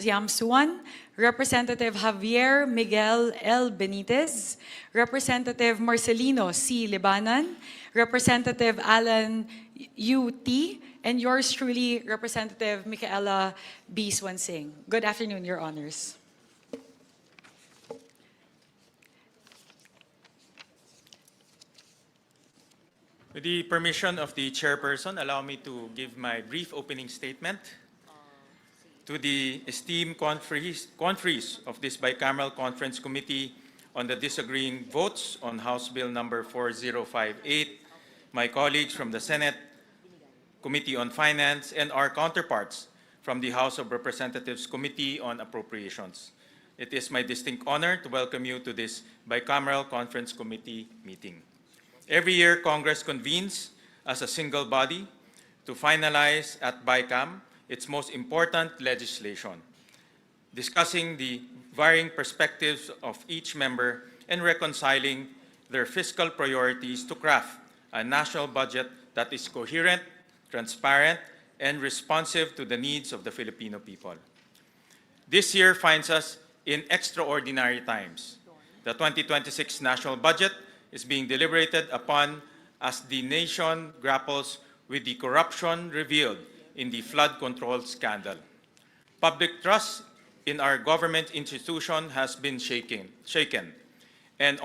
Yamsuan, Representative Javier Miguel L. Benitez, Representative Marcelino C. Libanan, Representative Alan U.T., and yours truly, Representative Micaela B. Swansing. Good afternoon, Your Honors. With the permission of the chairperson, allow me to give my brief opening statement. To the esteemed conferees of this Bicameral Conference Committee on the disagreeing votes on House Bill number 4058, my colleagues from the Senate Committee on Finance, and our counterparts from the House of Representatives Committee on Appropriations. It is my distinct honor to welcome you to this Bicameral Conference Committee meeting. Every year, Congress convenes as a single body to finalize at Bicam its most important legislation, discussing the varying perspectives of each member and reconciling their fiscal priorities to craft a national budget that is coherent, transparent, and responsive to the needs of the Filipino people. This year finds us in extraordinary times. The 2026 national budget is being deliberated upon as the nation grapples with the corruption revealed in the flood control scandal. Public trust in our government institution has been shaken. And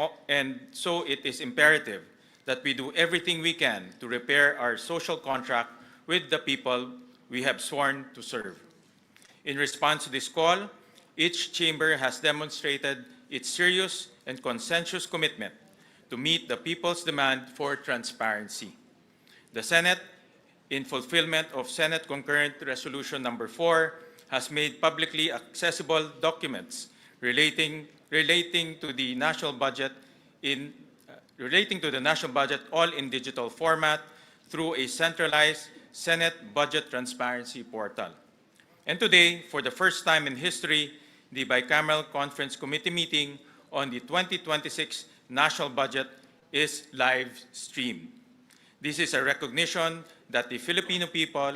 so it is imperative that we do everything we can to repair our social contract with the people we have sworn to serve. In response to this call, each chamber has demonstrated its serious and consensuous commitment to meet the people's demand for transparency. The Senate, in fulfillment of Senate Concurrent Resolution number 4, has made publicly accessible documents relating to the national budget all in digital format through a centralized Senate Budget Transparency Portal. And today, for the first time in history, the Bicameral Conference Committee meeting on the 2026 national budget is live streamed. This is a recognition that the Filipino people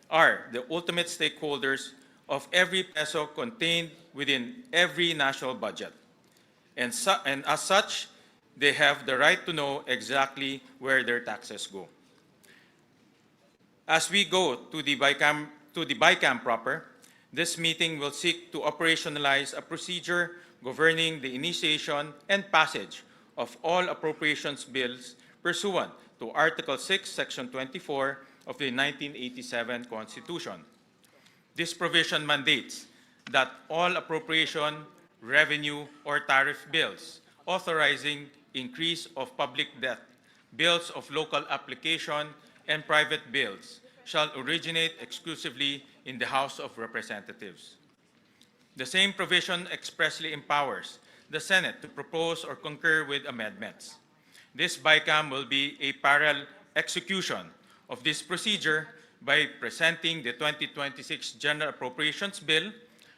are the ultimate stakeholders of every peso contained within every national budget. And as such, they have the right to know exactly where their taxes go. As we go to the Bicam proper, this meeting will seek to operationalize a procedure governing the initiation and passage of all appropriations bills pursuant to Article 6, Section 24 of the 1987 Constitution. This provision mandates that all appropriation, revenue, or tariff bills authorizing increase of public debt, bills of local application, and private bills shall originate exclusively in the House of Representatives. The same provision expressly empowers the Senate to propose or concur with amendments. This Bicam will be a parallel execution of this procedure by presenting the 2026 General Appropriations Bill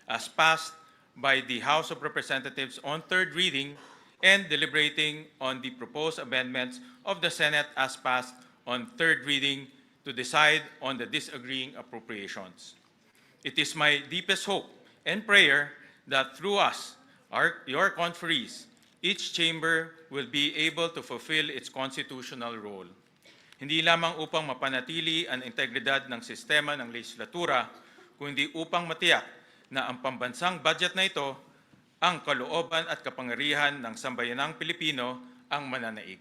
as passed by the House of Representatives on third reading and deliberating on the proposed amendments of the Senate as passed on third reading to decide on the disagreeing appropriations. It is my deepest hope and prayer that through us, your conferees, each chamber will be able to fulfill its constitutional role. Hindi lamang upang mapanatili ang integridad ng sistema ng legislatura, kundi upang matiyak na ang pambansang budget na ito ang kalooban at kapangyarihan ng sambayanang Pilipino ang mananaig.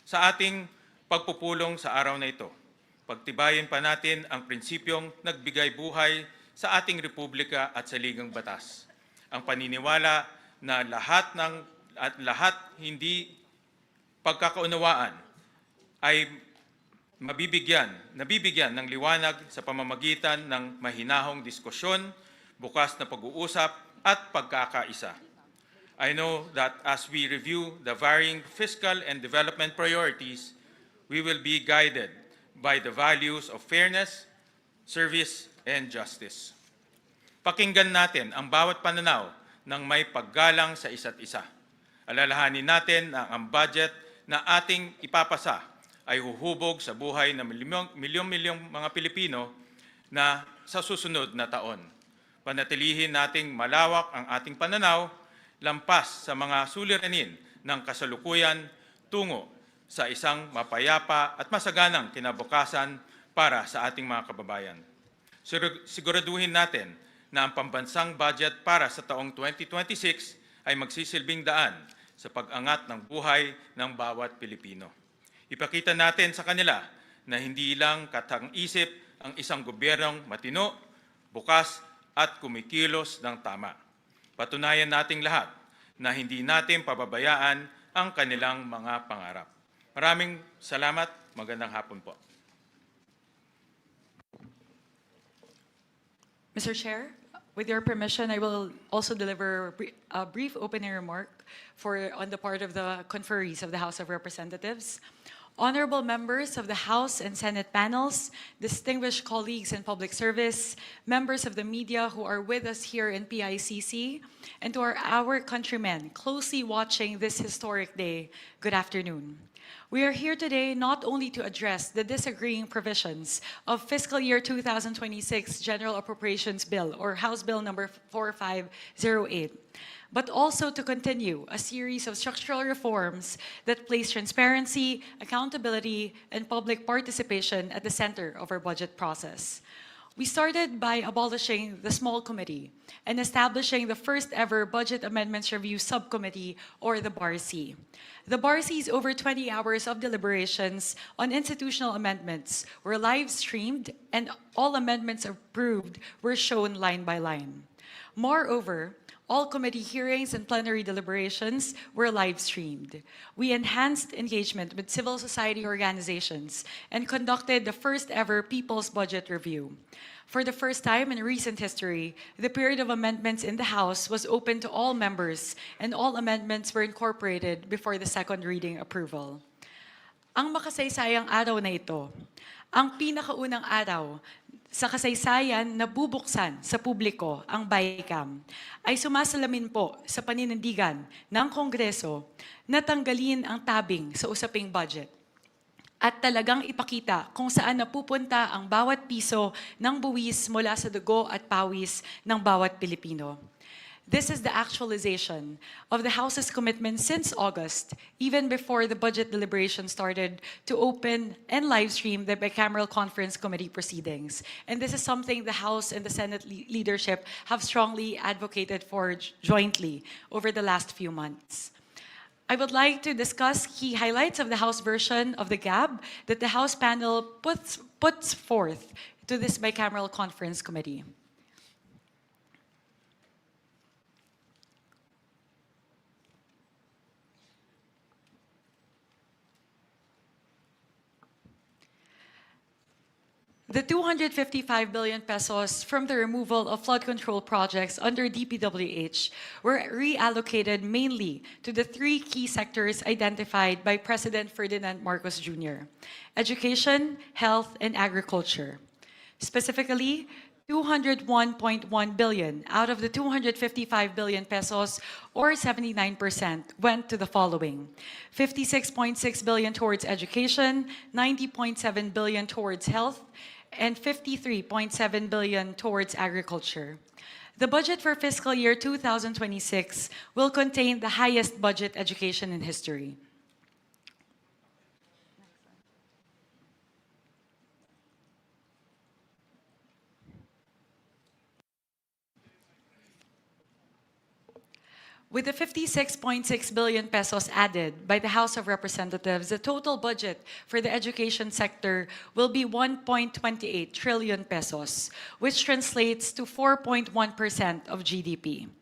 Sa ating pagpupulong sa araw na ito, pagtibayin pa natin ang prinsipyong nagbigay buhay sa ating republika at sa ligang batas. Ang paniniwala na lahat hindi pagkakaunawaan ay nabibigyan ng liwanag sa pamamagitan ng mahinahong diskusyon, bukas na pag-uusap at pagkakaisa. I know that as we review the varying fiscal and development priorities, we will be guided by the values of fairness, service, and justice. Pakinggan natin ang bawat pananaw ng may paggalang sa isa't isa. Alalahanin natin na ang budget na ating ipapasa ay huhubog sa buhay ng milyong-milyong mga Pilipino na sa susunod na taon. panatilihin nating malawak ang ating pananaw lampas sa mga suliranin ng kasalukuyan tungo sa isang mapayapa at masaganang kinabukasan para sa ating mga kababayan. Siguraduhin natin na ang pambansang budget para sa taong 2026 ay magsisilbing daan sa pag-angat ng buhay ng bawat Pilipino. Ipakita natin sa kanila na hindi lang katang-isip ang isang gobyernong matino, bukas at kumikilos ng tama. Patunayan nating lahat na hindi natin pababayaan ang kanilang mga pangarap. Maraming salamat. Magandang hapon po. Mr. Chair, with your permission, I will also deliver a brief opening remark on the part of the conferees of the House of Representatives. Honorable members of the House and Senate panels, distinguished colleagues in public service, members of the media who are with us here in PICC, and to our countrymen closely watching this historic day, good afternoon. We are here today not only to address the disagreeing provisions of fiscal year 2026 General Appropriations Bill, or House Bill number 4508, but also to continue a series of structural reforms that place transparency, accountability, and public participation at the center of our budget process. We started by abolishing the small committee and establishing the first ever Budget Amendments Review Subcommittee, or the BARC. The BARC's over 20 hours of deliberations on institutional amendments were live-streamed, and all amendments approved were shown line by line. Moreover, all committee hearings and plenary deliberations were live-streamed. We enhanced engagement with civil society organizations and conducted the first ever People's Budget Review. For the first time in recent history, the period of amendments in the House was open to all members, and all amendments were incorporated before the second reading approval. Ang makasaysayang araw na ito, ang pinakaunang araw sa kasaysayan na bubuksan sa publiko ang Bicam, ay sumasalamin po sa paninindigan ng Kongreso na tanggalin ang tabing sa usaping budget at talagang ipakita kung saan napupunta ang bawat piso ng buwis mula sa dugo at pawis ng bawat Pilipino. This is the actualization of the House's commitment since August, even before the budget deliberation started, to open and live stream the Bicameral Conference Committee proceedings. And this is something the House and the Senate leadership have strongly advocated for jointly over the last few months. I would like to discuss key highlights of the House version of the GAB that the House panel puts forth to this Bicameral Conference Committee. The 255 billion pesos from the removal of flood control projects under DPWH were reallocated mainly to the three key sectors identified by President Ferdinand Marcos Jr.: education, health, and agriculture. Specifically, 201.1 billion out of the 255 billion pesos, or 79%, went to the following: 56.6 billion towards education, 90.7 billion towards health, and 53.7 billion towards agriculture. The budget for fiscal year 2026 will contain the highest budget education in history. With the 56.6 billion pesos added by the House of Representatives, the total budget for the education sector will be 1.28 trillion pesos, which translates to 4.1% of GDP.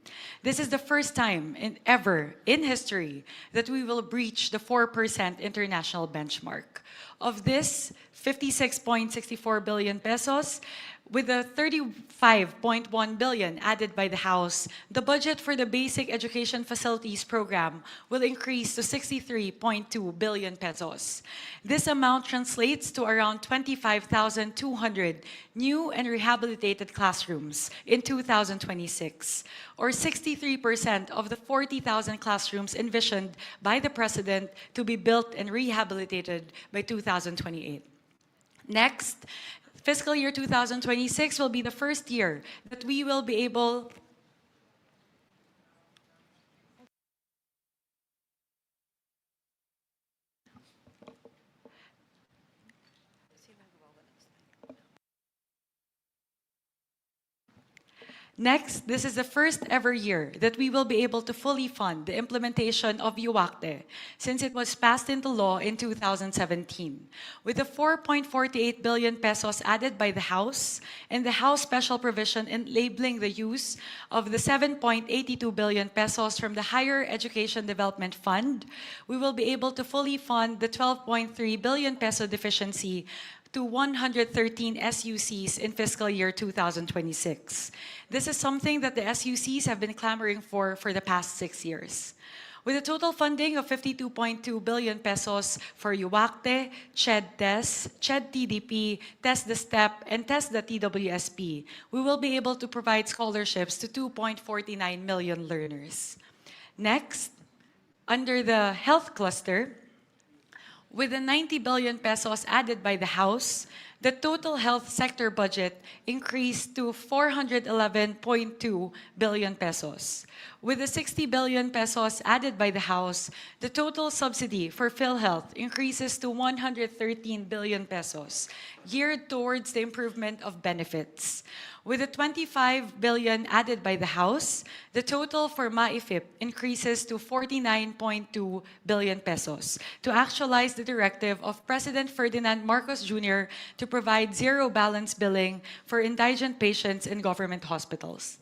This is the first time ever in history that we will breach the 4% international benchmark. Of this 56.64 billion pesos, with the 35.1 billion added by the House, the budget for the Basic Education Facilities Program will increase to 63.2 billion pesos. This amount translates to around 25,200 new and rehabilitated classrooms in 2026, or 63% of the 40,000 classrooms envisioned by the President to be built and rehabilitated by 2028. Next, Fiscal year 2026 will be the first year that we will be able Next, this is the first ever year that we will be able to fully fund the implementation of UACTE since it was passed into law in 2017. With the 4.48 billion pesos added by the House and the House special provision enabling the use of the 7.82 billion pesos from the Higher Education Development Fund, we will be able to fully fund the 12.3 billion peso deficiency to 113 SUCs in fiscal year 2026. This is something that the SUCs have been clamoring for the past 6 years. With a total funding of 52.2 billion pesos for UACTE, CHED-TES, CHED-TDP, TES the STEP, and TES the TWSP, we will be able to provide scholarships to 2.49 million learners. Next, under the health cluster, with the 90 billion pesos added by the House, the total health sector budget increased to 411.2 billion pesos. With the 60 billion pesos added by the House, the total subsidy for PhilHealth increases to 113 billion pesos, geared towards the improvement of benefits. With the 25 billion added by the House, the total for MAIFIP increases to 49.2 billion pesos to actualize the directive of President Ferdinand Marcos Jr. to provide zero balance billing for indigent patients in government hospitals.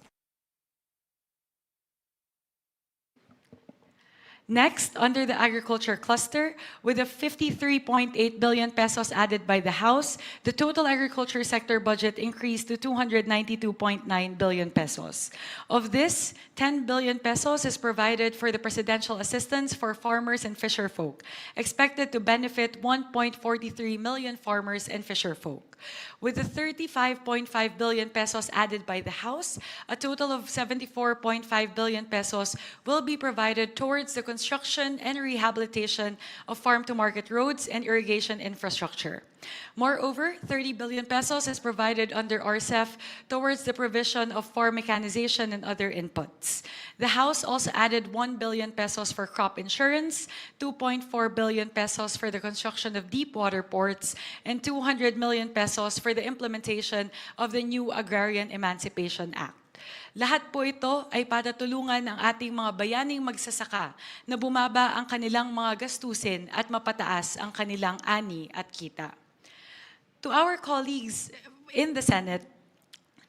Next, under the agriculture cluster, with the 53.8 billion pesos added by the House, the total agriculture sector budget increased to 292.9 billion pesos. Of this, 10 billion pesos is provided for the presidential assistance for farmers and fisherfolk, expected to benefit 1.43 million farmers and fisherfolk. With the 35.5 billion pesos added by the House, a total of 74.5 billion pesos will be provided towards the construction and rehabilitation of farm-to-market roads and irrigation infrastructure. Moreover, 30 billion pesos is provided under RCEF towards the provision of farm mechanization and other inputs. The House also added 1 billion pesos for crop insurance, 2.4 billion pesos for the construction of deep water ports, and 200 million pesos for the implementation of the new Agrarian Emancipation Act. Lahat po ito ay para tulungan ang ating mga bayaning magsasaka na bumaba ang kanilang mga gastusin at mapataas ang kanilang ani at kita. To our colleagues in the Senate,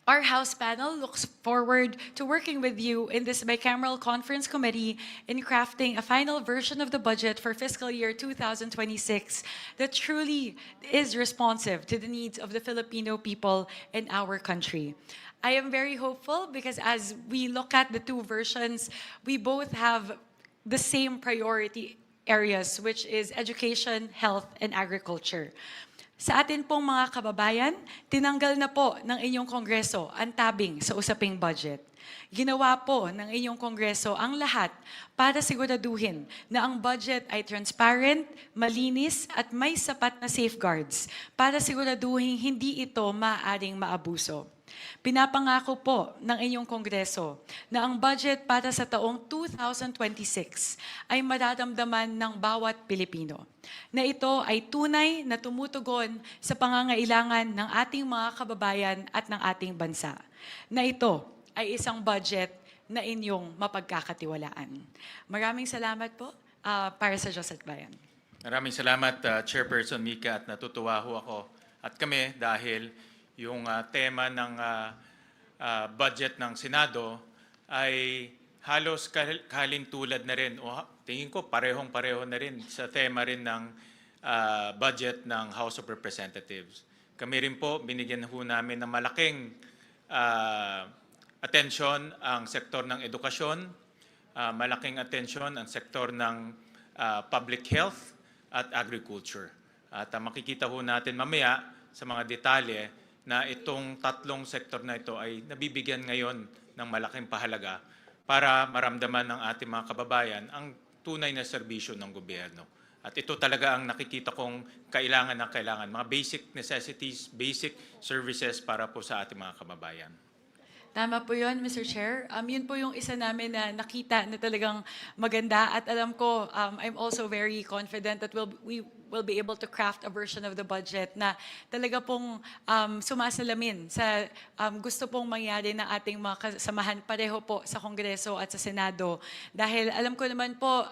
our House panel looks forward to working with you in this Bicameral Conference Committee in crafting a final version of the budget for fiscal year 2026 that truly is responsive to the needs of the Filipino people in our country. I am very hopeful because as we look at the two versions, we both have the same priority areas, which is education, health, and agriculture. Sa atin pong mga kababayan, tinanggal na po ng inyong Kongreso ang tabing sa usaping budget. Ginawa po ng inyong Kongreso ang lahat para siguraduhin na ang budget ay transparent, malinis at may sapat na safeguards para siguraduhin hindi ito maaaring maabuso. Pinapangako po ng inyong Kongreso na ang budget para sa taong 2026 ay mararamdaman ng bawat Pilipino. Na ito ay tunay na tumutugon sa pangangailangan ng ating mga kababayan at ng ating bansa. Na ito ay isang budget na inyong mapagkakatiwalaan. Maraming salamat po para sa Diyos at Bayan. Maraming salamat, Chairperson Mika, at natutuwa ho ako at kami dahil yung tema ng budget ng Senado ay halos kalintulad na rin o tingin ko parehong-pareho na rin sa tema rin ng budget ng House of Representatives. Kami rin po, binigyan ho namin ng malaking atensyon ang sektor ng edukasyon, malaking atensyon ang sektor ng public health at agriculture. At makikita ho natin mamaya sa mga detalye na itong tatlong sektor na ito ay nabibigyan ngayon ng malaking pahalaga para maramdaman ng ating mga kababayan ang tunay na serbisyo ng gobyerno. At ito talaga ang nakikita kong kailangan ng kailangan. Mga basic necessities, basic services para po sa ating mga kababayan. Tama po yun, Mr. Chair. Yun po yung isa namin na nakita na talagang maganda at alam ko, I'm also very confident that we will be able to craft a version of the budget na talaga pong sumasalamin sa gusto pong mangyari ng ating mga kasamahan pareho po sa Kongreso at sa Senado. Dahil alam ko naman po,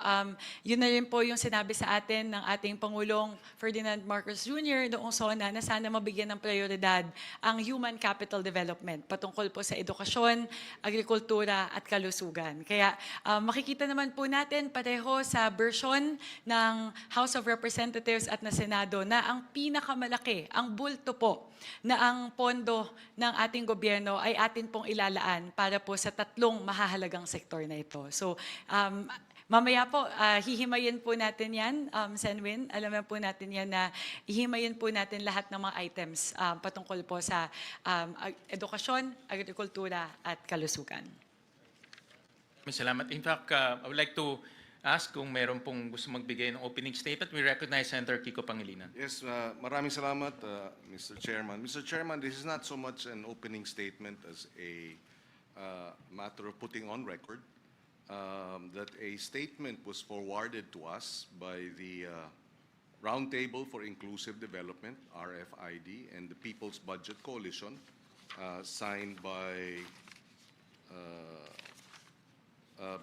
yun na rin po yung sinabi sa atin ng ating Pangulong Ferdinand Marcos Jr. noong SONA na sana mabigyan ng prioridad ang human capital development patungkol po sa edukasyon, agrikultura at kalusugan. Kaya makikita naman po natin pareho sa version ng House of Representatives at na Senado na ang pinakamalaki, ang bulto po na ang pondo ng ating gobyerno ay atin pong ilalaan para po sa tatlong mahahalagang sektor na ito. So, mamaya po, hihimayin po natin yan, Senwin. Alam po natin yan na hihimayin po natin lahat ng mga items patungkol po sa edukasyon, agrikultura at kalusugan. Salamat. In fact, I would like to ask kung meron pong gusto magbigay ng opening statement. We recognize Senator Kiko Pangilinan. Yes, maraming salamat, Mr. Chairman. Mr. Chairman, this is not so much an opening statement as a matter of putting on record that a statement was forwarded to us by the Roundtable for Inclusive Development, RFID, and the People's Budget Coalition, signed by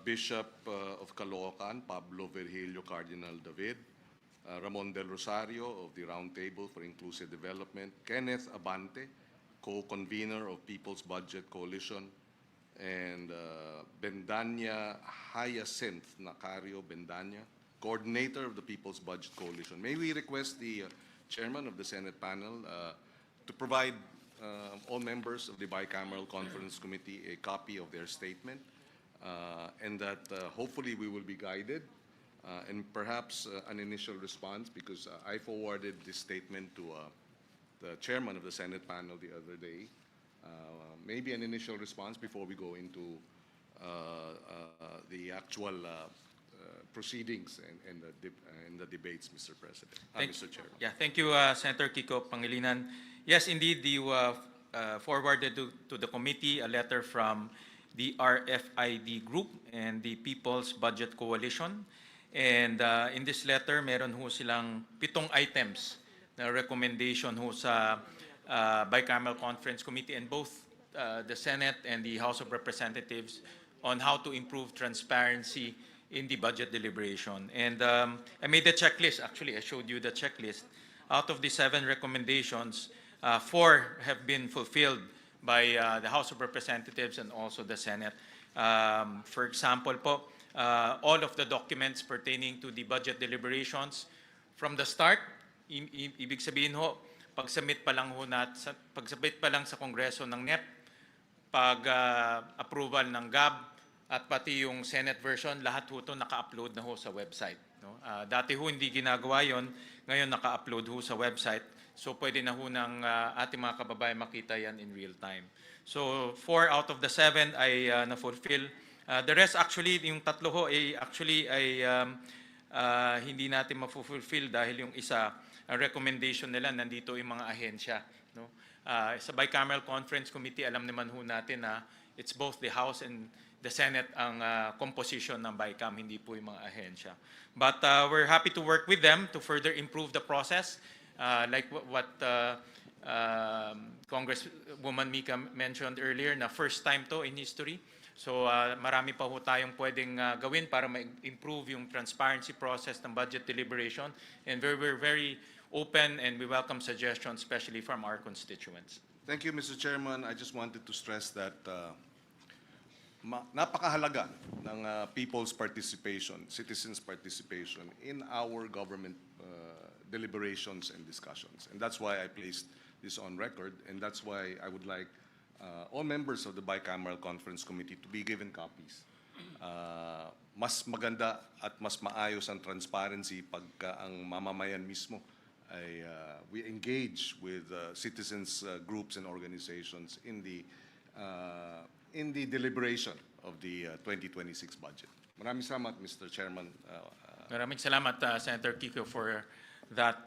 Bishop of Caloocan, Pablo Virgilio Cardinal David, Ramon Del Rosario of the Roundtable for Inclusive Development, Kenneth Abante, co-convener of People's Budget Coalition, and Bendanya Hyacinth Nacario Bendanya, coordinator of the People's Budget Coalition. May we request the chairman of the Senate panel to provide all members of the Bicameral Conference Committee a copy of their statement, and that hopefully we will be guided and perhaps an initial response, because I forwarded this statement to the chairman of the Senate panel the other day. Maybe an initial response before we go into the actual proceedings and the debates, Mr. President, Mr. Chairman. Yeah, thank you, Senator Kiko Pangilinan. Yes, indeed, you forwarded to the committee a letter from the RFID group and the People's Budget Coalition. And in this letter, meron ho silang 7 items na recommendation ho sa Bicameral Conference Committee and both the Senate and the House of Representatives on how to improve transparency in the budget deliberation. And I made the checklist. Actually, I showed you the checklist. Out of the 7 recommendations, 4 have been fulfilled by the House of Representatives and also the Senate. For example po, all of the documents pertaining to the budget deliberations from the start, ibig sabihin ho, pag-submit pa lang sa Kongreso ng NEP, pag-approval ng GAB, at pati yung Senate version, lahat ho ito naka-upload na ho sa website. No? Dati ho hindi ginagawa yon, ngayon naka-upload ho sa website. So pwede na ho ng ating mga kababayan makita yan in real time. So 4 out of the 7 ay na-fulfill. The rest actually, yung 3 ho ay actually ay hindi natin ma-fulfill dahil yung isa, ang recommendation nila, nandito yung mga ahensya. No? Sa Bicameral Conference Committee, alam naman ho natin na it's both the House and the Senate ang composition ng Bicam, hindi po yung mga ahensya. But we're happy to work with them to further improve the process. Like what Congresswoman Mika mentioned earlier, na first time to in history. So marami pa ho tayong pwedeng gawin para ma-improve yung transparency process ng budget deliberation. And we're very open and we welcome suggestions, especially from our constituents. Thank you, Mr. Chairman. I just wanted to stress that napakahalaga ng people's participation, citizens' participation in our government deliberations and discussions. And that's why I placed this on record, and that's why I would like all members of the Bicameral Conference Committee to be given copies. Mas maganda at mas maayos ang transparency pagka ang mamamayan mismo ay we engage with citizens groups and organizations in the deliberation of the 2026 budget. Maraming salamat, Mr. Chairman, Maraming salamat, Senator Kiko, for that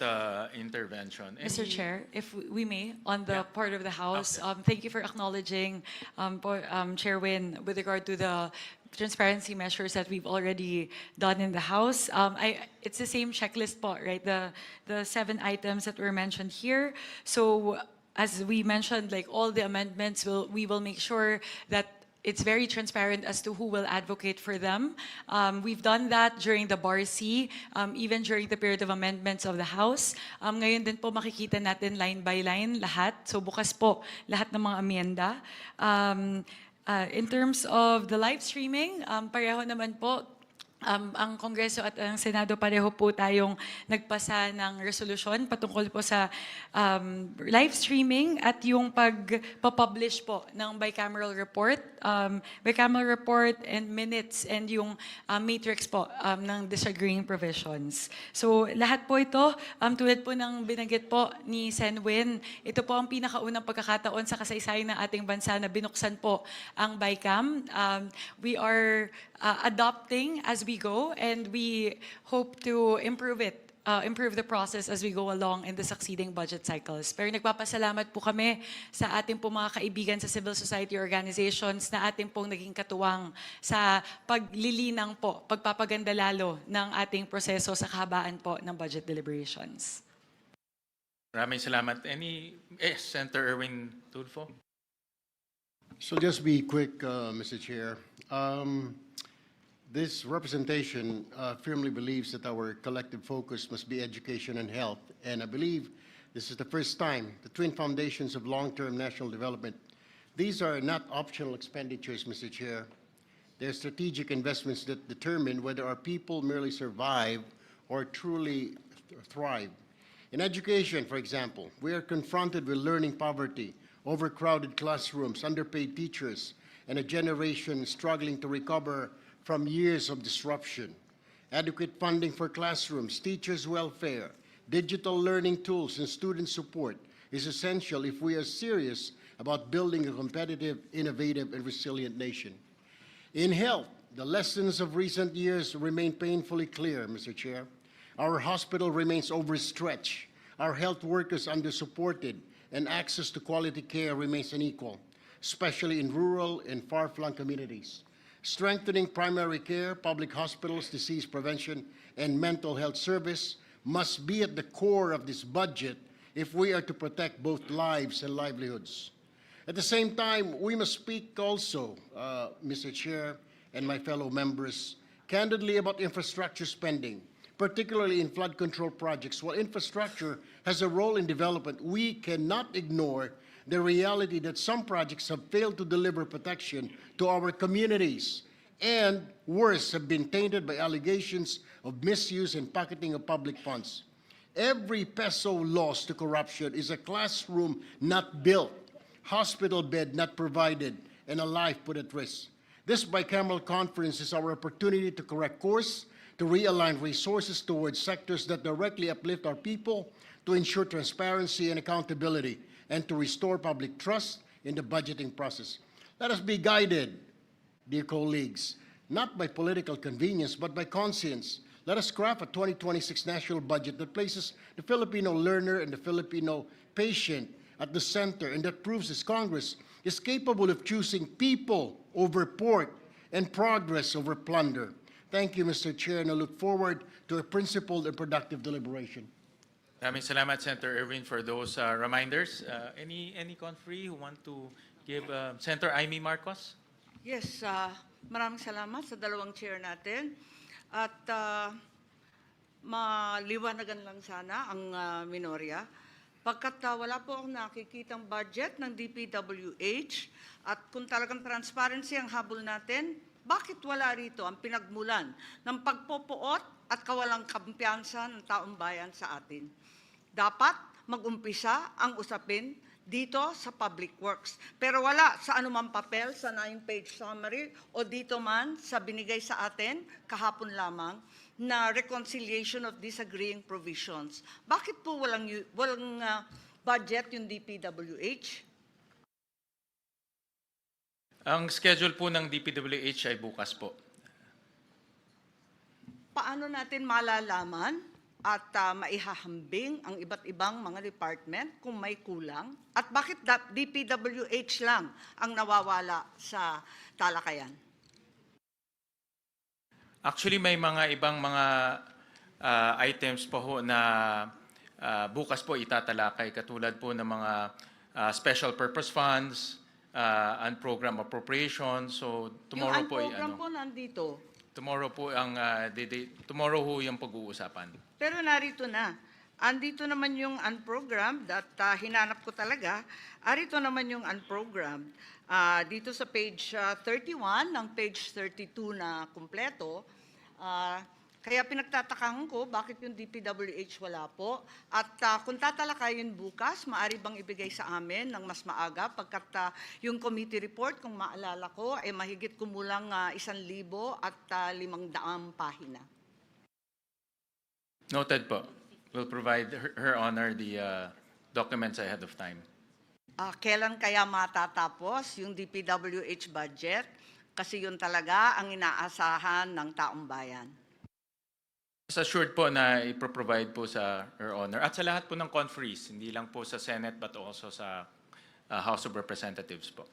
intervention. Mr. Chair, if we may, on the Yeah. part of the House, Okay. thank you for acknowledging, Chair Win, with regard to the transparency measures that we've already done in the House. It's the same checklist po, right? The 7 items that were mentioned here. So as we mentioned, like all the amendments, we will make sure that it's very transparent as to who will advocate for them. We've done that during the BARC, even during the period of amendments of the House. Ngayon din po makikita natin line by line lahat. So bukas po lahat ng mga amyenda. In terms of the live streaming, pareho naman po, ang Kongreso at ang Senado pareho po tayong nagpasa ng resolusyon patungkol po sa live streaming at yung pagpapublish po ng bicameral report, and minutes and yung matrix po ng disagreeing provisions. So lahat po ito, tulad po ng binanggit po ni Sen Win, ito po ang pinakaunang pagkakataon sa kasaysayan ng ating bansa na binuksan po ang Bicam. We are adopting as we go, and we hope to improve the process as we go along in the succeeding budget cycles. Pero nagpapasalamat po kami sa ating po mga kaibigan sa civil society organizations na ating pong naging katuwang sa paglilinang po, pagpapaganda lalo ng ating proseso sa kahabaan po ng budget deliberations. Maraming salamat. Senator Erwin Tulfo? So just be quick, Mr. Chair. This representation firmly believes that our collective focus must be education and health. And I believe this is the first time the twin foundations of long-term national development, these are not optional expenditures, Mr. Chair. They're strategic investments that determine whether our people merely survive or truly thrive. In education, for example, we are confronted with learning poverty, overcrowded classrooms, underpaid teachers, and a generation struggling to recover from years of disruption. Adequate funding for classrooms, teachers' welfare, digital learning tools, and student support is essential if we are serious about building a competitive, innovative, and resilient nation. In health, the lessons of recent years remain painfully clear, Mr. Chair. Our hospital remains overstretched, our health workers undersupported, and access to quality care remains unequal, especially in rural and far-flung communities. Strengthening primary care, public hospitals, disease prevention, and mental health service must be at the core of this budget if we are to protect both lives and livelihoods. At the same time, we must speak also, Mr. Chair and my fellow members, candidly about infrastructure spending, particularly in flood control projects. While infrastructure has a role in development, we cannot ignore the reality that some projects have failed to deliver protection to our communities, and worse, have been tainted by allegations of misuse and pocketing of public funds. Every peso lost to corruption is a classroom not built, hospital bed not provided, and a life put at risk. This bicameral conference is our opportunity to correct course, to realign resources towards sectors that directly uplift our people, to ensure transparency and accountability, and to restore public trust in the budgeting process. Let us be guided, dear colleagues, not by political convenience, but by conscience. Let us craft a 2026 national budget that places the Filipino learner and the Filipino patient at the center, and that proves this Congress is capable of choosing people over pork and progress over plunder. Thank you, Mr. Chair, and I look forward to a principled and productive deliberation. Maraming salamat, Senator Erwin, for those reminders. Any conferee who want to give Senator Amy Marcos? Yes, maraming salamat sa dalawang chair natin. At maliwanagan lang sana ang minorya. Pagkat wala po akong nakikitang budget ng DPWH at kung talagang transparency ang habol natin, bakit wala rito ang pinagmulan ng pagpopoot at kawalang kampiyansa ng taong bayan sa atin? Dapat mag-umpisa ang usapin dito sa Public Works. Pero wala sa anumang papel, sa 9-page summary, o dito man sa binigay sa atin kahapon lamang na reconciliation of disagreeing provisions. Bakit po walang budget yung DPWH? Ang schedule po ng DPWH ay bukas po. paano natin malalaman at maihahambing ang iba't ibang mga department kung may kulang? At bakit DPWH lang ang nawawala sa talakayan? Actually, may mga ibang mga items po ho na bukas po itatalakay, katulad po ng mga special purpose funds, and program appropriations. So tomorrow Yung po program po nandito. tomorrow po ang tomorrow ho yung pag-uusapan. Pero narito na. Andito naman yung unprogrammed at hinanap ko talaga. Arito naman yung unprogrammed. Dito sa page 31 ng page 32 na kumpleto. Kaya pinagtatakahan ko bakit yung DPWH wala po. At kung tatalakayin bukas, maaari bang ibigay sa amin ng mas maaga pagkat yung committee report, kung maalala ko, ay mahigit kumulang 1,000 at 500 pahina. Noted po. We'll provide Her Honor the documents ahead of time. Kailan kaya matatapos yung DPWH budget? Kasi yun talaga ang inaasahan ng taong bayan. Assured po na ipro-provide po sa Her Honor at sa lahat po ng conferees, hindi lang po sa Senate but also sa House of Representatives po.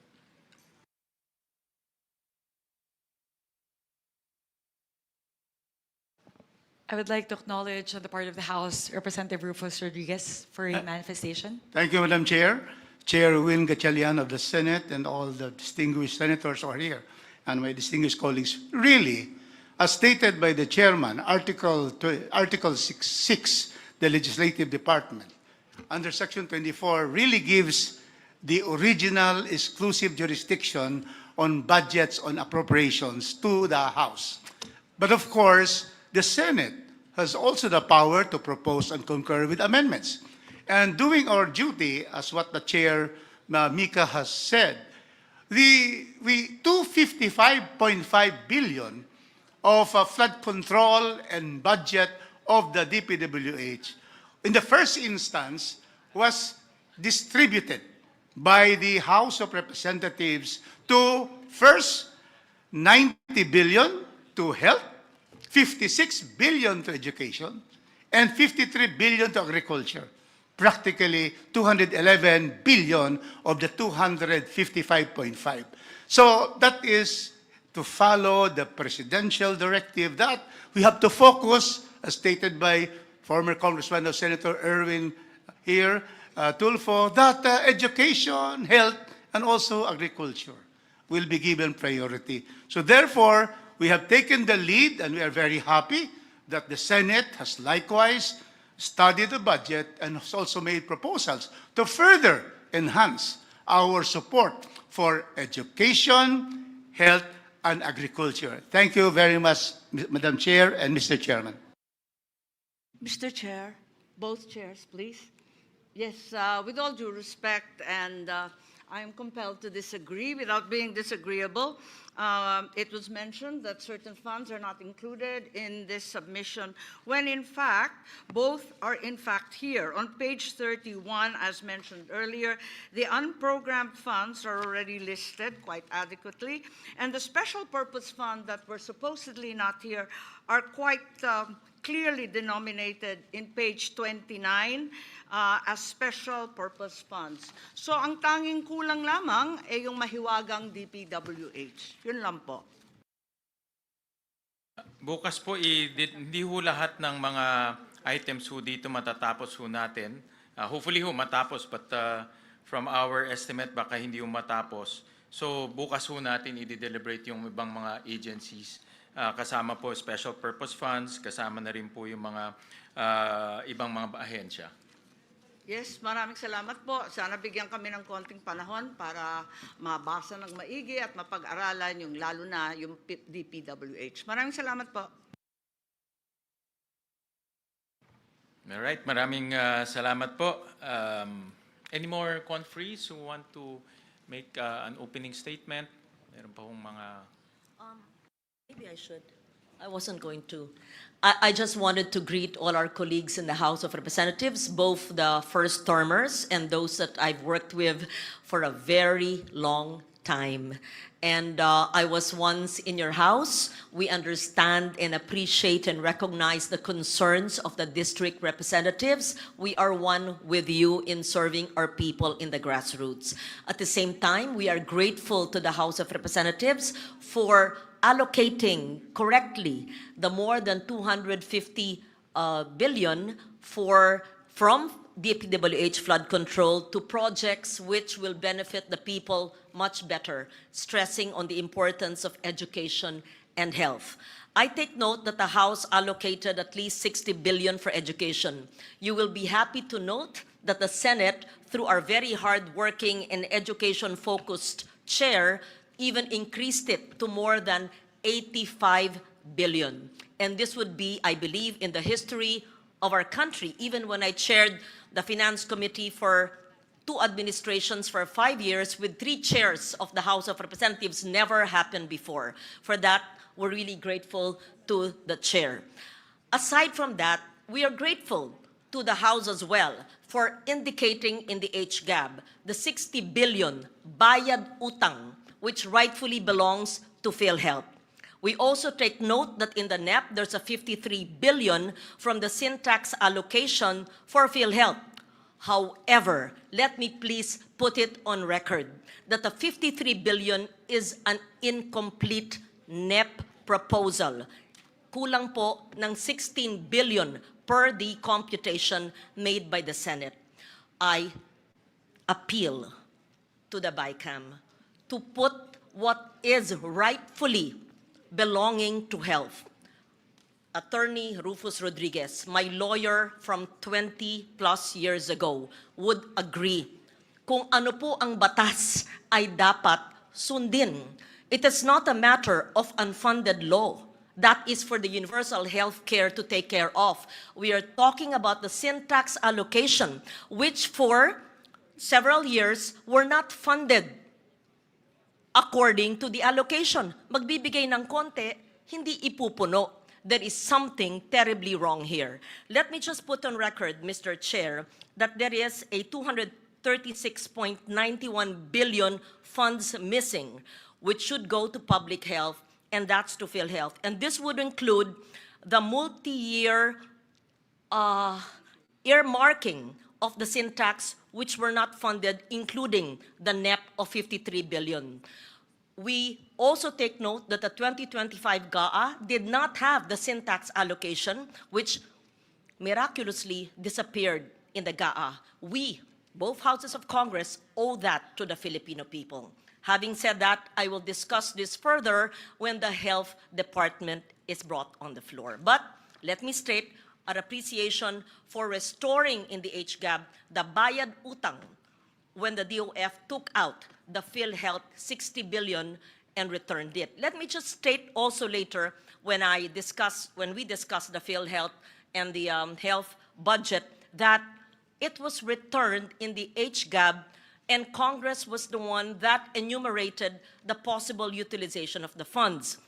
I would like to acknowledge on the part of the House, Representative Rufus Rodriguez for a manifestation. Thank you, Madam Chair. Chair Win Gatchalian of the Senate and all the distinguished senators are here, and my distinguished colleagues. Really, as stated by the chairman, Article 6, the Legislative Department, under Section 24, really gives the original exclusive jurisdiction on budgets, on appropriations to the House. But of course, the Senate has also the power to propose and concur with amendments. And doing our duty, as what the Chair, Mika, has said, we 255.5 billion of flood control and budget of the DPWH, in the first instance, was distributed by the House of Representatives to first 90 billion to health, 56 billion to education, and 53 billion to agriculture. Practically 211 billion of the 255.5. So that is to follow the presidential directive that we have to focus, as stated by former Congressman of Senator Erwin here, Tulfo, that education, health, and also agriculture will be given priority. So therefore, we have taken the lead, and we are very happy that the Senate has likewise studied the budget and has also made proposals to further enhance our support for education, health, and agriculture. Thank you very much, Madam Chair and Mr. Chairman. Mr. Chair, both chairs, please. Yes, with all due respect, and I am compelled to disagree without being disagreeable. It was mentioned that certain funds are not included in this submission, when in fact, both are in fact here. On page 31, as mentioned earlier, the unprogrammed funds are already listed quite adequately, and the special purpose fund that were supposedly not here are quite clearly denominated in page 29 as special purpose funds. So ang tanging kulang lamang ay yung mahiwagang DPWH. Yun lang po. Bukas po, hindi ho lahat ng mga items ho dito matatapos ho natin. Hopefully ho matapos, but from our estimate, baka hindi ho matapos. So bukas ho natin i-deliberate yung ibang mga agencies. Kasama po special purpose funds, kasama na rin po yung mga ibang mga ahensya. Yes, maraming salamat po. Sana bigyan kami ng konting panahon para mabasa ng maigi at mapag-aralan yung lalo na yung DPWH. Maraming salamat po. Alright, maraming salamat po. Any more conferees who want to make an opening statement? Meron pa hong mga... Maybe I should. I wasn't going to. I just wanted to greet all our colleagues in the House of Representatives, both the first termers and those that I've worked with for a very long time. And I was once in your house. We understand and appreciate and recognize the concerns of the district representatives. We are one with you in serving our people in the grassroots. At the same time, we are grateful to the House of Representatives for allocating correctly the more than 250 billion from DPWH flood control to projects which will benefit the people much better, stressing on the importance of education and health. I take note that the House allocated at least 60 billion for education. You will be happy to note that the Senate, through our very hard-working and education-focused chair, even increased it to more than 85 billion. And this would be, I believe, in the history of our country. Even when I chaired the Finance Committee for 2 administrations for 5 years with 3 chairs of the House of Representatives, never happened before. For that, we're really grateful to the chair. Aside from that, we are grateful to the House as well for indicating in the HGAB the 60 billion bayad utang, which rightfully belongs to PhilHealth. We also take note that in the NEP, there's a 53 billion from the syntax allocation for PhilHealth. However, let me please put it on record that the 53 billion is an incomplete NEP proposal. Kulang po ng 16 billion per the computation made by the Senate. I appeal to the Bicam to put what is rightfully belonging to health. Attorney Rufus Rodriguez, my lawyer from 20 plus years ago, would agree. Kung ano po ang batas ay dapat sundin. It is not a matter of unfunded law. That is for the universal health care to take care of. We are talking about the syntax allocation, which for several years were not funded according to the allocation. Magbibigay ng konti, hindi ipupuno. There is something terribly wrong here. Let me just put on record, Mr. Chair, that there is a 236.91 billion funds missing, which should go to public health, and that's to PhilHealth. And this would include the multi-year earmarking of the syntax, which were not funded, including the NEP of 53 billion. We also take note that the 2025 GAA did not have the syntax allocation, which miraculously disappeared in the GAA. We, both houses of Congress, owe that to the Filipino people. Having said that, I will discuss this further when the Health Department is brought on the floor. But let me state our appreciation for restoring in the HGAB the bayad utang when the DOF took out the PhilHealth 60 billion and returned it. Let me just state also later when we discuss the PhilHealth and the health budget that it was returned in the HGAB, and Congress was the one that enumerated the possible utilization of the funds.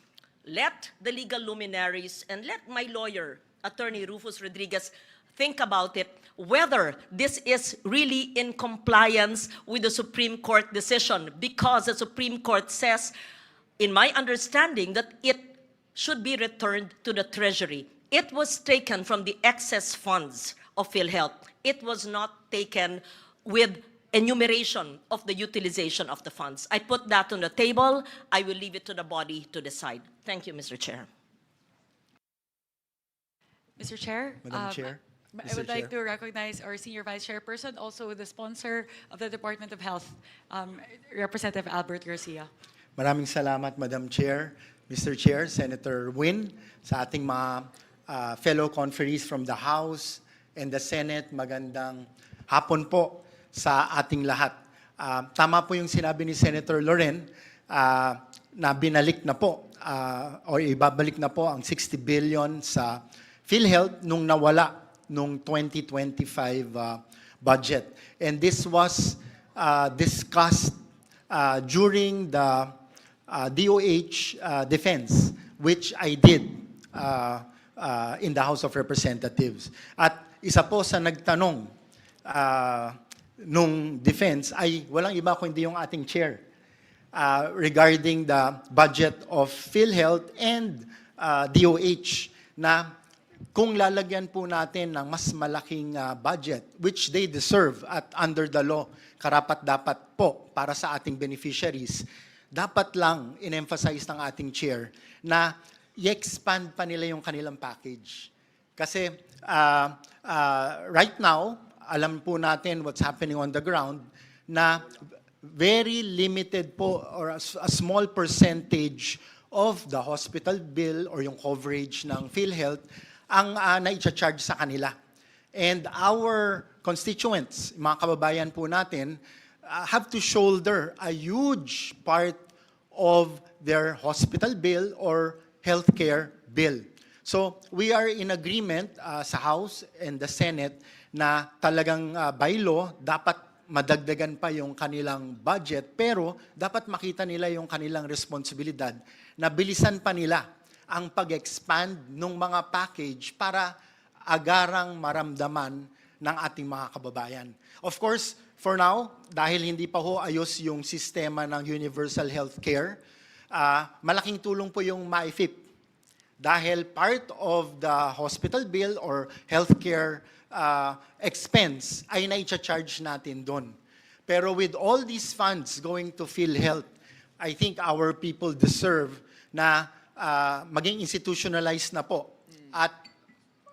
Let the legal luminaries and let my lawyer, Attorney Rufus Rodriguez, think about it, whether this is really in compliance with the Supreme Court decision, because the Supreme Court says, in my understanding, that it should be returned to the Treasury. It was taken from the excess funds of PhilHealth. It was not taken with enumeration of the utilization of the funds. I put that on the table. I will leave it to the body to decide. Thank you, Mr. Chair. Mr. Chair? Madam Chair. I would like to recognize our Senior Vice Chairperson, also the sponsor of the Department of Health, Representative Albert Garcia. Maraming salamat, Madam Chair, Mr. Chair, Senator Win, sa ating mga fellow conferees from the House and the Senate. Magandang hapon po sa ating lahat. Tama po yung sinabi ni Senator Loren na binalik na po o ibabalik na po ang 60 billion sa PhilHealth nung nawala nung 2025 budget. And this was discussed during the DOH defense, which I did in the House of Representatives. At isa po sa nagtanong nung defense ay walang iba kundi yung ating chair, regarding the budget of PhilHealth and DOH na kung lalagyan po natin ng mas malaking budget, which they deserve at under the law, karapat-dapat po para sa ating beneficiaries, dapat lang in-emphasize ng ating chair na i-expand pa nila yung kanilang package. Kasi right now, alam po natin what's happening on the ground na very limited po or a small percentage of the hospital bill or yung coverage ng PhilHealth ang na-charge sa kanila. And our constituents, mga kababayan po natin, have to shoulder a huge part of their hospital bill or healthcare bill. So we are in agreement sa House and the Senate na talagang by law dapat madagdagan pa yung kanilang budget, pero dapat makita nila yung kanilang responsibilidad na bilisan pa nila ang pag-expand ng mga package para agarang maramdaman ng ating mga kababayan. Of course, for now, dahil hindi pa ho ayos yung sistema ng universal healthcare, malaking tulong po yung MyFIP. Dahil part of the hospital bill or healthcare expense ay na-charge natin doon. Pero with all these funds going to PhilHealth, I think our people deserve na maging institutionalized na po at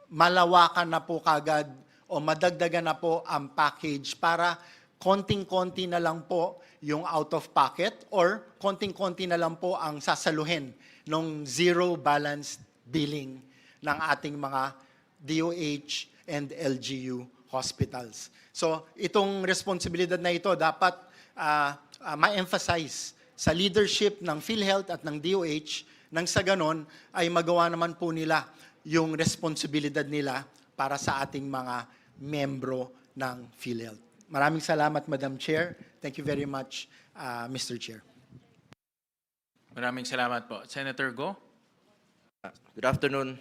malawakan na po kagad o madagdagan na po ang package para konting-konti na lang po yung out of pocket or konting-konti na lang po ang sasaluhin ng zero balance billing ng ating mga DOH and LGU hospitals. So itong responsibilidad na ito dapat ma-emphasize sa leadership ng PhilHealth at ng DOH nang sa ganon ay magawa naman po nila yung responsibilidad nila para sa ating mga membro ng PhilHealth. Maraming salamat, Madam Chair. Thank you very much, Mr. Chair. Maraming salamat po. Senator Go? Good afternoon.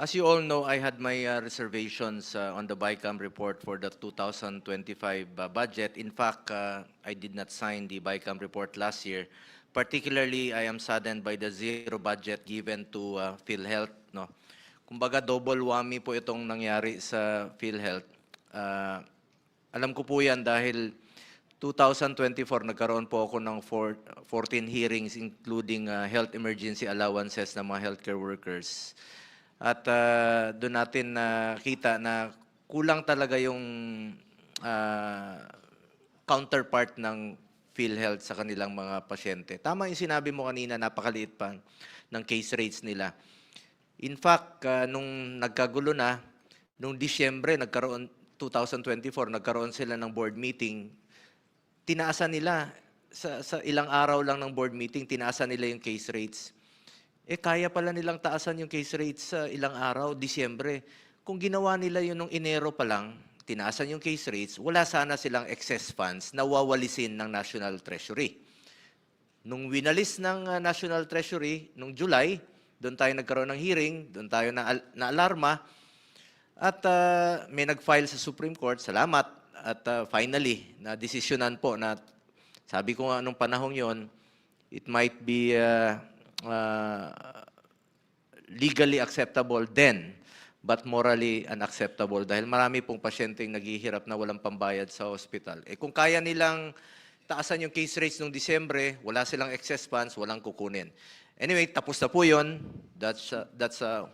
As you all know, I had my reservations on the Bicam report for the 2025 budget. In fact, I did not sign the Bicam report last year. Particularly, I am saddened by the zero budget given to PhilHealth. No? Kumbaga, double whammy po itong nangyari sa PhilHealth. Alam ko po yan dahil 2024, nagkaroon po ako ng 14 hearings including health emergency allowances ng mga healthcare workers. At doon natin nakita na kulang talaga yung counterpart ng PhilHealth sa kanilang mga pasyente. Tama yung sinabi mo kanina, napakaliit pa ng case rates nila. In fact, nung nagkagulo na, nung Disyembre, 2024, nagkaroon sila ng board meeting, tinaasan nila, sa ilang araw lang ng board meeting, tinaasan nila yung case rates. Kaya pala nilang taasan yung case rates sa ilang araw, Disyembre. Kung ginawa nila yun nung Enero pa lang, tinaasan yung case rates, wala sana silang excess funds na wawalisin ng National Treasury. Nung winalis ng National Treasury, nung July, doon tayo nagkaroon ng hearing, doon tayo na alarma, at may nag-file sa Supreme Court, salamat, at finally, na-desisyonan po na, sabi ko nga nung panahong yon, it might be legally acceptable then, but morally unacceptable dahil marami pong pasyenteng naghihirap na walang pambayad sa hospital. Kung kaya nilang taasan yung case rates noong Disyembre, wala silang excess funds, walang kukunin. Anyway, tapos na po yun. That's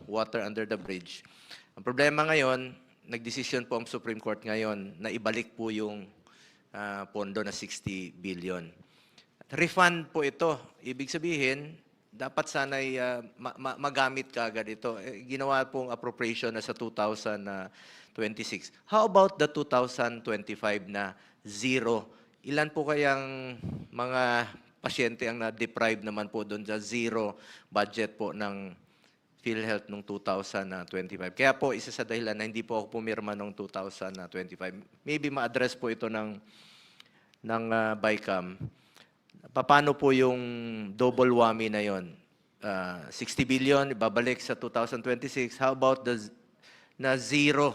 water under the bridge. Ang problema ngayon, nagdesisyon po ang Supreme Court ngayon na ibalik po yung pondo na 60 billion. Refund po ito. Ibig sabihin, dapat sana'y magamit ka agad ito. Ginawa pong appropriation na sa 2026. How about the 2025 na zero? Ilan po kayang mga pasyente ang na-deprive naman po doon sa zero budget po ng PhilHealth noong 2025? Kaya po, isa sa dahilan na hindi po ako pumirma noong 2025. Maybe ma-address po ito ng Bicam. Paano po yung double whammy na yon? 60 billion, ibabalik sa 2026. How about na zero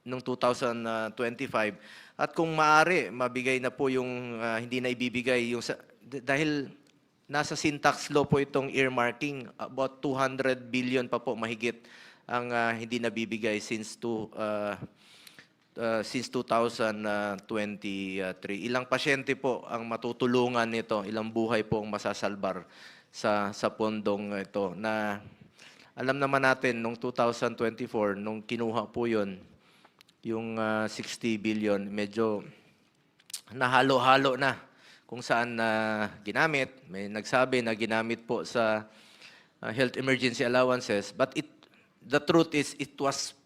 noong 2025? At kung maaari, mabigay na po yung hindi na ibibigay yung dahil nasa syntax law po itong earmarking, about 200 billion pa po mahigit ang hindi nabibigay since 2023. Ilang pasyente po ang matutulungan nito, ilang buhay po ang masasalbar sa pondong ito na alam naman natin nung 2024 nung kinuha po yun yung 60 billion medyo nahalo-halo na kung saan ginamit. May nagsabi na ginamit po sa health emergency allowances, but the truth is it was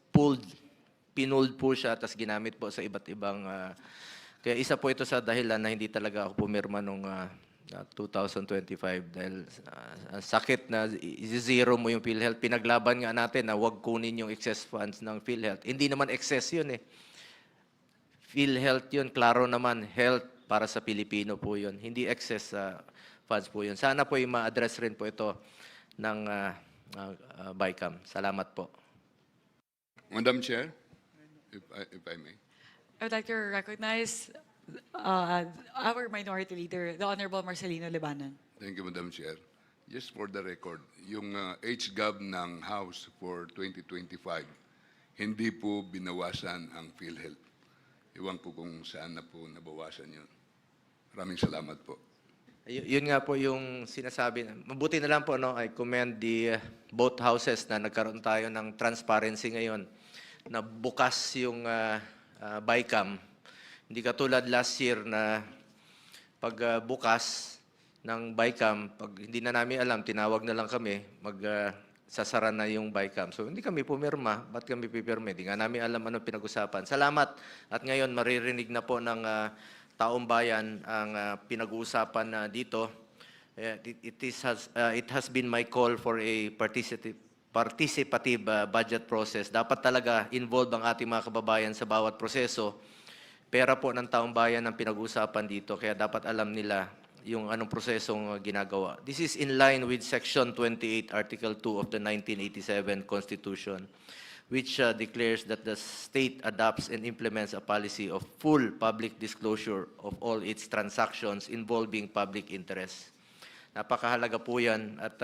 pinulled po siya tapos ginamit po sa iba't ibang kaya isa po ito sa dahilan na hindi talaga ako pumirma nung 2025 dahil ang sakit na zero mo yung PhilHealth. Pinaglaban nga natin na wag kunin yung excess funds ng PhilHealth. Hindi naman excess yun eh. PhilHealth yun, klaro naman, health para sa Pilipino po yun. Hindi excess funds po yun. Sana po yung ma-address rin po ito ng Bicam. Salamat po. Madam Chair, if I may. I would like to recognize our Minority Leader, the Honorable Marcelino Libanan. Thank you, Madam Chair. Just for the record, yung HGAB ng House for 2025, hindi po binawasan ang PhilHealth. Iwan po kung saan na po nabawasan yun. Maraming salamat po. Yun nga po yung sinasabi. Mabuti na lang po, no? I commend the both houses na nagkaroon tayo ng transparency ngayon na bukas yung Bicam. Hindi katulad last year na pag bukas ng Bicam, pag hindi na namin alam, tinawag na lang kami, sasara na yung Bicam. So hindi kami pumirma. Ba't kami pipirma? Hindi nga namin alam anong pinag-usapan. Salamat. At ngayon maririnig na po ng taong bayan ang pinag-uusapan dito. It has been my call for a participative budget process. Dapat talaga involved ang ating mga kababayan sa bawat proseso. Pera po ng taong bayan ang pinag-uusapan dito, kaya dapat alam nila yung anong prosesong ginagawa. This is in line with Section 28, Article 2 of the 1987 Constitution, which declares that the state adopts and implements a policy of full public disclosure of all its transactions involving public interest. Napakahalaga po yan at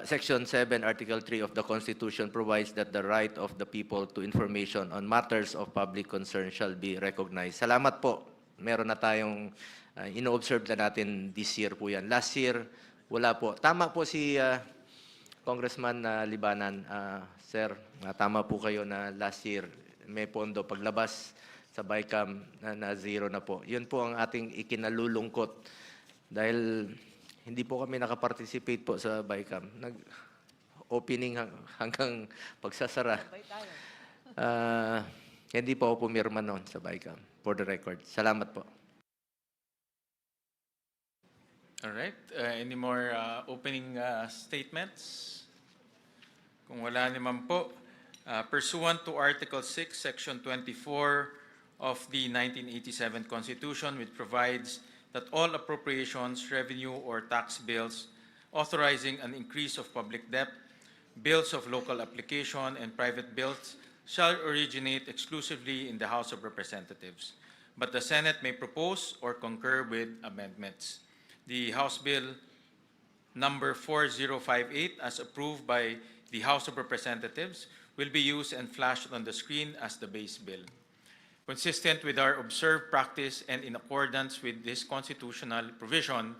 Section 7, Article 3 of the Constitution provides that the right of the people to information on matters of public concern shall be recognized. Salamat po. Meron na tayong ino-observe na natin this year po yan. Last year, wala po. Tama po si Congressman Libanan. Sir, tama po kayo na last year may pondo. Paglabas sa Bicam na zero na po. Yun po ang ating ikinalulungkot dahil hindi po kami nakaparticipate po sa Bicam. Nag-opening hanggang pagsasara. Hindi po ako pumirma noon sa Bicam, for the record. Salamat po. All right. Any more opening statements? Kung wala naman po, pursuant to Article 6, Section 24 of the 1987 Constitution, which provides that all appropriations, revenue, or tax bills authorizing an increase of public debt, bills of local application, and private bills shall originate exclusively in the House of Representatives, but the Senate may propose or concur with amendments. The House Bill number 4058, as approved by the House of Representatives, will be used and flashed on the screen as the base bill. Consistent with our observed practice and in accordance with this constitutional provision,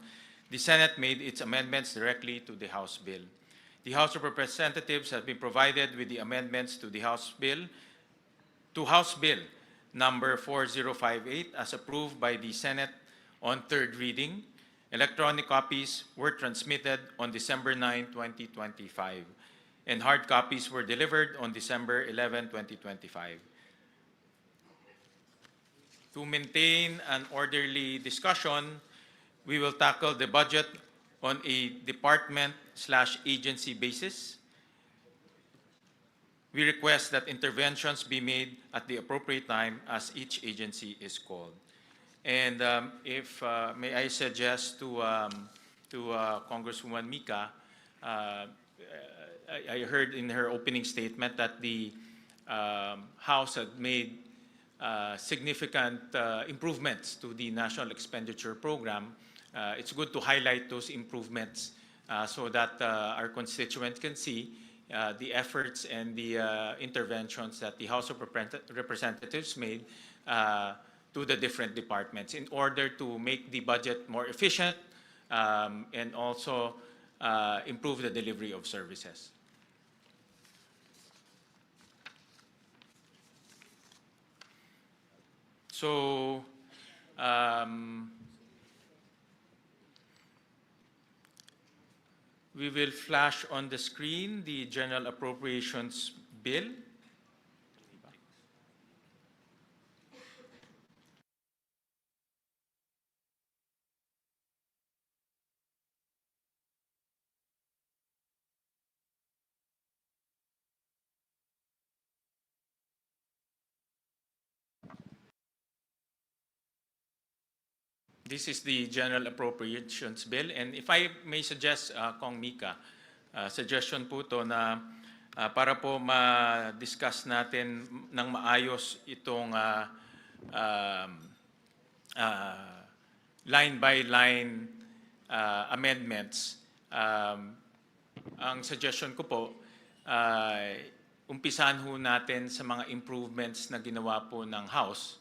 the Senate made its amendments directly to the House bill. The House of Representatives has been provided with the amendments to House Bill number 4058 as approved by the Senate on third reading. Electronic copies were transmitted on December 9, 2025, and hard copies were delivered on December 11, 2025. To maintain an orderly discussion, we will tackle the budget on a department/agency basis. We request that interventions be made at the appropriate time as each agency is called. And if may I suggest to Congresswoman Mika, I heard in her opening statement that the House had made significant improvements to the national expenditure program, it's good to highlight those improvements so that our constituents can see the efforts and the interventions that the House of Representatives made to the different departments in order to make the budget more efficient and also improve the delivery of services. So, we will flash on the screen the General Appropriations Bill. This is the General Appropriations Bill. And if I may suggest, Kong Mika, suggestion po to na para po ma-discuss natin ng maayos itong line-by-line amendments, ang suggestion ko po, umpisahan ho natin sa mga improvements na ginawa po ng House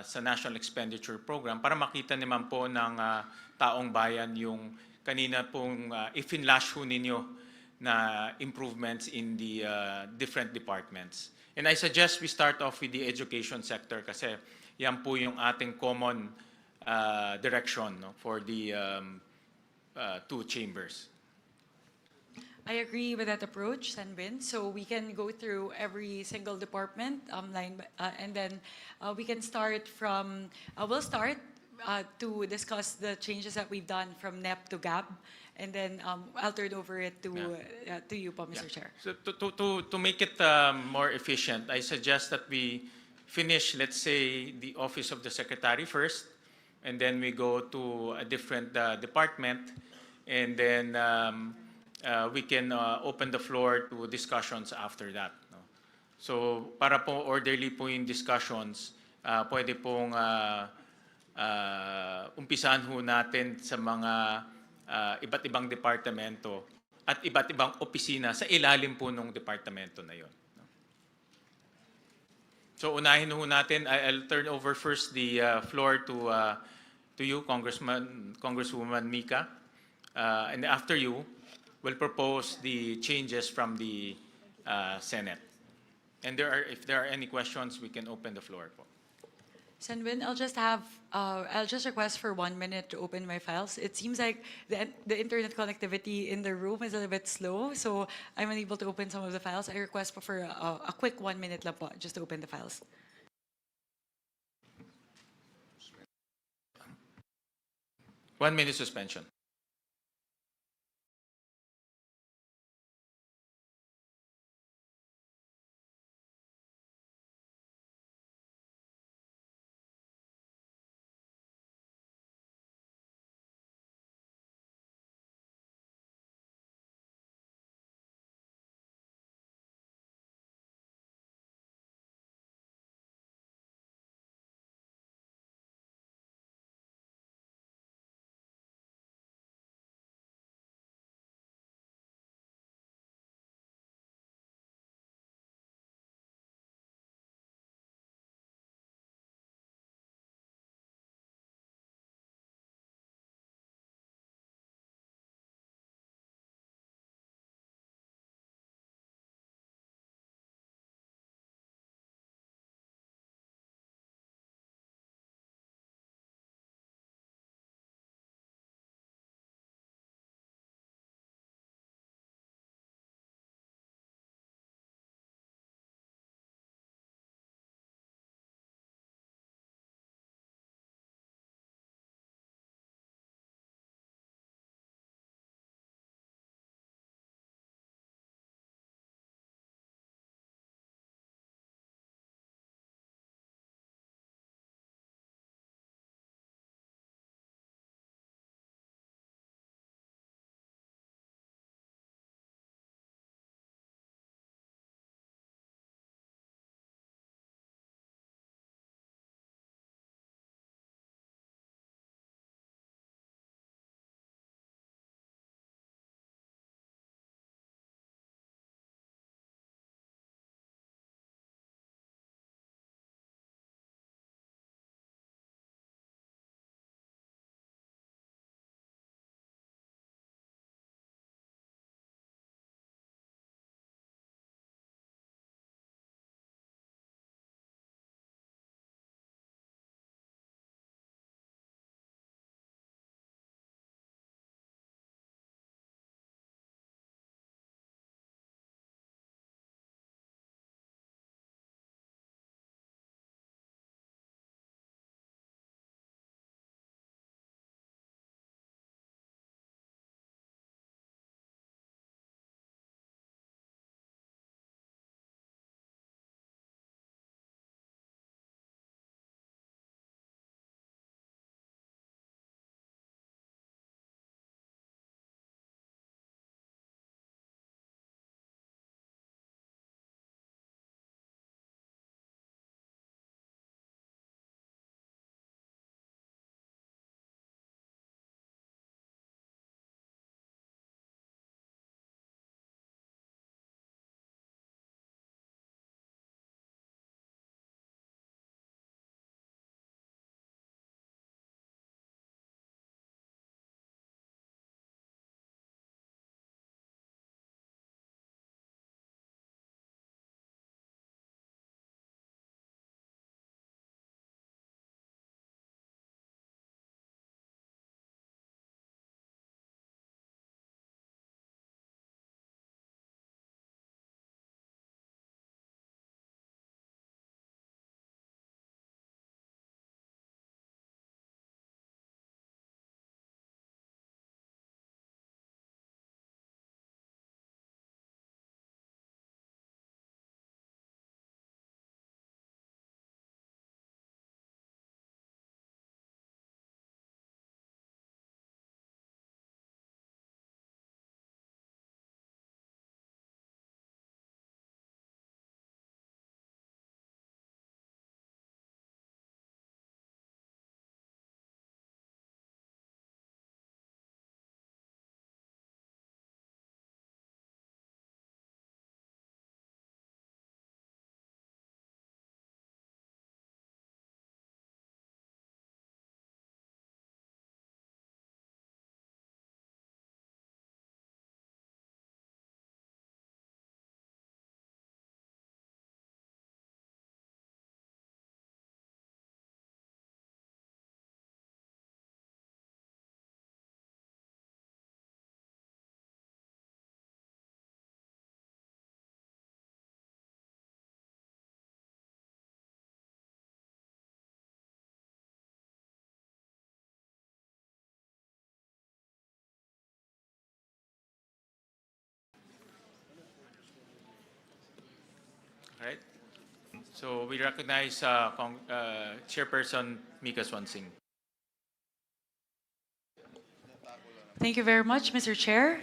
sa National Expenditure Program para makita naman po ng taong bayan yung kanina pong i-finlash ho ninyo na improvements in the different departments. And I suggest we start off with the education sector kasi yan po yung ating common direction, no, for the two chambers. I agree with that approach, Senbin. So we can go through every single department and then we can start from, we'll start to discuss the changes that we've done from NEP to GAB, and then I'll turn over it to you, po, Mr. Chair. So to make it more efficient, I suggest that we finish, let's say, the Office of the Secretary first, and then we go to a different department, and then we can open the floor to discussions after that. No? So para po orderly po yung discussions, pwede pong umpisahan ho natin sa mga iba't ibang departamento at iba't ibang opisina sa ilalim po ng departamento na yon. No? So unahin ho natin, I'll turn over first the floor to you, Congresswoman Mika, and after you, will propose the changes from the Senate. And if there are any questions, we can open the floor. Senbin, I'll just request for 1 minute to open my files. It seems like the internet connectivity in the room is a little bit slow, so I'm unable to open some of the files. I request for a quick 1 minute lang po, just to open the files. 1 minute suspension. So we recognize Chairperson Mika Swansing. Thank you very much, Mr. Chair.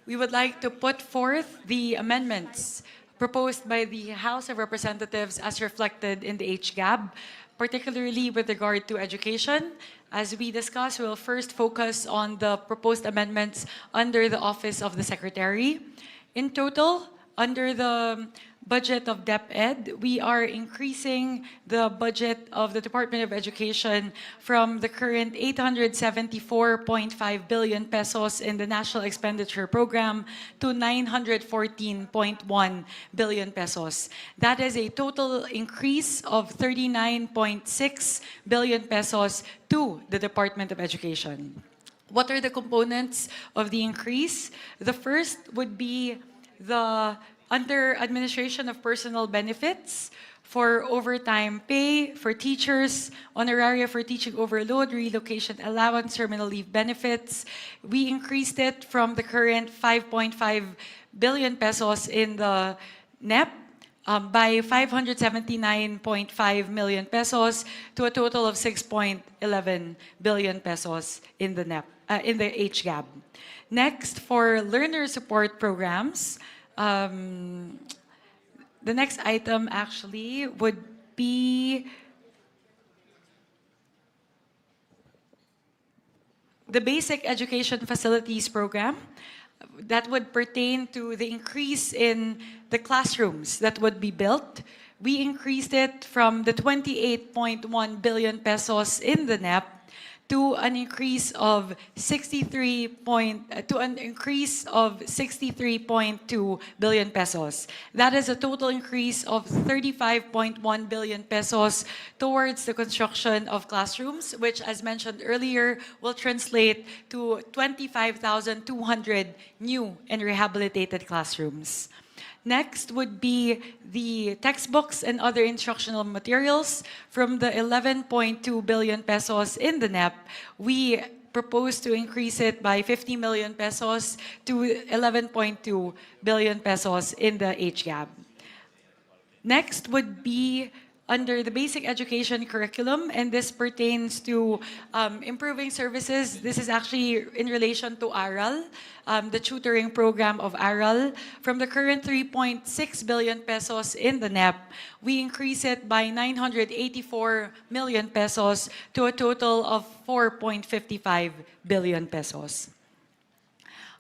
We would like to put forth the amendments proposed by the House of Representatives as reflected in the HGAB, particularly with regard to education. As we discussed, we'll first focus on the proposed amendments under the Office of the Secretary. In total, under the budget of DepEd, we are increasing the budget of the Department of Education from the current 874.5 billion pesos in the National Expenditure Program to 914.1 billion pesos. That is a total increase of 39.6 billion pesos to the Department of Education. What are the components of the increase? The first would be the under administration of personal benefits for overtime pay for teachers, honoraria for teaching overload, relocation allowance, terminal leave benefits. We increased it from the current 5.5 billion pesos in the NEP by 579.5 million pesos to a total of 6.11 billion pesos in the NEP, in the HGAB. Next, for learner support programs, the next item actually would be the Basic Education Facilities Program. That would pertain to the increase in the classrooms that would be built. We increased it from the 28.1 billion pesos in the NEP to an increase of 63.2 billion pesos. That is a total increase of 35.1 billion pesos towards the construction of classrooms, which, as mentioned earlier, will translate to 25,200 new and rehabilitated classrooms. Next would be the textbooks and other instructional materials. From the 11.2 billion pesos in the NEP, we propose to increase it by 50 million pesos to 11.2 billion pesos in the HGAB. Next would be under the basic education curriculum, and this pertains to improving services. This is actually in relation to ARAL, the tutoring program of ARAL. From the current 3.6 billion pesos in the NEP, we increase it by 984 million pesos to a total of 4.55 billion pesos.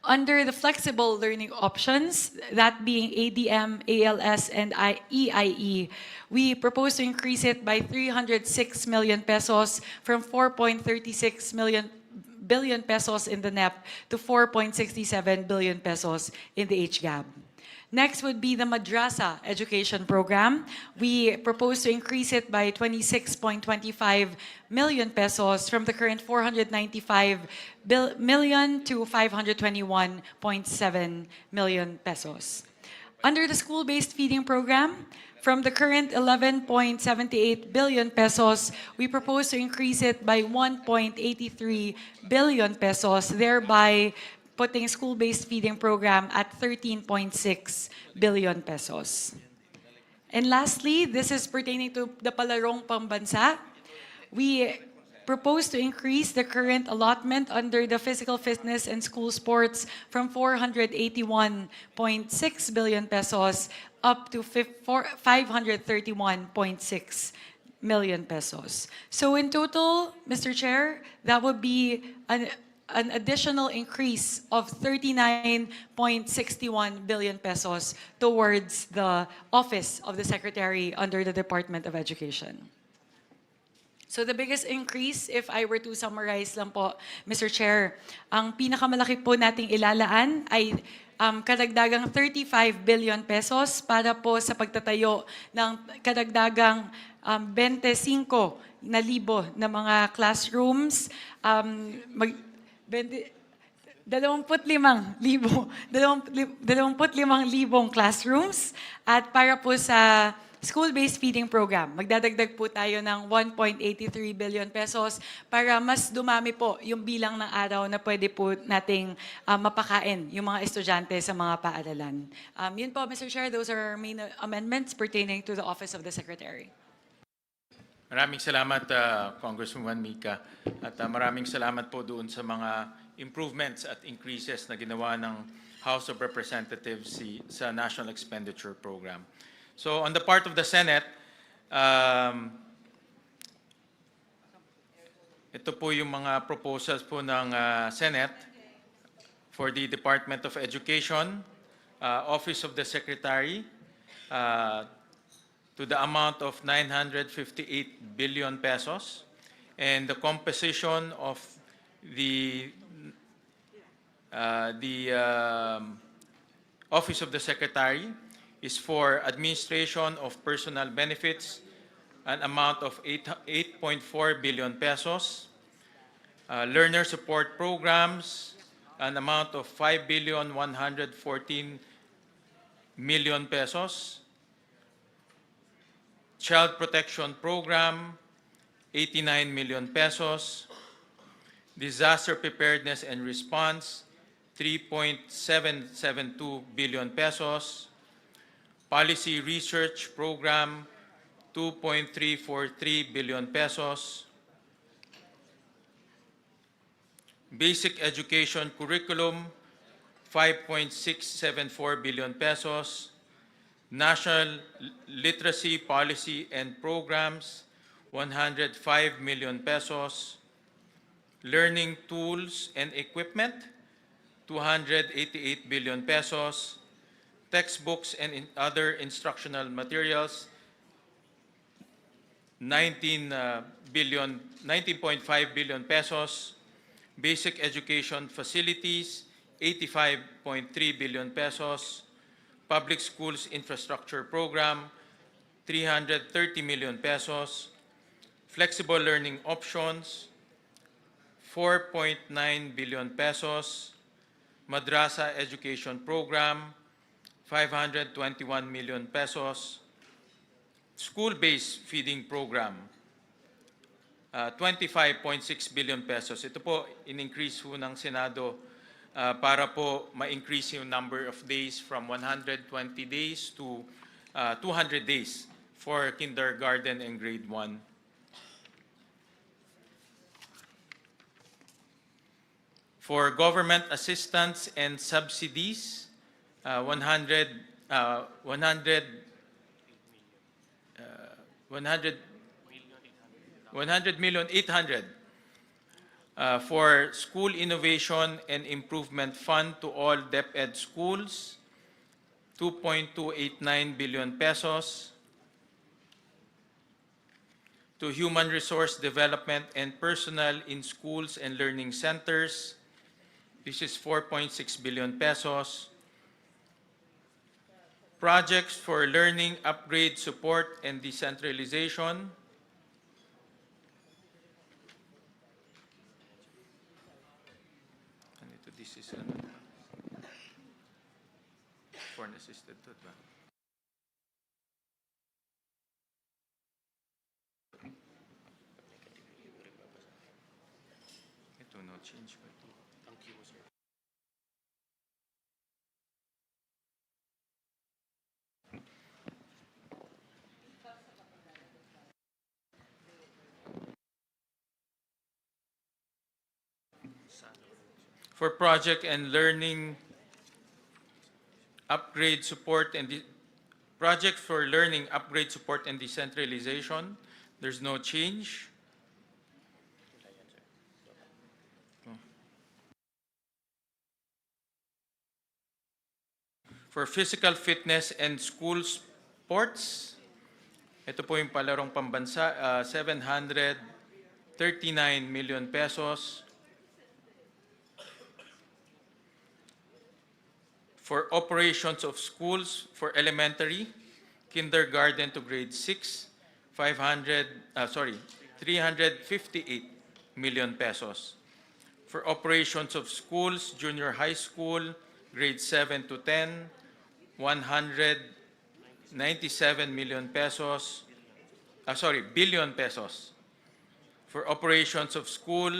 Under the flexible learning options, that being ADM, ALS, and EIE, we propose to increase it by 306 million pesos from 4.36 billion pesos in the NEP to 4.67 billion pesos in the HGAB. Next would be the Madrasa Education Program. We propose to increase it by 26.25 million pesos from the current 495 million to 521.7 million pesos. Under the school-based feeding program, from the current 11.78 billion pesos, we propose to increase it by 1.83 billion pesos, thereby putting school-based feeding program at 13.6 billion pesos. And lastly, this is pertaining to the Palarong Pambansa. We propose to increase the current allotment under the physical fitness and school sports from 481.6 billion pesos up to 531.6 million pesos. So in total, Mr. Chair, that would be an additional increase of 39.61 billion pesos towards the Office of the Secretary under the Department of Education. So the biggest increase, if I were to summarize lang po, Mr. Chair, ang pinakamalaki po nating ilalaan ay kadagdagang 35 billion pesos para po sa pagtatayo ng kadagdagang 25,000 na mga classrooms, 25,000 classrooms, at para po sa school-based feeding program. Magdadagdag po tayo ng 1.83 billion pesos para mas dumami po yung bilang ng araw na pwede po nating mapakain yung mga estudyante sa mga paaralan. Yun po, Mr. Chair, those are our main amendments pertaining to the Office of the Secretary. Maraming salamat, Congresswoman Mika. At maraming salamat po doon sa mga improvements at increases na ginawa ng House of Representatives sa National Expenditure Program. So on the part of the Senate, ito po yung mga proposals po ng Senate for the Department of Education, Office of the Secretary, to the amount of 958 billion pesos, and the composition of the Office of the Secretary is for administration of personal benefits, an amount of 8.4 billion pesos, learner support programs, an amount of 5,114 million pesos, child protection program, 89 million pesos, disaster preparedness and response, 3.772 billion pesos, policy research program, 2.343 billion pesos, basic education curriculum, 5.674 billion pesos, national literacy policy and programs, 105 million pesos, learning tools and equipment, 288 billion pesos, textbooks and other instructional materials, 19.5 billion pesos, basic education facilities, 85.3 billion pesos, public schools infrastructure program, 330 million pesos, flexible learning options, 4.9 billion pesos, madrasa education program, 521 million pesos, school-based feeding program, 25.6 billion pesos. Ito po, in-increase po ng Senado para po ma-increase yung number of days from 120 days to 200 days for kindergarten and grade 1. For government assistance and subsidies, 100 million 800 for School Innovation and Improvement Fund to all DepEd schools, 2.289 billion pesos. To Human Resource Development and Personnel in Schools and Learning Centers, this is 4.6 billion pesos. Projects for learning, upgrade, support, and decentralization, this is foreign assisted to advance. Ito no change pa ito. For project and learning upgrade support and project for learning upgrade support and decentralization, there's no change. For physical fitness and school sports, ito po yung palarong pambansa, 739 million pesos. For operations of schools for elementary, kindergarten to grade 6, 358 million pesos. For operations of schools, junior high school, grade 7 to 10, 119 97 million pesos, billion pesos for operations of school,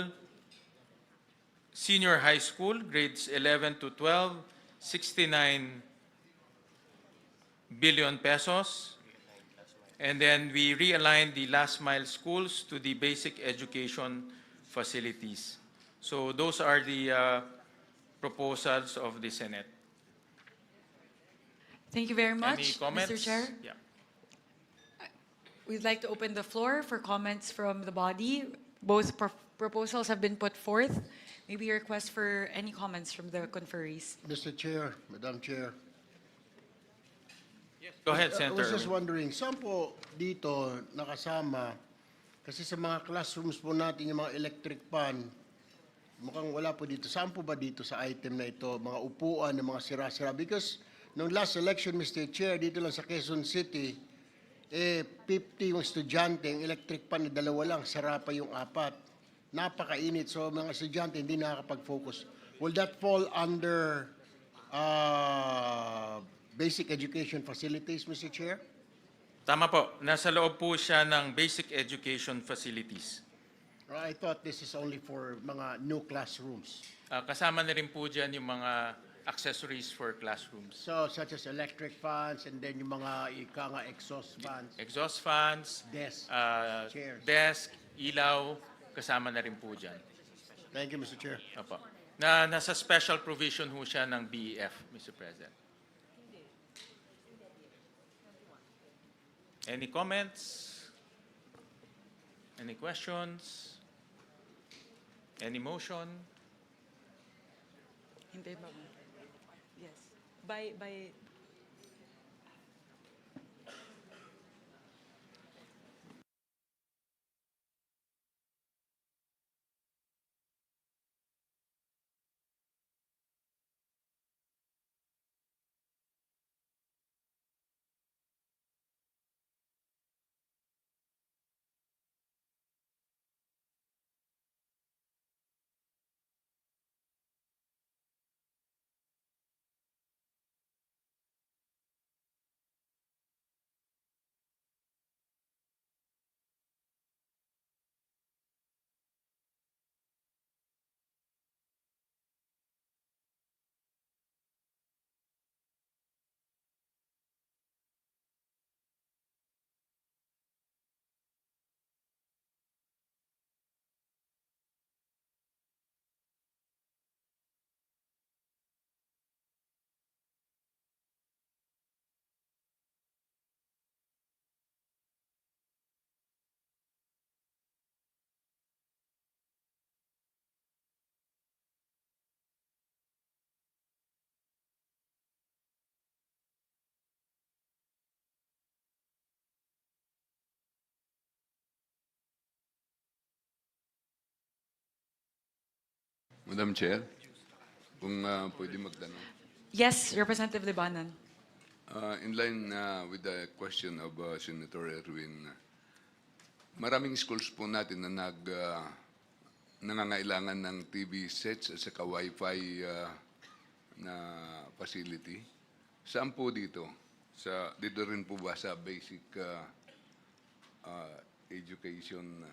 senior high school, grades 11 to 12, 69 billion pesos. And then we realigned the last mile schools to the basic education facilities. So those are the proposals of the Senate. Thank you very Any much, comments? Mr. Chair. Yeah. We'd like to open the floor for comments from the body. Both proposals have been put forth. Maybe a request for any comments from the conferees. Mr. Chair, Madam Chair. Go ahead, I Senator. was just Erwin. wondering, saan po dito nakasama, kasi sa mga classrooms po natin yung mga electric fan, mukhang wala po dito. Saan po ba dito sa item na ito, mga upuan, ng mga sira-sira? Because nung last election, Mr. Chair, dito lang sa Quezon City, 50 yung estudyante, yung electric fan, dalawa lang, sira pa yung apat. Napakainit, so mga estudyante hindi nakakapag-focus. Will that fall under basic education facilities, Mr. Chair? Tama po. Nasa loob po siya ng basic education facilities. I thought this is only for mga new classrooms. Kasama na rin po dyan yung mga accessories for classrooms. So, such as electric fans and then yung mga ika nga exhaust fans, Exhaust fans, desk, chairs. desk, ilaw, kasama na rin po dyan. Thank you, Mr. Chair. Opo. Nasa special provision ho siya ng BEF, Mr. President. Any comments? Any questions? Any motion? Hintay ba? Yes. By Madam Chair, kung pwede magtanong. yes, Representative Libanan. In line with the question of Senator Erwin, maraming schools po natin na nangangailangan ng TV sets at saka Wi-Fi na facility. Saan po dito? Dito rin po ba sa basic education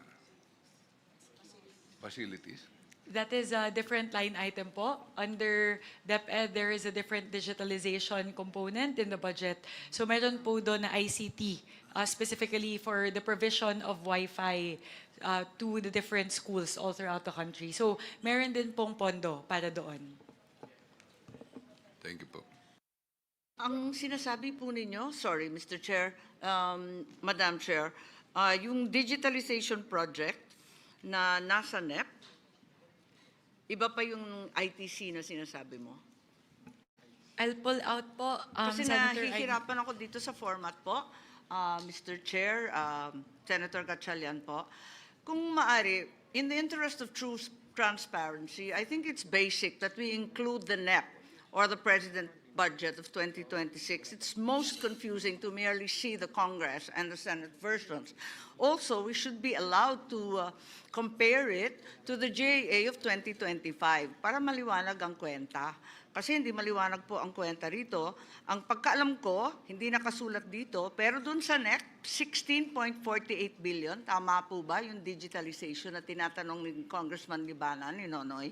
facilities? That is a different line item po. Under DepEd, there is a different digitalization component in the budget. So meron po doon na ICT, specifically for the provision of Wi-Fi to the different schools all throughout the country. So meron din pong pondo para doon. Thank you po. Ang sinasabi po ninyo, sorry Mr. Chair, Madam Chair, yung digitalization project na nasa NEP, iba pa yung ITC na sinasabi mo? I'll pull out po, Kasi Senator. nahihirapan ako dito sa format po, Mr. Chair, Senator Gatchalian po. Kung maari, in the interest of true transparency, I think it's basic that we include the NEP or the President budget of 2026. It's most confusing to merely see the Congress and the Senate versions. Also, we should be allowed to compare it to the JA of 2025 para maliwanag ang kwenta. Kasi hindi maliwanag po ang kwenta rito. Ang pagkaalam ko, hindi nakasulat dito, pero dun sa NEP, 16.48 billion, tama po ba yung digitalization na tinatanong ni Congressman Libana, ni Nonoy?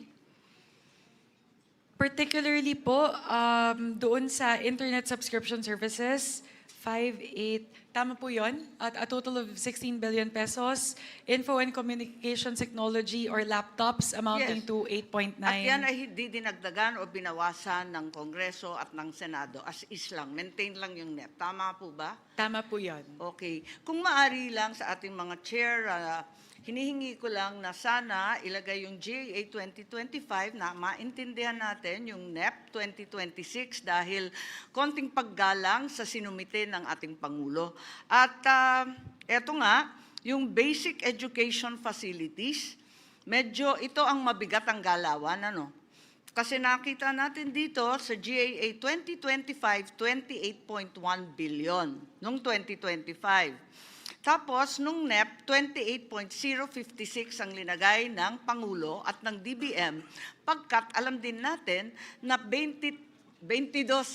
Particularly po, doon sa internet subscription services, 5.8, tama po yun, at a total of 16 billion pesos. Info and communications technology or laptops amounting Yes. to 8.9. At yan ay hindi dinagdagan o binawasan ng Kongreso at ng Senado. As is lang, maintain lang yung NEP. Tama po ba? Tama po yun. Okay. Kung maari lang sa ating mga chair, hinihingi ko lang na sana ilagay yung GAA 2025 na maintindihan natin yung NEP 2026 dahil konting paggalang sa sinumite ng ating Pangulo. At eto nga, yung basic education facilities, medyo ito ang mabigat ang galawan, ano? Kasi nakita natin dito sa GAA 2025, 28.1 billion noong 2025. Tapos, nung NEP, 28.056 ang linagay ng Pangulo at ng DBM, pagkat alam din natin na 22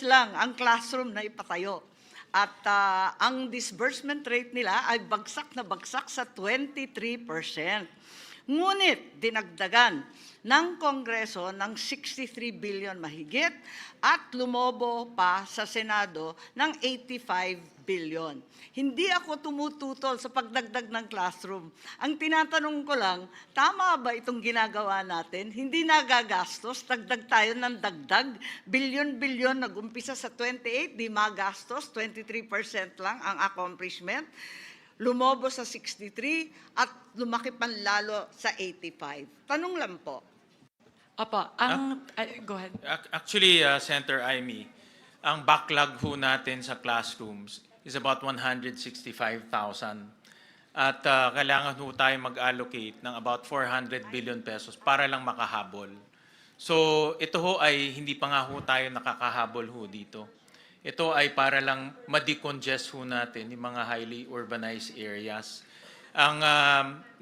lang ang classroom na ipatayo. At ang disbursement rate nila ay bagsak na bagsak sa 23%. Ngunit dinagdagan ng Kongreso ng 63 billion mahigit at lumobo pa sa Senado ng 85 billion. Hindi ako tumututol sa pagdagdag ng classroom. Ang tinatanong ko lang, tama ba itong ginagawa natin? Hindi nagagastos, dagdag tayo ng dagdag, bilyon-bilyon, nag-umpisa sa 28, di magastos, 23% lang ang accomplishment. Lumobo sa 63 at lumaki panlalo sa 85. Tanong lang po. Opo, go ahead. Actually, Senator Amy, ang backlog ho natin sa classrooms is about 165,000. At kailangan ho tayo mag-allocate ng about 400 billion pesos para lang makahabol. So ito ho ay hindi pa nga ho tayo nakakahabol ho dito. Ito ay para lang ma-decongest ho natin yung mga highly urbanized areas. Ang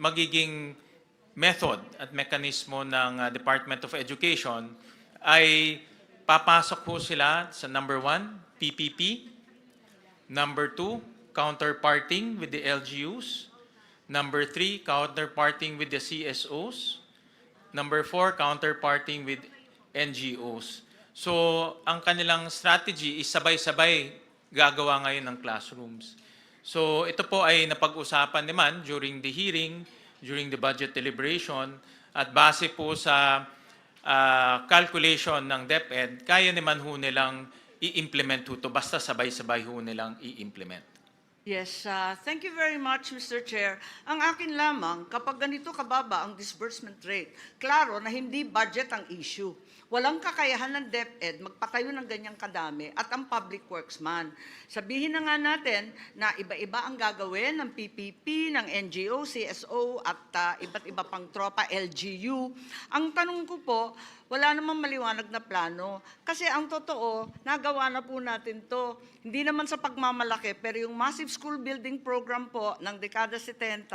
magiging method at mekanismo ng Department of Education ay papasok po sila sa number 1, PPP, number 2, counterparting with the LGUs, number 3, counterparting with the CSOs, number 4, counterparting with NGOs. So, ang kanilang strategy is sabay-sabay gagawa ngayon ng classrooms. So, ito po ay napag-usapan naman during the hearing, during the budget deliberation, at base po sa calculation ng DepEd, kaya naman ho nilang i-implement ho ito, basta sabay-sabay ho nilang i-implement. Yes, thank you very much, Mr. Chair. Ang akin lamang, kapag ganito kababa ang disbursement rate, klaro na hindi budget ang issue. Walang kakayahan ng DepEd magpatayo ng ganyang kadami at ang public works man. Sabihin na nga natin na iba-iba ang gagawin ng PPP, ng NGO, CSO at iba't iba pang tropa, LGU. Ang tanong ko po, wala namang maliwanag na plano. Kasi ang totoo, nagawa na po natin to. Hindi naman sa pagmamalaki, pero yung massive school building program po ng dekada 70,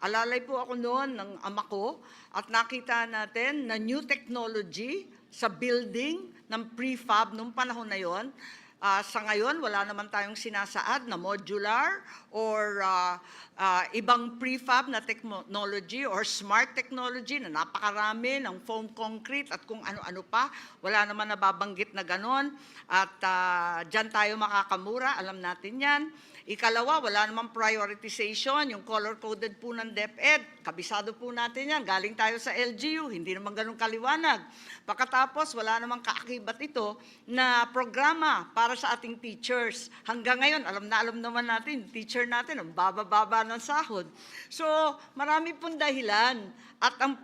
alalay po ako noon ng ama ko at nakita natin na new technology sa building ng prefab nung panahon na yon. Sa ngayon, wala naman tayong sinasaad na modular or ibang prefab na technology or smart technology na napakarami ng foam concrete at kung ano-ano pa. Wala naman nababanggit na ganon. At dyan tayo makakamura, alam natin yan. Ikalawa, wala namang prioritization, yung color-coded po ng DepEd. Kabisado po natin yan, galing tayo sa LGU, hindi naman ganun kaliwanag. Pagkatapos, wala namang kaakibat ito na programa para sa ating teachers. Hanggang ngayon, alam naman natin, teacher natin, ang baba-baba ng sahod. So, marami pong dahilan at ang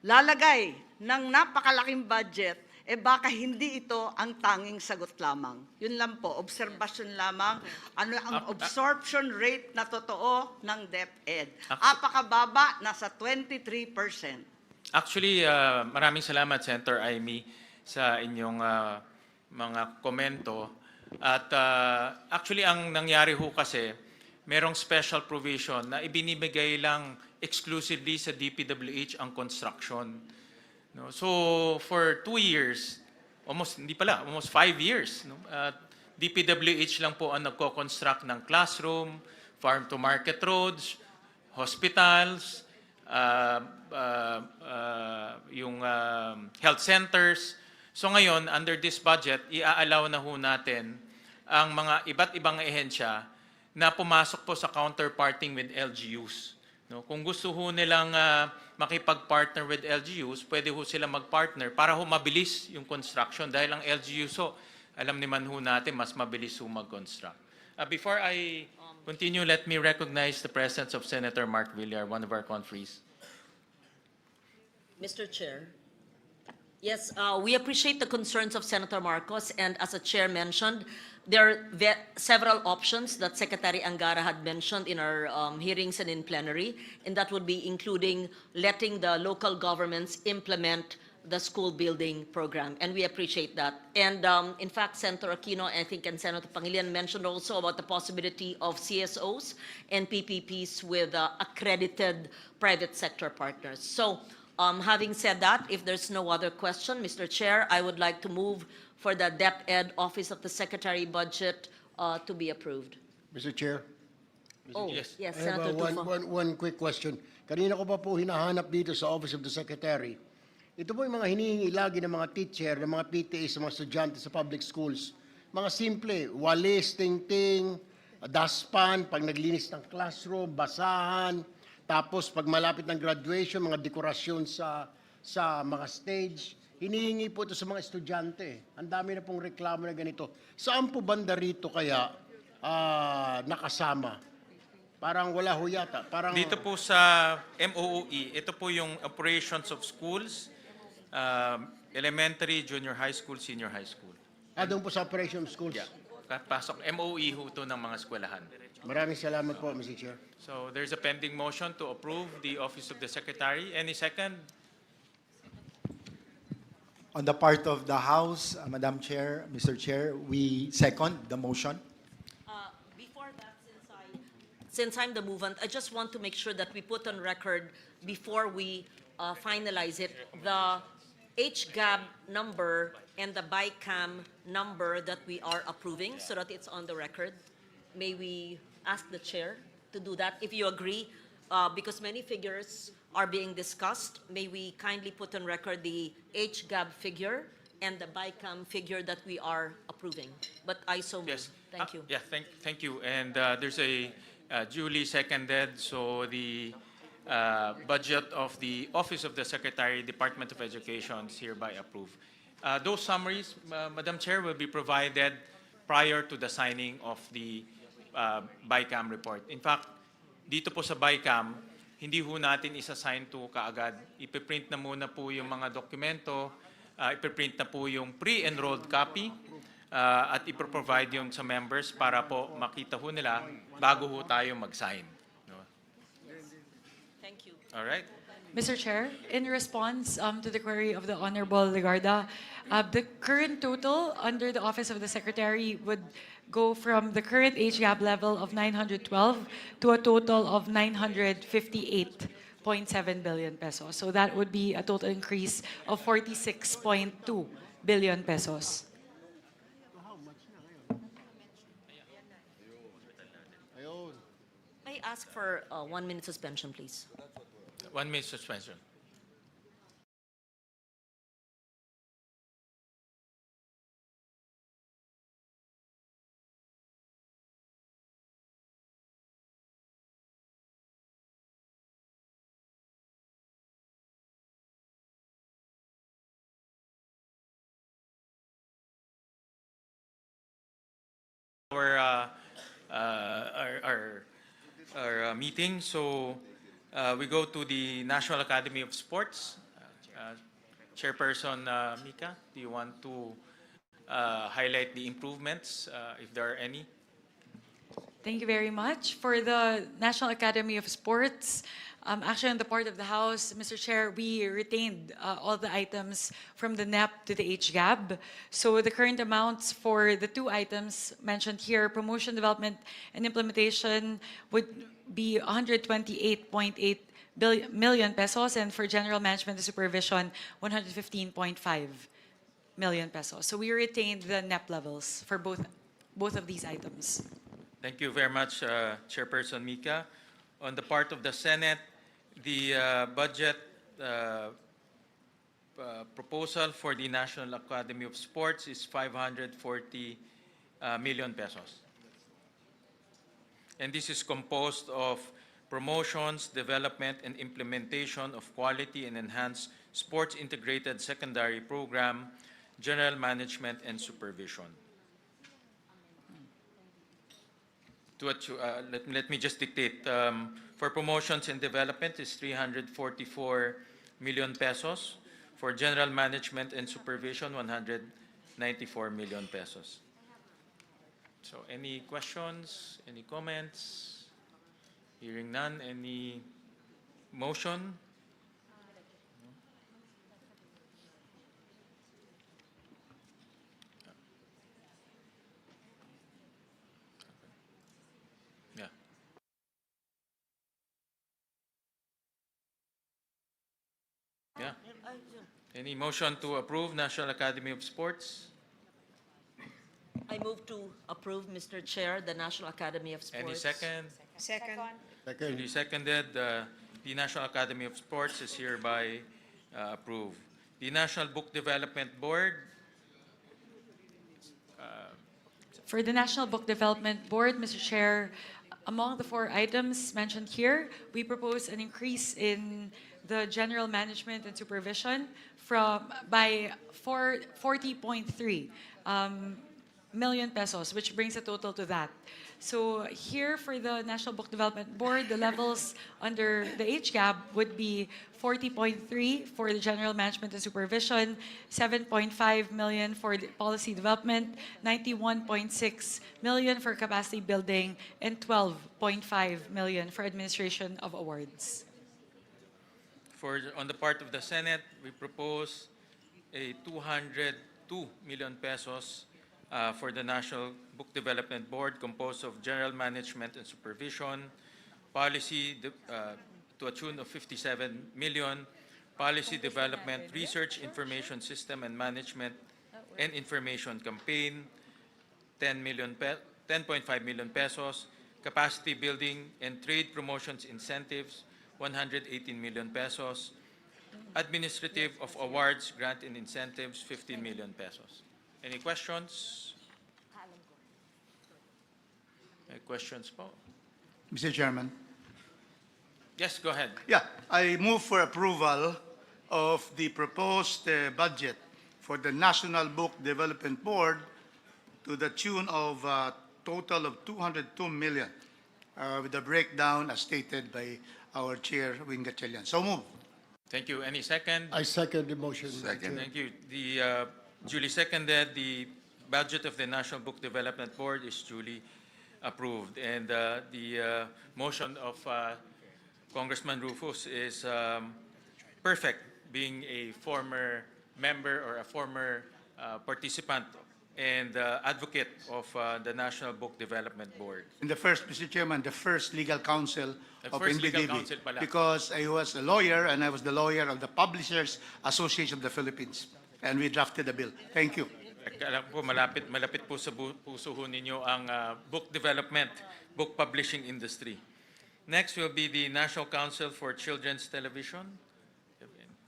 paglalagay ng napakalaking budget, baka hindi ito ang tanging sagot lamang. Yun lang po, observation lamang. Ano ang absorption rate na totoo ng DepEd? Apakababa, nasa 23%. Actually, maraming salamat, Senator Amy, sa inyong mga komento. At actually, ang nangyari ho kasi, merong special provision na ibinibigay lang exclusively sa DPWH ang construction. No? So for 2 years, almost 5 years, no? DPWH lang po ang nagko-construct ng classroom, farm-to-market roads, hospitals, yung health centers. So ngayon, under this budget, i-allow na ho natin ang mga iba't ibang ehensya na pumasok po sa counterparting with LGUs. No? Kung gusto ho nilang makipag-partner with LGUs, pwede ho sila mag-partner para ho mabilis yung construction dahil ang LGUs ho, alam naman ho natin, mas mabilis ho mag-construct. Before I continue, let me recognize the presence of Senator Mark Villar, one of our conferees. Mr. Chair. Yes, we appreciate the concerns of Senator Marcos, and as the chair mentioned, there are several options that Secretary Angara had mentioned in our hearings and in plenary, and that would be including letting the local governments implement the school building program, and we appreciate that. And in fact, Senator Aquino, I think, and Senator Pangilinan mentioned also about the possibility of CSOs and PPPs with accredited private sector partners. So having said that, if there's no other question, Mr. Chair, I would like to move for the DepEd Office of the Secretary Budget to be approved. Mr. Chair? Oh, Yes. yes, I have Senator Tulfo. one quick question. Kanina ko pa po hinahanap dito sa Office of the Secretary. Ito po yung mga hinihingi lagi ng mga teacher, ng mga PTA sa mga estudyante sa public schools. Mga simple, walis, tingting, daspan, pag naglinis ng classroom, basahan, tapos pag malapit ng graduation, mga dekorasyon sa mga stage. Hinihingi po ito sa mga estudyante. Ang dami na pong reklamo na ganito. Saan po banda rito kaya nakasama? Parang wala ho yata. Parang, Dito po sa MOOE, ito po yung operations of schools, elementary, junior high school, senior high school. doon po sa operation of schools. Yeah. Pasok, MOE ho ito ng mga eskwelahan. Maraming salamat po, Mr. Chair. So there's a pending motion to approve the Office of the Secretary. Any second? On the part of the House, Madam Chair, Mr. Chair, we second the motion. Before that, since I'm the movant, I just want to make sure that we put on record before we finalize it, the HGAB number and the Bicam number that we are approving so that it's on the record. May we ask the chair to do that, if you agree, because many figures are being discussed. May we kindly put on record the HGAB figure and the Bicam figure that we are approving? But I so move. Yes. Thank you. Yeah, thank you. And there's a duly seconded, so the budget of the Office of the Secretary, Department of Education is hereby approved. Those summaries, Madam Chair, will be provided prior to the signing of the Bicam report. In fact, dito po sa Bicam, hindi ho natin isa-sign to kaagad. Ipiprint na muna po yung mga dokumento, ipiprint na po yung pre-enrolled copy, at iproprovide yung sa members para po makita ho nila bago ho tayo mag-sign. No? Thank you. All right? Mr. Chair, in response to the query of the Honorable Legarda, the current total under the Office of the Secretary would go from the current HGAB level of 912 to a total of 958.7 billion pesos. So that would be a total increase of 46.2 billion pesos. May I ask for 1 minute suspension, please? 1 minute suspension. Our meeting. So we go to the National Academy of Sports. Chairperson Mika, do you want to highlight the improvements, if there are any? Thank you very much. For the National Academy of Sports, actually on the part of the House, Mr. Chair, we retained all the items from the NEP to the HGAB. So the current amounts for the two items mentioned here, promotion, development, and implementation, would be 128.8 million pesos, and for general management and supervision, 115.5 million pesos. So we retained the NEP levels for both of these items. Thank you very much, Chairperson Mika. On the part of the Senate, the budget proposal for the National Academy of Sports is 540 million pesos. And this is composed of promotions, development, and implementation of quality and enhanced sports integrated secondary program, general management, and supervision. Let me just dictate. For promotions and development is 344 million pesos. For general management and supervision, 194 million pesos. So any questions, any comments? Hearing none, any motion? Yeah. Yeah. Any motion to approve National Academy of Sports? I move to approve, Mr. Chair, the National Academy of Sports. Any second? Second. Duly seconded. The National Academy of Sports is hereby approved. The National Book Development Board, For the National Book Development Board, Mr. Chair, among the 4 items mentioned here, we propose an increase in the general management and supervision by 40.3 million pesos, which brings a total to that. So here for the National Book Development Board, the levels under the HGAB would be 40.3 for the general management and supervision, 7.5 million for the policy development, 91.6 million for capacity building, and 12.5 million for administration of awards. on the part of the Senate, we propose a 202 million pesos for the National Book Development Board, composed of general management and supervision, policy to a tune of 57 million, policy development, research, information system and management, and information campaign, 10.5 million pesos, capacity building and trade promotions incentives, 118 million pesos, administrative of awards, grant and incentives, 15 million pesos. Any questions? Any questions, po? Mr. Chairman. Yes, go ahead. Yeah, I move for approval of the proposed budget for the National Book Development Board to the tune of a total of 202 million, with a breakdown as stated by our chair, Wing Gatchalian. So move. Thank you. Any second? I second the motion. Mr. Second. Chair. Thank you. The duly seconded, the budget of the National Book Development Board is duly approved. And the motion of Congressman Rufus is perfect, being a former member or a former participant and advocate of the National Book Development Board. And the first, Mr. Chairman, the first legal counsel The of first legal NBDB, counsel pala. because I was a lawyer and I was the lawyer of the Publishers Association of the Philippines. And we drafted the bill. Thank you. Alam po, malapit po sa puso ho ninyo ang book development, book publishing industry. Next will be the National Council for Children's Television.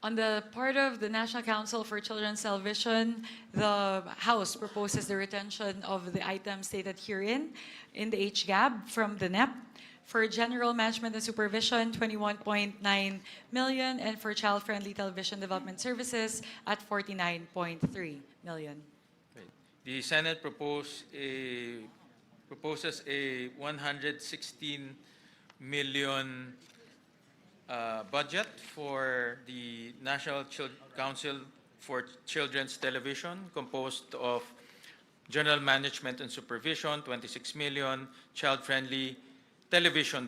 On the part of the National Council for Children's Television, the House proposes the retention of the items stated herein in the HGAB from the NEP. For general management and supervision, 21.9 million, and for child-friendly television development services at 49.3 million. The Senate proposes a 116 million budget for the National Council for Children's Television, composed of general management and supervision, 26 million, child-friendly television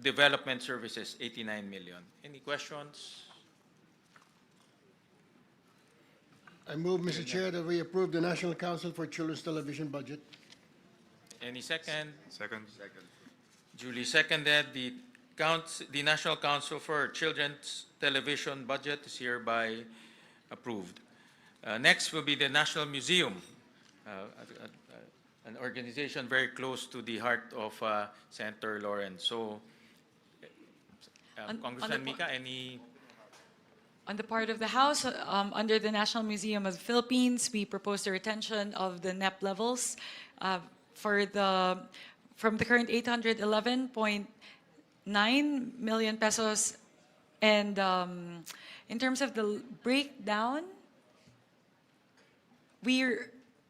development services, 89 million. Any questions? I move, Mr. Chair, that we approve the National Council for Children's Television budget. Any second? Second. Duly seconded. The the National Council for Children's Television budget is hereby approved. Next will be the National Museum, an organization very close to the heart of Senator Lawrence. So, Congressman the Mika, any? On the part of the House, under the National Museum of the Philippines, we propose the retention of the NEP levels from the current 811.9 million pesos. And in terms of the breakdown, we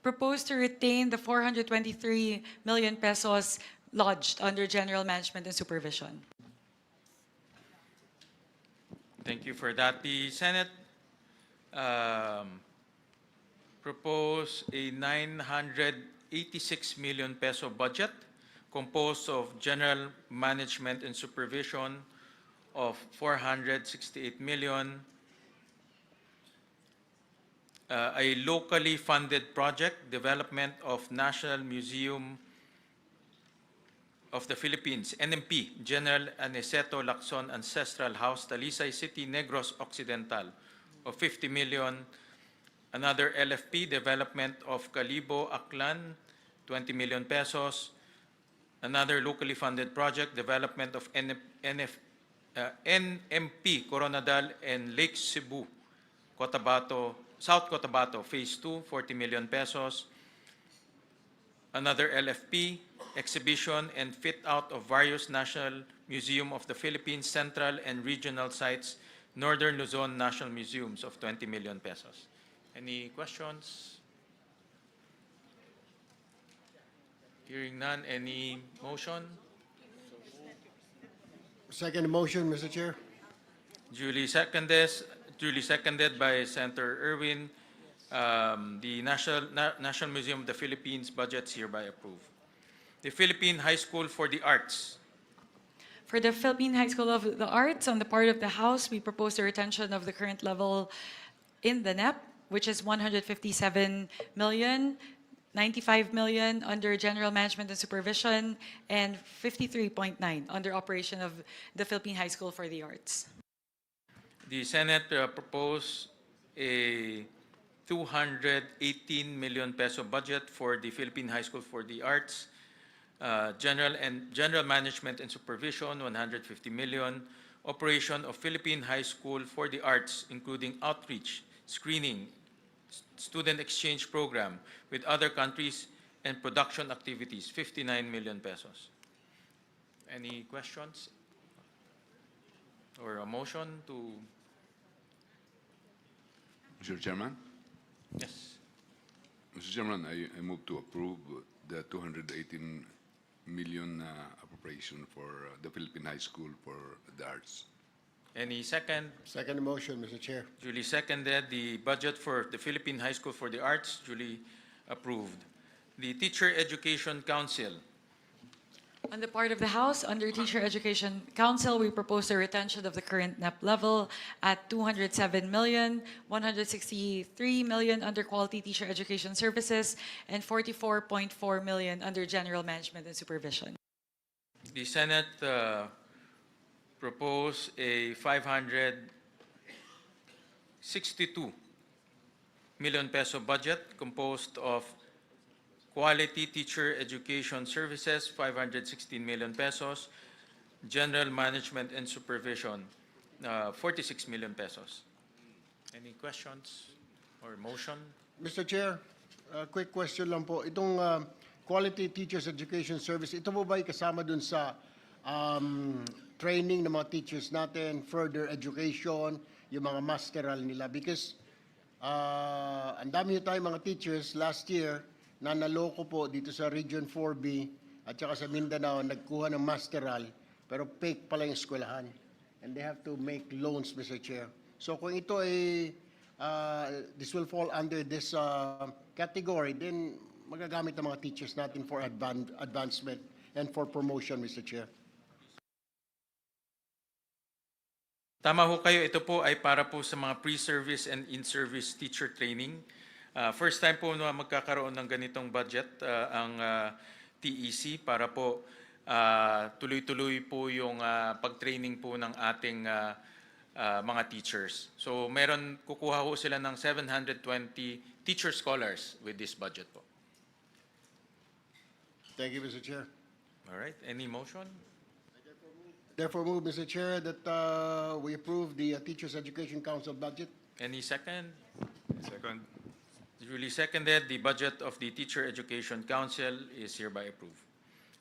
propose to retain the 423 million pesos lodged under General Management and Supervision. Thank you for that. The Senate proposed a 986 million peso budget composed of general management and supervision of 468 million, a locally funded project, development of National Museum of the Philippines, NMP, General Aniceto Lacson Ancestral House, Talisay City, Negros Occidental, of 50 million. Another LFP, development of Calibo, Aklan, 20 million pesos. Another locally funded project, development of NMP, Coronadal and Lake Cebu, Cotabato, South Cotabato, Phase 2, 40 million pesos. Another LFP, exhibition and fit out of various National Museum of the Philippines Central and Regional Sites, Northern Luzon National Museums of 20 million pesos. Any questions? Hearing none, any motion? Second motion, Mr. Chair. Duly seconded by Senator Erwin. The National Museum of the Philippines budgets hereby approved. The Philippine High School for the Arts. For the Philippine High School of the Arts, on the part of the House, we propose the retention of the current level in the NEP, which is 157 million, 95 million under General Management and Supervision, and 53.9 under operation of the Philippine High School for the Arts. The Senate proposed a 218 million peso budget for the Philippine High School for the Arts. General Management and Supervision, 150 million. Operation of Philippine High School for the Arts, including outreach, screening, student exchange program with other countries, and production activities, 59 million pesos. Any questions? Or a motion to? Mr. Chairman? Yes. Mr. Chairman, I move to approve the 218 million appropriation for the Philippine High School for the Arts. Any second? Second motion, Mr. Chair. Duly seconded. The budget for the Philippine High School for the Arts, duly approved. The Teacher Education Council. On the part of the House, under Teacher Education Council, we propose the retention of the current NEP level at 207 million, 163 million under Quality Teacher Education Services, and 44.4 million under General Management and Supervision. The Senate proposed a 562 million peso budget composed of Quality Teacher Education Services, 516 million pesos. General Management and Supervision, 46 million pesos. Any questions or motion? Mr. Chair, quick question lang po. Itong Quality Teachers Education Service, ito po ba ay kasama dun sa training ng mga teachers natin, further education, yung mga masteral nila? Because ang dami tayong mga teachers last year na naloko po dito sa Region 4B at saka sa Mindanao, nagkuha ng masteral, pero fake pala yung eskwelahan. And they have to make loans, Mr. Chair. So kung ito ay, this will fall under this category, then magagamit ng mga teachers natin for advancement and for promotion, Mr. Chair. Tama ho kayo, ito po ay para po sa mga pre-service and in-service teacher training. First time po na magkakaroon ng ganitong budget ang TEC para po tuloy-tuloy po yung pag-training po ng ating mga teachers. So kukuha ho sila ng 720 teacher scholars with this budget po. Thank you, Mr. Chair. All right, any motion? Therefore move, Mr. Chair, that we approve the Teachers Education Council budget. Any second? Second. Duly seconded, the budget of the Teacher Education Council is hereby approved.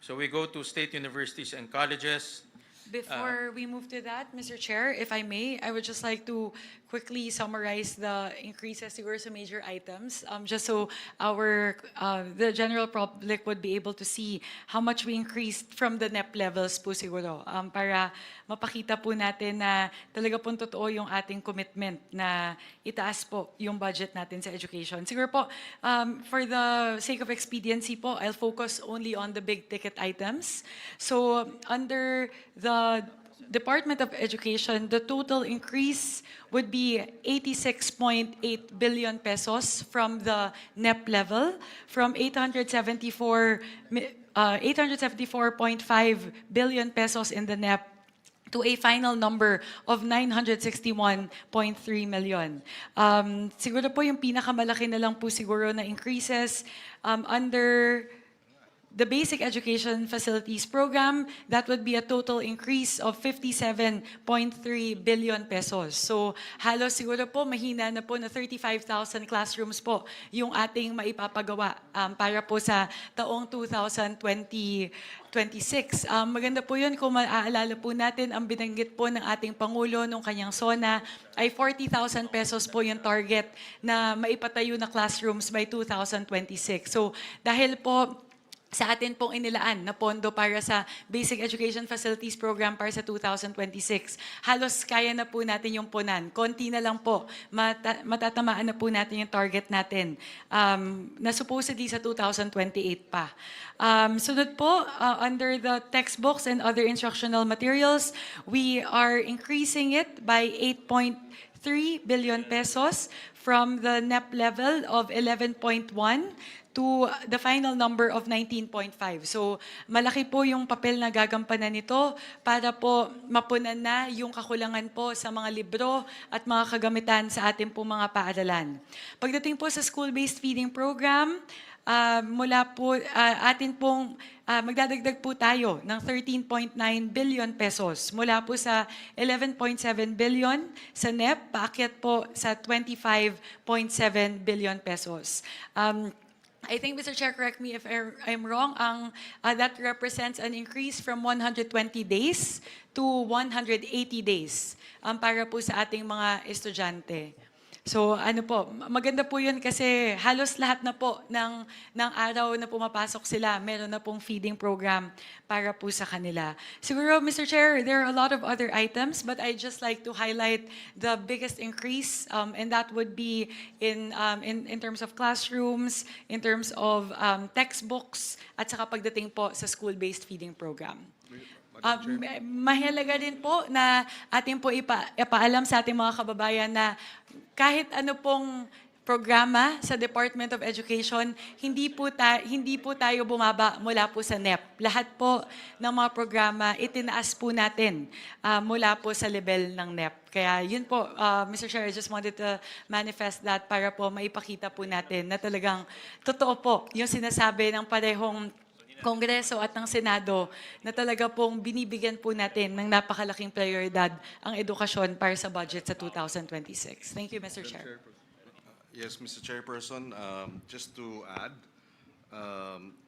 So we go to state universities and colleges. Before we move to that, Mr. Chair, if I may, I would just like to quickly summarize the increases siguro sa major items, just so the general public would be able to see how much we increased from the NEP levels po siguro, para mapakita po natin na talaga pong totoo yung ating commitment na itaas po yung budget natin sa education. Siguro po, for the sake of expediency po, I'll focus only on the big ticket items. So under the Department of Education, the total increase would be 86.8 billion pesos from the NEP level, from 874.5 billion pesos in the NEP to a final number of 961.3 million. Siguro po yung pinakamalaki na lang po siguro na increases under the Basic Education Facilities Program, that would be a total increase of 57.3 billion pesos. So halos siguro po mahina na po na 35,000 classrooms po yung ating maipapagawa para po sa taong 2026. Maganda po yun kung maaalala po natin, ang binanggit po ng ating Pangulo nung kanyang SONA ay 40,000 pesos po yung target na maipatayo na classrooms by 2026. So dahil po sa atin pong inilaan na pondo para sa Basic Education Facilities Program para sa 2026. Halos kaya na po natin yung punan. Konti na lang po, matatamaan na po natin yung target natin na supposedly sa 2028 pa. Sunod po, under the textbooks and other instructional materials, we are increasing it by 8.3 billion pesos from the NEP level of 11.1 to the final number of 19.5. So malaki po yung papel na gagampanan nito para po mapunan na yung kakulangan po sa mga libro at mga kagamitan sa ating po mga paaralan. Pagdating po sa school-based feeding program, mula po atin pong magdadagdag po tayo ng 13.9 billion pesos mula po sa 11.7 billion sa NEP, paakyat po sa 25.7 billion pesos. I think, Mr. Chair, correct me if I'm wrong, that represents an increase from 120 days to 180 days para po sa ating mga estudyante. So ano po, maganda po yun kasi halos lahat na po ng araw na pumapasok sila, meron na pong feeding program para po sa kanila. Siguro, Mr. Chair, there are a lot of other items, but I'd just like to highlight the biggest increase, and that would be in terms of classrooms, in terms of textbooks, at saka pagdating po sa school-based feeding program. Mahalaga din po na ating po ipaalam sa ating mga kababayan na kahit ano pong programa sa Department of Education, hindi po tayo bumaba mula po sa NEP. Lahat po ng mga programa, itinaas po natin mula po sa level ng NEP. Kaya yun po, Mr. Chair, I just wanted to manifest that para po maipakita po natin na talagang totoo po yung sinasabi ng parehong Kongreso at ng Senado na talaga pong binibigyan po natin ng napakalaking prioridad ang edukasyon para sa budget sa 2026. Thank you, Mr. Chair. Yes, Mr. Chairperson, just to add,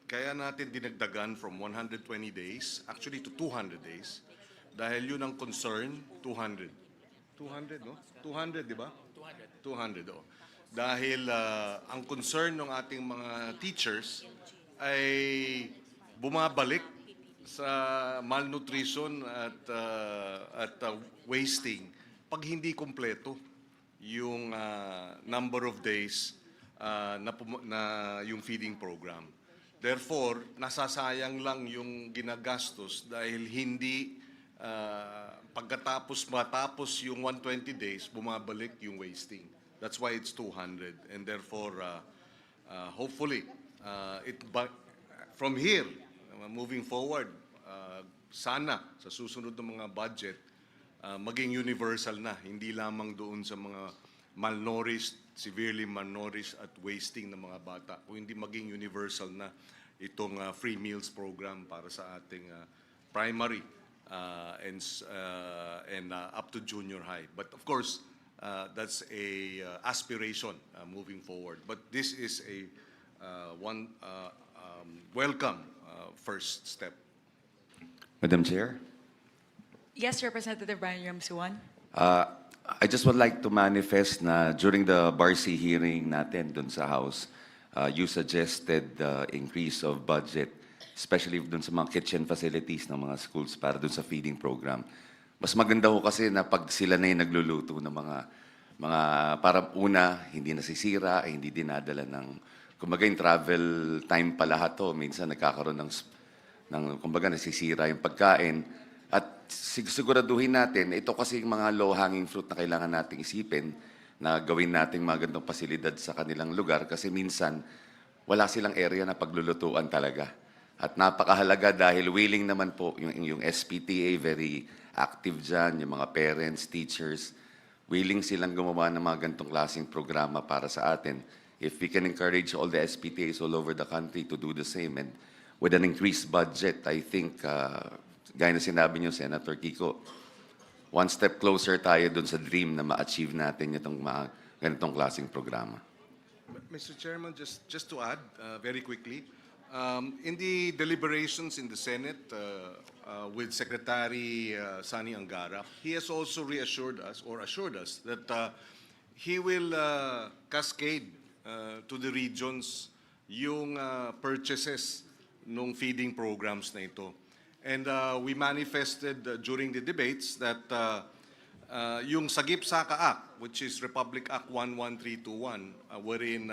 kaya natin dinagdagan from 120 days, actually to 200 days, dahil yun ang concern, 200. 200, no? 200, di ba? 200, oh. Dahil ang concern ng ating mga teachers ay bumabalik sa malnutrition at wasting pag hindi kumpleto yung number of days na yung feeding program. Therefore, nasasayang lang yung ginagastos dahil hindi matapos yung 120 days, bumabalik yung wasting. That's why it's 200. And therefore, hopefully, from here, moving forward, sana sa susunod ng mga budget, maging universal na, hindi lamang doon sa mga malnourished, severely malnourished at wasting ng mga bata, kung hindi maging universal na itong free meals program para sa ating primary and up to junior high. But of course, that's a aspiration moving forward. But this is a welcome first step. Madam Chair, Yes, Representative Brian Ramsuan. I just would like to manifest na during the BARC hearing natin dun sa House, you suggested the increase of budget, especially dun sa mga kitchen facilities ng mga schools para dun sa feeding program. Mas maganda ho kasi na pag sila na yung nagluluto ng mga para una, hindi nasisira, hindi dinadala ng, kumbaga yung travel time pa lahat to, minsan nagkakaroon ng kumbaga nasisira yung pagkain. At siguraduhin natin, ito kasi yung mga low-hanging fruit na kailangan nating isipin na gawin nating mga ganitong pasilidad sa kanilang lugar kasi minsan wala silang area na paglulutuan talaga. At napakahalaga dahil willing naman po yung SPTA, very active dyan, yung mga parents, teachers, willing silang gumawa ng mga ganitong klaseng programa para sa atin. If we can encourage all the SPTAs all over the country to do the same and with an increased budget, I think gaya na sinabi niyo, Senator Kiko, one step closer tayo dun sa dream na ma-achieve natin itong mga ganitong klaseng programa. Mr. Chairman, just to add very quickly, in the deliberations in the Senate with Secretary Sani Angara, he has also reassured us or assured us that he will cascade to the regions yung purchases ng feeding programs na ito. And we manifested during the debates that yung Sagip Saka Act, which is Republic Act 11321, wherein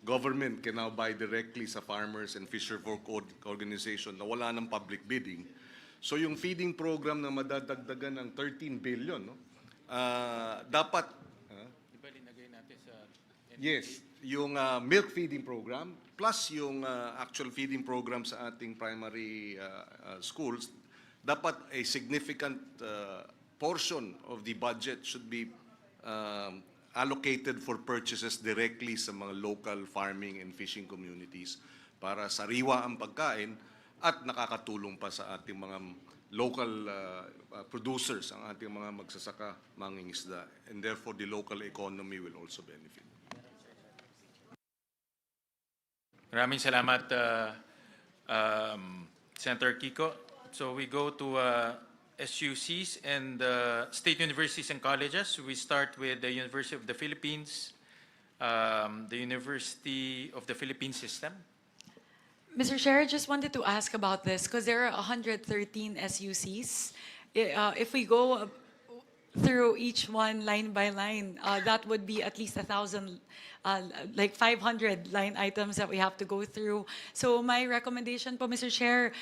government can now buy directly sa farmers and fisherfolk organization na wala ng public bidding. So yung feeding program na madadagdagan ng 13 billion, no? Dapat, yes, yung milk feeding program, plus yung actual feeding program sa ating primary schools, dapat a significant portion of the budget should be allocated for purchases directly sa mga local farming and fishing communities para sariwa ang pagkain at nakakatulong pa sa ating mga local producers, ang ating mga magsasaka, mangingisda, and therefore the local economy will also benefit. Maraming salamat, Senator Kiko. So we go to SUCs and state universities and colleges. We start with the University of the Philippines, the University of the Philippines System. Mr. Chair, I just wanted to ask about this because there are 113 SUCs. If we go through each one line by line, that would be at least 1,000, like 500 line items that we have to go through. So my recommendation po, Mr. Chair,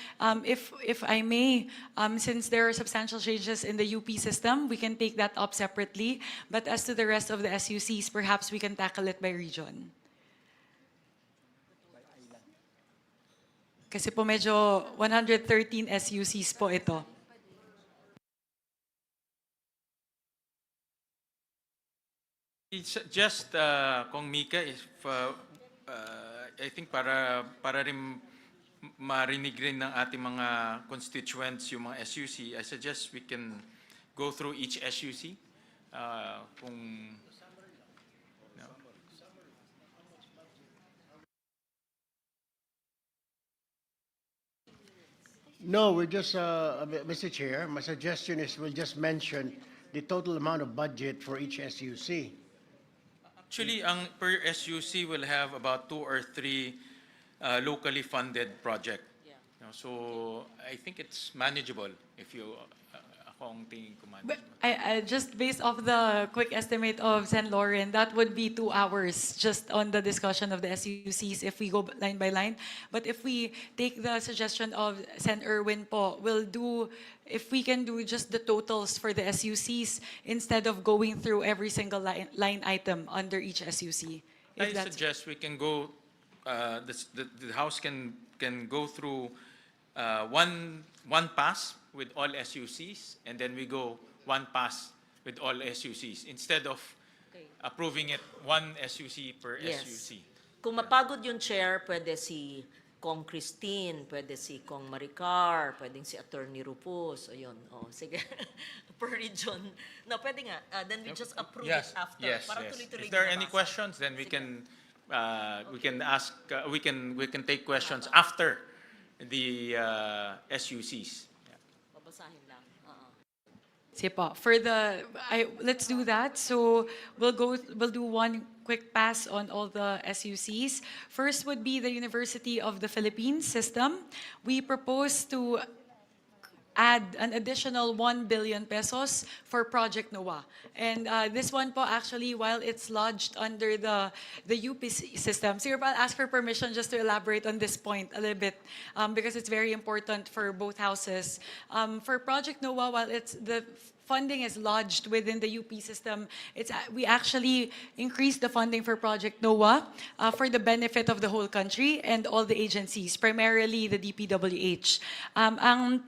if I may, since there are substantial changes in the UP system, we can take that up separately. But as to the rest of the SUCs, perhaps we can tackle it by region. Kasi po medyo 113 SUCs po ito. It's just, Kong Mika, if, I think para rin marinig rin ng ating mga constituents yung mga SUC, I suggest we can go through each SUC. Kung No, we're just, Mr. Chair, my suggestion is we'll just mention the total amount of budget for each SUC. Actually, ang per SUC will have about 2 or 3 locally funded project. So I think it's manageable if you akong tingin ko But manageable. just based off the quick estimate of Sen. Lauren, that would be 2 hours just on the discussion of the SUCs if we go line by line. But if we take the suggestion of Sen. Erwin po, we'll do, if we can do just the totals for the SUCs instead of going through every single line item under each SUC. I suggest we can go, the House can go through one pass with all SUCs, and then we go one pass with all SUCs instead of approving it one SUC per Yes. SUC. Kung mapagod yung chair, pwede si Kong Christine, pwede si Kong Maricar, pwedeng si Attorney Rufus, o yun, sige, per region. No, pwede nga, then we just approve Yes, it after. yes, Para yes. tuloy-tuloy If there are na any nabasa. questions, then we can ask, we can take questions after the SUCs. Babasahin lang. Sige po. Let's do that. So we'll do one quick pass on all the SUCs. First would be the University of the Philippines system. We propose to add an additional 1 billion pesos for Project NOAA. And this one po actually, while it's lodged under the UP system, so I'll ask for permission just to elaborate on this point a little bit because it's very important for both houses. For Project NOAA, while the funding is lodged within the UP system, we actually increased the funding for Project NOAA for the benefit of the whole country and all the agencies, primarily the DPWH. Ang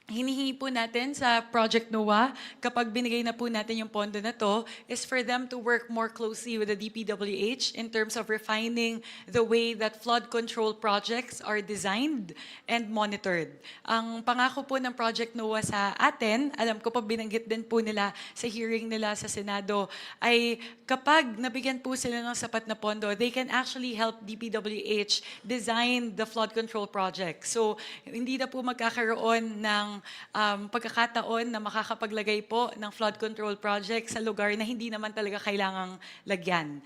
hinihingi po natin sa Project NOAA, kapag binigay na po natin yung pondo na to, is for them to work more closely with the DPWH in terms of refining the way that flood control projects are designed and monitored. Ang pangako po ng Project NOAA sa atin, alam ko po binanggit din po nila sa hearing nila sa Senado, ay kapag nabigyan po sila ng sapat na pondo, they can actually help DPWH design the flood control project. So, hindi na po magkakaroon ng pagkakataon na makakapaglagay po ng flood control project sa lugar na hindi naman talaga kailangang lagyan.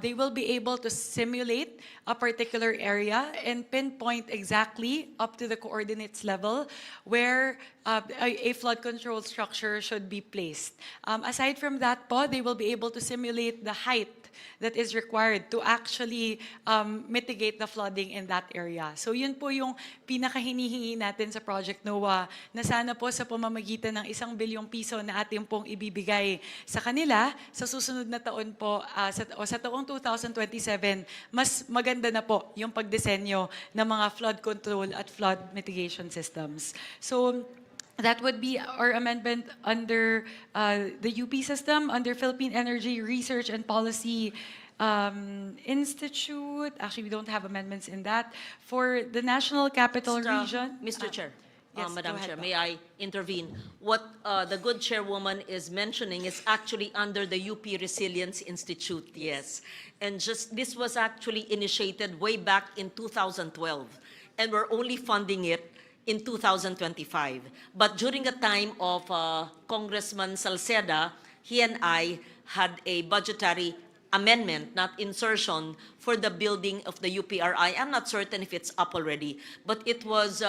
They will be able to simulate a particular area and pinpoint exactly up to the coordinates level where a flood control structure should be placed. Aside from that po, they will be able to simulate the height that is required to actually mitigate the flooding in that area. So yun po yung pinakahinihingi natin sa Project NOAA na sana po sa pamamagitan ng 1 bilyong piso na ating pong ibibigay sa kanila sa susunod na taon po sa taong 2027, mas maganda na po yung pagdisenyo ng mga flood control at flood mitigation systems. So that would be our amendment under the UP system, under Philippine Energy Research and Policy Institute. Actually, we don't have amendments in that. For the National Capital Region. Mr. Chair, yes, Madam go ahead Chair, po. may I intervene? What the good chairwoman is mentioning is actually under the UP Resilience Institute, yes. And this was actually initiated way back in 2012, and we're only funding it in 2025. But during the time of Congressman Salceda, he and I had a budgetary amendment, not insertion, for the building of the UPRI. I'm not certain if it's up already, but it was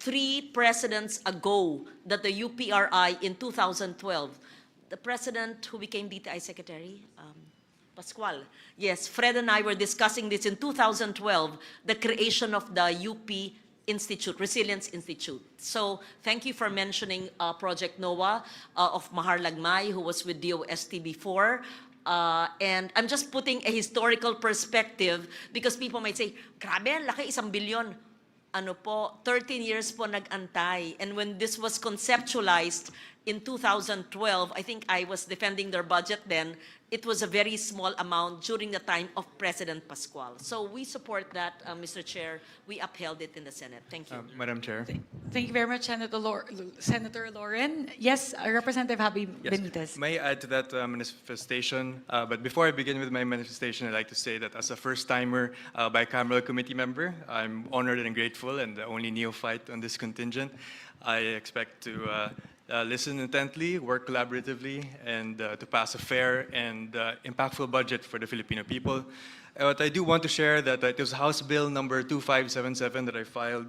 3 presidents ago that the UPRI in 2012, the president who became DTI Secretary, Pascual. Yes, Fred and I were discussing this in 2012, the creation of the UP Institute, Resilience Institute. So thank you for mentioning Project NOAA of Mahar Lagmay, who was with DOST before. And I'm just putting a historical perspective because people might say, grabe, laki, 1 billion. Ano po, 13 years po nag-antay. And when this was conceptualized in 2012, I think I was defending their budget then, it was a very small amount during the time of President Pascual. So we support that, Mr. Chair. We upheld it in the Senate. Thank you. Madam Chair. Thank you very much, Senator Lauren. Yes, Representative Happy Benitez. May I add to that manifestation? But before I begin with my manifestation, I'd like to say that as a first-timer bicameral committee member, I'm honored and grateful and the only neophyte on this contingent. I expect to listen intently, work collaboratively, and to pass a fair and impactful budget for the Filipino people. What I do want to share that it was House Bill number 2577 that I filed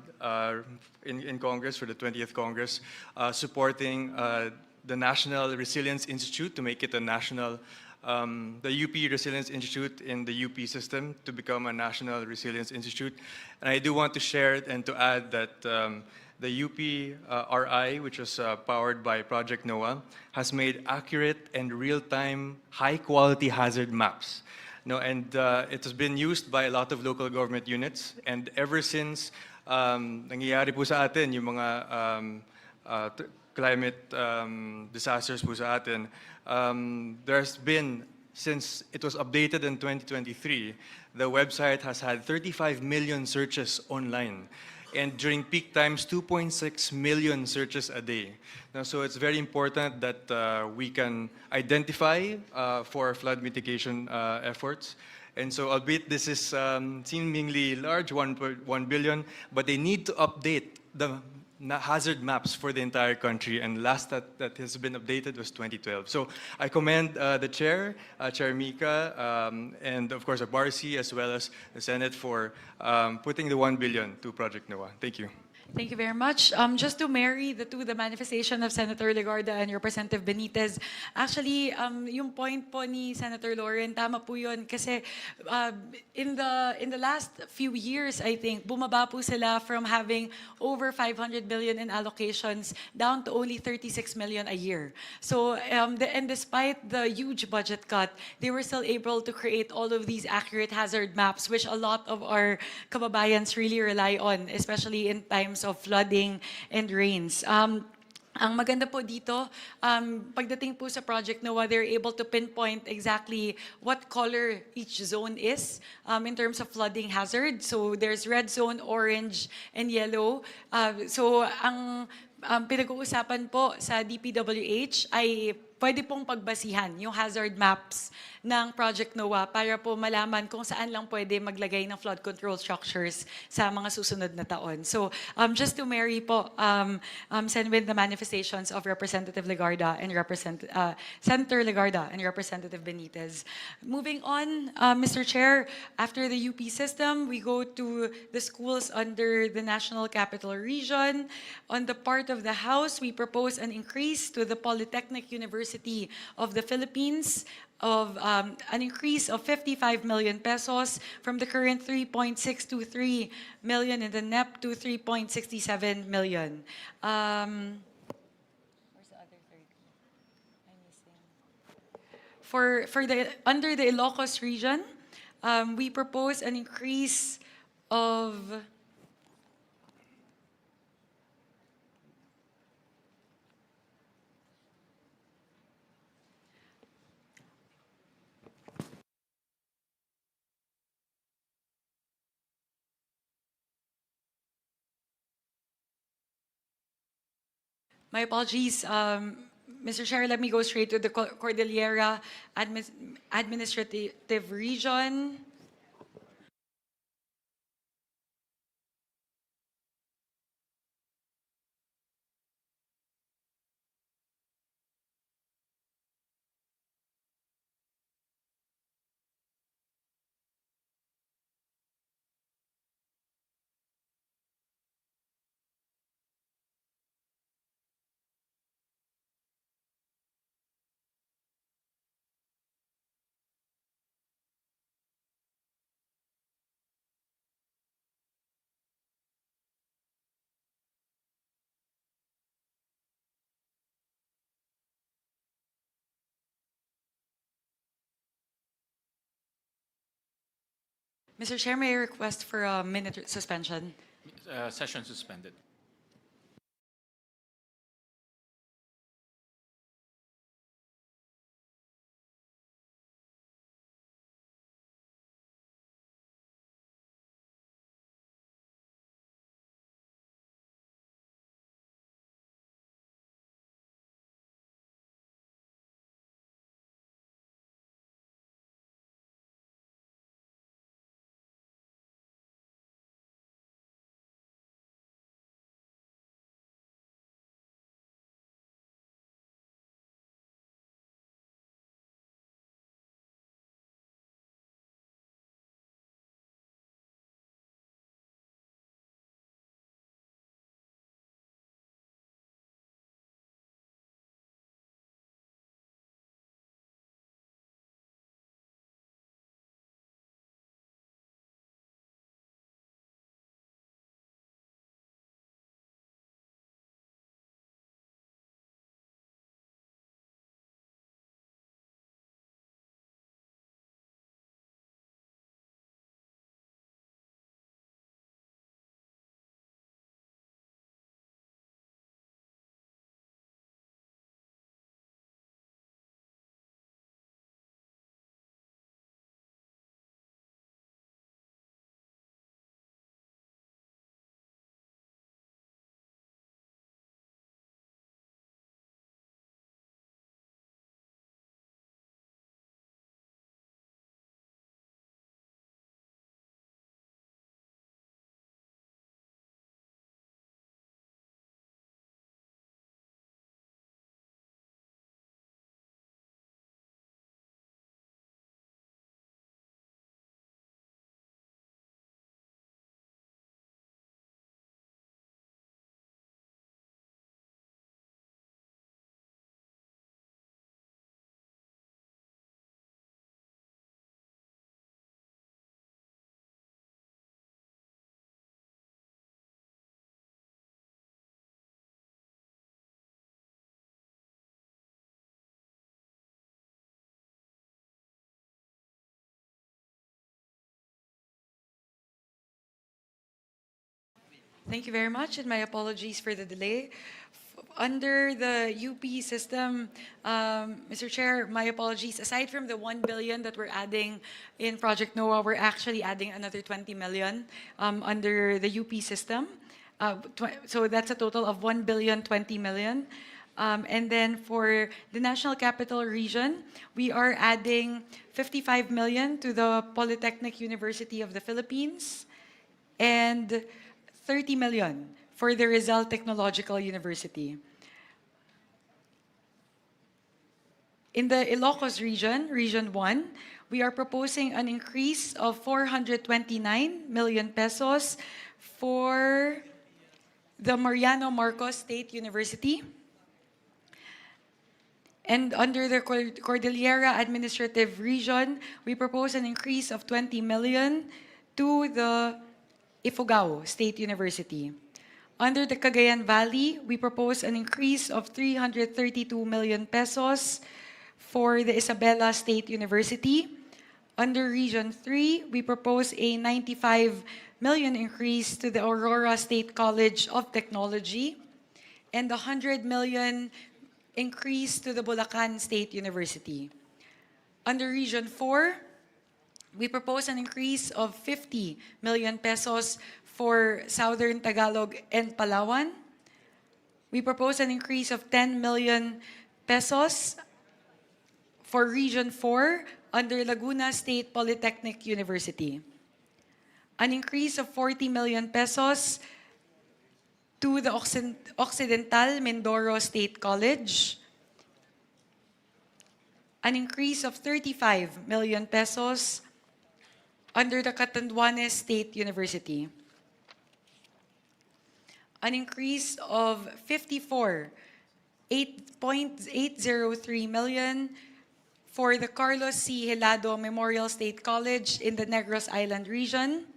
in Congress for the 20th Congress, supporting the National Resilience Institute to make it a national, the UP Resilience Institute in the UP system to become a National Resilience Institute. And I do want to share and to add that the UP RI, which was powered by Project NOAA, has made accurate and real-time, high-quality hazard maps. No, and it has been used by a lot of local government units. And ever since nangyayari po sa atin, yung mga climate disasters po sa atin, there's been, since it was updated in 2023, the website has had 35 million searches online. And during peak times, 2.6 million searches a day. Now, so it's very important that we can identify for flood mitigation efforts. And so, albeit this is seemingly large, 1 billion, but they need to update the hazard maps for the entire country, and last that has been updated was 2012. So I commend the chair, Chair Mika, and of course Barsi, as well as the Senate for putting the 1 billion to Project NOAA. Thank you. Thank you very much. Just to marry the manifestation of Senator Legarda and Representative Benitez, actually, yung point po ni Senator Lauren, tama po yun. Kasi in the last few years, I think, bumaba po sila from having over 500 billion in allocations down to only 36 million a year. So, and despite the huge budget cut, they were still able to create all of these accurate hazard maps, which a lot of our kababayans really rely on, especially in times of flooding and rains. Ang maganda po dito, pagdating po sa Project NOAA, they're able to pinpoint exactly what color each zone is in terms of flooding hazard. So there's red zone, orange, and yellow. So ang pinag-uusapan po sa DPWH ay pwede pong pagbasihan yung hazard maps ng Project NOAA para po malaman kung saan lang pwede maglagay ng flood control structures sa mga susunod na taon. So just to marry po, send with the manifestations of Representative Legarda and Senator Legarda and Representative Benitez. Moving on, Mr. Chair, after the UP system, we go to the schools under the National Capital Region. On the part of the House, we propose an increase to the Polytechnic University of the Philippines of an increase of 55 million pesos from the current 3.623 million in the NEP to 3.67 million. Where's the other 30? I'm missing. For the under the Ilocos region, we propose an increase of my apologies, Mr. Chair, let me go straight to the Cordillera Administrative Region. Mr. Chair, may I request for a minute suspension? Session suspended. Thank you very much, and my apologies for the delay. Under the UP system, Mr. Chair, my apologies. Aside from the 1 billion that we're adding in Project NOAA, we're actually adding another 20 million under the UP system. So that's a total of 1 billion 20 million. And then for the National Capital Region, we are adding 55 million to the Polytechnic University of the Philippines and 30 million for the Rizal Technological University. In the Ilocos region, Region 1, we are proposing an increase of 429 million pesos for the Mariano Marcos State University. And under the Cordillera Administrative Region, we propose an increase of 20 million to the Ifugao State University. Under the Cagayan Valley, we propose an increase of 332 million pesos for the Isabela State University. Under Region 3, we propose a 95 million increase to the Aurora State College of Technology and a 100 million increase to the Bulacan State University. Under Region 4, we propose an increase of 50 million pesos for Southern Tagalog and Palawan. We propose an increase of 10 million pesos for Region 4 under Laguna State Polytechnic University. An increase of 40 million pesos to the Occidental Mindoro State College. An increase of 35 million pesos under the Catanduanes State University. An increase of 8.803 million for the Carlos C. Helado Memorial State College in the Negros Island region.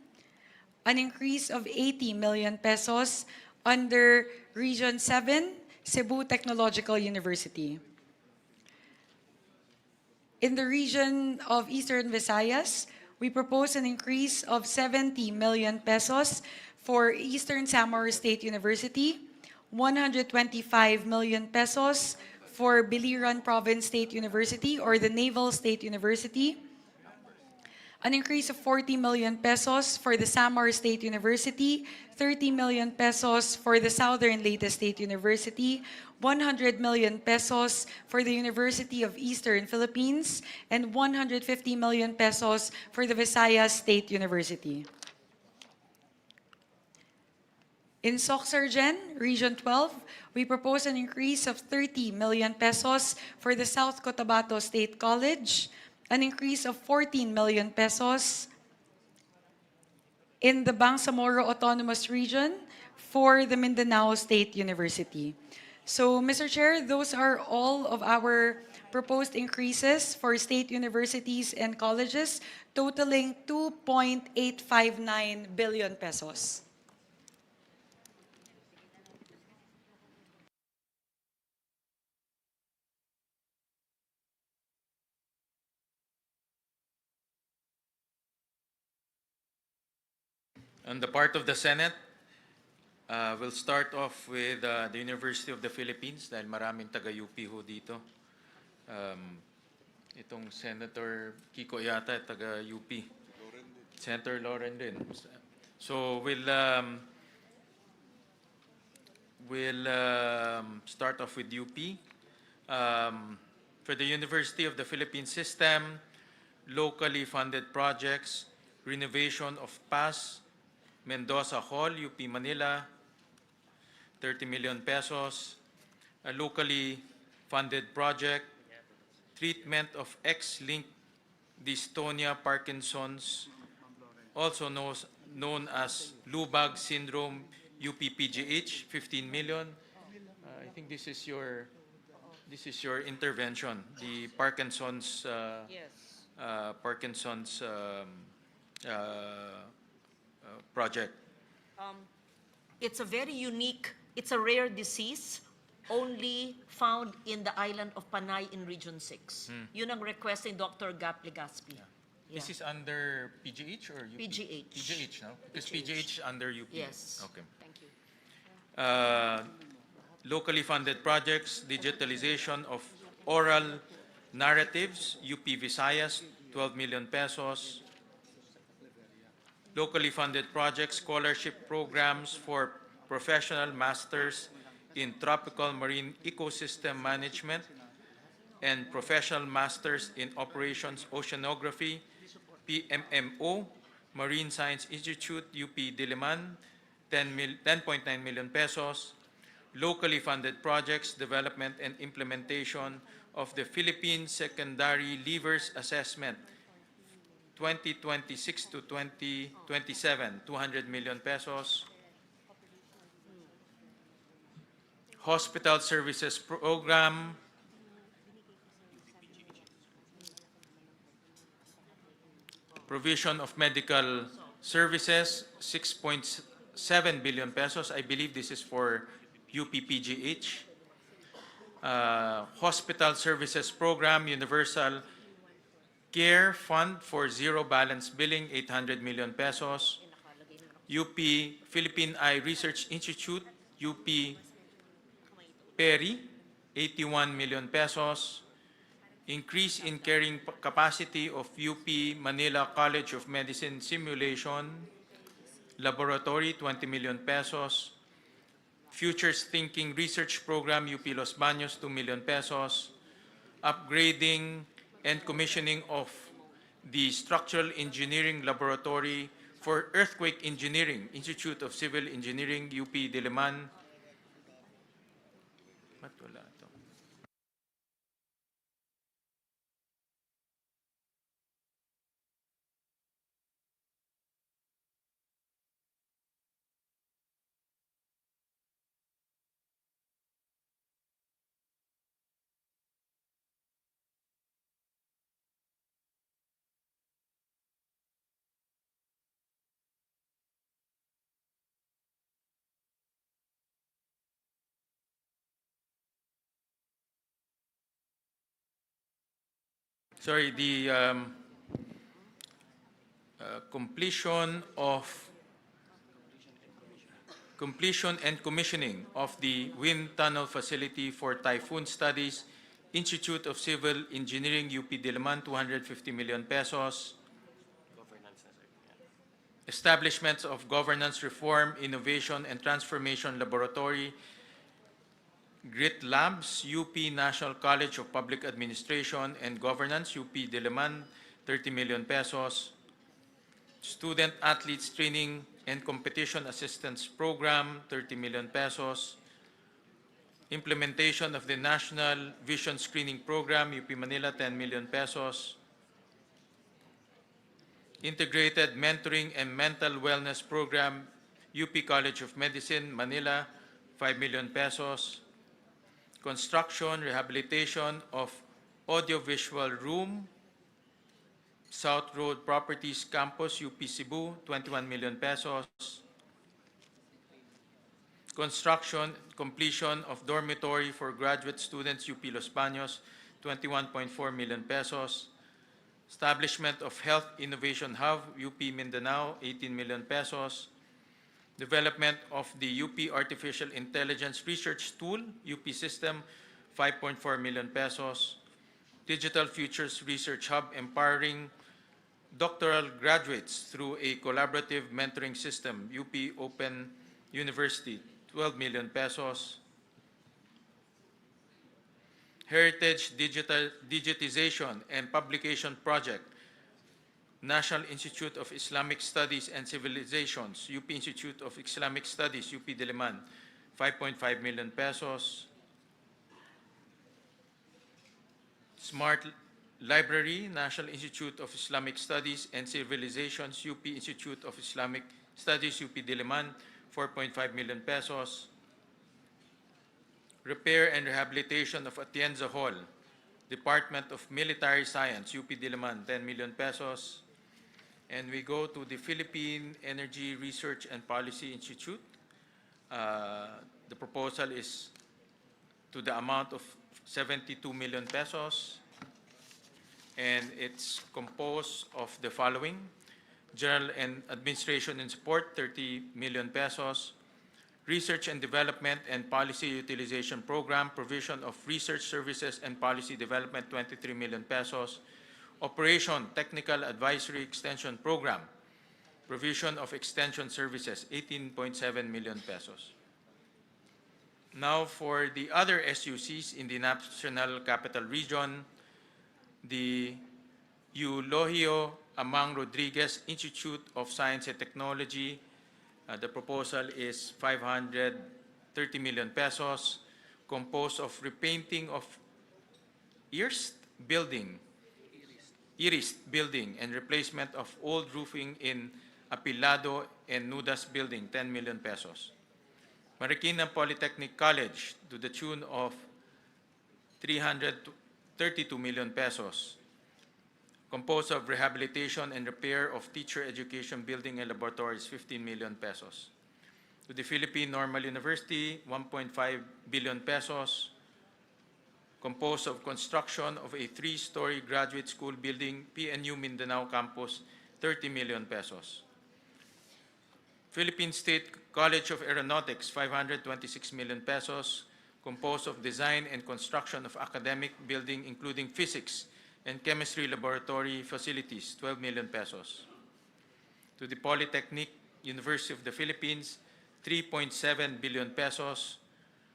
An increase of 80 million pesos under Region 7, Cebu Technological University. In the region of Eastern Visayas, we propose an increase of 70 million pesos for Eastern Samar State University, 125 million pesos for Biliran Province State University or the Naval State University, an increase of 40 million pesos for the Samar State University, 30 million pesos for the Southern Leyte State University, 100 million pesos for the University of Eastern Philippines, and 150 million pesos for the Visayas State University. In Soxargen, Region 12, we propose an increase of 30 million pesos for the South Cotabato State College, an increase of 14 million pesos in the Bangsamoro Autonomous Region for the Mindanao State University. So, Mr. Chair, those are all of our proposed increases for state universities and colleges, totaling 2.859 billion pesos. On the part of the Senate, we'll start off with the University of the Philippines dahil maraming taga-UP ho dito. Itong Senator Kiko yata taga-UP. Senator Loren din. So we'll start off with UP. For the University of the Philippines system, locally funded projects, renovation of PAS, Mendoza Hall, UP Manila, 30 million pesos. A locally funded project, treatment of X-linked dystonia Parkinson's, also known as Lubag syndrome, UP-PGH, 15 million. I think this is your intervention, the Parkinson's project. It's a very unique, it's a rare disease only found in the island of Panay in Region 6. Yun ang request ni Dr. Gap Legaspi. Is this under PGH or UP? PGH. PGH, no? Because PGH. PGH under UP. Yes. Okay. Thank you. Locally funded projects, digitalization of oral narratives, UP Visayas, 12 million pesos. Locally funded projects, scholarship programs for professional masters in tropical marine ecosystem management and professional masters in operations oceanography, PMMO, Marine Science Institute, UP Diliman, 10.9 million pesos. Locally funded projects, development and implementation of the Philippine Secondary Leavers Assessment, 2026 to 2027, 200 million pesos. Hospital Services Program, provision of medical services, 6.7 billion pesos. I believe this is for UPPGH. Hospital Services Program, Universal Care Fund for Zero Balance Billing, 800 million pesos. UP Philippine Eye Research Institute, UP Peri, 81 million pesos. Increase in carrying capacity of UP Manila College of Medicine Simulation Laboratory, 20 million pesos. Futures Thinking Research Program, UP Los Baños, 2 million pesos. Upgrading and commissioning of the Structural Engineering Laboratory for Earthquake Engineering, Institute of Civil Engineering, UP Diliman. Ba't wala to? Sorry, the completion and commissioning of the wind tunnel facility for typhoon studies, Institute of Civil Engineering, UP Diliman, 250 million pesos. Establishments of Governance Reform, Innovation and Transformation Laboratory, GRIT Labs, UP National College of Public Administration and Governance, UP Diliman, 30 million pesos. Student Athletes Training and Competition Assistance Program, 30 million pesos. Implementation of the National Vision Screening Program, UP Manila, 10 million pesos. Integrated Mentoring and Mental Wellness Program, UP College of Medicine, Manila, 5 million pesos. Construction, rehabilitation of audiovisual room, South Road Properties Campus, UP Cebu, 21 million pesos. Construction, completion of dormitory for graduate students, UP Los Baños, 21.4 million pesos. Establishment of Health Innovation Hub, UP Mindanao, 18 million pesos. Development of the UP Artificial Intelligence Research Tool, UP System, 5.4 million pesos. Digital Futures Research Hub, empowering doctoral graduates through a collaborative mentoring system, UP Open University, 12 million pesos. Heritage Digitization and Publication Project, National Institute of Islamic Studies and Civilizations, UP Institute of Islamic Studies, UP Diliman, 5.5 million pesos. Smart Library, National Institute of Islamic Studies and Civilizations, UP Institute of Islamic Studies, UP Diliman, 4.5 million pesos. Repair and Rehabilitation of Atienza Hall, Department of Military Science, UP Diliman, 10 million pesos. And we go to the Philippine Energy Research and Policy Institute. The proposal is to the amount of 72 million pesos. and it's composed of the following: General and Administration and Support, 30 million pesos. Research and Development and Policy Utilization Program, provision of research services and policy development, 23 million pesos. Operation Technical Advisory Extension Program, provision of extension services, 18.7 million pesos. Now for the other SUCs in the National Capital Region, the Eulogio Amang Rodriguez Institute of Science and Technology, the proposal is 530 million pesos, composed of repainting of Iris building and replacement of old roofing in Apilado and Nudas building, 10 million pesos. Marikina Polytechnic College to the tune of 332 million pesos, composed of rehabilitation and repair of teacher education building and laboratories, 15 million pesos. To the Philippine Normal University, 1.5 billion pesos, composed of construction of a 3-story graduate school building, PNU Mindanao Campus, 30 million pesos. Philippine State College of Aeronautics, 526 million pesos, composed of design and construction of academic building including physics and chemistry laboratory facilities, 12 million pesos. To the Polytechnic University of the Philippines, 3.7 billion pesos,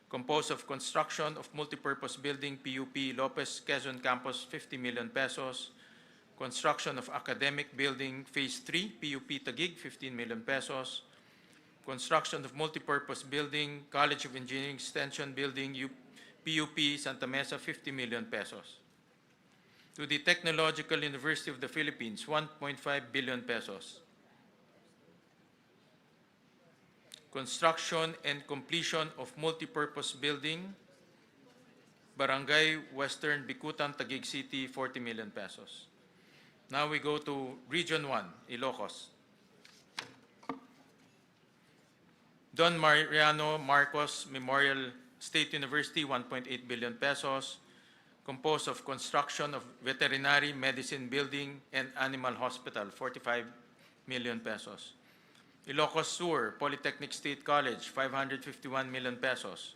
composed of construction of multipurpose building, PUP Lopez Quezon Campus, 50 million pesos, construction of academic building, Phase 3, PUP Taguig, 15 million pesos, construction of multipurpose building, College of Engineering Extension building, PUP Santa Mesa, 50 million pesos. To the Technological University of the Philippines, 1.5 billion pesos. Construction and completion of multipurpose building, Barangay Western Bicutan, Taguig City, 40 million pesos. Now we go to Region 1, Ilocos. Don Mariano Marcos Memorial State University, 1.8 billion pesos, composed of construction of veterinary medicine building and animal hospital, 45 million pesos. Ilocos Sur Polytechnic State College, 551 million pesos,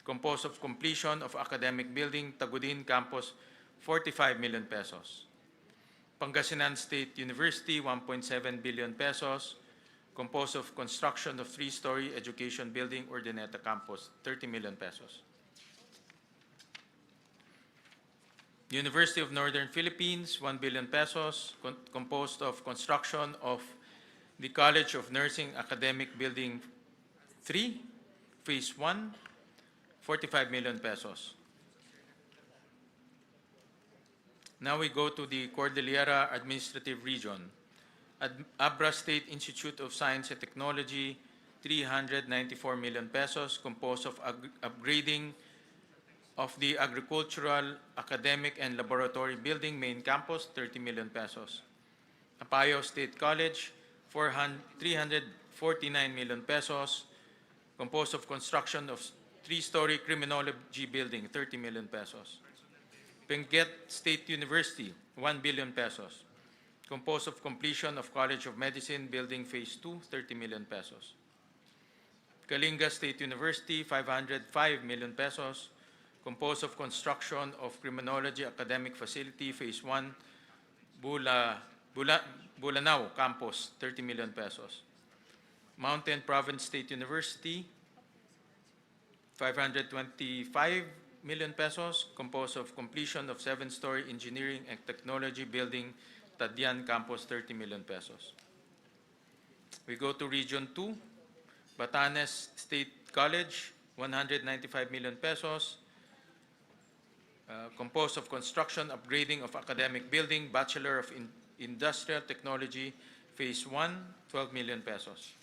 composed of completion of academic building, Tagudin Campus, 45 million pesos. Pangasinan State University, 1.7 billion pesos, composed of construction of 3-story education building, Urdaneta Campus, 30 million pesos. University of Northern Philippines, 1 billion pesos, composed of construction of the College of Nursing Academic Building 3, Phase 1, 45 million pesos. Now we go to the Cordillera Administrative Region. Abra State Institute of Science and Technology, 394 million pesos, composed of upgrading of the Agricultural, Academic, and Laboratory Building, Main Campus, 30 million pesos. Apayao State College, 349 million pesos, composed of construction of 3-story Criminology Building, 30 million pesos. Benguet State University, 1 billion pesos, composed of completion of College of Medicine Building Phase 2, 30 million pesos. Kalinga State University, 505 million pesos, composed of construction of Criminology Academic Facility Phase 1, Bulanao Campus, 30 million pesos. Mountain Province State University, 525 million pesos, composed of completion of 7-story Engineering and Technology Building, Tadian Campus, 30 million pesos. We go to Region 2, Batanes State College, 195 million pesos, composed of construction, upgrading of academic building, Bachelor of Industrial Technology, Phase 1, 12 million pesos.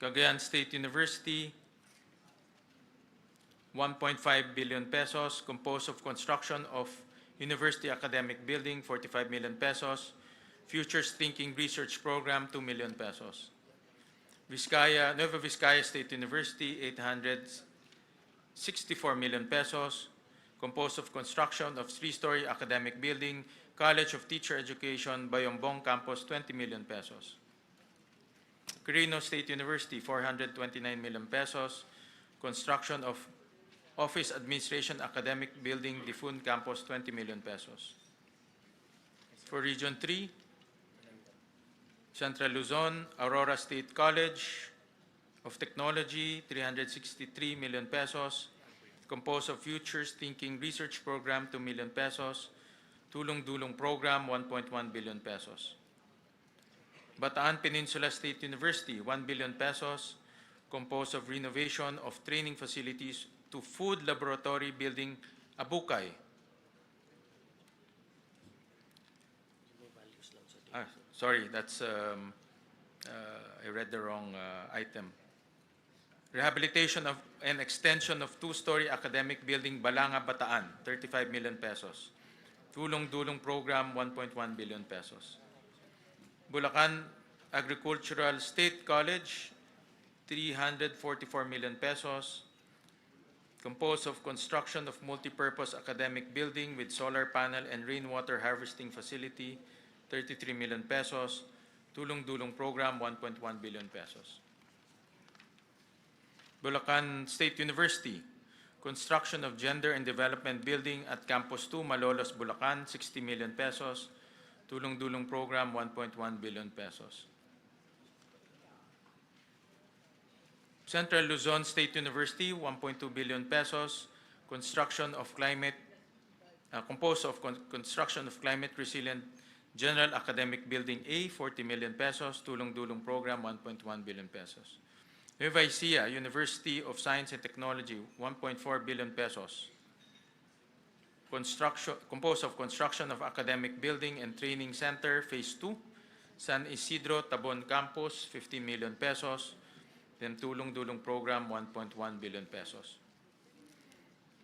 Cagayan State University, 1.5 billion pesos, composed of construction of University Academic Building, 45 million pesos, Futures Thinking Research Program, 2 million pesos. Nueva Vizcaya State University, 864 million pesos, composed of construction of 3-story academic building, College of Teacher Education, Bayombong Campus, 20 million pesos. Quirino State University, 429 million pesos, construction of Office Administration Academic Building, Difun Campus, 20 million pesos. For Region 3, Central Luzon, Aurora State College of Technology, 363 million pesos, composed of Futures Thinking Research Program, 2 million pesos, Tulong Dulong Program, 1.1 billion pesos. Bataan Peninsula State University, 1 billion pesos, composed of renovation of training facilities to Food Laboratory Building, Abukay. Sorry, that's I read the wrong item. Rehabilitation of and extension of 2-story academic building, Balanga, Bataan, 35 million pesos. Tulong Dulong Program, 1.1 billion pesos. Bulacan Agricultural State College, 344 million pesos, composed of construction of multipurpose academic building with solar panel and rainwater harvesting facility, 33 million pesos. Tulong Dulong Program, 1.1 billion pesos. Bulacan State University, construction of Gender and Development Building at Campus 2, Malolos, Bulacan, 60 million pesos. Tulong Dulong Program, 1.1 billion pesos. Central Luzon State University, 1.2 billion pesos. Construction of climate, composed of construction of climate resilient General Academic Building A, 40 million pesos. Tulong Dulong Program, 1.1 billion pesos. Nueva Ecija University of Science and Technology, 1.4 billion pesos. Composed of construction of academic building and training center, Phase 2, San Isidro Tabon Campus, 15 million pesos. Then Tulong Dulong Program, 1.1 billion pesos.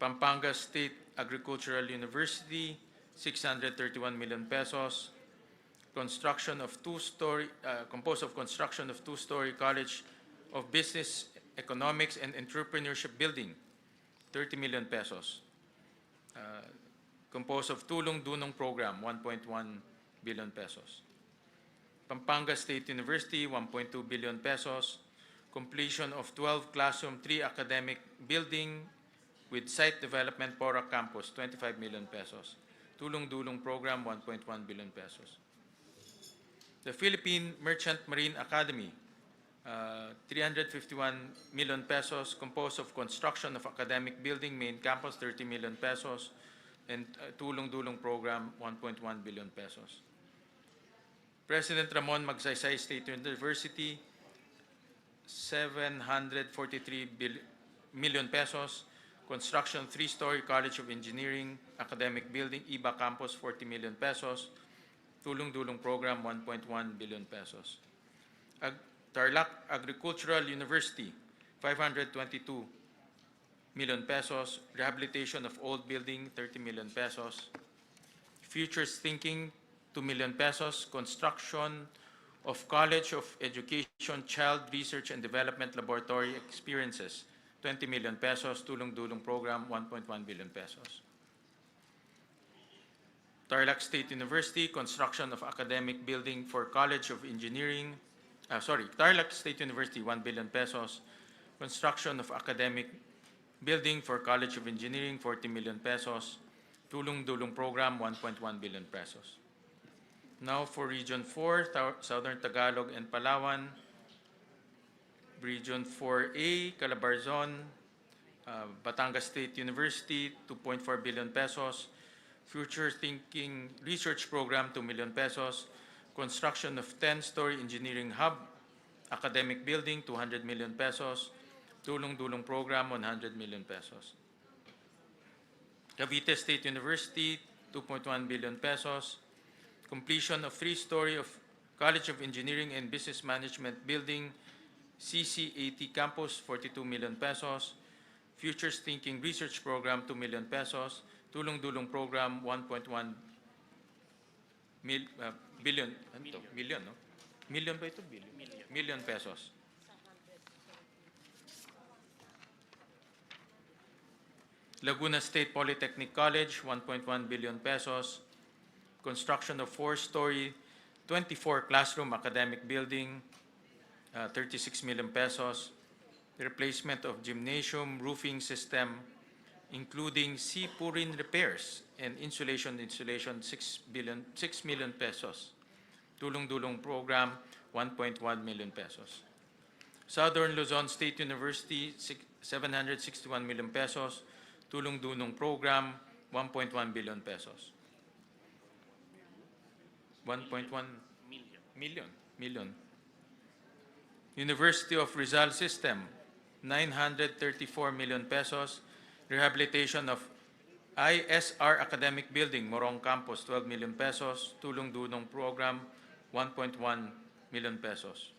Pampanga State Agricultural University, 631 million pesos. Construction of composed of construction of 2-story College of Business, Economics, and Entrepreneurship Building, 30 million pesos. Composed of Tulong Dulong Program, 1.1 billion pesos. Pampanga State University, 1.2 billion pesos. Completion of 12 Classroom 3 Academic Building with Site Development, Porac Campus, 25 million pesos. Tulong Dulong Program, 1.1 billion pesos. The Philippine Merchant Marine Academy, 351 million pesos, composed of construction of academic building, main campus, 30 million pesos, and Tulong Dulong Program, 1.1 billion pesos. President Ramon Magsaysay State University, 743 million pesos, construction 3-story College of Engineering, academic building, IBA Campus, 40 million pesos, Tulong Dulong Program, 1.1 billion pesos. Tarlac Agricultural University, 522 million pesos, rehabilitation of old building, 30 million pesos. Futures Thinking, 2 million pesos, construction of College of Education Child Research and Development Laboratory Experiences, 20 million pesos, Tulong Dulong Program, 1.1 billion pesos. Tarlac State University, construction of academic building for College of Engineering, Tarlac State University, 1 billion pesos, construction of academic building for College of Engineering, 40 million pesos, Tulong Dulong Program, 1.1 billion pesos. Now for Region 4, Southern Tagalog and Palawan. Region 4A, Calabarzon, Batangas State University, 2.4 billion pesos. Future Thinking Research Program, 2 million pesos. Construction of 10-story engineering hub, academic building, 200 million pesos. Tulong Dulong Program, 100 million pesos. Cavite State University, 2.1 billion pesos. Completion of 3-story of College of Engineering and Business Management Building, CCAT Campus, 42 million pesos. Futures Thinking Research Program, 2 million pesos. Tulong Dulong Program, 1.1 billion. Million, no? Million ba ito? Billion. Million pesos. Laguna State Polytechnic College, 1.1 billion pesos. Construction of 4-story, 24-classroom academic building, 36 million pesos. Replacement of gymnasium roofing system, including sea-pouring repairs and installation, 6 million pesos. Tulong-dulong program, 1.1 million pesos. Southern Luzon State University, 761 million pesos. Tulong-dulong program, 1.1 billion pesos. 1.1 million. University of Rizal System, 934 million pesos. Rehabilitation of ISR Academic Building, Morong Campus, 12 million pesos. Tulong-dulong program, 1.1 million pesos.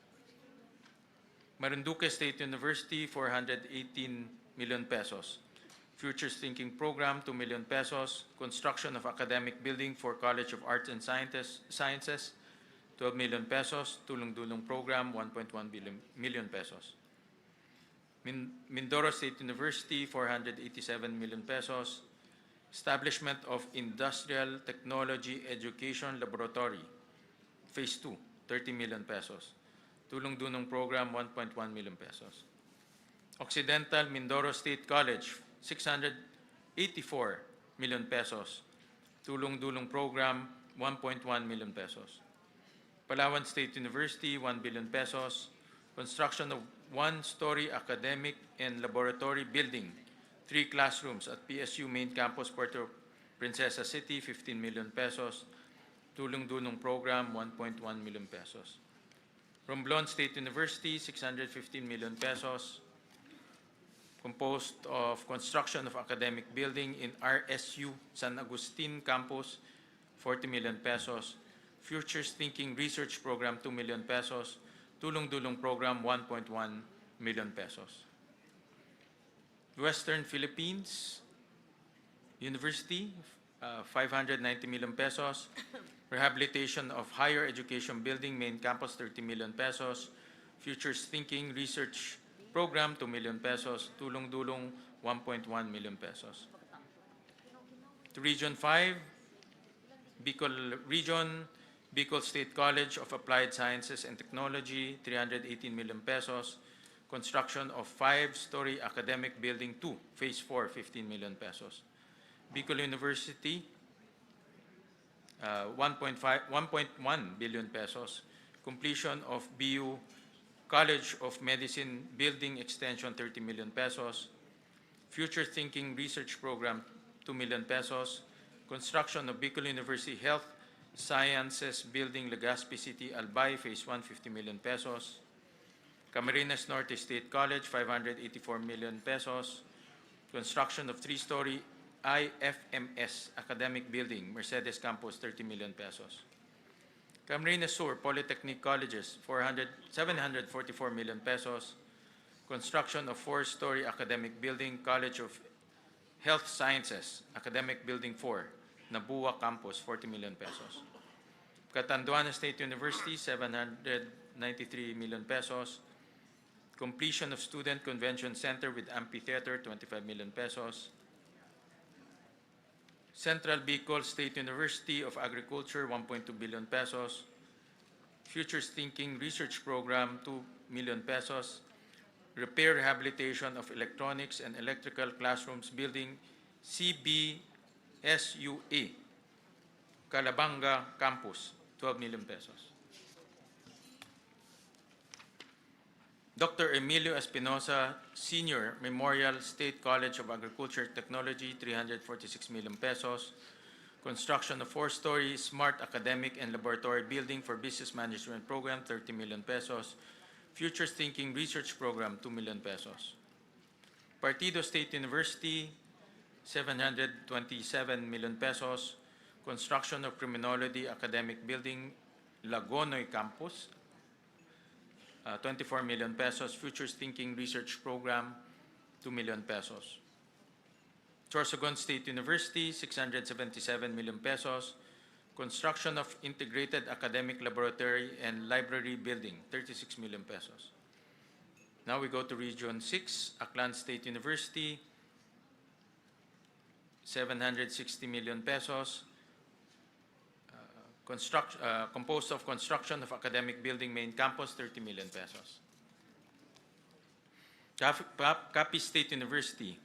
Marinduque State University, 418 million pesos. Futures Thinking Program, 2 million pesos. Construction of academic building for College of Arts and Sciences, 12 million pesos. Tulong-dulong program, 1.1 million pesos. Mindoro State University, 487 million pesos. Establishment of Industrial Technology Education Laboratory, Phase 2, 30 million pesos. Tulong-dulong program, 1.1 million pesos. Occidental Mindoro State College, 684 million pesos. Tulong-dulong program, 1.1 million pesos. Palawan State University, 1 billion pesos. Construction of 1-story academic and laboratory building, 3 classrooms at PSU Main Campus, Puerto Princesa City, 15 million pesos. Tulong-dulong program, 1.1 million pesos. Romblon State University, 615 million pesos. Composed of construction of academic building in RSU San Agustin Campus, 40 million pesos. Futures Thinking Research Program, 2 million pesos. Tulong-dulong program, 1.1 million pesos. Western Philippines University, 590 million pesos. Rehabilitation of Higher Education Building, Main Campus, 30 million pesos. Futures Thinking Research Program, 2 million pesos. Tulong-dulong, 1.1 million pesos. To Region 5, Bicol Region, Bicol State College of Applied Sciences and Technology, 318 million pesos. Construction of 5-story academic building 2, Phase 4, 15 million pesos. Bicol University, 1.1 billion pesos. Completion of BU College of Medicine Building Extension, 30 million pesos. Future Thinking Research Program, 2 million pesos. Construction of Bicol University Health Sciences Building, Legazpi City, Albay, Phase 1, 50 million pesos. Camarines Norte State College, 584 million pesos. Construction of 3-story IFMS Academic Building, Mercedes Campus, 30 million pesos. Camarines Sur Polytechnic Colleges, 744 million pesos. Construction of 4-story academic building, College of Health Sciences, Academic Building 4, Nabua Campus, 40 million pesos. Catanduanes State University, 793 million pesos. Completion of Student Convention Center with Amphitheater, 25 million pesos. Central Bicol State University of Agriculture, 1.2 billion pesos. Futures Thinking Research Program, 2 million pesos. Repair Rehabilitation of Electronics and Electrical Classrooms Building, CBSUA, Calabanga Campus, 12 million pesos. Dr. Emilio Espinosa Senior Memorial State College of Agriculture Technology, 346 million pesos. Construction of 4-story Smart Academic and Laboratory Building for Business Management Program, 30 million pesos. Futures Thinking Research Program, 2 million pesos. Partido State University, 727 million pesos. Construction of Criminology Academic Building, Lagonoy Campus, 24 million pesos. Futures Thinking Research Program, 2 million pesos. Sorsogon State University, 677 million pesos. Construction of Integrated Academic Laboratory and Library Building, 36 million pesos. Now we go to Region 6, Aklan State University, 760 million pesos. Composed of construction of academic building main campus, 30 million pesos. Capiz State University,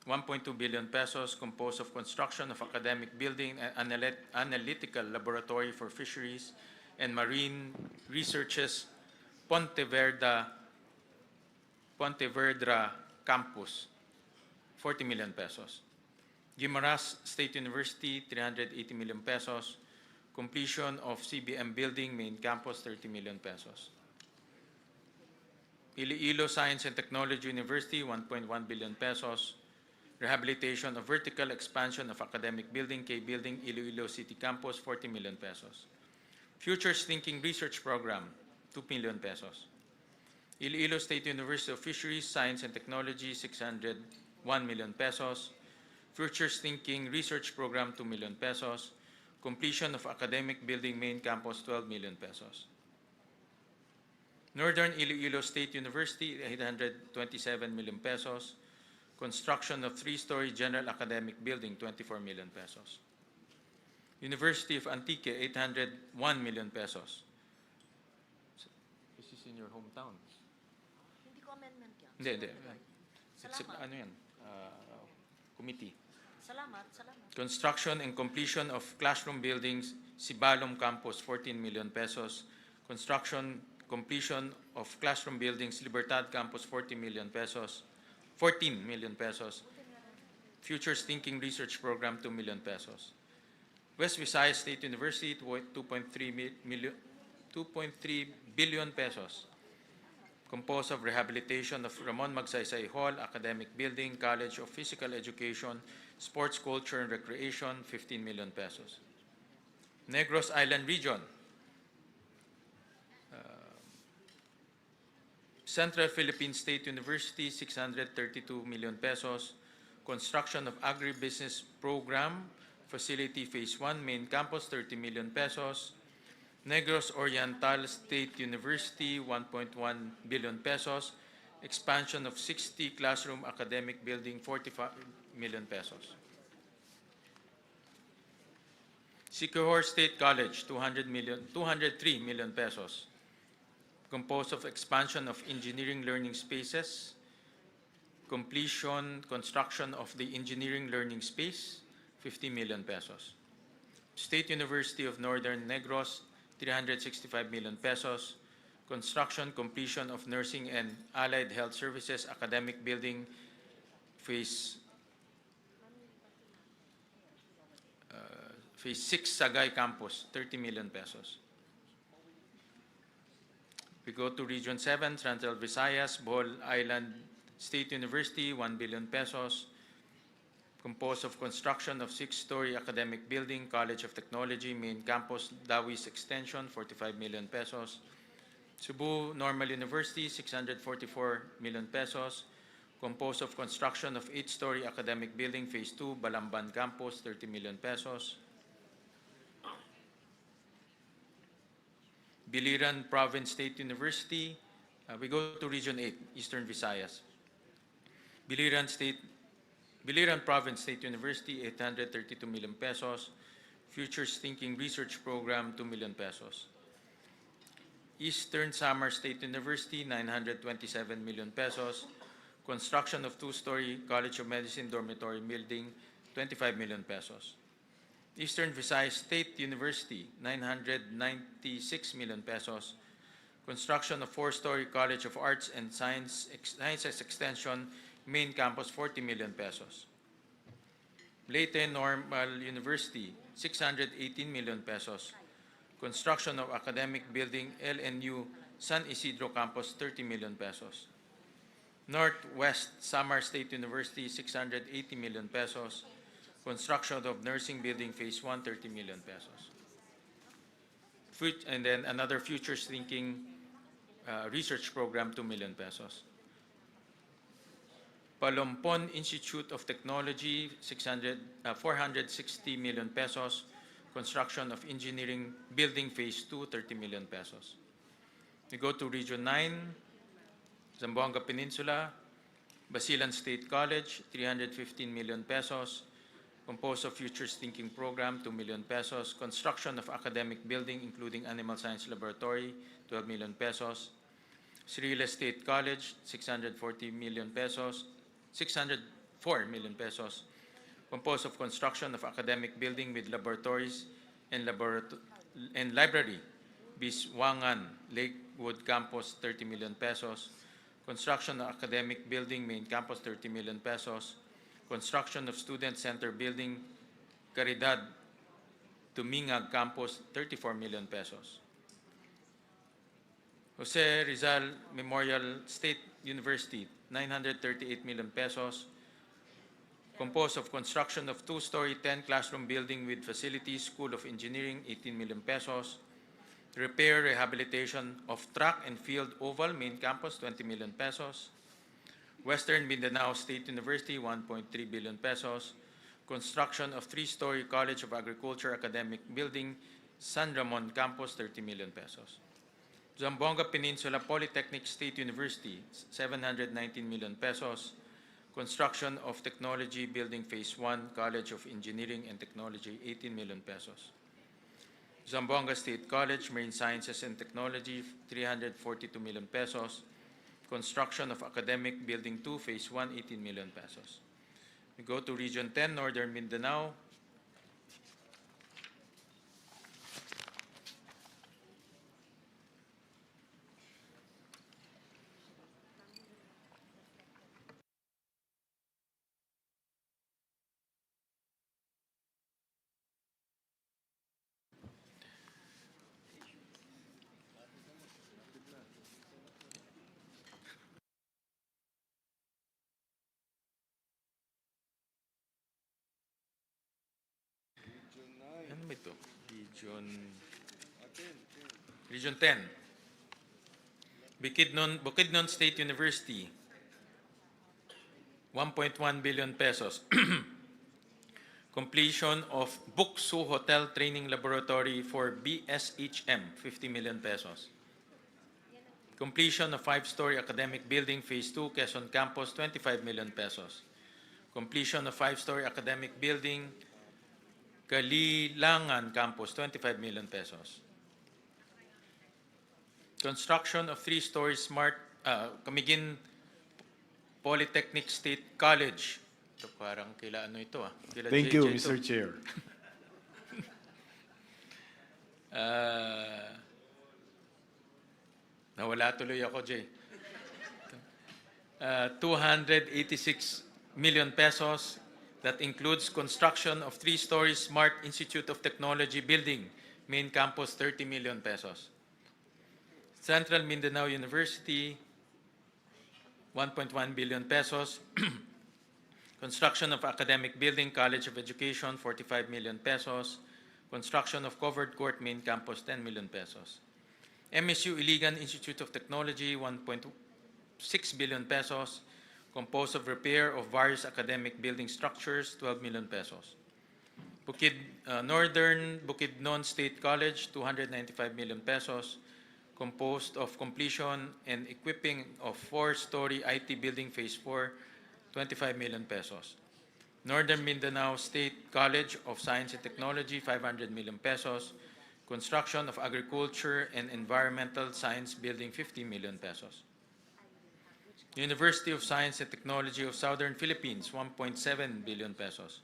1.2 billion pesos, composed of construction of academic building and analytical laboratory for fisheries and marine researches, Pontevedra campus, 40 million pesos. Guimaras State University, 380 million pesos. Completion of CBM building main campus, 30 million pesos. Iloilo Science and Technology University, 1.1 billion pesos. Rehabilitation of vertical expansion of academic building, K building, Iloilo City Campus, 40 million pesos. Futures Thinking Research Program, 2 million pesos. Iloilo State University of Fisheries, Science and Technology, 601 million pesos. Futures Thinking Research Program, 2 million pesos. Completion of academic building main campus, 12 million pesos. Northern Iloilo State University, 827 million pesos. Construction of 3-story general academic building, 24 million pesos. University of Antique, 801 million pesos. This is in your hometown. Hindi ko amendment yan. Hindi. It's, ano yan? Committee. Salamat. Construction and completion of classroom buildings, Sibalom Campus, 14 million pesos. Construction, completion of classroom buildings, Libertad Campus, 14 million pesos. Futures Thinking Research Program, 2 million pesos. West Visayas State University, 2.3 billion pesos. Composed of rehabilitation of Ramon Magsaysay Hall, Academic Building, College of Physical Education, Sports, Culture, and Recreation, 15 million pesos. Negros Island Region, Central Philippine State University, 632 million pesos. Construction of Agribusiness Program, Facility Phase 1, Main Campus, 30 million pesos. Negros Oriental State University, 1.1 billion pesos. Expansion of 60 classroom academic building, 45 million pesos. Siquijor State College, 203 million pesos. Composed of expansion of engineering learning spaces, construction of the engineering learning space, 50 million pesos. State University of Northern Negros, 365 million pesos. Construction, completion of nursing and allied health services academic building, phase 6 Sagay Campus, 30 million pesos. We go to Region 7, Central Visayas, Bohol Island State University, 1 billion pesos. Composed of construction of 6-story academic building, College of Technology, Main Campus, Dawis Extension, 45 million pesos. Cebu Normal University, 644 million pesos. Composed of construction of 8-story academic building, Phase 2, Balamban Campus, 30 million pesos. Biliran Province State University, we go to Region 8, Eastern Visayas. Biliran Province State University, 832 million pesos. Futures Thinking Research Program, 2 million pesos. Eastern Samar State University, 927 million pesos. Construction of 2-story College of Medicine dormitory building, 25 million pesos. Eastern Visayas State University, 996 million pesos. Construction of 4-story College of Arts and Sciences Extension, Main Campus, 40 million pesos. Leyte Normal University, 618 million pesos. Construction of academic building, LNU San Isidro Campus, 30 million pesos. Northwest Samar State University, 680 million pesos. Construction of nursing building, Phase 1, 30 million pesos. And then another Futures Thinking research program, 2 million pesos. Palompon Institute of Technology, 460 million pesos. Construction of engineering building, Phase 2, 30 million pesos. We go to Region 9, Zamboanga Peninsula, Basilan State College, 315 million pesos. Composed of Futures Thinking Program, 2 million pesos. Construction of academic building, including Animal Science Laboratory, 12 million pesos. Srila State College, 640 million pesos. 604 million pesos. Composed of construction of academic building with laboratories and library. Biswangan Lakewood Campus, 30 million pesos. Construction of academic building, main campus, 30 million pesos. Construction of student center building, Caridad Tumingag Campus, 34 million pesos. Jose Rizal Memorial State University, 938 million pesos. Composed of construction of 2-story, 10-classroom building with facilities, School of Engineering, 18 million pesos. Repair, rehabilitation of track and field oval, main campus, 20 million pesos. Western Mindanao State University, 1.3 billion pesos. Construction of 3-story College of Agriculture academic building, San Ramon Campus, 30 million pesos. Zamboanga Peninsula Polytechnic State University, 719 million pesos. Construction of Technology Building Phase 1, College of Engineering and Technology, 18 million pesos. Zamboanga State College, Marine Sciences and Technology, 342 million pesos. Construction of Academic Building 2, Phase 1, 18 million pesos. We go to Region 10, Northern Mindanao. Ano ba ito? Region 10. Bukidnon State University, 1.1 billion pesos. Completion of Buksu Hotel Training Laboratory for BSHM, 50 million pesos. Completion of 5-story academic building Phase 2, Quezon Campus, 25 million pesos. Completion of 5-story academic building, Kalilangan Campus, 25 million pesos. Construction of 3-story smart Camiguin Polytechnic State College. Ito parang kila ano ito Kila Thank JJ you, ito. Mr. Chair. Nawala tuloy ako, Jay. 286 million pesos. That includes construction of 3-story Smart Institute of Technology building, main campus, 30 million pesos. Central Mindanao University, 1.1 billion pesos. Construction of academic building, College of Education, 45 million pesos. Construction of covered court, main campus, 10 million pesos. MSU Iligan Institute of Technology, 1.6 billion pesos. Composed of repair of various academic building structures, 12 million pesos. Northern Bukidnon State College, 295 million pesos. Composed of completion and equipping of 4-story IT building Phase 4, 25 million pesos. Northern Mindanao State College of Science and Technology, 500 million pesos. Construction of Agriculture and Environmental Science building, 50 million pesos. University of Science and Technology of Southern Philippines, 1.7 billion pesos.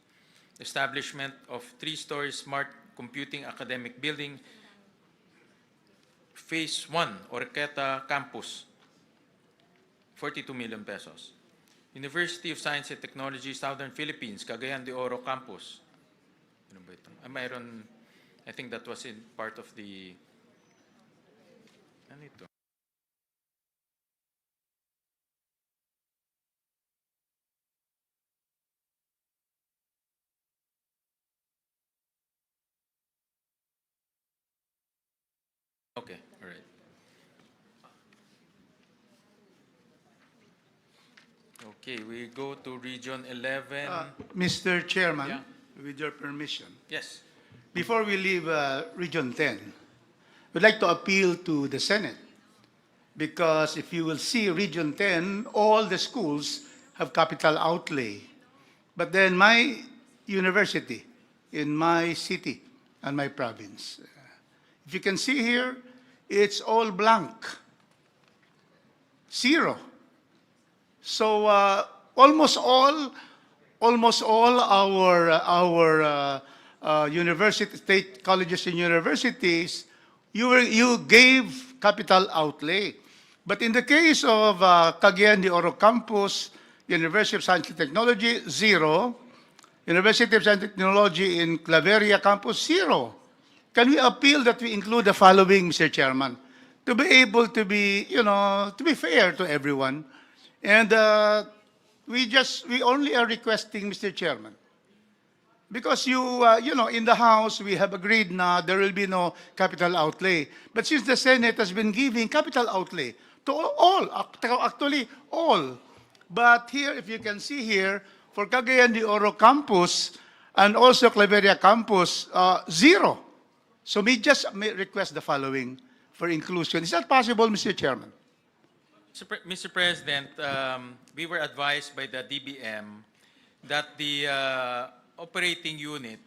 Establishment of 3-story Smart Computing Academic Building, Phase 1, Orqueta Campus, 42 million pesos. University of Science and Technology, Southern Philippines, Cagayan de Oro Campus. Ano ba ito? Mayroon, I think that was in part of the, ano ito? Okay, all right. Okay, we go to Region 11. Mr. Chairman, Yeah. with your permission, Yes. before we leave Region 10, we'd like to appeal to the Senate, because if you will see Region 10, all the schools have capital outlay. But then my university in my city and my province, if you can see here, it's all blank. Zero. So almost all our university, state colleges and universities, you gave capital outlay. But in the case of Cagayan de Oro Campus, University of Science and Technology, zero. University of Science and Technology in Claveria Campus, zero. Can we appeal that we include the following, Mr. Chairman, to be able to be, to be fair to everyone? And we only are requesting, Mr. Chairman, because in the House, we have agreed now there will be no capital outlay. But since the Senate has been giving capital outlay to all, actually all. But here, if you can see here, for Cagayan de Oro Campus and also Claveria Campus, zero. So we just may request the following for inclusion. Is that possible, Mr. Chairman? Mr. President, we were advised by the DBM that the operating unit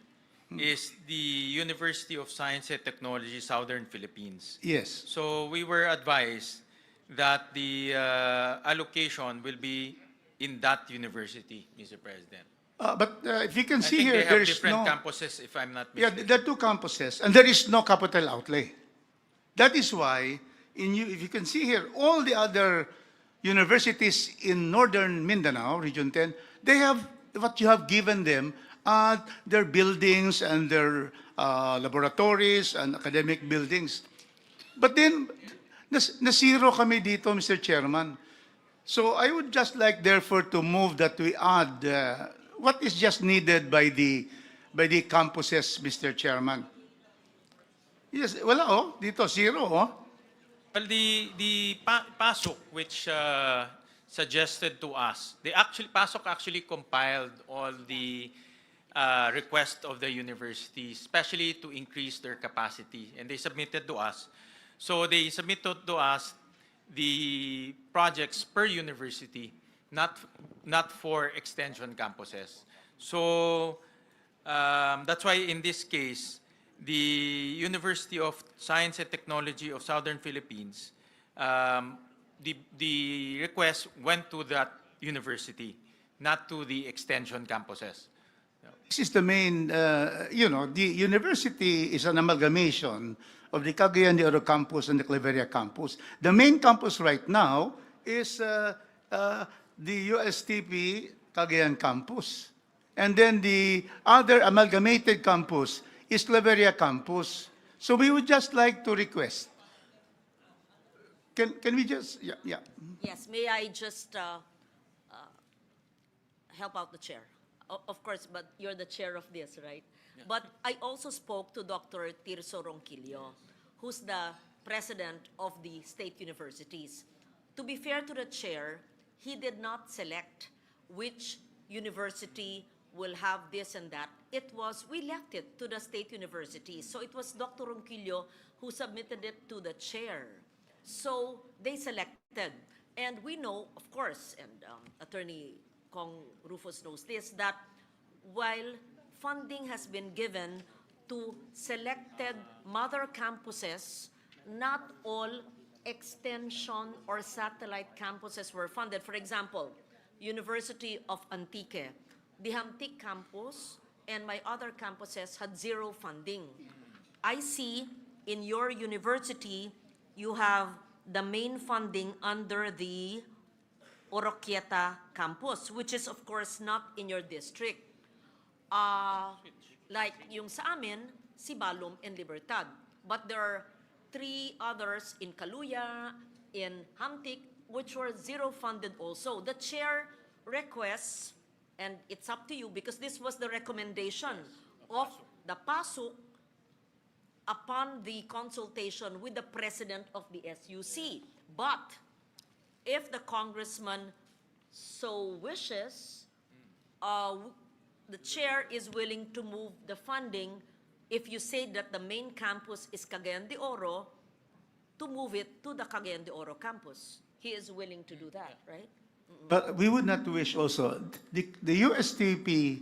is the University of Science and Technology, Southern Philippines. Yes. So we were advised that the allocation will be in that university, Mr. President. But if you can I see think here, they there have is different no... campuses, if I'm not Yeah, mistaken. there are two campuses, and there is no capital outlay. That is why, if you can see here, all the other universities in northern Mindanao, Region 10, they have what you have given them, their buildings and their laboratories and academic buildings. But then, nasiro kami dito, Mr. Chairman. So I would just like, therefore, to move that we add what is just needed by the campuses, Mr. Chairman. Yes, wala dito zero Well, the PASOK, which suggested to us, PASOK actually compiled all the requests of the university, especially to increase their capacity, and they submitted to us. So they submitted to us the projects per university, not for extension campuses. So that's why in this case, the University of Science and Technology of Southern Philippines, the request went to that university, not to the extension campuses. This is the main, the university is an amalgamation of the Cagayan de Oro campus and the Claveria campus. The main campus right now is the USTP Cagayan campus. And then the other amalgamated campus is Claveria campus. So we would just like to request. Can we just, yeah. Yes, may I just help out the chair? Of course, but you're the chair of this, right? Yeah. But I also spoke to Dr. Tirso Ronquillo, who's the president of the state universities. To be fair to the chair, he did not select which university will have this and that. We left it to the state universities. So it was Dr. Ronquillo who submitted it to the chair. So they selected. And we know, of course, and Attorney Kong Rufus knows this, that while funding has been given to selected mother campuses, not all extension or satellite campuses were funded. For example, University of Antique, the Hamtic campus and my other campuses had zero funding. I see in your university, you have the main funding under the Oroquieta campus, which is of course not in your district. Like yung sa amin, Sibalom and Libertad. But there are 3 others in Kaluya, in Hamtic, which were zero funded also. The chair requests, and it's up to you because this was the recommendation of the PASUK upon the consultation with the president of the SUC. But if the congressman so wishes, the chair is willing to move the funding if you say that the main campus is Cagayan de Oro, to move it to the Cagayan de Oro campus. He is willing to do that, right? But we would not wish also, the USTP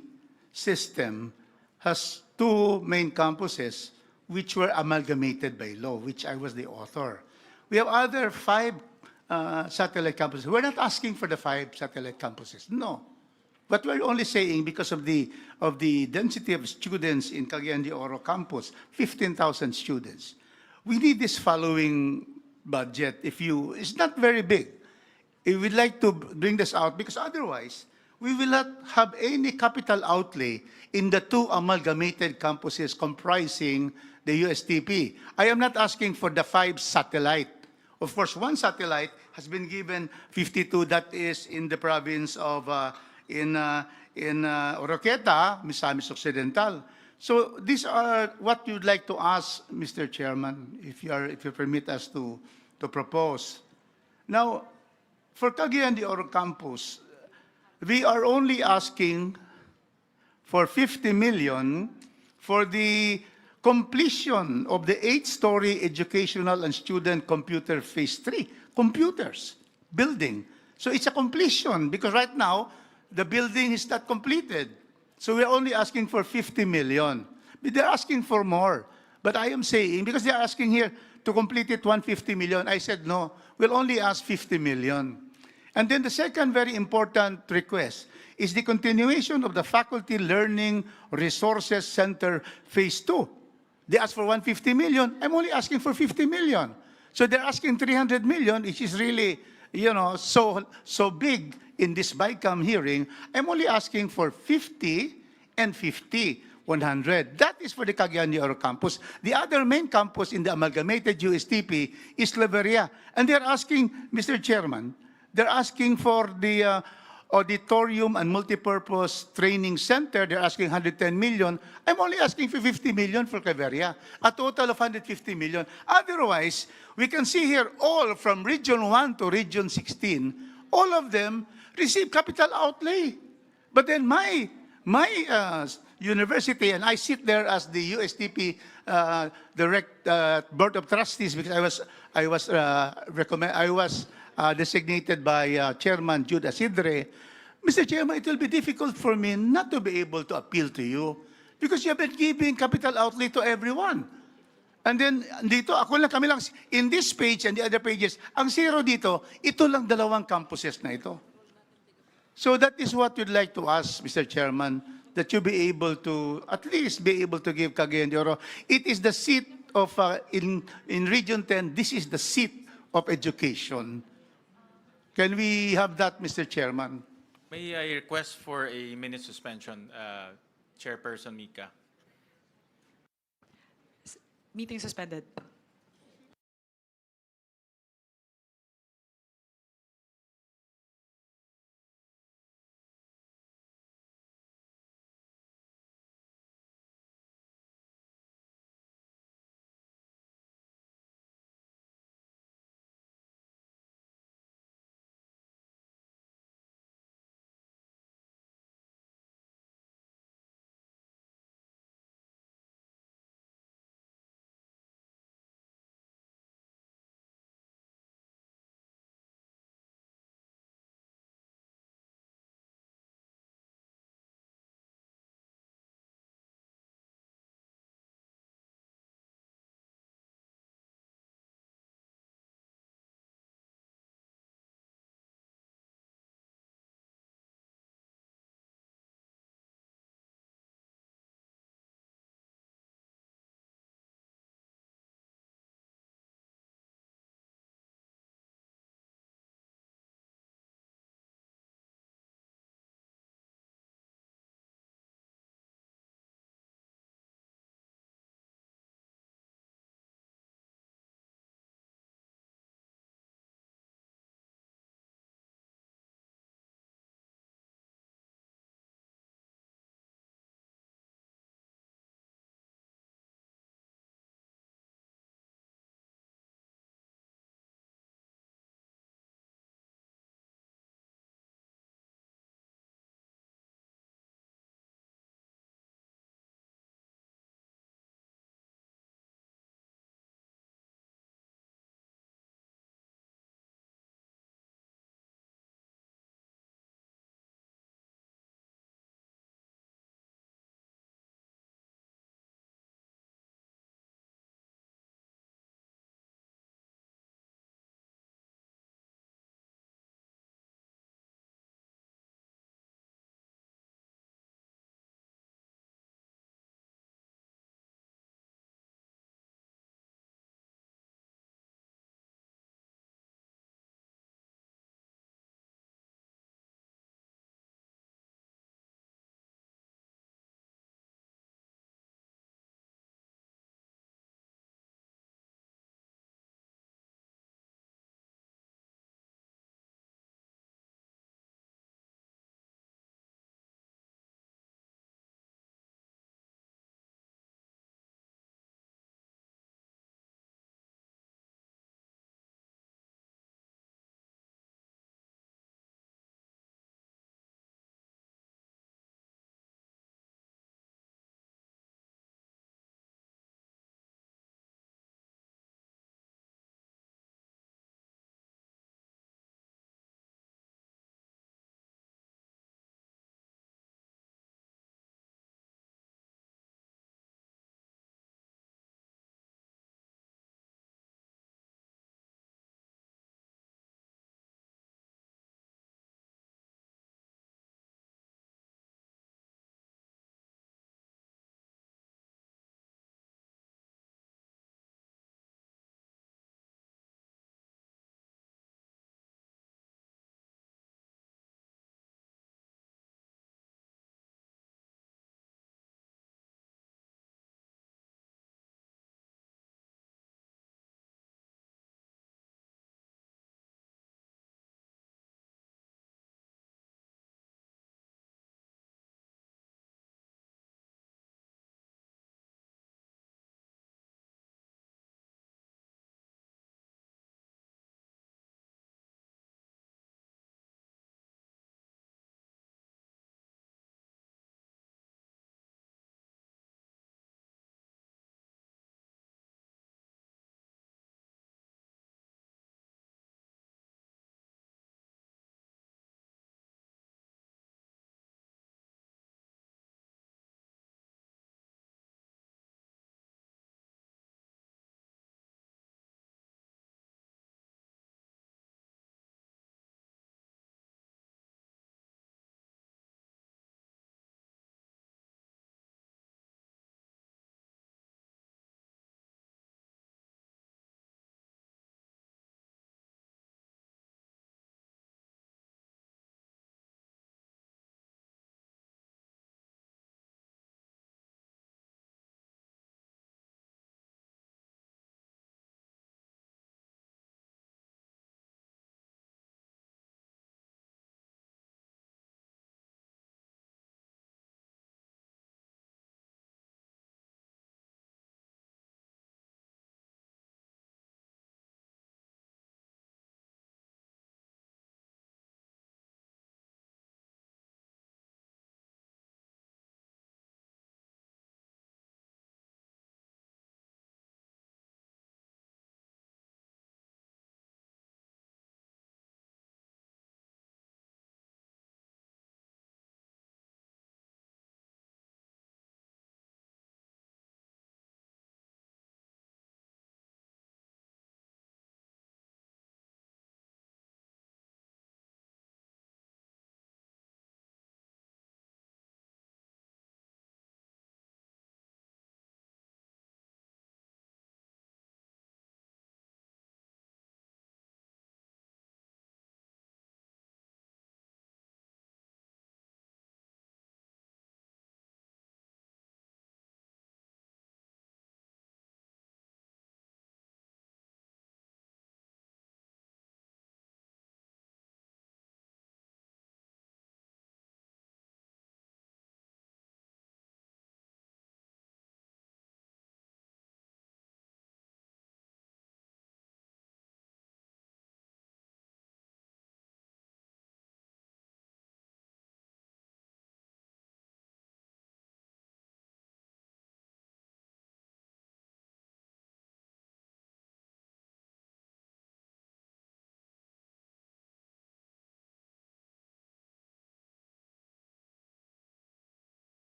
system has two main campuses which were amalgamated by law, which I was the author. We have other five satellite campuses. We're not asking for the five satellite campuses, no. But we're only saying because of the density of students in Cagayan de Oro campus, 15,000 students. We need this following budget. It's not very big. If we'd like to bring this out, because otherwise, we will not have any capital outlay in the two amalgamated campuses comprising the USTP. I am not asking for the five satellite. Of course, one satellite has been given 52, that is in the province of, in Oroqueta, Misamis Occidental. So these are what you'd like to ask, Mr. Chairman, if you permit us to propose. Now, for Cagayan de Oro campus, we are only asking for 50 million for the completion of the 8-story educational and student computer phase 3, computers, building. So it's a completion because right now, the building is not completed. So we're only asking for 50 million. But they're asking for more. But I am saying, because they're asking here to complete it 150 million, I said no, we'll only ask 50 million. And then the second very important request is the continuation of the Faculty Learning Resources Center Phase 2. They asked for 150 million. I'm only asking for 50 million. So they're asking 300 million, which is really, so big in this Bicam hearing. I'm only asking for 50 and 50. 100. That is for the Cagayan de Oro campus. The other main campus in the amalgamated USTP is Claveria. And they're asking, Mr. Chairman, they're asking for the auditorium and multipurpose training center. They're asking 110 million. I'm only asking for 50 million for Claveria. A total of 150 million. Otherwise, we can see here all from Region 1 to Region 16, all of them receive capital outlay. But then my university, and I sit there as the USTP board of trustees because I was designated by Chairman Jude Asidre. Mr. Chairman, it will be difficult for me not to be able to appeal to you because you have been giving capital outlay to everyone. And then dito, kami lang, in this page and the other pages, ang zero dito, ito lang dalawang campuses na ito. So that is what we'd like to ask, Mr. Chairman, that you be able to, at least be able to give Cagayan de Oro. It is the seat of, in Region 10, this is the seat of education. Can we have that, Mr. Chairman? May I request for a minute suspension, Chairperson Mika? Meeting suspended.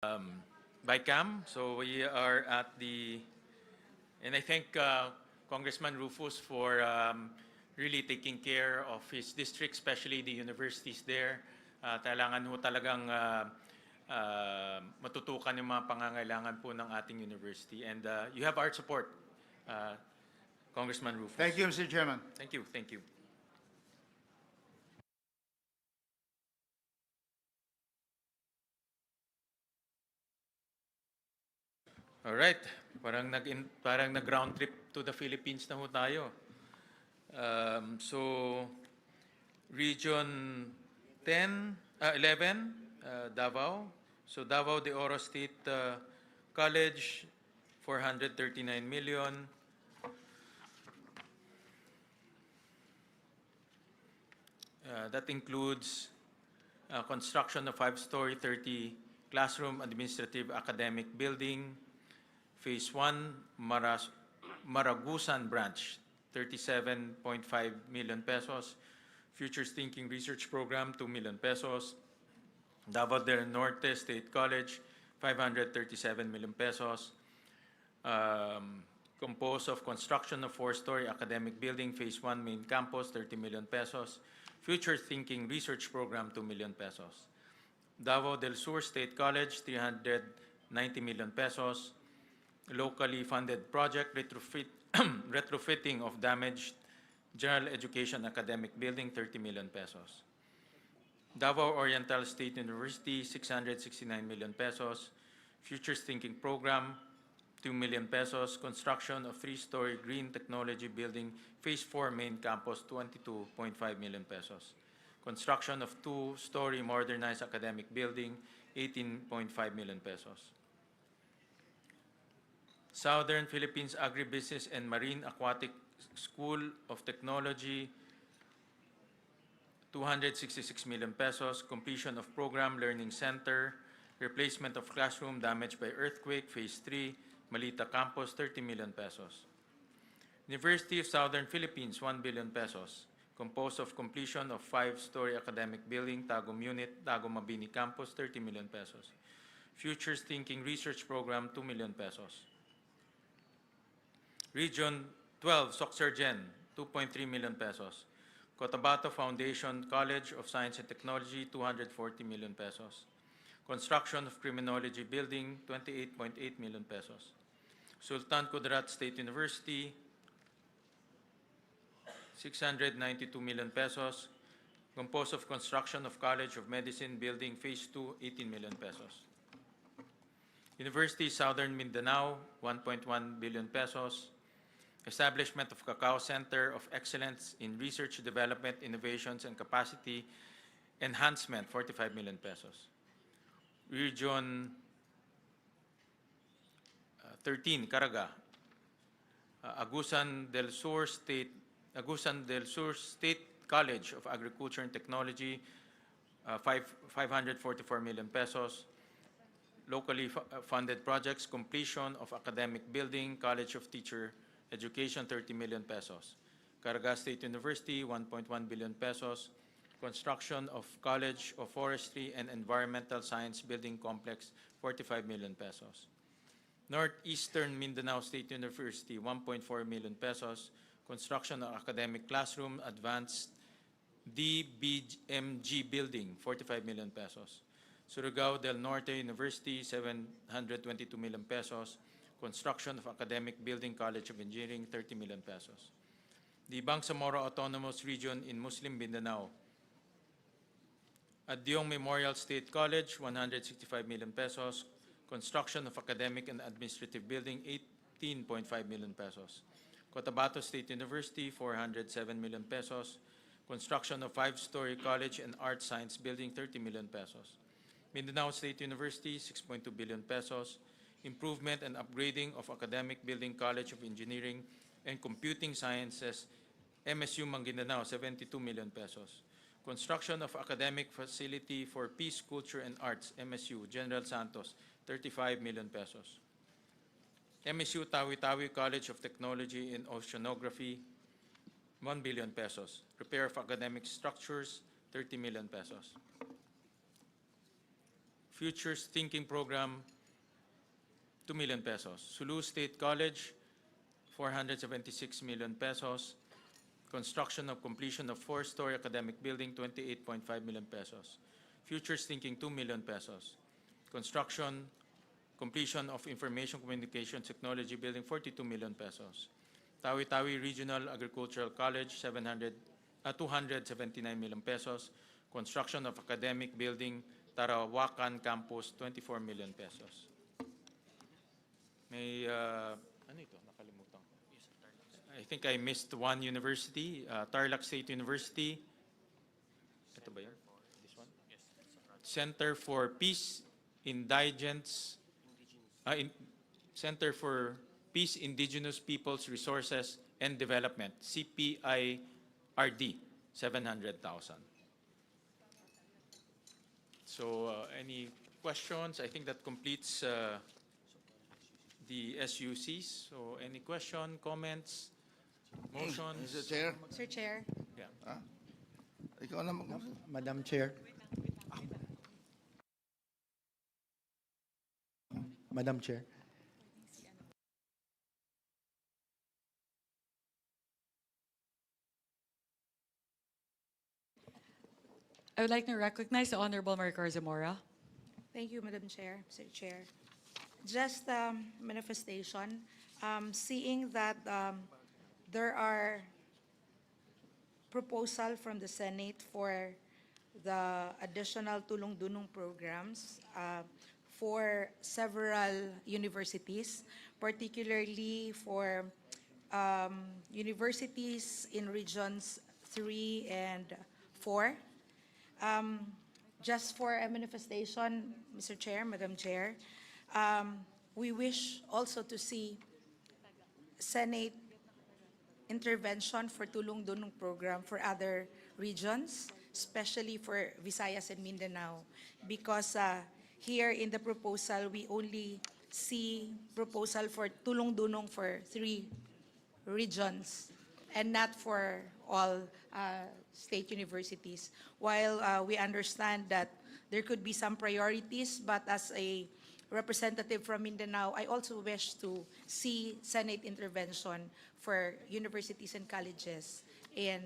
Bicam. So we are at the, and I thank Congressman Rufus for really taking care of his district, especially the universities there. Kailangan ho talagang matutukan yung mga pangangailangan po ng ating university. And you have our support, Congressman Rufus. Thank you, Mr. Chairman. Thank you. Thank you. All right. Parang nag-round trip to the Philippines na ho tayo. So, Region 11, Davao. So, Davao de Oro State College, 439 million. That includes construction of 5-story, 30 classroom, administrative, academic building. Phase 1, Maragusan Branch, 37.5 million pesos. Futures Thinking Research Program, 2 million pesos. Davao del Norte State College, 537 million pesos. Composed of construction of 4-story academic building, Phase 1 main campus, 30 million pesos. Future Thinking Research Program, 2 million pesos. Davao del Sur State College, 390 million pesos. Locally funded project retrofitting of damaged general education academic building, 30 million pesos. Davao Oriental State University, 669 million pesos. Futures Thinking Program, 2 million pesos. Construction of 3-story green technology building, Phase 4 main campus, 22.5 million pesos. Construction of 2-story modernized academic building, 18.5 million pesos. Southern Philippines Agribusiness and Marine Aquatic School of Technology, 266 million pesos. Completion of Program Learning Center, replacement of classroom damaged by earthquake, Phase 3, Malita Campus, 30 million pesos. University of Southern Philippines, 1 billion pesos. Composed of completion of 5-story academic building, Tagum Unit, Tagum Mabini Campus, 30 million pesos. Futures Thinking Research Program, 2 million pesos. Region 12, Soxergen, 2.3 million pesos. Cotabato Foundation College of Science and Technology, 240 million pesos. Construction of Criminology Building, 28.8 million pesos. Sultan Kudarat State University, 692 million pesos. Composed of construction of College of Medicine Building, Phase 2, 18 million pesos. University Southern Mindanao, 1.1 billion pesos. Establishment of Cacao Center of Excellence in Research, Development, Innovations, and Capacity Enhancement, 45 million pesos. Region 13, Caraga. Agusan del Sur State College of Agriculture and Technology, 544 million pesos. Locally funded projects, completion of academic building, College of Teacher Education, 30 million pesos. Caraga State University, 1.1 billion pesos. Construction of College of Forestry and Environmental Science Building Complex, 45 million pesos. Northeastern Mindanao State University, 1.4 million pesos. Construction of Academic Classroom, Advanced DBMG Building, 45 million pesos. Surigao del Norte University, 722 million pesos. Construction of Academic Building, College of Engineering, 30 million pesos. The Bangsamoro Autonomous Region in Muslim Mindanao. Adyong Memorial State College, 165 million pesos. Construction of Academic and Administrative Building, 18.5 million pesos. Cotabato State University, 407 million pesos. Construction of 5-story College and Art Science Building, 30 million pesos. Mindanao State University, 6.2 billion pesos. Improvement and upgrading of Academic Building, College of Engineering and Computing Sciences, MSU Maguindanao, 72 million pesos. Construction of Academic Facility for Peace, Culture, and Arts, MSU General Santos, 35 million pesos. MSU Tawi-Tawi College of Technology and Oceanography, 1 billion pesos. Repair of academic structures, 30 million pesos. Futures Thinking Program, 2 million pesos. Sulu State College, 476 million pesos. Construction of completion of 4-story academic building, 28.5 million pesos. Futures Thinking, 2 million pesos. Construction, completion of information communication technology building, 42 million pesos. Tawi-Tawi Regional Agricultural College, 279 million pesos. Construction of academic building, Tarawakan Campus, 24 million pesos. May, ano ito? Nakalimutan ko. I think I missed one university, Tarlac State University. Ito ba yun? This one? Center for Peace, Indigents, Center for Peace, Indigenous Peoples, Resources, and Development, CPIRD, 700,000. So any questions? I think that completes the SUCs. So any question, comments, motions? Mr. Chair, Sir Chair. Yeah. ikaw na mag- Madam Chair. Madam Chair. I would like to recognize the Honorable Maricar Zamora. Thank you, Madam Chair, Mr. Chair. Just manifestation, seeing that there are proposal from the Senate for the additional tulong-dunong programs for several universities, particularly for universities in regions 3 and 4. Just for a manifestation, Mr. Chair, Madam Chair, we wish also to see Senate intervention for tulong-dunong program for other regions, especially for Visayas and Mindanao, because here in the proposal, we only see proposal for tulong-dunong for 3 regions and not for all state universities. While we understand that there could be some priorities, but as a representative from Mindanao, I also wish to see Senate intervention for universities and colleges in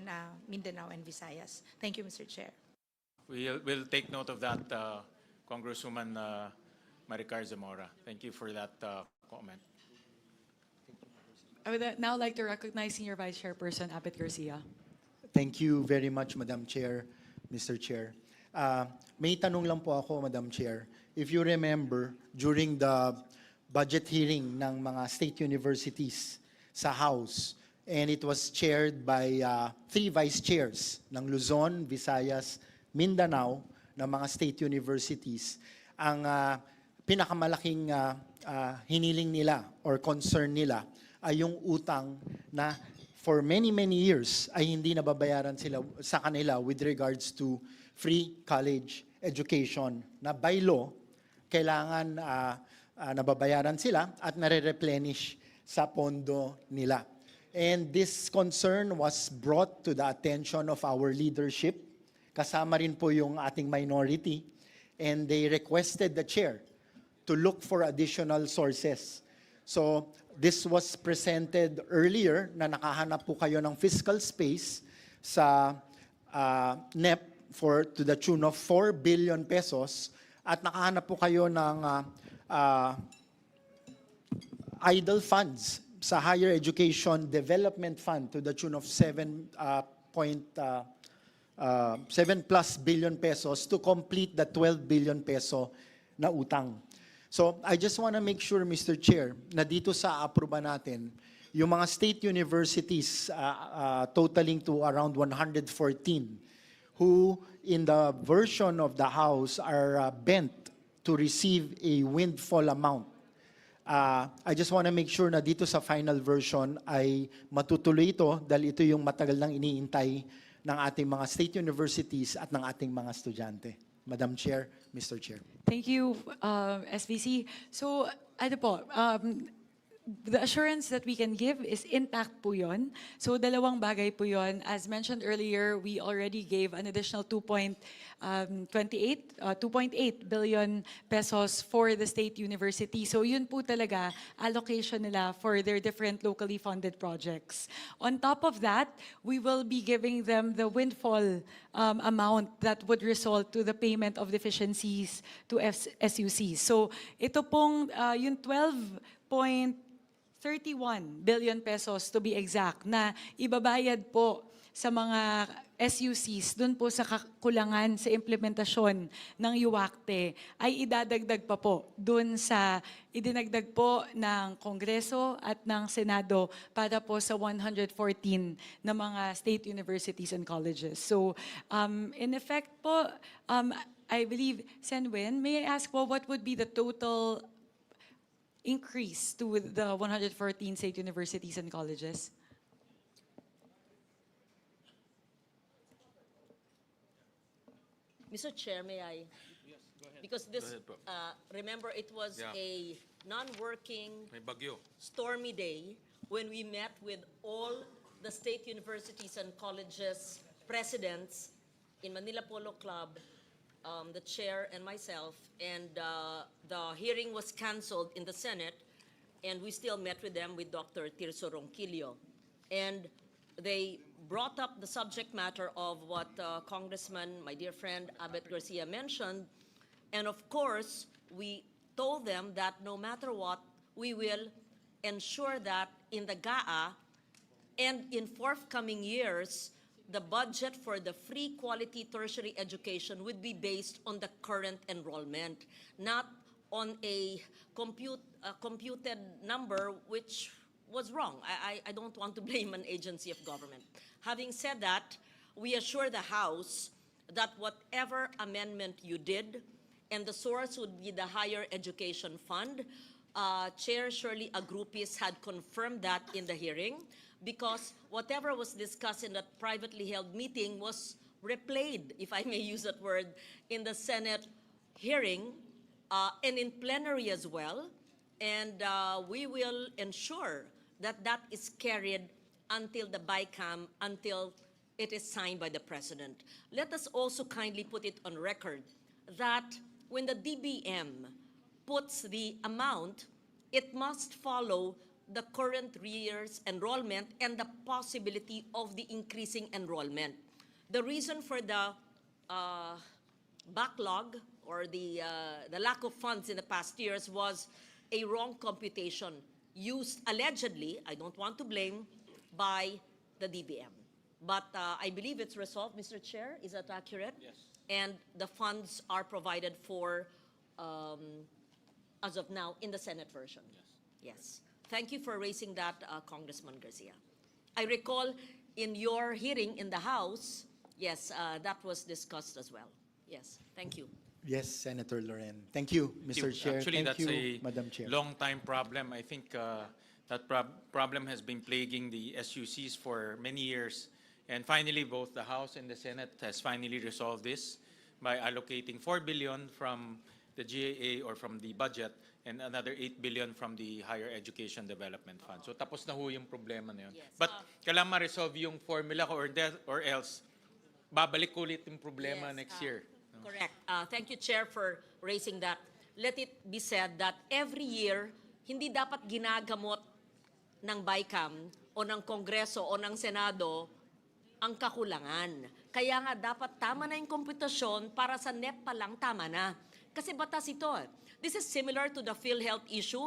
Mindanao and Visayas. Thank you, Mr. Chair. We'll take note of that, Congresswoman Maricar Zamora. Thank you for that comment. I would now like to recognize Senior Vice Chairperson Abet Garcia. Thank you very much, Madam Chair, Mr. Chair. May tanong lang po ako, Madam Chair. If you remember, during the budget hearing ng mga state universities sa House, and it was chaired by 3 vice chairs ng Luzon, Visayas, Mindanao, ng mga state universities, ang pinakamalaking hiniling nila or concern nila ay yung utang na for many years ay hindi nababayaran sila sa kanila with regards to free college education na by law kailangan nababayaran sila at nare-replenish sa pondo nila. And this concern was brought to the attention of our leadership. Kasama rin po yung ating minority, and they requested the chair to look for additional sources. So this was presented earlier na nakahanap po kayo ng fiscal space sa NEP to the tune of 4 billion pesos at nakahanap po kayo ng idle funds sa Higher Education Development Fund to the tune of 7 plus billion pesos to complete the 12 billion peso na utang. So I just want to make sure, Mr. Chair, na dito sa aproba natin, yung mga state universities totaling to around 114 who in the version of the House are bent to receive a windfall amount. I just want to make sure na dito sa final version ay matutuloy ito dahil ito yung matagal nang iniintay ng ating mga state universities at ng ating mga estudyante. Madam Chair, Mr. Chair. Thank you, SVC. So, ano po, the assurance that we can give is intact po yun. So dalawang bagay po yun. As mentioned earlier, we already gave an additional 2.8 billion pesos for the state university. So yun po talaga allocation nila for their different locally funded projects. On top of that, we will be giving them the windfall amount that would result to the payment of deficiencies to SUCs. So ito pong yung 12.31 billion pesos to be exact na ibabayad po sa mga SUCs dun po sa kakulangan sa implementasyon ng UACTE ay idadagdag pa po dun sa idinagdag po ng Kongreso at ng Senado para po sa 114 na mga state universities and colleges. So in effect po, I believe, Sen Win, may I ask po what would be the total increase to the 114 state universities and colleges? Mr. Chair, may I? Because this, remember, it was Yeah. a non-working, May bagyo. stormy day when we met with all the state universities and colleges presidents in Manila Polo Club, the chair and myself, and the hearing was canceled in the Senate, and we still met with them with Dr. Tirso Ronquillo. And they brought up the subject matter of what Congressman, my dear friend Abet Garcia mentioned, and of course, we told them that no matter what, we will ensure that in the GAA and in forthcoming years, the budget for the free quality tertiary education would be based on the current enrollment, not on a computed number which was wrong. I don't want to blame an agency of government. Having said that, we assure the House that whatever amendment you did, and the source would be the Higher Education Fund, Chair Shirley Agrupis had confirmed that in the hearing, because whatever was discussed in that privately held meeting was replayed, if I may use that word, in the Senate hearing and in plenary as well. And we will ensure that that is carried until the Bicam, until it is signed by the President. Let us also kindly put it on record that when the DBM puts the amount, it must follow the current year's enrollment and the possibility of the increasing enrollment. The reason for the backlog or the lack of funds in the past years was a wrong computation used allegedly, I don't want to blame, by the DBM. But I believe it's resolved, Mr. Chair. Is that accurate? Yes. And the funds are provided for, as of now, in the Senate version. Yes. Thank you for raising that, Congressman Garcia. I recall in your hearing in the House, yes, that was discussed as well. Yes, thank you. Yes, Senator Loren. Thank you, Mr. Chair. Actually, Thank that's you, a Madam Chair. long-time problem. I think that problem has been plaguing the SUCs for many years. And finally, both the House and the Senate has finally resolved this by allocating 4 billion from the GAA or from the budget and another 8 billion from the Higher Education Development Fund. So tapos na ho yung problema na yun. Yes, But kailangan ma-resolve yung formula ko or else babalik ulit yung problema Yes, next year. Correct. Thank you, Chair, for raising that. Let it be said that every year, hindi dapat ginagamot ng Bicam o ng Kongreso o ng Senado ang kakulangan. Kaya nga dapat tama na yung komputasyon para sa NEP pa lang tama na. Kasi batas ito. This is similar to the PhilHealth issue.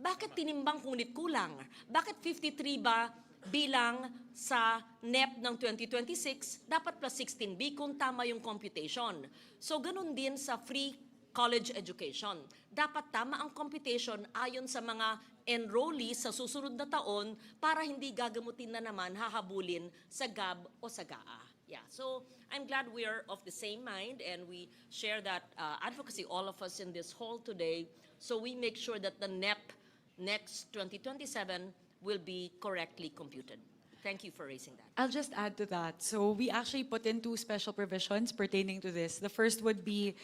Bakit tinimbang ngunit kulang? Bakit 53 ba bilang sa NEP ng 2026, dapat plus 16B kung tama yung computation. So ganun din sa free college education. Dapat tama ang computation ayon sa mga enrollees sa susunod na taon para hindi gagamutin na naman, hahabulin sa GAB o sa GAA. Yeah, so I'm glad we are of the same mind and we share that advocacy, all of us in this hall today, so we make sure that the NEP next 2027 will be correctly computed. Thank you for raising that. I'll just add to that. So we actually put in two special provisions pertaining to this. The first would be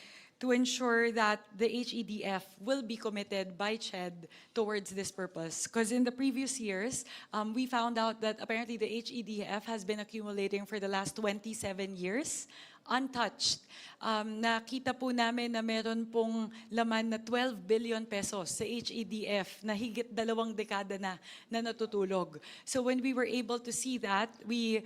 to ensure that the HEDF will be committed by CHED towards this purpose. Because in the previous years, we found out that apparently the HEDF has been accumulating for the last 27 years, untouched. Nakita po namin na meron pong laman na 12 billion pesos sa HEDF na higit 2 dekada na natutulog. So when we were able to see that, we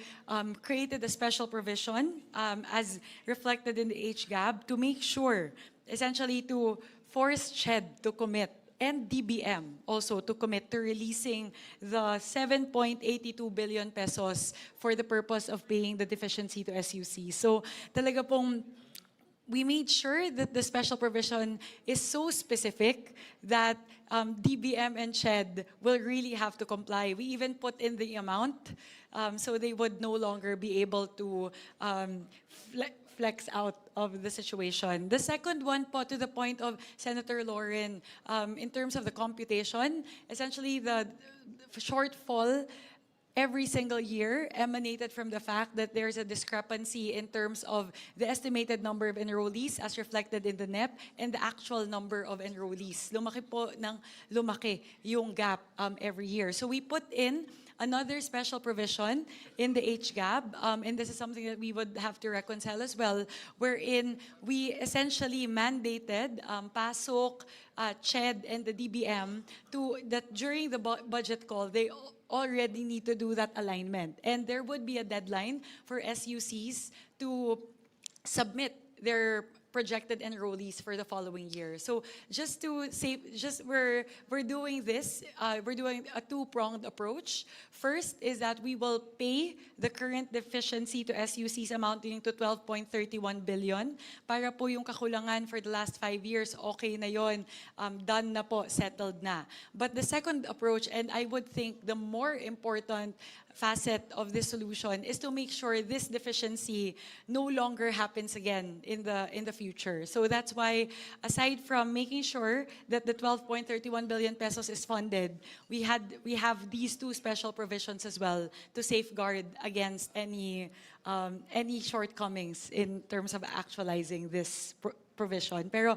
created a special provision as reflected in the HGAB to make sure, essentially to force CHED to commit and DBM also to commit to releasing the 7.82 billion pesos for the purpose of paying the deficiency to SUC. So talaga pong we made sure that the special provision is so specific that DBM and CHED will really have to comply. We even put in the amount so they would no longer be able to flex out of the situation. The second one po, to the point of Senator Lauren, in terms of the computation, essentially the shortfall every single year emanated from the fact that there's a discrepancy in terms of the estimated number of enrollees as reflected in the NEP and the actual number of enrollees. Lumaki po ng lumaki yung gap every year. So we put in another special provision in the HGAB, and this is something that we would have to reconcile as well, wherein we essentially mandated PASOK, CHED, and the DBM that during the budget call, they already need to do that alignment. And there would be a deadline for SUCs to submit their projected enrollees for the following year. So just to say, we're doing this, we're doing a two-pronged approach. First is that we will pay the current deficiency to SUCs amounting to 12.31 billion. Para po yung kakulangan for the last 5 years, okay na yon, done na po, settled na. But the second approach, and I would think the more important facet of this solution, is to make sure this deficiency no longer happens again in the future. So that's why, aside from making sure that the 12.31 billion pesos is funded, we have these two special provisions as well to safeguard against any shortcomings in terms of actualizing this provision. Pero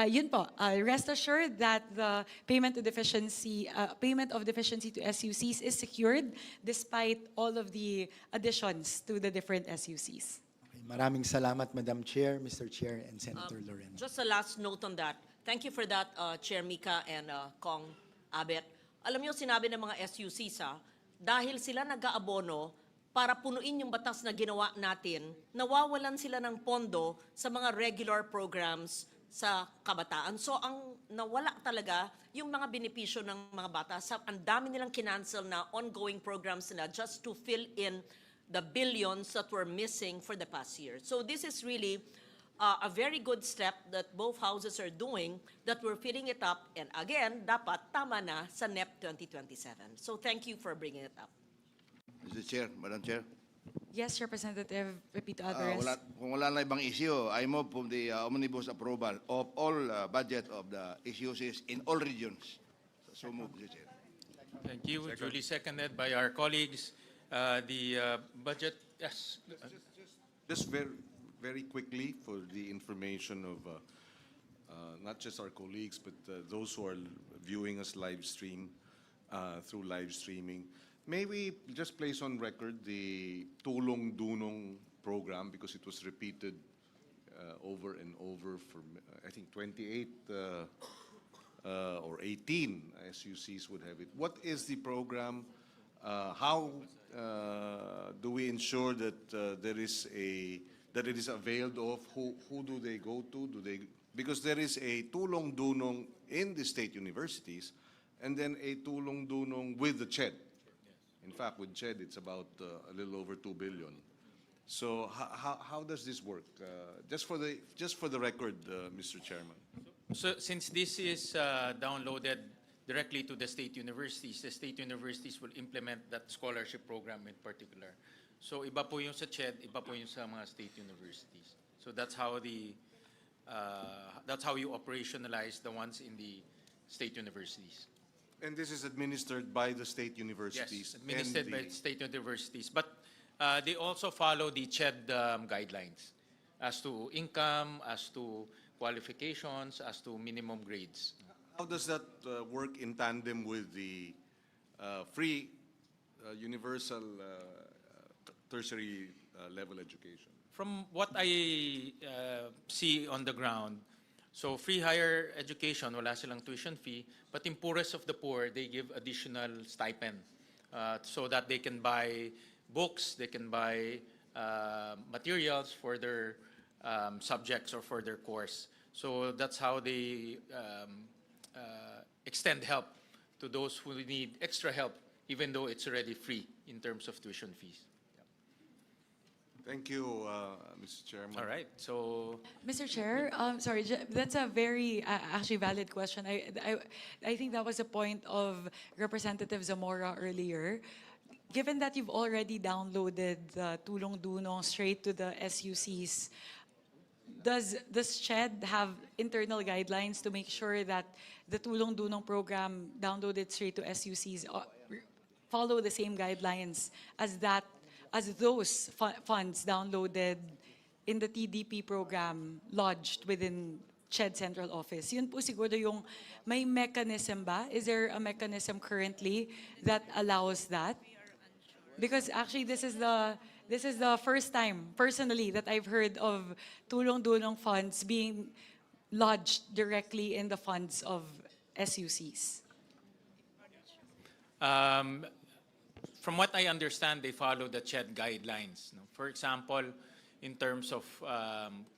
yun po, rest assured that the payment of deficiency to SUCs is secured despite all of the additions to the different SUCs. Okay, maraming salamat, Madam Chair, Mr. Chair, and Senator Lorena. Just a last note on that. Thank you for that, Chair Mika and Kong Abet. Alam niyo, sinabi ng mga SUCs, dahil sila nag-aabono para punuin yung batas na ginawa natin, nawawalan sila ng pondo sa mga regular programs sa kabataan. So ang nawala talaga yung mga benepisyo ng mga bata. Ang dami nilang kinancel na ongoing programs na just to fill in the billions that were missing for the past year. So this is really a very good step that both houses are doing, that we're filling it up. And again, dapat tama na sa NEP 2027. So thank you for bringing it up. Mr. Chair, Madam Chair. Yes, Representative Pepito Alvarez. Kung wala na ibang issue, I move for the omnibus approval of all budget of the issues in all regions. So move, Mr. Chair. Thank you. Duly seconded by our colleagues. The budget, yes. Just very quickly for the information of not just our colleagues, but those who are viewing us live stream through live streaming. May we just place on record the Tulong Dunong program, because it was repeated over and over for, I think, 28 or 18 SUCs would have it. What is the program? How do we ensure that that it is availed of? Who do they go to? Because there is a Tulong Dunong in the state universities, and then a Tulong Dunong with the CHED. In fact, with CHED, it's about a little over 2 billion. So how does this work? Just for the record, Mr. Chairman. So since this is downloaded directly to the state universities will implement that scholarship program in particular. So iba po yung sa CHED, iba po yung sa mga state universities. So that's how you operationalize the ones in the state universities. And this is administered by the state universities. Yes, administered by state universities. But they also follow the CHED guidelines as to income, as to qualifications, as to minimum grades. How does that work in tandem with the free universal tertiary level education? From what I see on the ground, so free higher education, wala silang tuition fee, but in poorest of the poor, they give additional stipend so that they can buy books, they can buy materials for their subjects or for their course. So that's how they extend help to those who need extra help, even though it's already free in terms of tuition fees. Thank you, Mr. Chairman. All right, so Mr. Chair, sorry, that's a very actually valid question. I think that was a point of Representative Zamora earlier. Given that you've already downloaded the Tulong Dunong straight to the SUCs, does SCHED have internal guidelines to make sure that the Tulong Dunong program downloaded straight to SUCs follow the same guidelines as those funds downloaded in the TDP program lodged within SCHED Central Office? Yun po siguro yung may mechanism ba? Is there a mechanism currently that allows that? Because actually this is the first time personally that I've heard of Tulong Dunong funds being lodged directly in the funds of SUCs. From what I understand, they follow the CHED guidelines. No? For example, in terms of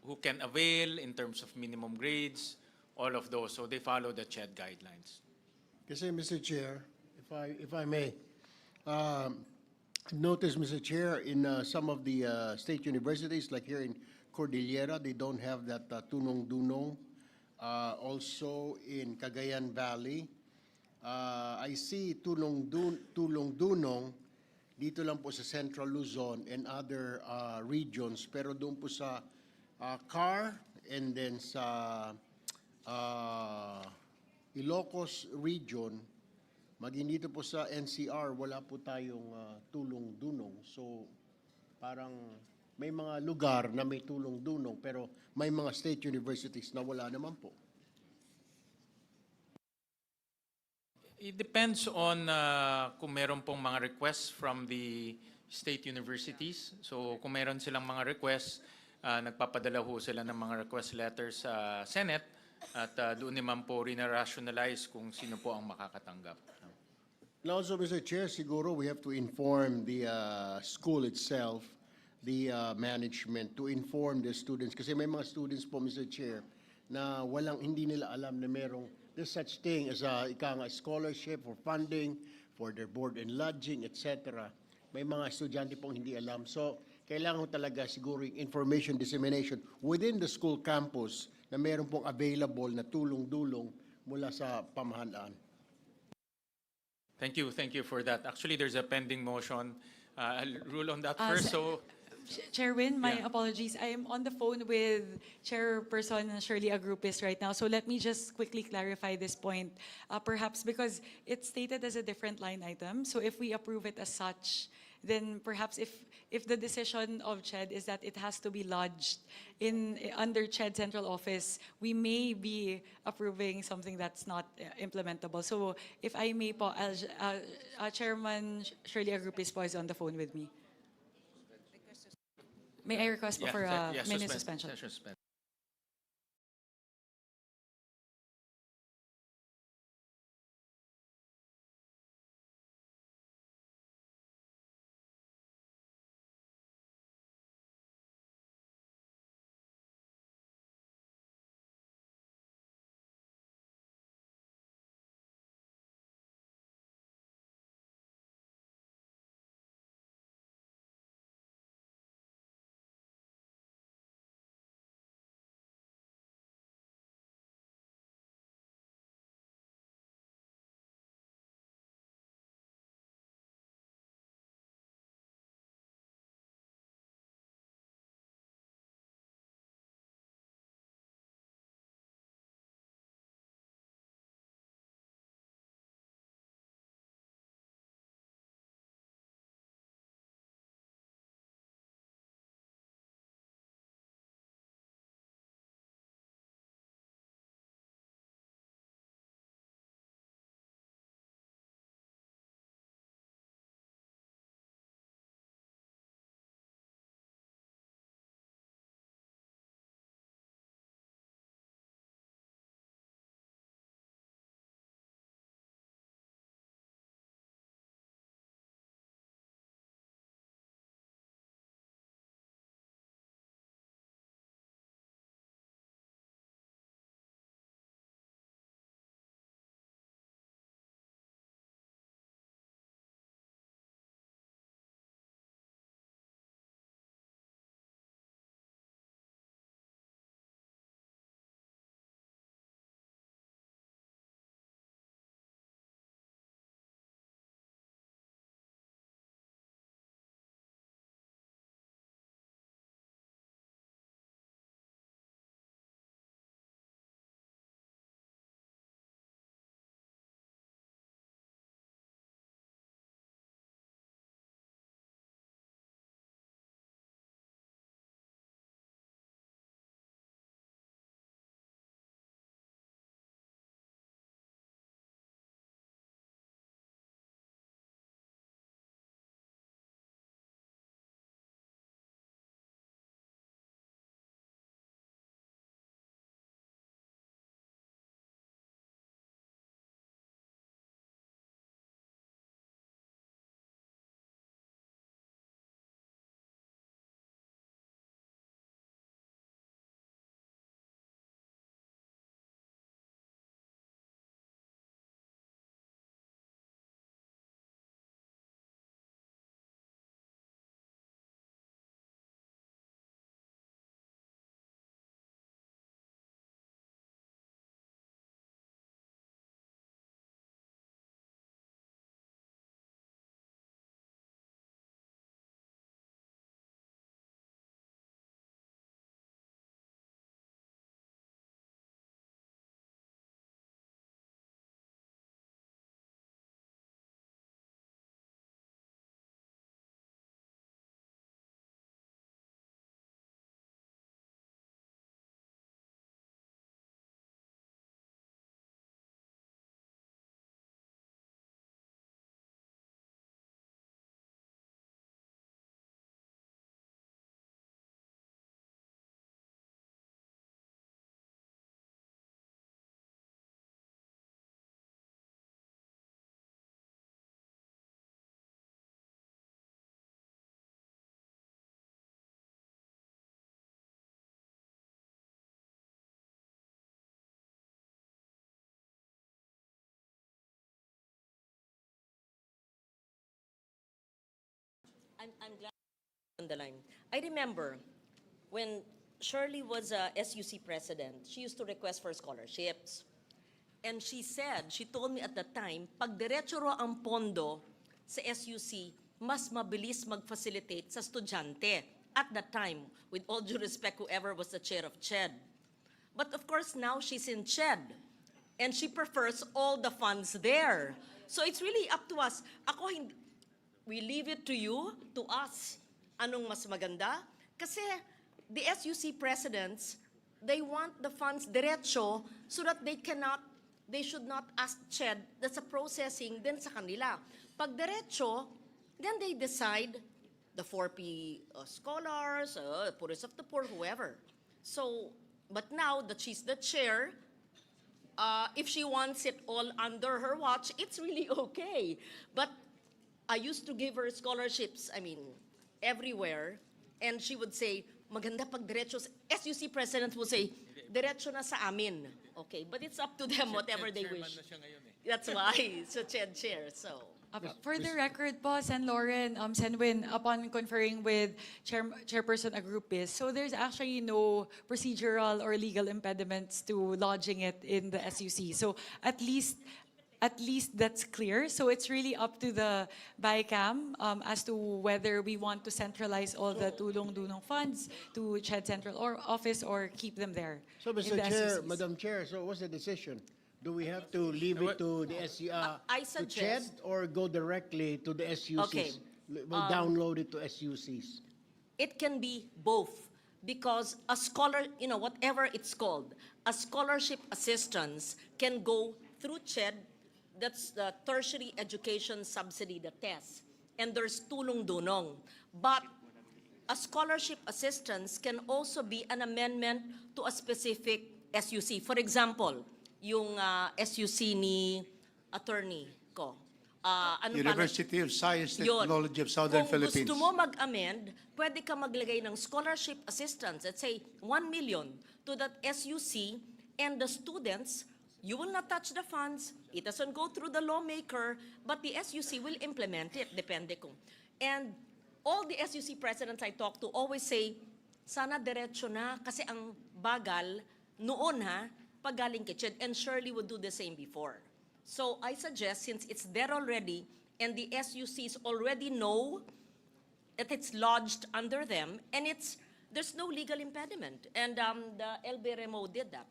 who can avail, in terms of minimum grades, all of those. So they follow the CHED guidelines. Kasi, Mr. Chair, if I may, notice, Mr. Chair, in some of the state universities, like here in Cordillera, they don't have that Tulong Dunong. Also in Cagayan Valley, I see Tulong Dunong dito lang po sa Central Luzon and other regions, pero doon po sa CAR and then sa Ilocos region, maging dito po sa NCR, wala po tayong Tulong Dunong. So parang may mga lugar na may Tulong Dunong, pero may mga state universities na wala naman po. It depends on kung meron pong mga requests from the state universities. So kung meron silang mga requests, nagpapadala ho sila ng mga request letters sa Senate at doon naman po rin-rationalize kung sino po ang makakatanggap. And also, Mr. Chair, siguro we have to inform the school itself, the management, to inform the students. Kasi may mga students po, Mr. Chair, na hindi nila alam na there's such thing as a scholarship or funding for their board and lodging, etc. May mga estudyante pong hindi alam. So, kailangan talaga siguro yung information dissemination within the school campus na meron pong available na tulong-dulong mula sa pamahalaan. Thank you for that. Actually, there's a pending motion. I'll rule on that first. So, Chairman, my Yeah. apologies. I am on the phone with Chairperson Shirley Agrupis right now. So let me just quickly clarify this point. Perhaps because it's stated as a different line item. So if we approve it as such, then perhaps if the decision of CHED is that it has to be lodged under CHED Central Office, we may be approving something that's not implementable. So if I may po, Chairman Shirley Agrupis po is on the phone with me. May I request for a minute suspension? suspension. I'm glad you're on the line. I remember when Shirley was a SUC president, she used to request for scholarships. And she said, she told me at the time, pag diretso raw ang pondo sa SUC, mas mabilis mag-facilitate sa estudyante. At that time, with all due respect, whoever was the chair of CHED. But of course, now she's in CHED. And she prefers all the funds there. So it's really up to us. Ako, we leave it to you, to us. Anong mas maganda? Kasi the SUC presidents, they want the funds diretso so that they should not ask CHED, that's a processing din sa kanila. Pag diretso, then they decide the 4P scholars, poorest of the poor, whoever. So, but now that she's the chair, if she wants it all under her watch, it's really okay. But I used to give her scholarships, everywhere, and she would say, maganda pag diretso. SUC president would say, diretso na sa amin. Okay, but it's up to them, whatever they wish. That's why, so chair, so. For the record po, Sen. Lauren, Sen. Win, upon conferring with Chairperson Agrupis, so there's actually no procedural or legal impediments to lodging it in the SUC. So at least that's clear. So it's really up to the Bicam as to whether we want to centralize all the tulong-dunong funds to CHED Central Office or keep them there. So, in Mr. the Chair, SUCs. Madam Chair, so what's the decision? Do we have to leave it to the I to CHED suggest- or go directly to the SUCs? Okay. We'll download it to SUCs. It can be both because a scholar, whatever it's called, a scholarship assistance can go through CHED, that's the tertiary education subsidy, the TES, and there's tulong-dunong. But a scholarship assistance can also be an amendment to a specific SUC. For example, yung SUC ni attorney ko. University of Science and Yun. Technology of Southern Philippines. Kung gusto mo mag-amend, pwede ka maglagay ng scholarship assistance, let's say 1 million to that SUC, and the students, you will not touch the funds, it doesn't go through the lawmaker, but the SUC will implement it, depende kung. And all the SUC presidents I talk to always say, sana diretso na, kasi ang bagal noon pagaling kay CHED, and Shirley would do the same before. So I suggest, since it's there already, and the SUCs already know that it's lodged under them, and there's no legal impediment. And the LBRMO did that.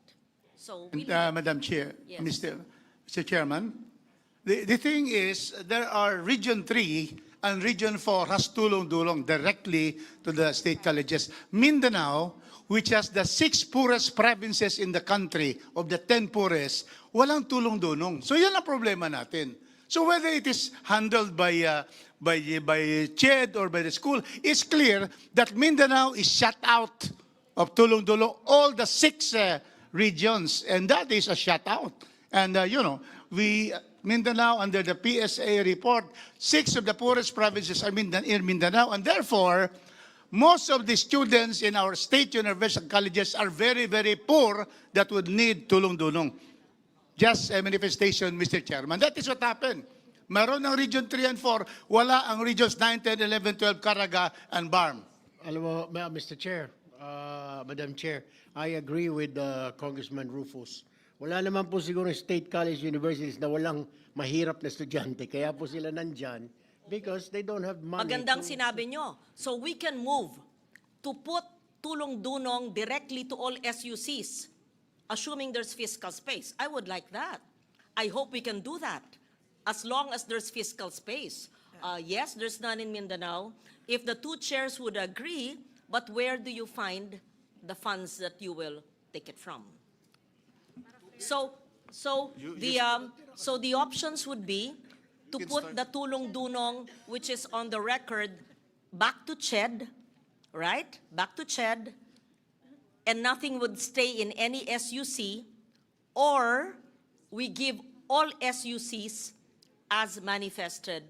So we And, Madam Chair, Yes. Mr. Chairman, the thing is, there are Region 3 and Region 4 has tulong-dulong directly to the state colleges. Mindanao, which has the 6 poorest provinces in the country, of the 10 poorest, walang tulong-dunong. So yan ang problema natin. So whether it is handled by CHED or by the school, it's clear that Mindanao is shut out of tulong-dulong, all the 6 regions, and that is a shutout. And Mindanao, under the PSA report, 6 of the poorest provinces are in Mindanao, and therefore, most of the students in our state university colleges are very, very poor that would need tulong-dunong. Just a manifestation, Mr. Chairman. That is what happened. Meron ng Region 3 and 4, wala ang Regions 9, 10, 11, 12, Caraga, and BARM. Alam mo, Mr. Chair, Madam Chair, I agree with Congressman Rufus. Wala naman po siguro state college universities na walang mahirap na estudyante. Kaya po sila nandyan because they don't have money. Magandang sinabi nyo. So we can move to put tulong-dunong directly to all SUCs, assuming there's fiscal space. I would like that. I hope we can do that, as long as there's fiscal space. Yes, there's none in Mindanao. If the 2 chairs would agree, but where do you find the funds that you will take it from? So the options would be to put the tulong-dunong, which is on the record, back to CHED, right? Back to CHED, and nothing would stay in any SUC, or we give all SUCs as manifested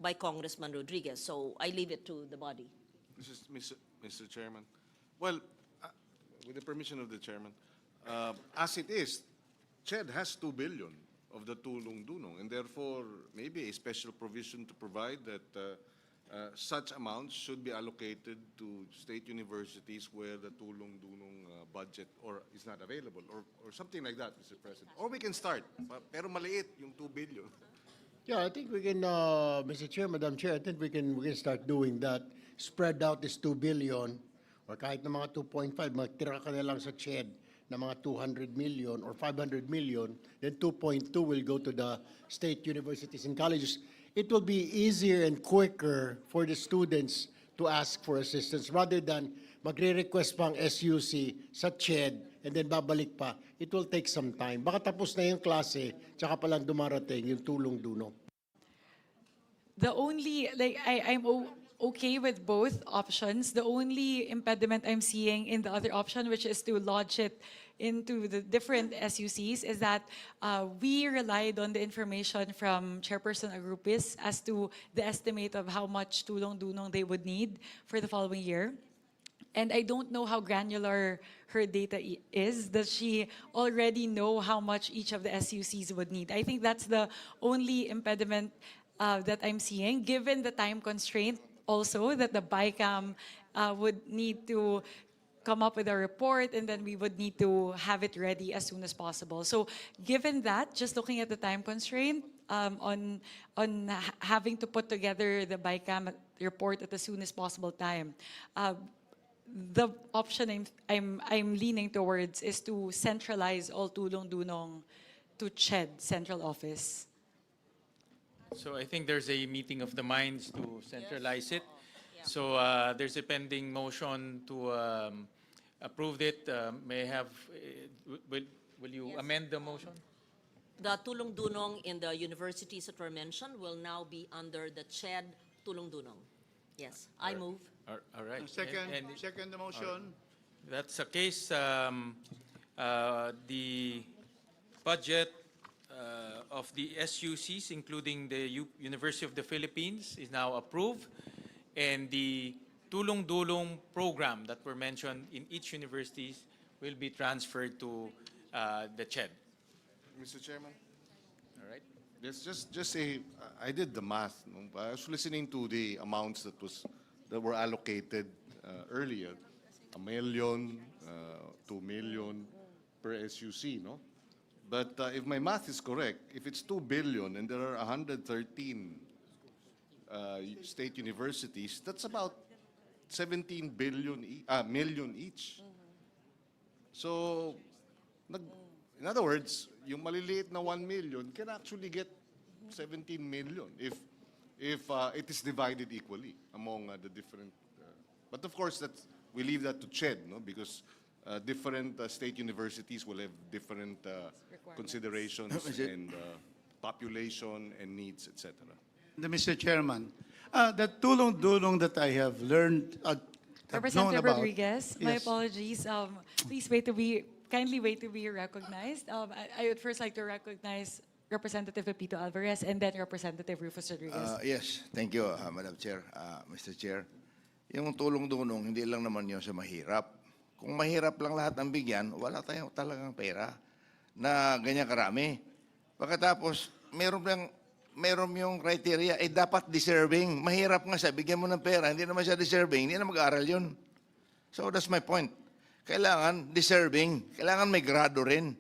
by Congressman Rodriguez. So I leave it to the body. Mr. Chairman, well, with the permission of the chairman, as it is, CHED has 2 billion of the tulong-dunong, and therefore maybe a special provision to provide that such amounts should be allocated to state universities where the tulong-dunong budget or is not available or something like that, Mr. President. Or we can start, pero maliit yung 2 billion. Yeah, I think we can, Mr. Chair, Madam Chair, I think we can start doing that. Spread out this 2 billion or kahit na mga 2.5, magtira ka na lang sa CHED na mga 200 million or 500 million, then 2.2 will go to the state universities and colleges. It will be easier and quicker for the students to ask for assistance rather than magre-request pang SUC sa CHED and then babalik pa. It will take some time. Baka tapos na yung klase, tsaka palang dumarating yung tulong-duno. The only, I'm okay with both options. The only impediment I'm seeing in the other option, which is to lodge it into the different SUCs, is that we relied on the information from Chairperson Agrupis as to the estimate of how much tulong-dunong they would need for the following year. And I don't know how granular her data is. Does she already know how much each of the SUCs would need? I think that's the only impediment that I'm seeing, given the time constraint also that the Bicam would need to come up with a report and then we would need to have it ready as soon as possible. So given that, just looking at the time constraint on having to put together the Bicam report at the soonest possible time, the option I'm leaning towards is to centralize all tulong-dunong to CHED, central office. So I think there's a meeting of the minds to centralize it. So there's a pending motion to approve it. May I have, will you amend the motion? The tulong-dunong in the universities that were mentioned will now be under the CHED tulong-dunong. Yes, I move. All right. Second the motion. That's the case. The budget of the SUCs, including the University of the Philippines, is now approved. And the tulong-dulong program that were mentioned in each universities will be transferred to the CHED. Mr. Chairman? All right. Yes, just say, I did the math. No? I was listening to the amounts that were allocated earlier. 1 million, 2 million per SUC, no? But if my math is correct, if it's 2 billion and there are 113 state universities, that's about 17 million each. So, in other words, yung maliliit na 1 million can actually get 17 million if it is divided equally among the different. But of course, we leave that to CHED, no? Because different state universities will have different considerations and population and needs, etc. Mr. Chairman, the tulong-dunong that I have learned, have known Representative about. Rodriguez, my Yes. apologies. Please kindly wait to be recognized. I would first like to recognize Representative Pepito Alvarez and then Representative Rufus Rodriguez. Yes, thank you, Madam Chair, Mr. Chair. Yung tulong-dunong, hindi lang naman yun sa mahirap. Kung mahirap lang lahat ang bigyan, wala tayong talagang pera na ganyan karami. Pagkatapos, meron yung criteria, dapat deserving. Mahirap nga siya, bigyan mo ng pera, hindi naman siya deserving, hindi na mag-aaral yun. So that's my point. Kailangan deserving, kailangan may grado rin.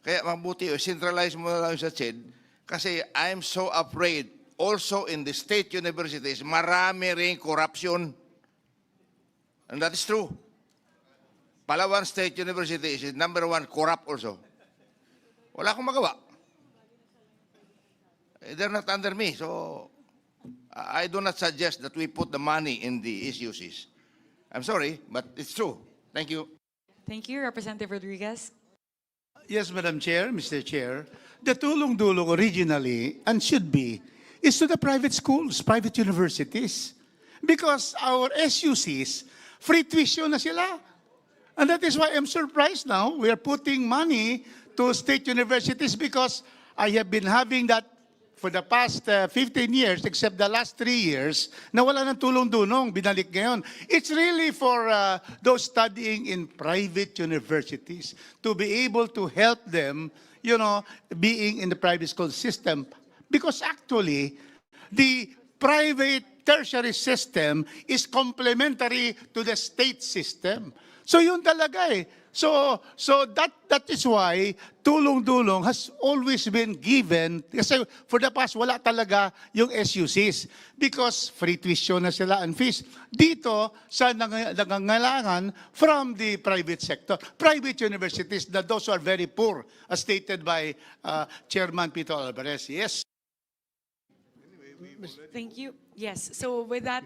Kaya mabuti, centralize mo na lang sa CHED kasi I'm so afraid also in the state universities, marami rin corruption. And that is true. Palawan State University is number 1 corrupt also. Wala akong magawa. They're not under me, so I do not suggest that we put the money in the SUCs. I'm sorry, but it's true. Thank you. Thank you, Representative Rodriguez. Yes, Madam Chair, Mr. Chair. The tulong-dulong originally, and should be, is to the private schools, private universities. Because our SUCs, free tuition na sila. And that is why I'm surprised now we are putting money to state universities because I have been having that for the past 15 years, except the last 3 years, na wala ng tulong-dunong, binalik ngayon. It's really for those studying in private universities to be able to help them, being in the private school system. Because actually, the private tertiary system is complementary to the state system. So yun talaga eh. So that is why tulong-dulong has always been given. Kasi for the past, wala talaga yung SUCs. Because free tuition na sila and fees. Dito, sa nangangailangan from the private sector. Private universities, that those who are very poor, as stated by Chairman Peter Alvarez. Yes. Thank you. Yes, so with that,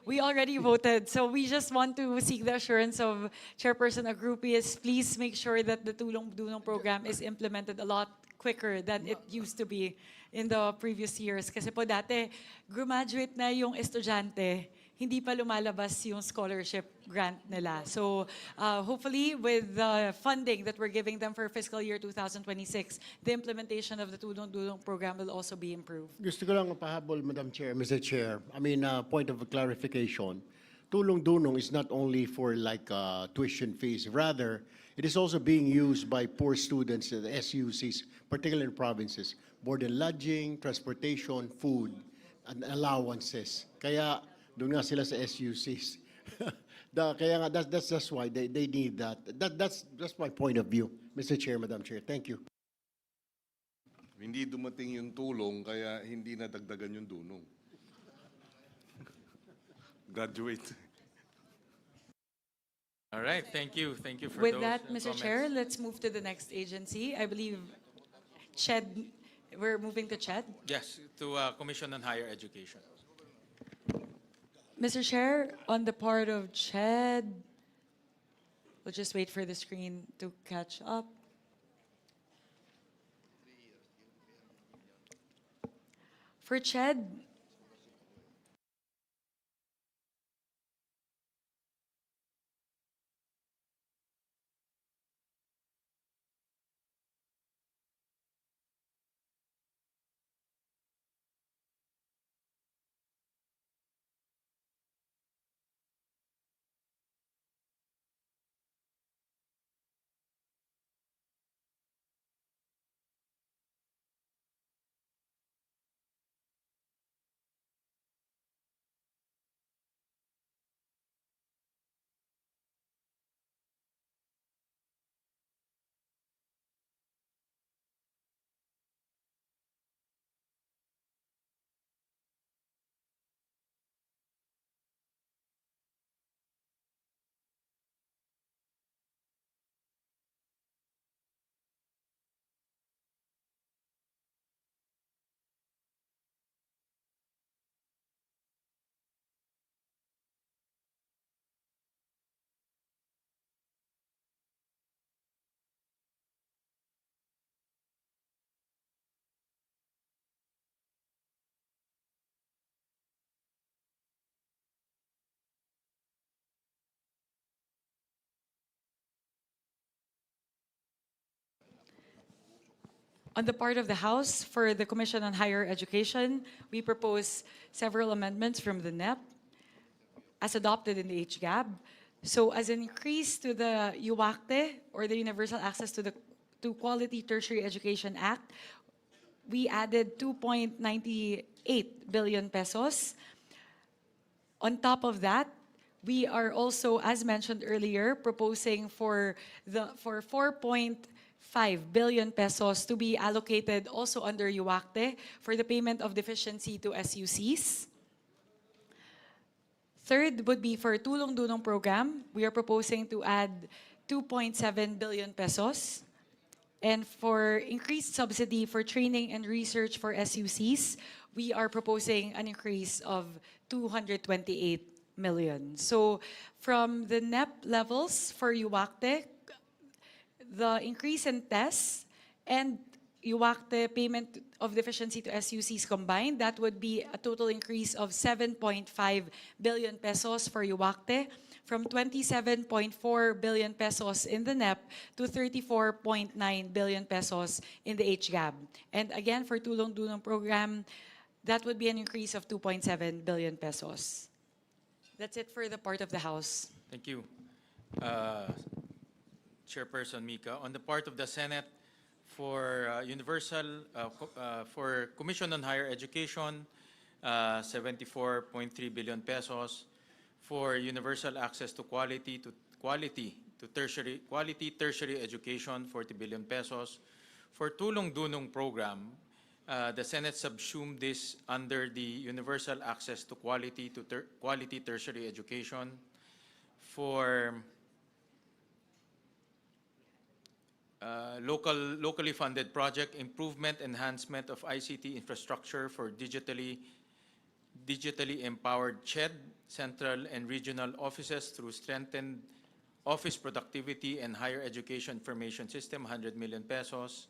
we already voted, so we just want to seek the assurance of Chairperson Agrupias. Please make sure that the Tulong Dunong program is implemented a lot quicker than it used to be in the previous years. Kasi po dati, graduate na yung estudyante, hindi pa lumalabas yung scholarship grant nila. So hopefully with the funding that we're giving them for fiscal year 2026, the implementation of the Tulong Dunong program will also be improved. Gusto ko lang pahabol, Madam Chair, Mr. Chair. I mean, point of clarification. Tulong Dunong is not only for like tuition fees. Rather, it is also being used by poor students at SUCs, particularly in provinces. Board and lodging, transportation, food, and allowances. Kaya doon nga sila sa SUCs. Kaya nga, that's why they need that. That's my point of view, Mr. Chair, Madam Chair. Thank you. Hindi dumating yung tulong, kaya hindi nadagdagan yung dunong. Graduate. All right, thank you. Thank you for With those that, Mr. comments. Chair, let's move to the next agency. I believe CHED, we're moving to CHED. Yes, to Commission on Higher Education. Mr. Chair, on the part of CHED, we'll just wait for the screen to catch up. For CHED, on the part of the House, for the Commission on Higher Education, we propose several amendments from the NEP as adopted in the HGAB. So as an increase to the UACTE, or the Universal Access to Quality Tertiary Education Act, we added 2.98 billion pesos. On top of that, we are also, as mentioned earlier, proposing for 4.5 billion pesos to be allocated also under UACTE for the payment of deficiency to SUCs. Third would be for Tulong Dunong program. We are proposing to add 2.7 billion pesos. And for increased subsidy for training and research for SUCs, we are proposing an increase of 228 million. So from the NEP levels for UACTE, the increase in tests and UACTE payment of deficiency to SUCs combined, that would be a total increase of 7.5 billion pesos for UACTE, from 27.4 billion pesos in the NEP to 34.9 billion pesos in the HGAB. And again, for Tulong Dunong program, that would be an increase of 2.7 billion pesos. That's it for the part of the House. Thank you. Chairperson Mika. On the part of the Senate, for for Commission on Higher Education, 74.3 billion pesos. For universal access to quality tertiary education, 40 billion pesos. For Tulong Dunong program, the Senate subsumed this under the universal access to quality tertiary education. For locally funded project, improvement, enhancement of ICT infrastructure for digitally empowered CHED, central and regional offices through strengthened office productivity and higher education information system, 100 million pesos.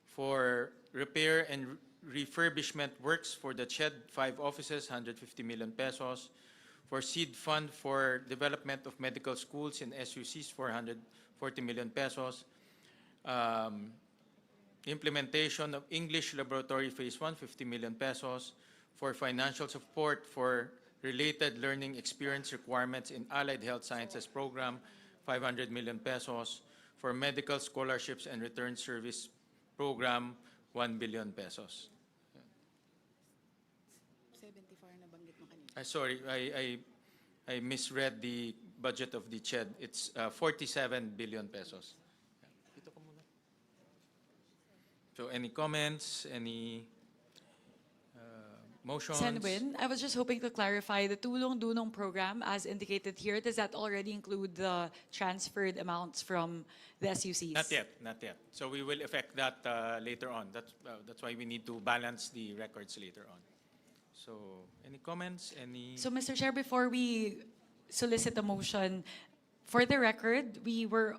For repair and refurbishment works for the CHED 5 offices, 150 million pesos. For seed fund for development of medical schools in SUCs, 440 million pesos. Implementation of English Laboratory Phase 1, 50 million pesos. For financial support for related learning experience requirements in Allied Health Sciences Program, 500 million pesos. For medical scholarships and return service program, 1 billion pesos. 74 na banggit mo kanina. Sorry, I misread the budget of the CHED. It's 47 billion pesos. Dito ka muna. So any comments, any motions? Senwin, I was just hoping to clarify the Tulong Dunong program, as indicated here, does that already include the transferred amounts from the SUCs? Not yet, not yet. So we will effect that later on. That's why we need to balance the records later on. So any comments? Any? So, Mr. Chair, before we solicit a motion, for the record, we were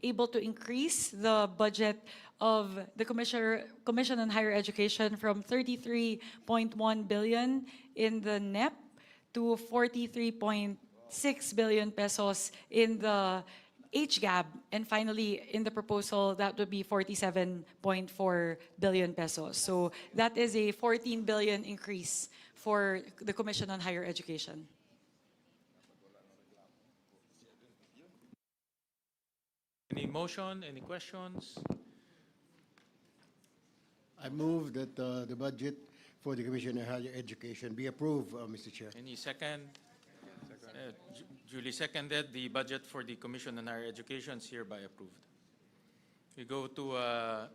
able to increase the budget of the Commission on Higher Education from 33.1 billion in the NEP to 43.6 billion pesos in the HGAB. And finally, in the proposal, that would be 47.4 billion pesos. So that is a 14 billion increase for the Commission on Higher Education. Any motion? Any questions? I move that the budget for the Commission on Higher Education be approved, Mr. Chair. Any second? Duly seconded. The budget for the Commission on Higher Education is hereby approved. We go to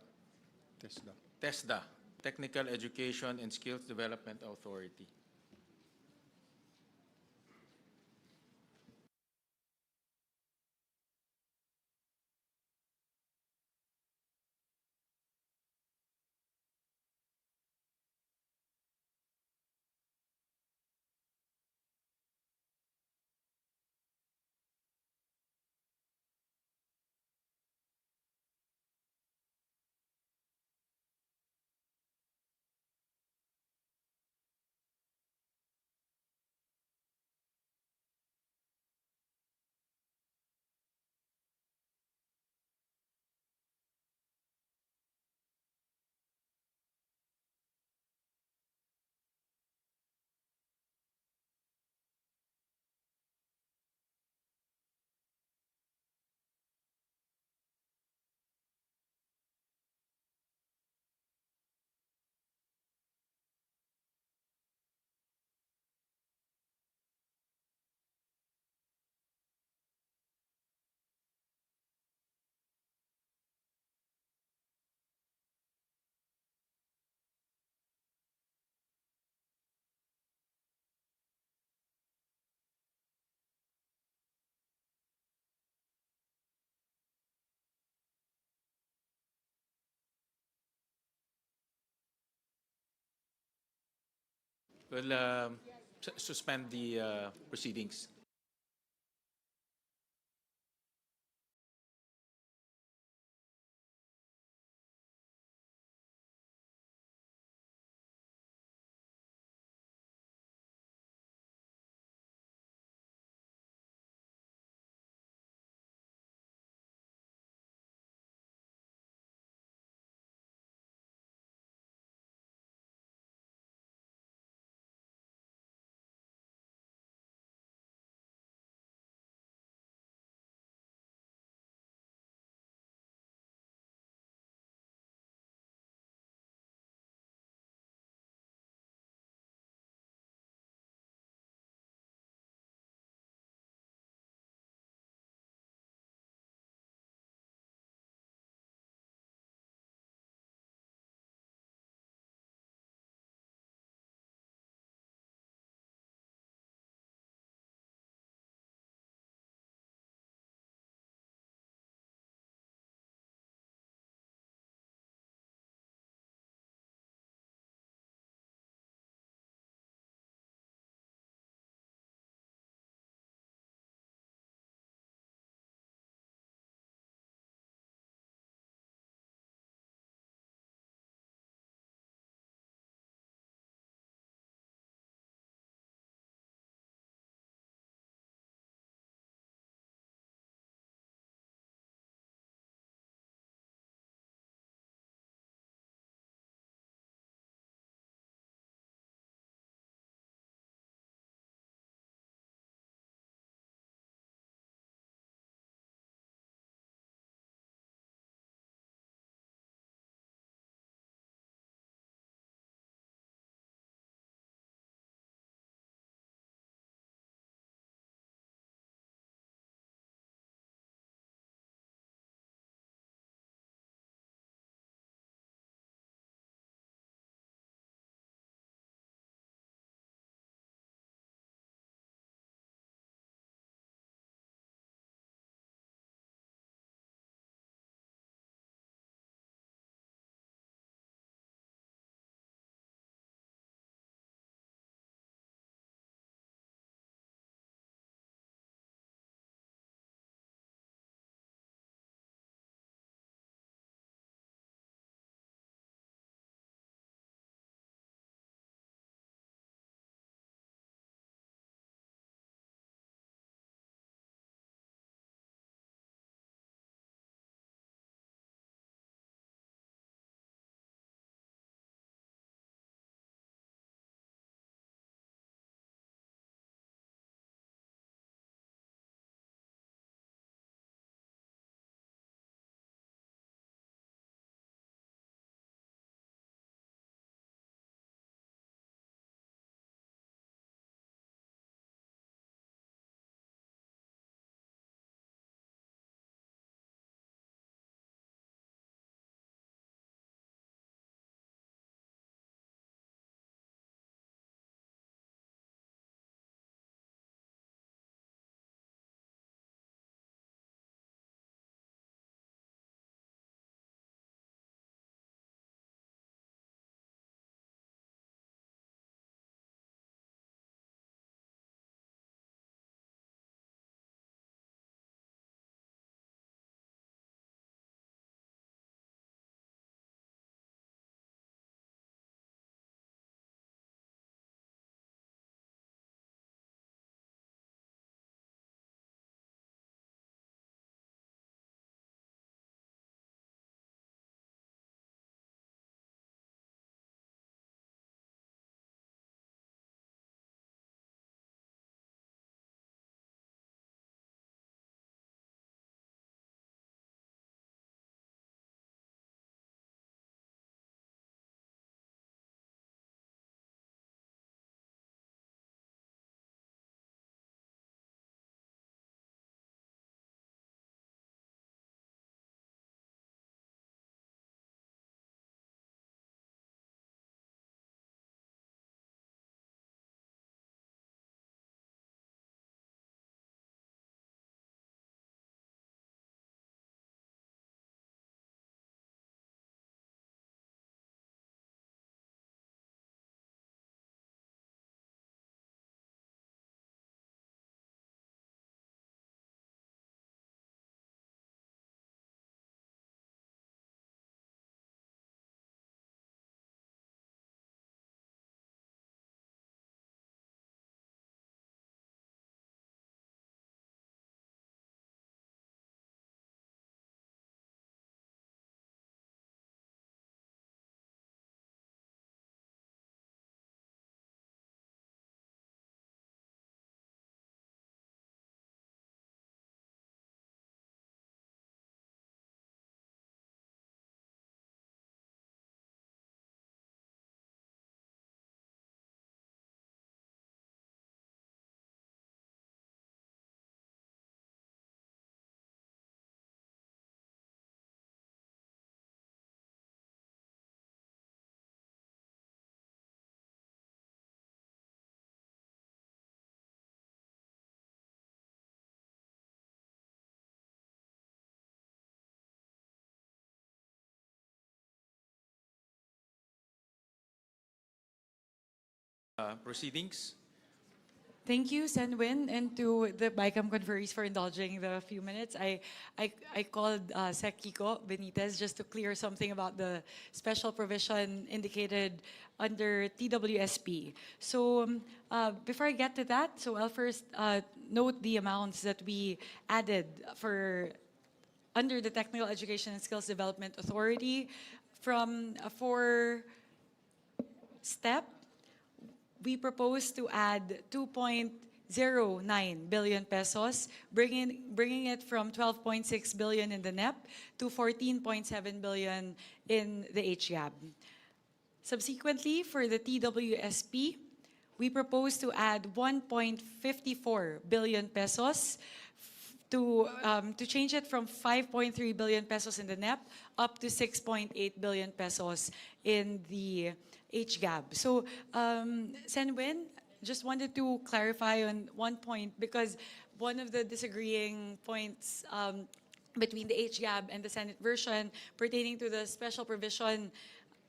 TESDA, Technical Education and Skills Development Authority. We'll suspend the proceedings. proceedings. Thank you, Senwin, and to the Bicam conferees for indulging the few minutes. I called Sec Kiko Benitez just to clear something about the special provision indicated under TWSP. So before I get to that, so I'll first note the amounts that we added for under the Technical Education and Skills Development Authority from a four-step. We propose to add 2.09 billion pesos, bringing it from 12.6 billion in the NEP to 14.7 billion in the HGAB. Subsequently, for the TWSP, we propose to add 1.54 billion pesos to change it from 5.3 billion pesos in the NEP up to 6.8 billion pesos in the HGAB. So, Senwin, just wanted to clarify on one point because one of the disagreeing points between the HGAB and the Senate version pertaining to the special provision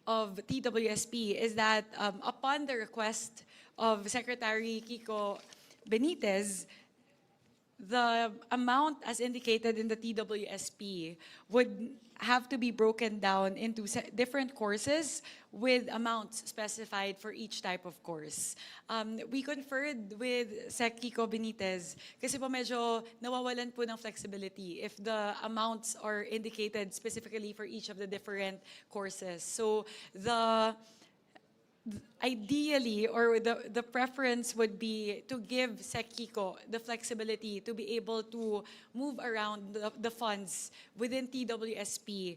of TWSP is that upon the request of Secretary Kiko Benitez, the amount as indicated in the TWSP would have to be broken down into different courses with amounts specified for each type of course. We conferred with Sec Kiko Benitez kasi po medyo nawawalan po ng flexibility if the amounts are indicated specifically for each of the different courses. So ideally, or the preference would be to give Sec Kiko the flexibility to be able to move around the funds within TWSP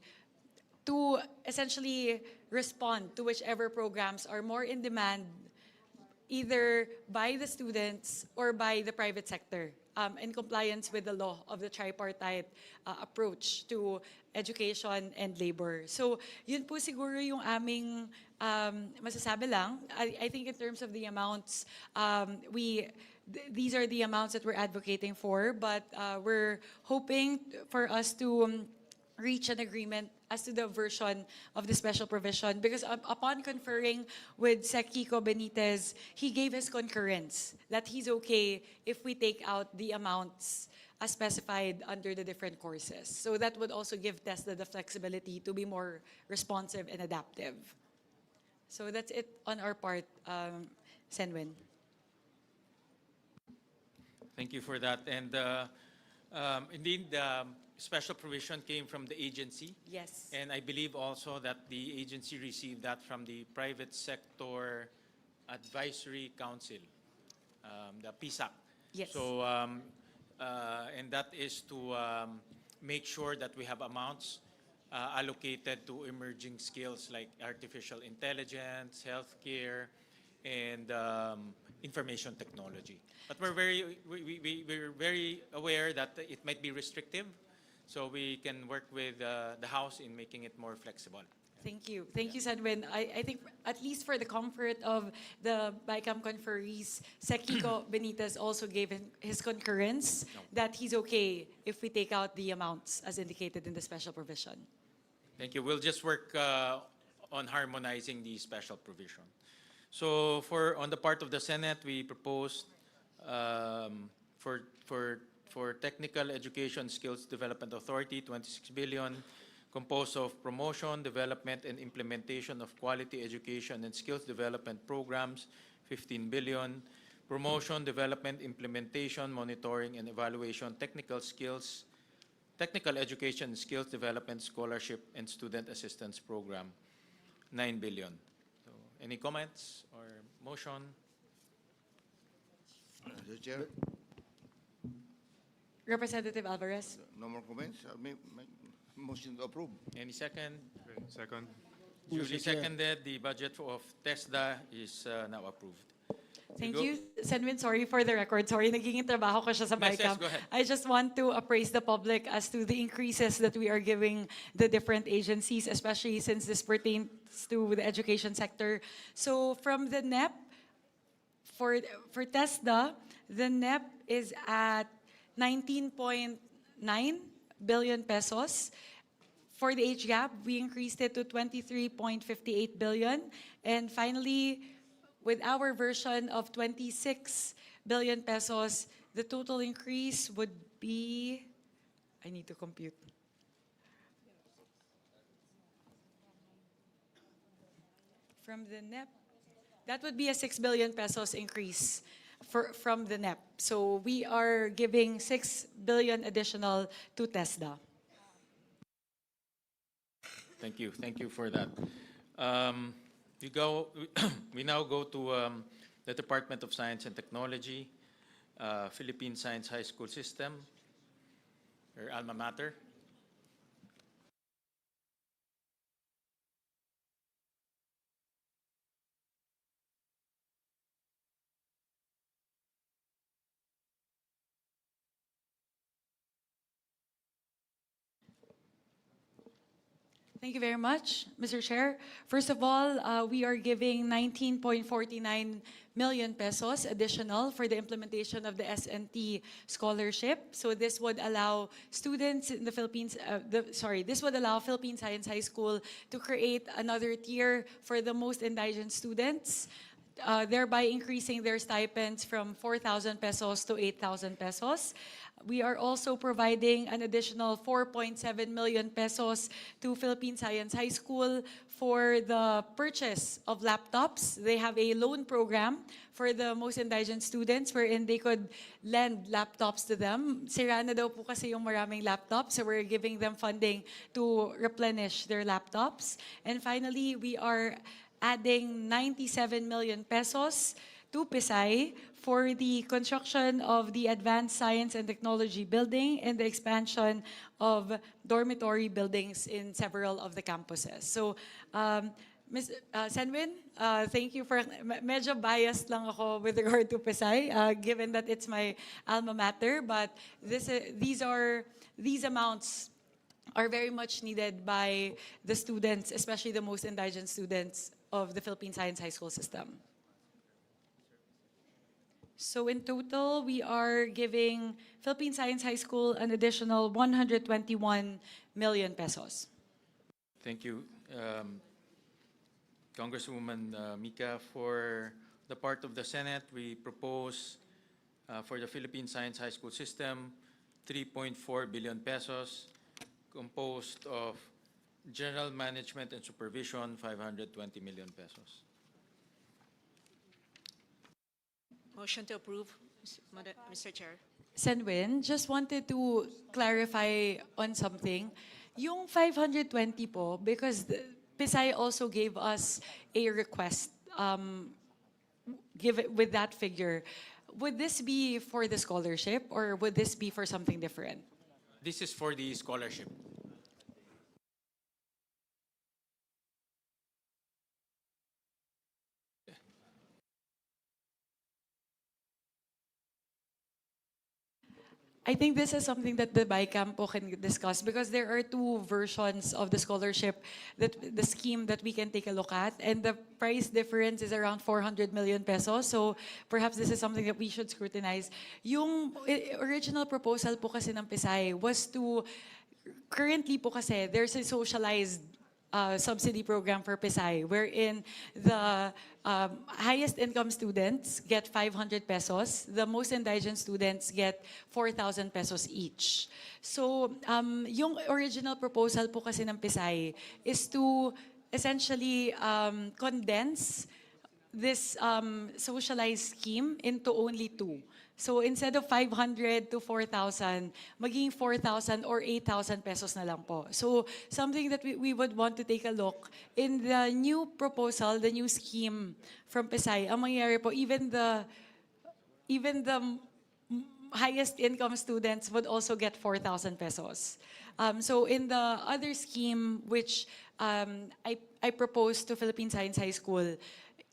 to essentially respond to whichever programs are more in demand either by the students or by the private sector in compliance with the law of the tripartite approach to education and labor. So yun po siguro yung aming masasabi lang. I think in terms of the amounts, these are the amounts that we're advocating for, but we're hoping for us to reach an agreement as to the version of the special provision because upon conferring with Sec Kiko Benitez, he gave his concurrence that he's okay if we take out the amounts as specified under the different courses. So that would also give TESDA the flexibility to be more responsive and adaptive. So that's it on our part, Senwin. Thank you for that. And indeed, special provision came from the agency. Yes. And I believe also that the agency received that from the Private Sector Advisory Council, the PSAC. Yes. So, and that is to make sure that we have amounts allocated to emerging skills like artificial intelligence, healthcare, and information technology. But we're very aware that it might be restrictive, so we can work with the House in making it more flexible. Thank you. Thank you, Senwin. I think at least for the comfort of the Bicam conferees, Sec Kiko Benitez also gave his concurrence that he's okay if we take out the amounts as indicated in the special provision. Thank you. We'll just work on harmonizing the special provision. So on the part of the Senate, we proposed for Technical Education Skills Development Authority, 26 billion, composed of promotion, development, and implementation of quality education and skills development programs, 15 billion, promotion, development, implementation, monitoring, and evaluation, technical skills, technical education skills development scholarship and student assistance program, 9 billion. So, any comments or motion? Mr. Chair, Representative Alvarez. no more comments. Motion to approve. Any second? Second. Duly seconded. The budget of TESDA is now approved. Thank go. you, Senwin. Sorry for the record. Sorry, naging trabaho ko siya sa Yes, Bicam. go ahead. I just want to appraise the public as to the increases that we are giving the different agencies, especially since this pertains to the education sector. So from the NEP, for TESDA, the NEP is at 19.9 billion pesos. For the HGAP, we increased it to 23.58 billion. And finally, with our version of 26 billion pesos, the total increase would be, I need to compute. From the NEP, that would be a 6 billion pesos increase from the NEP. So we are giving 6 billion additional to TESDA. Thank you. Thank you for that. We now go to the Department of Science and Technology, Philippine Science High School System, or alma mater. Thank you very much, Mr. Chair. First of all, we are giving 19.49 million pesos additional for the implementation of the SNT scholarship. So this would allow students in the Philippines, this would allow Philippine Science High School to create another tier for the most indigent students, thereby increasing their stipends from 4,000 pesos to 8,000 pesos. We are also providing an additional 4.7 million pesos to Philippine Science High School for the purchase of laptops. They have a loan program for the most indigent students wherein they could lend laptops to them. Sira na daw po kasi yung maraming laptops, so we're giving them funding to replenish their laptops. And finally, we are adding 97 million pesos to PSI for the construction of the Advanced Science and Technology Building and the expansion of dormitory buildings in several of the campuses. So, Ms. Senwin, thank you for, medyo biased lang ako with regard to PSI, given that it's my alma mater, but these amounts are very much needed by the students, especially the most indigent students of the Philippine Science High School system. So in total, we are giving Philippine Science High School an additional 121 million pesos. Thank you, Congresswoman Mika. For the part of the Senate, we propose for the Philippine Science High School system 3.4 billion pesos, composed of general management and supervision 520 million pesos. Motion to approve, Mr. Chair. Senwin, just wanted to clarify on something. Yung 520 po, because PSI also gave us a request with that figure. Would this be for the scholarship or would this be for something different? This is for the scholarship. I think this is something that the Bicam po can discuss because there are two versions of the scholarship, the scheme that we can take a look at, and the price difference is around 400 million pesos. So perhaps this is something that we should scrutinize. Yung original proposal po kasi ng PSI was to, currently po kasi there's a socialized subsidy program for PSI, wherein the highest income students get 500 pesos, the most indigent students get 4,000 pesos each. So, yung original proposal po kasi ng PSI is to essentially condense this socialized scheme into only two. So instead of 500 to 4,000, maging 4,000 or 8,000 pesos na lang po. So something that we would want to take a look in the new proposal, the new scheme from PSI, ang mangyayari po, even the highest income students would also get 4,000 pesos. So in the other scheme, which I proposed to Philippine Science High School,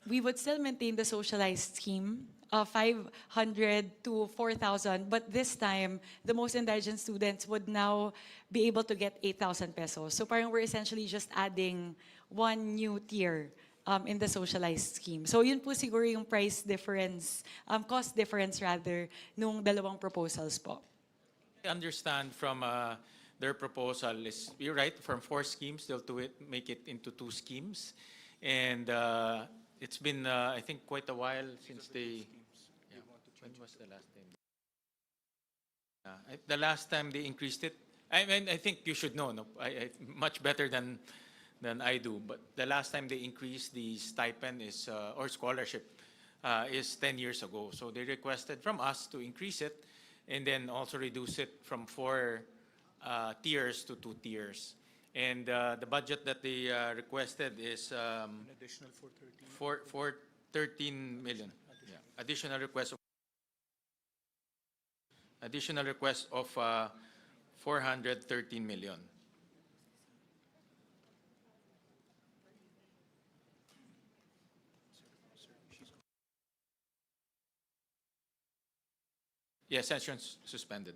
we would still maintain the socialized scheme, 500 to 4,000, but this time, the most indigent students would now be able to get 8,000 pesos. So parang we're essentially just adding one new tier in the socialized scheme. So yun po siguro yung price difference, cost difference rather, nung dalawang proposals po. I understand from their proposal is, you're right, from 4 schemes, they'll make it into 2 schemes. And It's been, I think, quite a while since they. Yeah. When was the last time? The last time they increased it, I mean, I think you should know, no, much better than I do. But the last time they increased the stipend is or scholarship is 10 years ago. So they requested from us to increase it, and then also reduce it from 4 tiers to 2 tiers. And the budget that they requested is Additional 430. for 13 million. Yeah. Additional request of 413 million. Yes, session suspended.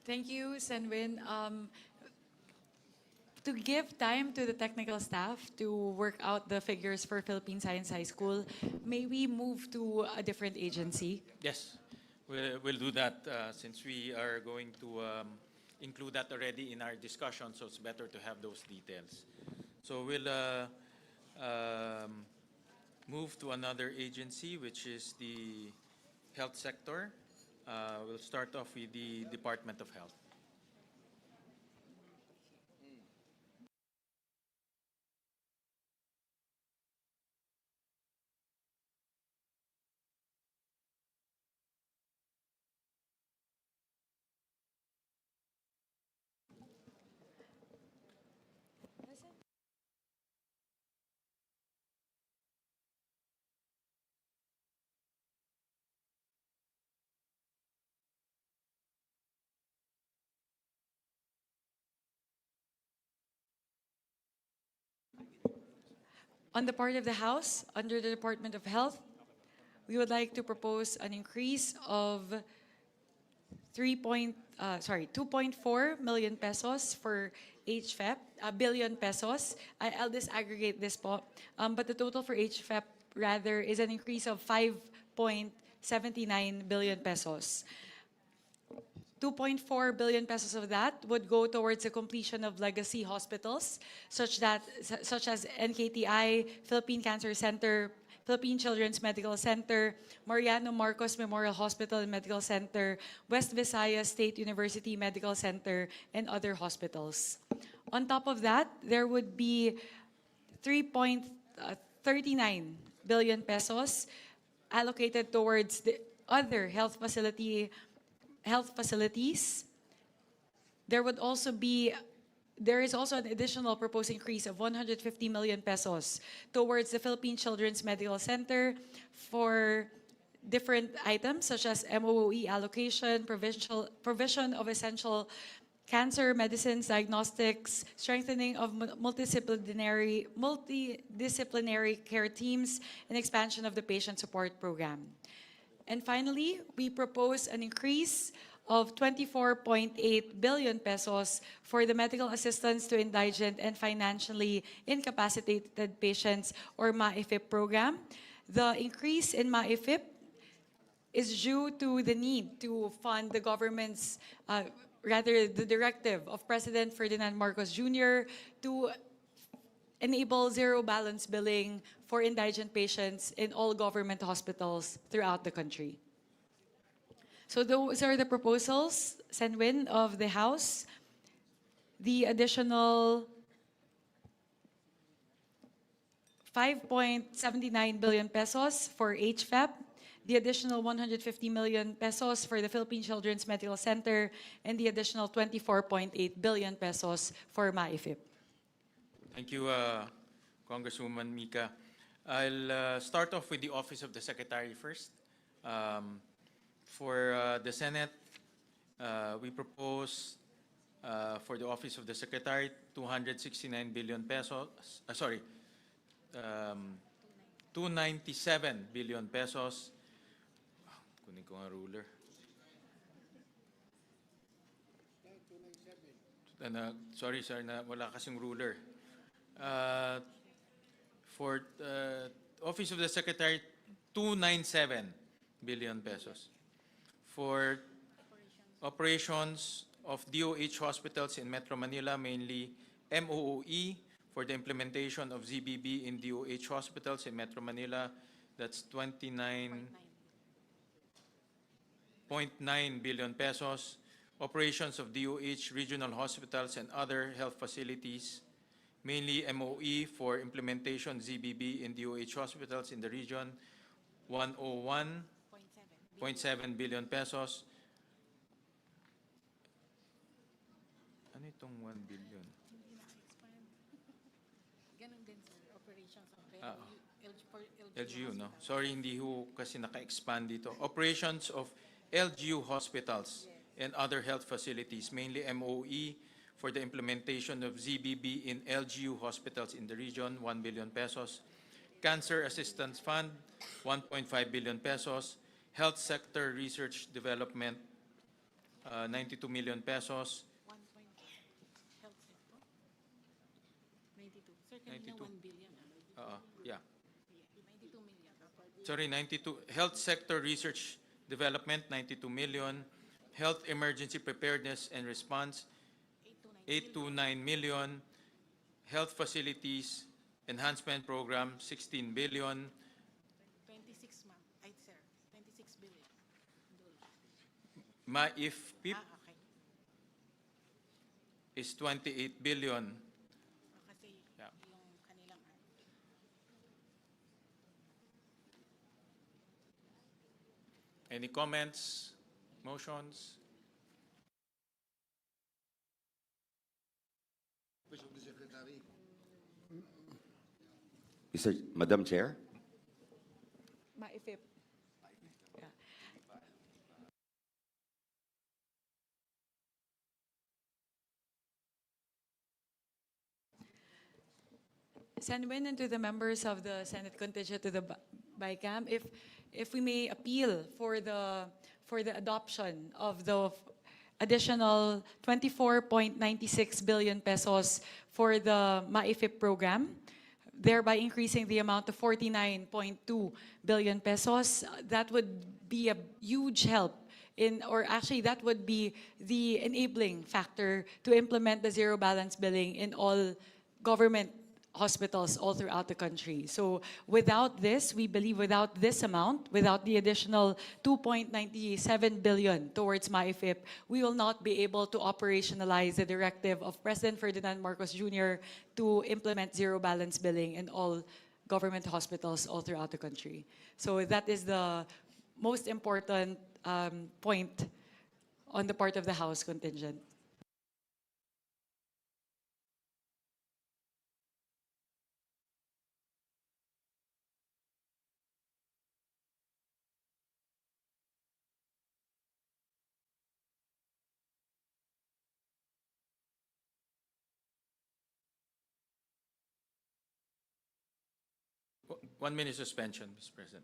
Thank you, Senwin. To give time to the technical staff to work out the figures for Philippine Science High School, may we move to a different agency? Yes, we'll do that since we are going to include that already in our discussion, so it's better to have those details. So we'll move to another agency, which is the health sector. We'll start off with the Department of Health. On the part of the House, under the Department of Health, we would like to propose an increase of 2.4 million pesos for HFEP, a billion pesos. I'll disaggregate this po. But the total for HFEP rather is an increase of 5.79 billion pesos. 2.4 billion pesos of that would go towards the completion of legacy hospitals, such as NKTI, Philippine Cancer Center, Philippine Children's Medical Center, Mariano Marcos Memorial Hospital and Medical Center, West Visayas State University Medical Center, and other hospitals. On top of that, there would be 3.39 billion pesos allocated towards the other health facilities. There is also an additional proposed increase of 150 million pesos towards the Philippine Children's Medical Center for different items such as MOE allocation, provision of essential cancer medicines, diagnostics, strengthening of multidisciplinary care teams, and expansion of the patient support program. And finally, we propose an increase of 24.8 billion pesos for the medical assistance to indigent and financially incapacitated patients, or MAIFIP program. The increase in MAIFIP is due to the need to fund the government's, the directive of President Ferdinand Marcos Jr. to enable zero balance billing for indigent patients in all government hospitals throughout the country. So those are the proposals, Senwin, of the House. The additional 5.79 billion pesos for HFEP, the additional 150 million pesos for the Philippine Children's Medical Center, and the additional 24.8 billion pesos for MAIFIP. Thank you, Congresswoman Mika. I'll start off with the Office of the Secretary first. For the Senate, we propose for the Office of the Secretary 269 billion pesos, 297 billion pesos. Kunin ko nga ruler. Sorry, sir, wala kasing ruler. For Office of the Secretary, 297 billion pesos. For operations of DOH hospitals in Metro Manila, mainly MOOE, for the implementation of ZBB in DOH hospitals in Metro Manila, that's 29.9 billion pesos. Operations of DOH regional hospitals and other health facilities, mainly MOE, for implementation ZBB in DOH hospitals in the region, 101.7 billion pesos. Ano itong 1 billion? LGU, no? Sorry, hindi ho kasi naka-expand dito. Operations of LGU hospitals and other health facilities, mainly MOE, for the implementation of ZBB in LGU hospitals in the region, 1 billion pesos. Cancer Assistance Fund, 1.5 billion pesos. Health Sector Research Development, 92 million pesos. 92. Sir, 92. 1 billion. Yeah. 92 million. Sorry, 92. Health sector research development, 92 million. Health emergency preparedness and response, 829 million. Health facilities enhancement program, 16 billion. 26, ma'am. Ay, sir. 26 billion. MAIF-PIP Okay. is 28 billion. Kasi Yeah. yung kanilang Any comments, motions? Madam Chair? Maifip. Yeah. Senwin and to the members of the Senate contingent to the Bicam, if we may appeal for the adoption of the additional 24.96 billion pesos for the MAIFIP program, thereby increasing the amount to 49.2 billion pesos, that would be a huge help or actually that would be the enabling factor to implement the zero balance billing in all government hospitals all throughout the country. So without this, we believe without this amount, without the additional 2.97 billion towards MAIFIP, we will not be able to operationalize the directive of President Ferdinand Marcos Jr. to implement zero balance billing in all government hospitals all throughout the country. So that is the most important point on the part of the House contingent. One minute suspension, Mr. President.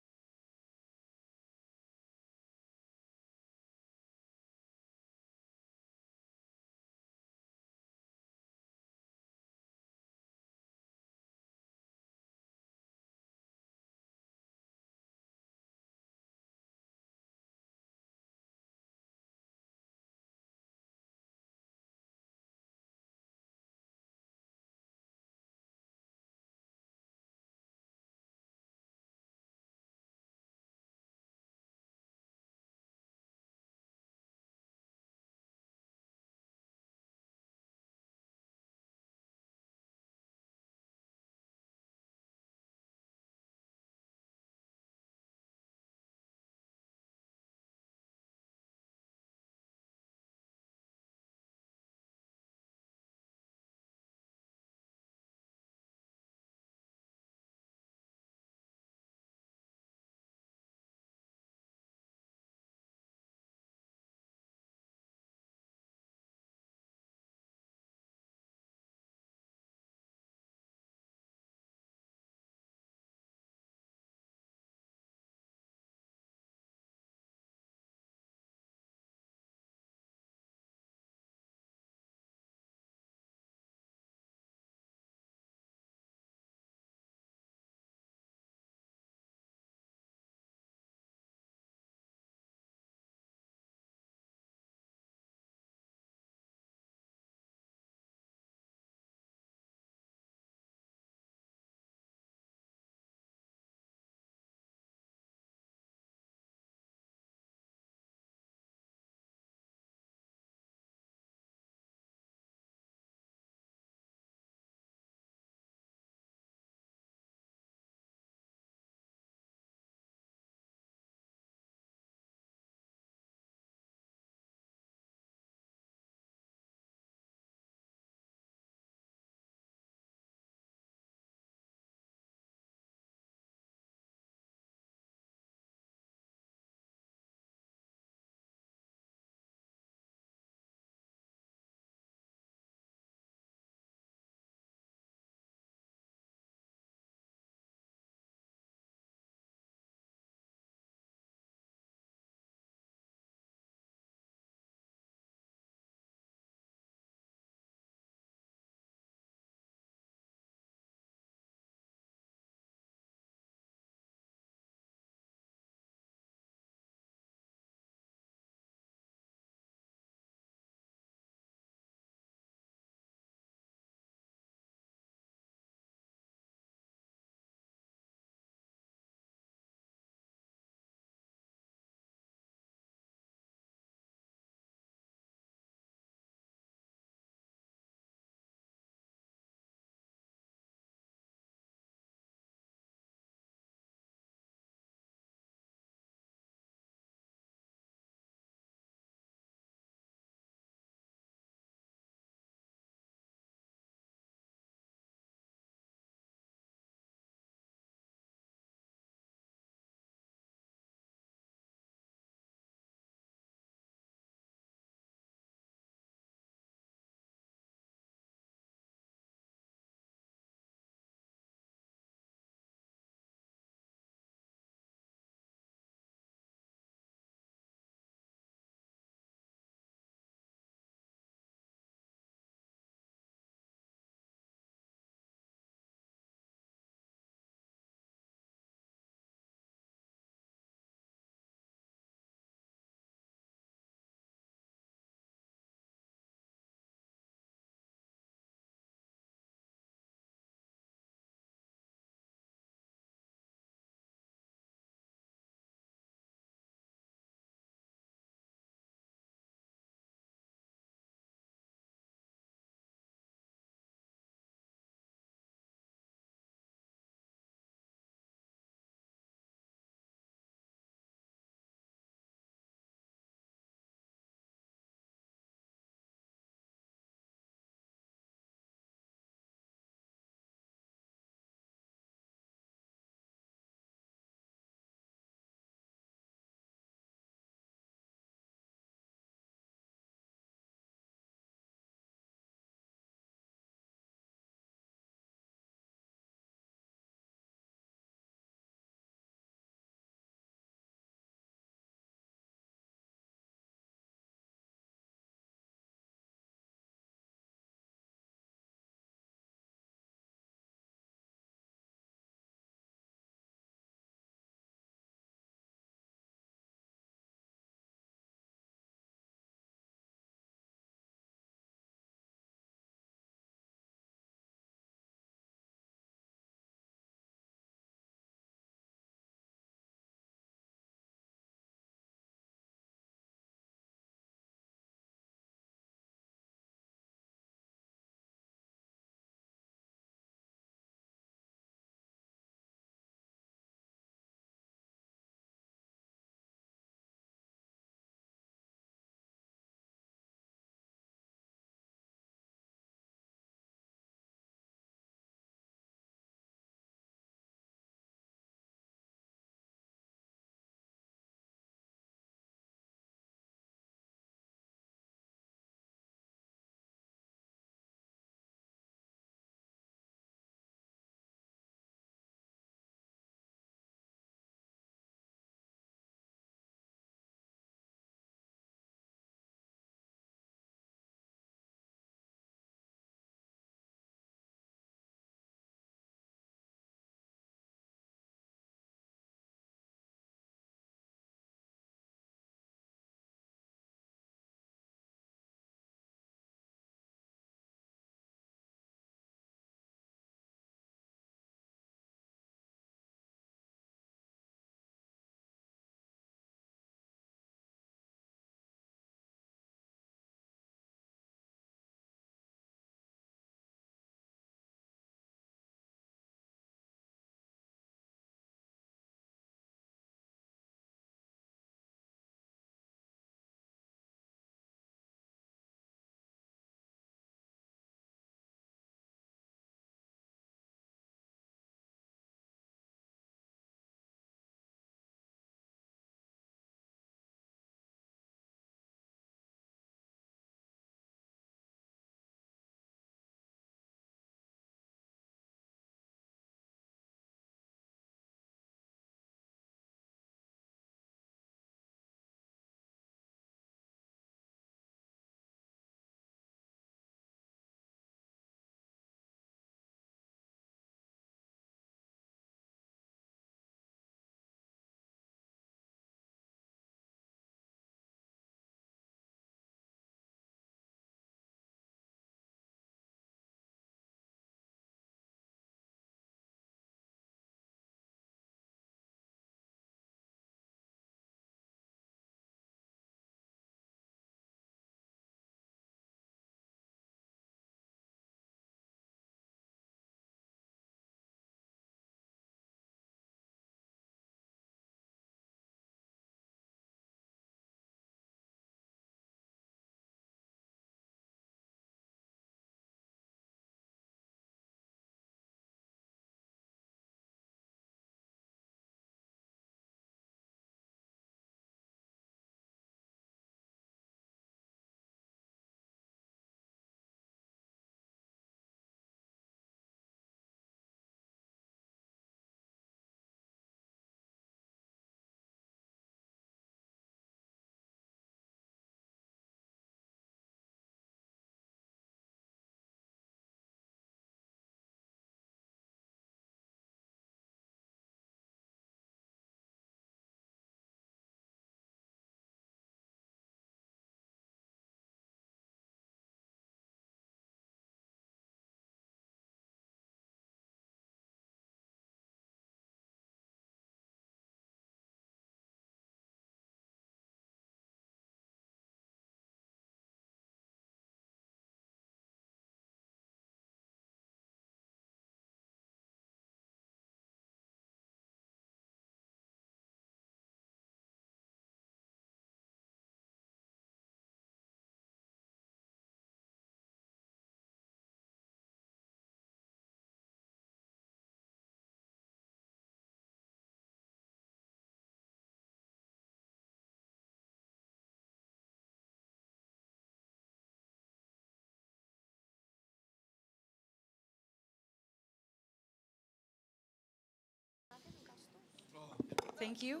Thank you.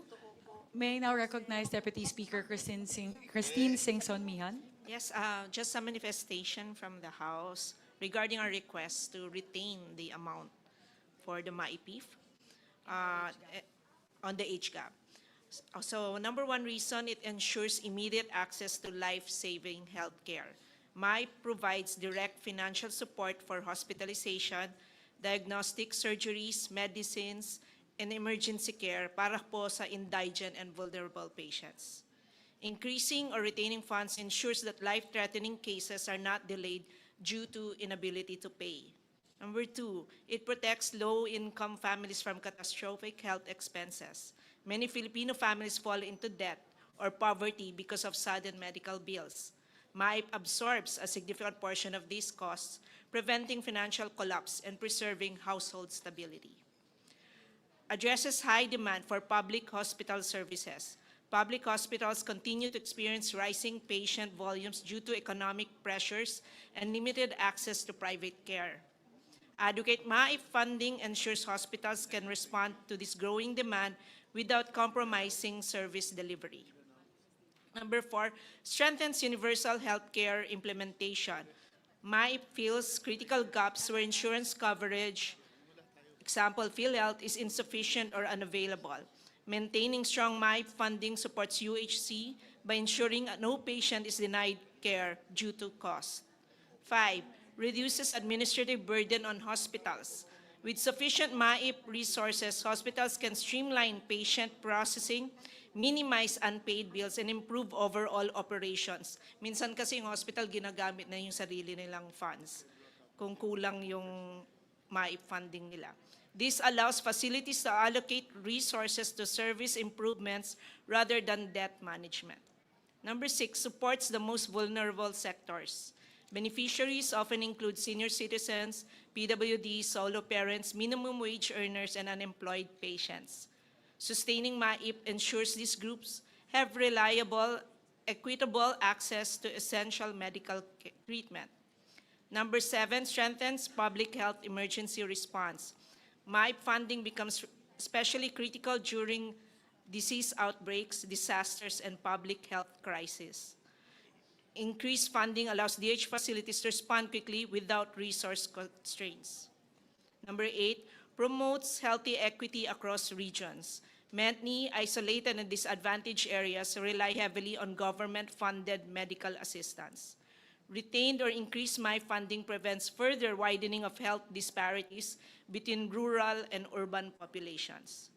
May I now recognize Deputy Speaker Christine Singson Mihan. Yes, just a manifestation from the House regarding our request to retain the amount for the MAIPIF on the age gap. So number one reason, it ensures immediate access to life-saving healthcare. MAIP provides direct financial support for hospitalization, diagnostic surgeries, medicines, and emergency care para po sa indigent and vulnerable patients. Increasing or retaining funds ensures that life-threatening cases are not delayed due to inability to pay. Number two, it protects low-income families from catastrophic health expenses. Many Filipino families fall into debt or poverty because of sudden medical bills. MAIP absorbs a significant portion of these costs, preventing financial collapse and preserving household stability. Addresses high demand for public hospital services. Public hospitals continue to experience rising patient volumes due to economic pressures and limited access to private care. Adequate MAIP funding ensures hospitals can respond to this growing demand without compromising service delivery. Number four, strengthens universal healthcare implementation. MAIP fills critical gaps where insurance coverage, example, PhilHealth, is insufficient or unavailable. Maintaining strong MAIP funding supports UHC by ensuring no patient is denied care due to cost. 5, reduces administrative burden on hospitals. With sufficient MAIP resources, hospitals can streamline patient processing, minimize unpaid bills, and improve overall operations. Minsan kasi yung hospital ginagamit na yung sarili nilang funds kung kulang yung MAIP funding nila. This allows facilities to allocate resources to service improvements rather than debt management. Number 6, supports the most vulnerable sectors. Beneficiaries often include senior citizens, PWDs, solo parents, minimum wage earners, and unemployed patients. Sustaining MAIP ensures these groups have reliable, equitable access to essential medical treatment. Number 7, strengthens public health emergency response. MAIP funding becomes especially critical during disease outbreaks, disasters, and public health crises. Increased funding allows DH facilities to respond quickly without resource constraints. Number 8, promotes healthy equity across regions. Many isolated and disadvantaged areas rely heavily on government-funded medical assistance. Retained or increased MAIP funding prevents further widening of health disparities between rural and urban populations.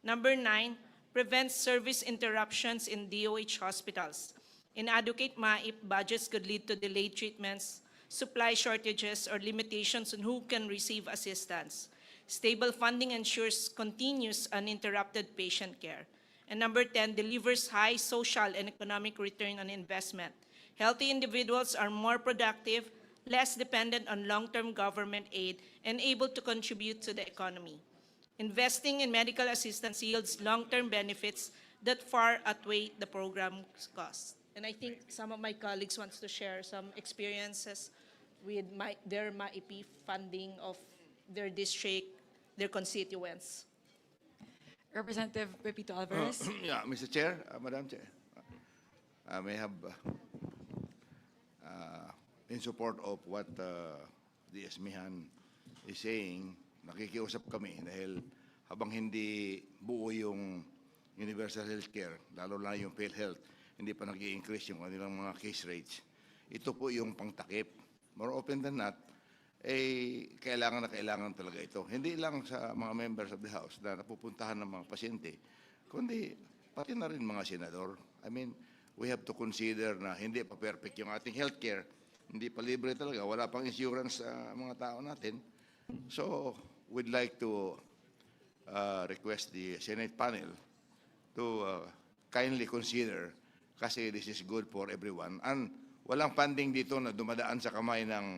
Number 9, prevents service interruptions in DOH hospitals. Inadequate MAIP budgets could lead to delayed treatments, supply shortages, or limitations on who can receive assistance. Stable funding ensures continuous uninterrupted patient care. And number 10, delivers high social and economic return on investment. Healthy individuals are more productive, less dependent on long-term government aid, and able to contribute to the economy. Investing in medical assistance yields long-term benefits that far outweigh the program's costs. And I think some of my colleagues want to share some experiences with their MAIP funding of their district, their constituents. Representative Pepito Alvarez. Yeah, Mr. Chair, Madam Chair. I may have, in support of what the Mihan is saying, nakikiusap kami dahil habang hindi buo yung universal health care, lalo na yung PhilHealth, hindi pa nag-i-increase yung kanilang mga case rates. Ito po yung pangtakip. More open than not, kailangan na kailangan talaga ito. Hindi lang sa mga members of the House na napupuntahan ng mga pasyente, kundi pati na rin mga senador. I mean, we have to consider na hindi pa perfect yung ating healthcare, hindi pa libre talaga, wala pang insurance sa mga tao natin. So, we'd like to request the Senate panel to kindly consider kasi this is good for everyone. And walang funding dito na dumadaan sa kamay ng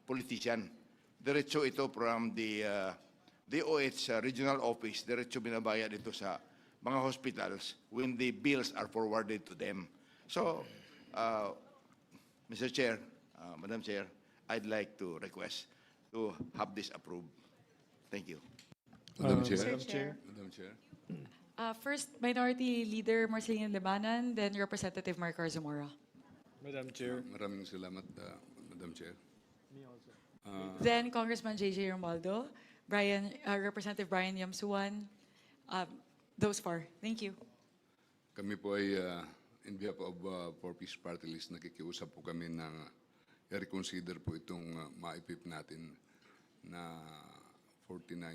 politician. Diretso ito from the DOH regional office, diretso binabayad ito sa mga hospitals when the bills are forwarded to them. So, Mr. Chair, Madam Chair, I'd like to request to have this approved. Thank you. Madam Chair. Mr. Chair. Madam Chair. First, Minority Leader Marcelino Limanan, then Representative Mark Zamora. Madam Chair. Maraming salamat, Madam Chair. Then Congressman J.J. Romualdo, Representative Brian Yamsuan. Those four. Thank you. Kami po ay, in behalf of Four Peace Party List, nakikiusap po kami na i-reconsider po itong maipip natin na 49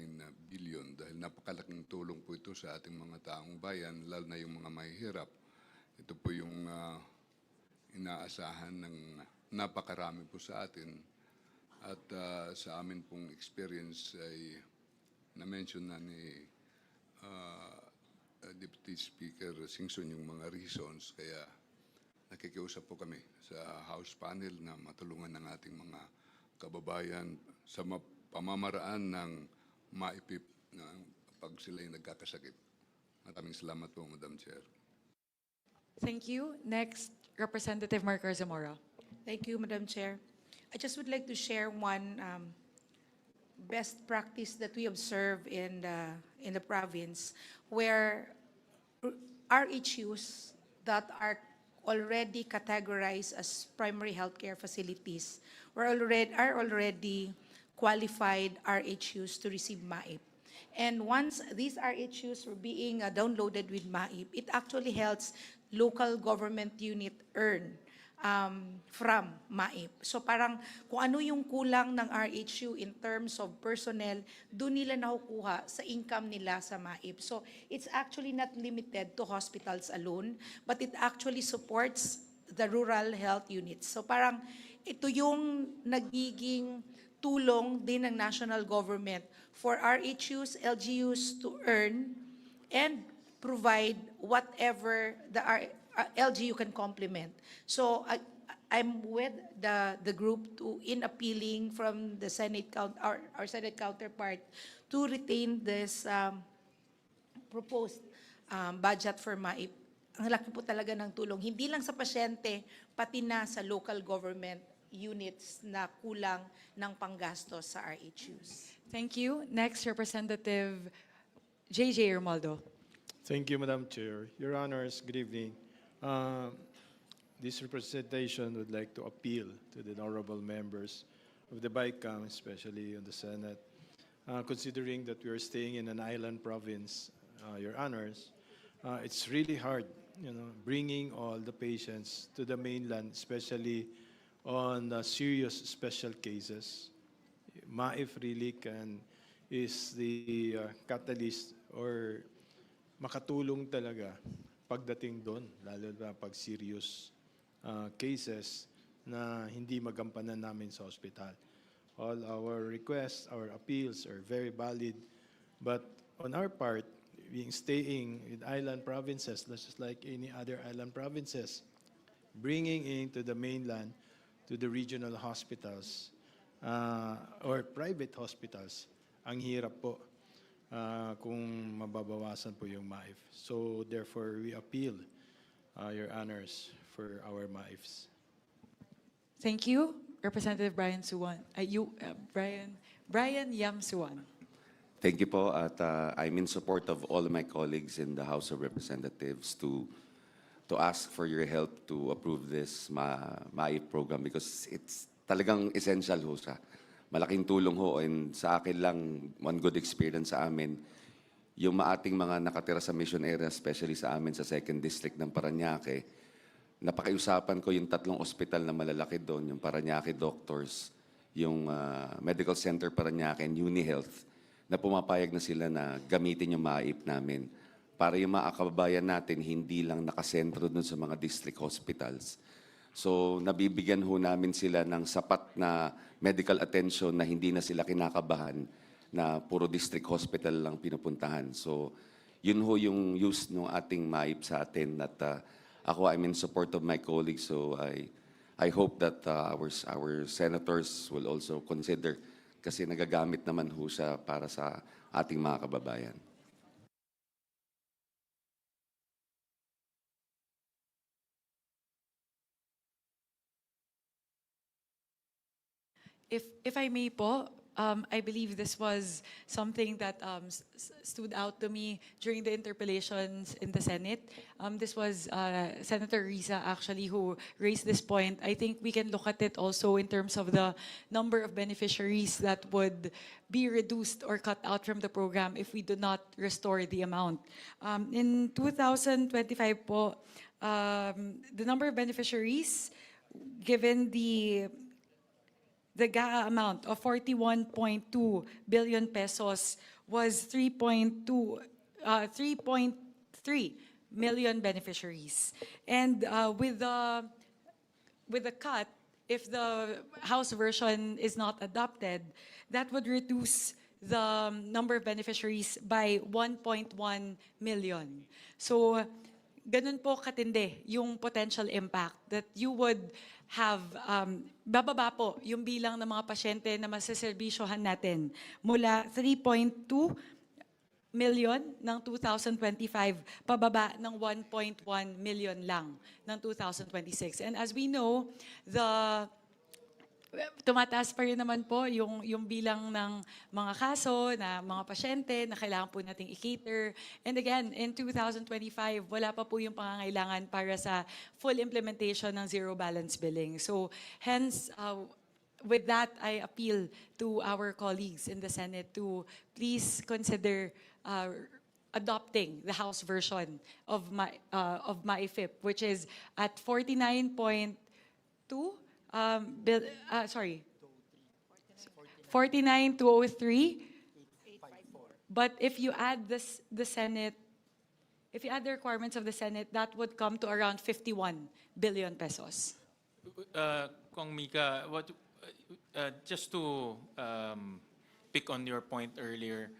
billion dahil napakalaking tulong po ito sa ating mga taong bayan, lalo na yung mga mahihirap. Ito po yung inaasahan ng napakarami po sa atin. At sa amin pong experience ay na-mention na ni Deputy Speaker Singson yung mga reasons, kaya nakikiusap po kami sa House panel na matulungan ng ating mga kababayan sa pamamaraan ng maipip na pag sila ay nagkakasakit. Maraming salamat po, Madam Chair. Thank you. Next, Representative Mark Zamora. Thank you, Madam Chair. I just would like to share one best practice that we observe in the province, where RHUs that are already categorized as primary healthcare facilities are already qualified RHUs to receive MAIP. And once these RHUs were being downloaded with MAIP, it actually helps local government unit earn from MAIP. So parang kung ano yung kulang ng RHU in terms of personnel, doon nila nakukuha sa income nila sa MAIP. So it's actually not limited to hospitals alone, but it actually supports the rural health units. So parang ito yung nagiging tulong din ng national government for RHUs, LGUs to earn and provide whatever the LGU can complement. So I'm with the group in appealing from the Senate our Senate counterpart to retain this proposed budget for MAIP. Ang laki po talaga ng tulong, hindi lang sa pasyente, pati na sa local government units na kulang ng panggastos sa RHUs. Thank you. Next, Representative J.J. Romualdo. Thank you, Madam Chair. Your Honors, good evening. This representation would like to appeal to the honorable members of the Bicam, especially in the Senate, considering that we are staying in an island province, Your Honors. It's really hard, bringing all the patients to the mainland, especially on serious special cases. MAIF really is the catalyst or makatulong talaga pagdating doon, lalo na pag serious cases na hindi magampanan namin sa hospital. All our requests, our appeals are very valid, but on our part, being staying in island provinces, just like any other island provinces, bringing into the mainland to the regional hospitals or private hospitals, ang hirap po kung mababawasan po yung MAIF. So therefore, we appeal, Your Honors, for our MAIFs. Thank you. Representative Brian Suwan. Brian Yamsuan. Thank you po at I'm in support of all of my colleagues in the House of Representatives to ask for your help to approve this MAIP program because it's talagang essential ho siya. Malaking tulong ho and sa akin lang one good experience sa amin yung maating mga nakatira sa mission area, especially sa amin sa 2nd District ng Parañaque. Napakiusapan ko yung 3 ospital na malalaki doon, yung Parañaque Doctors, yung Medical Center Parañaque and UniHealth, na pumapayag na sila na gamitin yung MAIP namin para yung mga kababayan natin hindi lang nakasentro dun sa mga district hospitals. So nabibigyan ho namin sila ng sapat na medical attention na hindi na sila kinakabahan na puro district hospital lang pinupuntahan. So yun ho yung use ng ating MAIP sa atin at ako I'm in support of my colleagues, so I hope that our senators will also consider kasi nagagamit naman ho siya para sa ating mga kababayan. If I may po, I believe this was something that stood out to me during the interpellations in the Senate. This was Senator Risa actually who raised this point. I think we can look at it also in terms of the number of beneficiaries that would be reduced or cut out from the program if we do not restore the amount. In 2025 po, the number of beneficiaries, given the GAA amount of 41.2 billion pesos, was 3.3 million beneficiaries. And with the cut, if the House version is not adopted, that would reduce the number of beneficiaries by 1.1 million. So, ganun po katindi yung potential impact that you would have, bababa po yung bilang ng mga pasyente na masaserbisyohan natin mula 3.2 million ng 2025, pababa ng 1.1 million lang ng 2026. And as we know, tumataas pa rin naman po yung bilang ng mga kaso na mga pasyente na kailangan po nating i-cater. And again, in 2025, wala pa po yung pangangailangan para sa full implementation ng zero balance billing. So hence, with that, I appeal to our colleagues in the Senate to please consider adopting the House version of MAIFIP, which is at 49.2 49,203. But if you add the Senate, if you add the requirements of the Senate, that would come to around 51 billion pesos. Kong Mika, just to pick on your point earlier,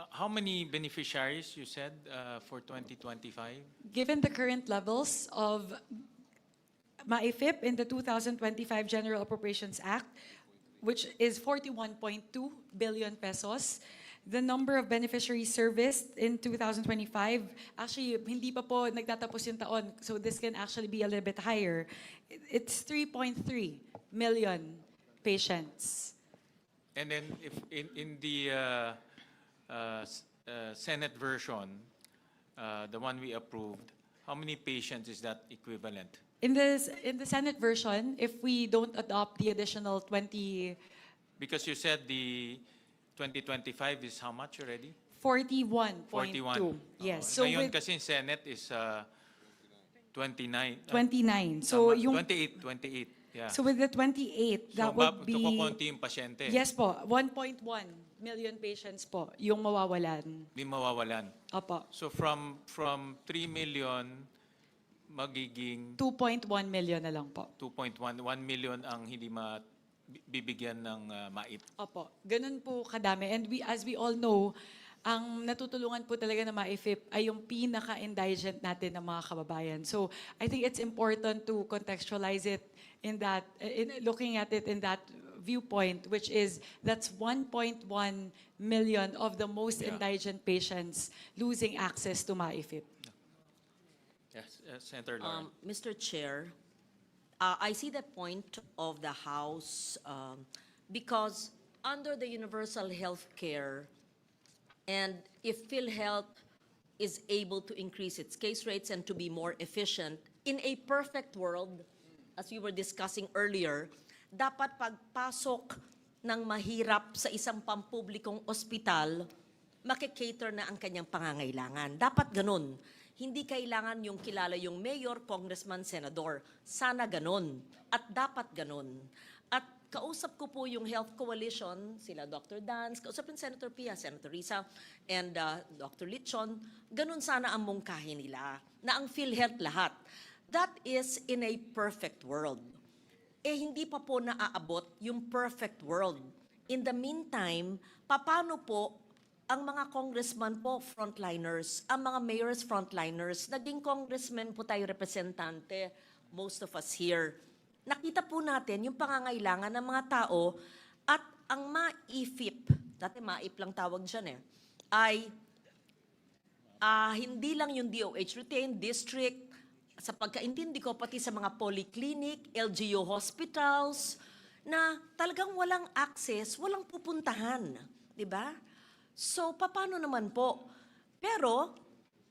how many beneficiaries you said for 2025? Given the current levels of MAIFIP in the 2025 General Appropriations Act, which is 41.2 billion pesos, the number of beneficiaries serviced in 2025, actually, hindi pa po nagtatapos yung taon, so this can actually be a little bit higher. It's 3.3 million patients. And then if in the Senate version, the one we approved, how many patients is that equivalent? In the Senate version, if we don't adopt the additional 20, Because you said the 2025 is how much already? 41.2. 41. Yes. So So ngayon with kasi Senate is 29. 29. So yung 28. Yeah. so with the 28, that would be kukunti yung pasyente. yes po, 1.1 million patients po yung mawawalan. Di mawawalan. Opo. So from 3 million magiging 2.1 million na lang po. 2.1 million ang hindi bibigyan ng MAIP. Opo. Ganun po kadami. And as we all know, ang natutulungan po talaga ng MAIFIP ay yung pinaka-indigent natin ng mga kababayan. So I think it's important to contextualize it in that, looking at it in that viewpoint, which is that's 1.1 million of the most indigent patients losing access to MAIFIP. Yes, Senator Lauren. Mr. Chair, I see the point of the House because under the universal health care, and if PhilHealth is able to increase its case rates and to be more efficient, in a perfect world, as we were discussing earlier, dapat pagpasok ng mahirap sa isang pampublikong ospital, makikater na ang kanyang pangangailangan. Dapat ganun. Hindi kailangan yung kilala yung mayor, congressman, senador. Sana ganun. At dapat ganun. At kausap ko po yung Health Coalition, sila Dr. Dance, kausap yung Senator Pia, Senator Risa, and Dr. Lichon. Ganun sana ang mungkahin nila, na ang PhilHealth lahat. That is in a perfect world. Hindi pa po naaabot yung perfect world. In the meantime, paano po ang mga congressman po, frontliners, ang mga mayors, frontliners, naging congressman po tayo, representante, most of us here. Nakita po natin yung pangangailangan ng mga tao at ang MAIFIP, dati MAIP lang tawag dyan ay hindi lang yung DOH retained, district, sa pagkaintindi ko pati sa mga polyclinic, LGU hospitals, na talagang walang access, walang pupuntahan, di ba? So, paano naman po? Pero,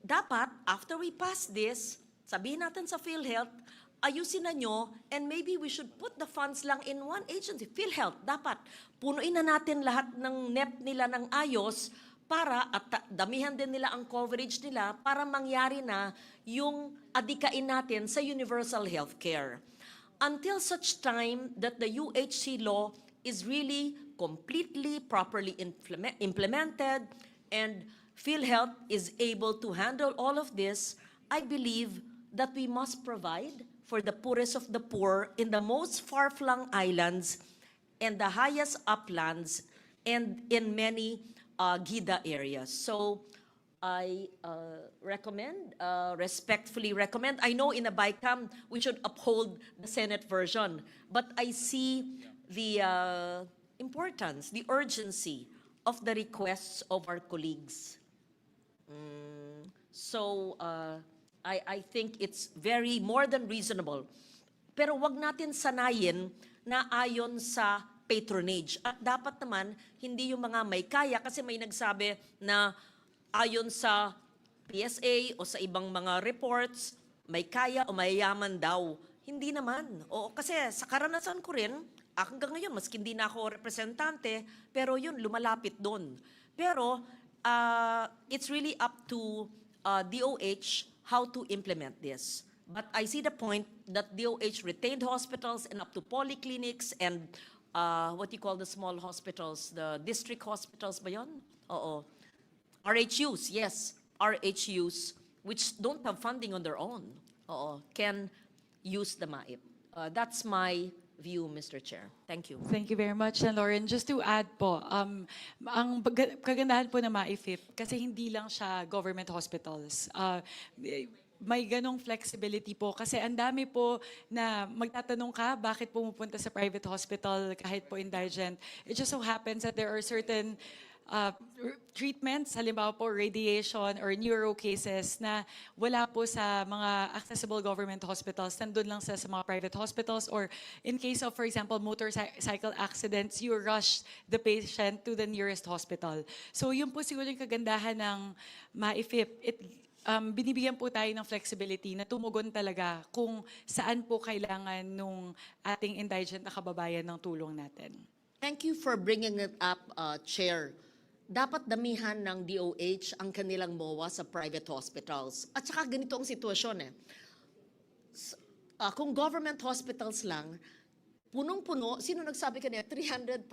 dapat, after we pass this, sabihin natin sa PhilHealth, ayusin na nyo, and maybe we should put the funds lang in one agency. PhilHealth, dapat, punuin na natin lahat ng net nila ng ayos para, at damihan din nila ang coverage nila para mangyari na yung adikain natin sa universal healthcare. Until such time that the UHC law is really completely, properly implemented, and PhilHealth is able to handle all of this, I believe that we must provide for the poorest of the poor in the most far-flung islands and the highest uplands and in many GIDA areas. So I respectfully recommend. I know in a Bicam we should uphold the Senate version, but I see the importance, the urgency of the requests of our colleagues. So I think it's very more than reasonable. Pero wag natin sanayin na ayon sa patronage. At dapat naman, hindi yung mga may kaya, kasi may nagsabi na ayon sa PSA o sa ibang mga reports, may kaya o mayayaman daw. Hindi naman. O, kasi sa karanasan ko rin, hanggang ngayon, maski hindi na ako representante, pero yun, lumalapit doon. Pero it's really up to DOH how to implement this. But I see the point that DOH retained hospitals and up to polyclinics and what you call the small hospitals, the district hospitals ba yun? Oo. RHUs, yes. RHUs, which don't have funding on their own, can use the MAIP. That's my view, Mr. Chair. Thank you. Thank you very much. And Lauren, just to add po, ang kagandahan po ng MAIFIP, kasi hindi lang siya government hospitals. May ganong flexibility po kasi ang dami po na magtatanong ka bakit pumupunta sa private hospital kahit po indigent. It just so happens that there are certain treatments, halimbawa po radiation or neuro cases na wala po sa mga accessible government hospitals, nandun lang sa mga private hospitals, or in case of, for example, motorcycle accidents, you rush the patient to the nearest hospital. So yun po siguro yung kagandahan ng MAIFIP. Binibigyan po tayo ng flexibility na tumugon talaga kung saan po kailangan nung ating indigent na kababayan ng tulong natin. Thank you for bringing it up, Chair. Dapat damihan ng DOH ang kanilang MOA sa private hospitals. At saka ganito ang sitwasyon kung government hospitals lang, punong-puno, sino nagsabi kanina, 300%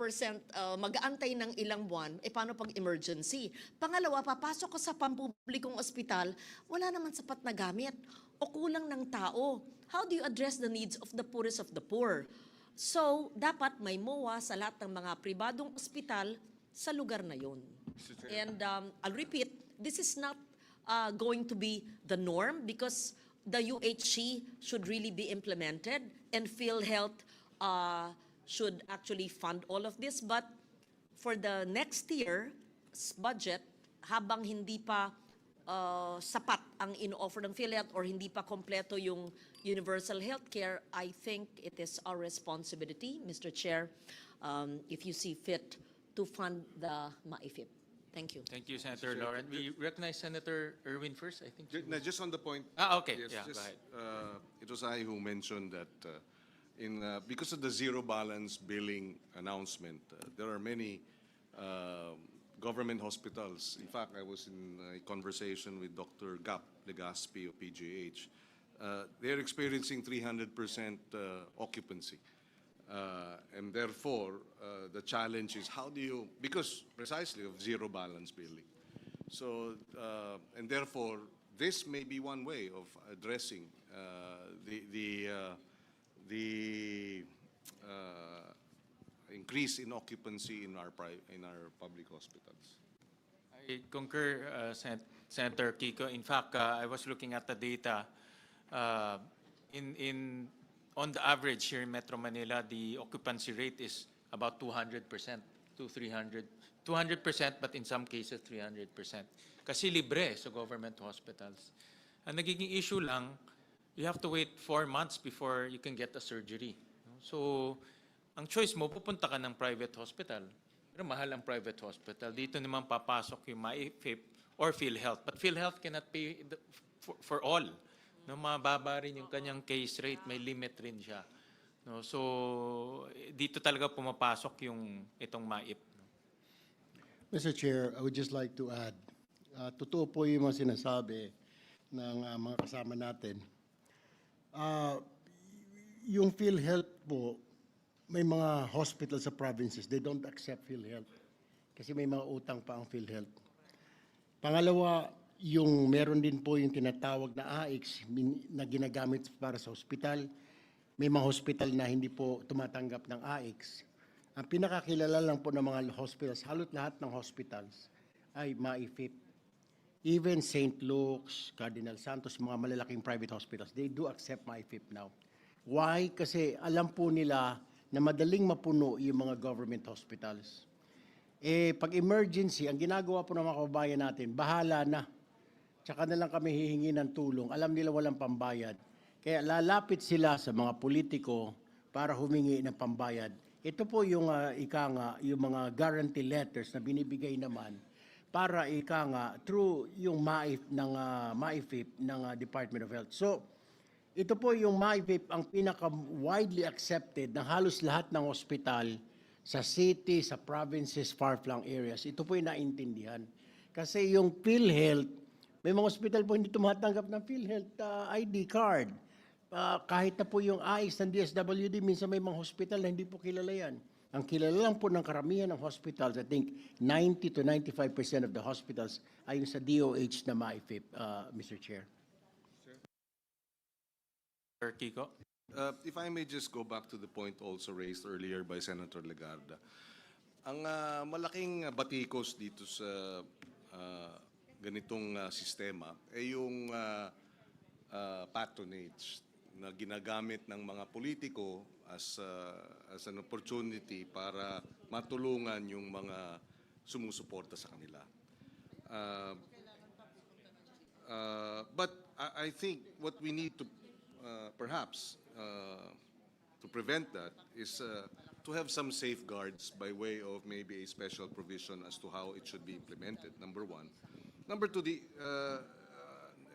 mag-aantay ng ilang buwan, paano pag emergency? Pangalawa, papasok ko sa pampublikong ospital, wala naman sapat na gamit o kulang ng tao. How do you address the needs of the poorest of the poor? So, dapat may MOA sa lahat ng mga pribadong ospital sa lugar na yun. And I'll repeat, this is not going to be the norm because the UHC should really be implemented and PhilHealth should actually fund all of this. But for the next year's budget, habang hindi pa sapat ang in-offer ng PhilHealth or hindi pa kompleto yung universal healthcare, I think it is our responsibility, Mr. Chair, if you see fit, to fund the MAIFIP. Thank you. Thank you, Senator Lauren. We recognize Senator Erwin first, I think. Just on the point. Okay. Yes, Yeah, just, go ahead. It was I who mentioned that because of the zero balance billing announcement, there are many government hospitals. In fact, I was in a conversation with Dr. Gap Legaspi of PGH. They're experiencing 300% occupancy. And therefore, the challenge is how do you, because precisely of zero balance billing. So, and therefore, this may be one way of addressing the increase in occupancy in our public hospitals. I concur, Senator Kiko. In fact, I was looking at the data. On the average here in Metro Manila, the occupancy rate is about 200% to 300%, but in some cases 300%. Kasi libre sa government hospitals. Ang nagiging issue lang, you have to wait 4 months before you can get a surgery. So, ang choice mo, pupunta ka ng private hospital. Pero mahal ang private hospital. Dito naman papasok yung MyFIP or PhilHealth. But PhilHealth cannot pay for all. No, mababa rin yung kanyang case rate, may limit rin siya. No, so dito talaga pumapasok yung itong MyIP. No? Mr. Chair, I would just like to add, totoo po yung mga sinasabi ng mga kasama natin. Yung PhilHealth po, may mga hospitals sa provinces, they don't accept PhilHealth kasi may mga utang pa ang PhilHealth. Pangalawa, yung meron din po yung tinatawag na AIX na ginagamit para sa hospital. May mga hospital na hindi po tumatanggap ng AIX. Ang pinakakilala lang po ng mga hospitals, halos lahat ng hospitals ay MyFIP. Even St. Luke's, Cardinal Santos, mga malalaking private hospitals, they do accept MyFIP now. Why? Kasi alam po nila na madaling mapuno yung mga government hospitals. Pag emergency, ang ginagawa po ng mga kababayan natin, bahala na. Tsaka na lang kami hihingi ng tulong. Alam nila walang pambayad. Kaya lalapit sila sa mga politiko para humingi ng pambayad. Ito po yung yung mga guarantee letters na binibigay naman para through yung MyFIP ng Department of Health. So, ito po yung MyFIP ang pinaka-widely accepted ng halos lahat ng ospital sa city, sa provinces, far-flung areas. Ito po yung naintindihan. Kasi yung PhilHealth, may mga ospital po hindi tumatanggap ng PhilHealth ID card. Kahit na po yung AIX ng DSWD, minsan may mga hospital na hindi po kilala yan. Ang kilala lang po ng karamihan ng hospitals, I think 90 to 95% of the hospitals ay yung sa DOH na MyFIP, Mr. Chair. Sir Kiko? If I may just go back to the point also raised earlier by Senator Legarda. Ang malaking batikos dito sa ganitong sistema ay yung patronage na ginagamit ng mga politiko as an opportunity para matulungan yung mga sumusuporta sa kanila. But I think what we need to perhaps to prevent that is to have some safeguards by way of maybe a special provision as to how it should be implemented, number one. Number two,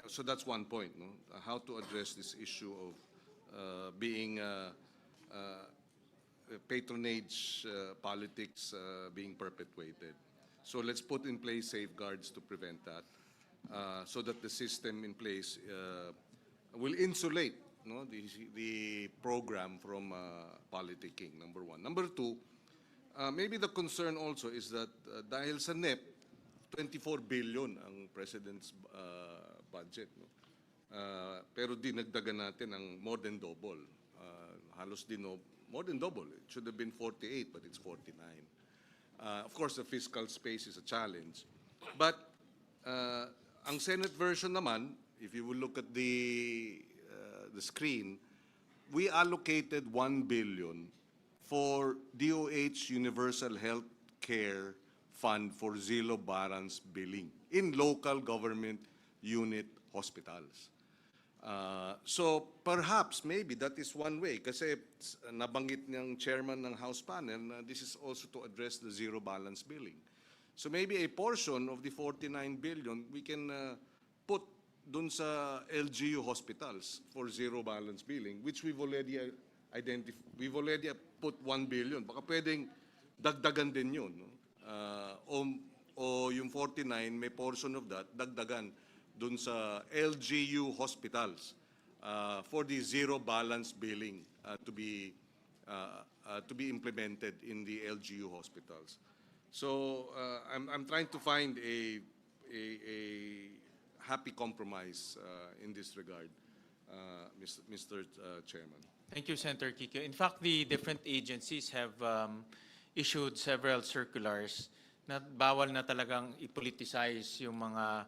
so that's one point, no? How to address this issue of being patronage politics being perpetuated. So let's put in place safeguards to prevent that, so that the system in place will insulate, no, the program from politicking, number one. Number two, maybe the concern also is that dahil sa NEP, 24 billion ang President's budget. No? Pero dinagdagan natin ng more than double. Halos more than double. It should have been 48, but it's 49. Of course, the fiscal space is a challenge. But ang Senate version naman, if you will look at the screen, we allocated 1 billion for DOH Universal Health Care Fund for zero balance billing in local government unit hospitals. So perhaps maybe that is one way kasi nabanggit ng chairman ng House panel na this is also to address the zero balance billing. So maybe a portion of the 49 billion we can put dun sa LGU hospitals for zero balance billing, which we've already we've already put 1 billion. Baka pwedeng dagdagan din yun. No? O yung 49, may portion of that, dagdagan dun sa LGU hospitals for the zero balance billing to be implemented in the LGU hospitals. So I'm trying to find a happy compromise in this regard, Mr. Chairman. Thank you, Senator Kiko. In fact, the different agencies have issued several circulars na bawal na talagang i-politicize yung mga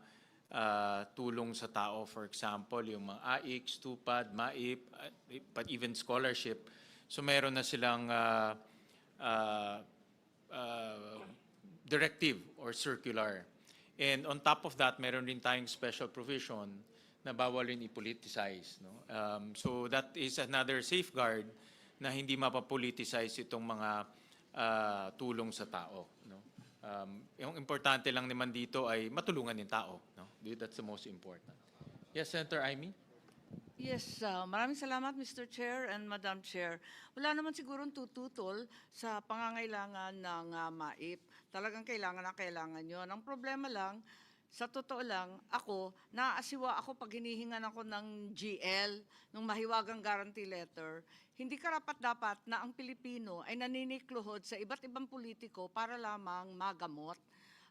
tulong sa tao. For example, yung mga AIX, TUPAD, MAIP, but even scholarship. So meron na silang directive or circular. And on top of that, meron rin tayong special provision na bawal rin i-politicize. No? So that is another safeguard na hindi mapapoliticize itong mga tulong sa tao. No? Yung importante lang naman dito ay matulungan yung tao. No? That's the most important. Yes, Senator Amy? Yes, maraming salamat Mr. Chair and Madam Chair. Wala naman sigurong tututol sa pangangailangan ng MAIP. Talagang kailangan na kailangan yun. Ang problema lang, sa totoo lang, ako, naaasiwa ako pag hinihingan ako ng GL, ng mahiwagang guarantee letter. Hindi karapat-dapat na ang Pilipino ay naninikluhod sa iba't ibang politiko para lamang magamot.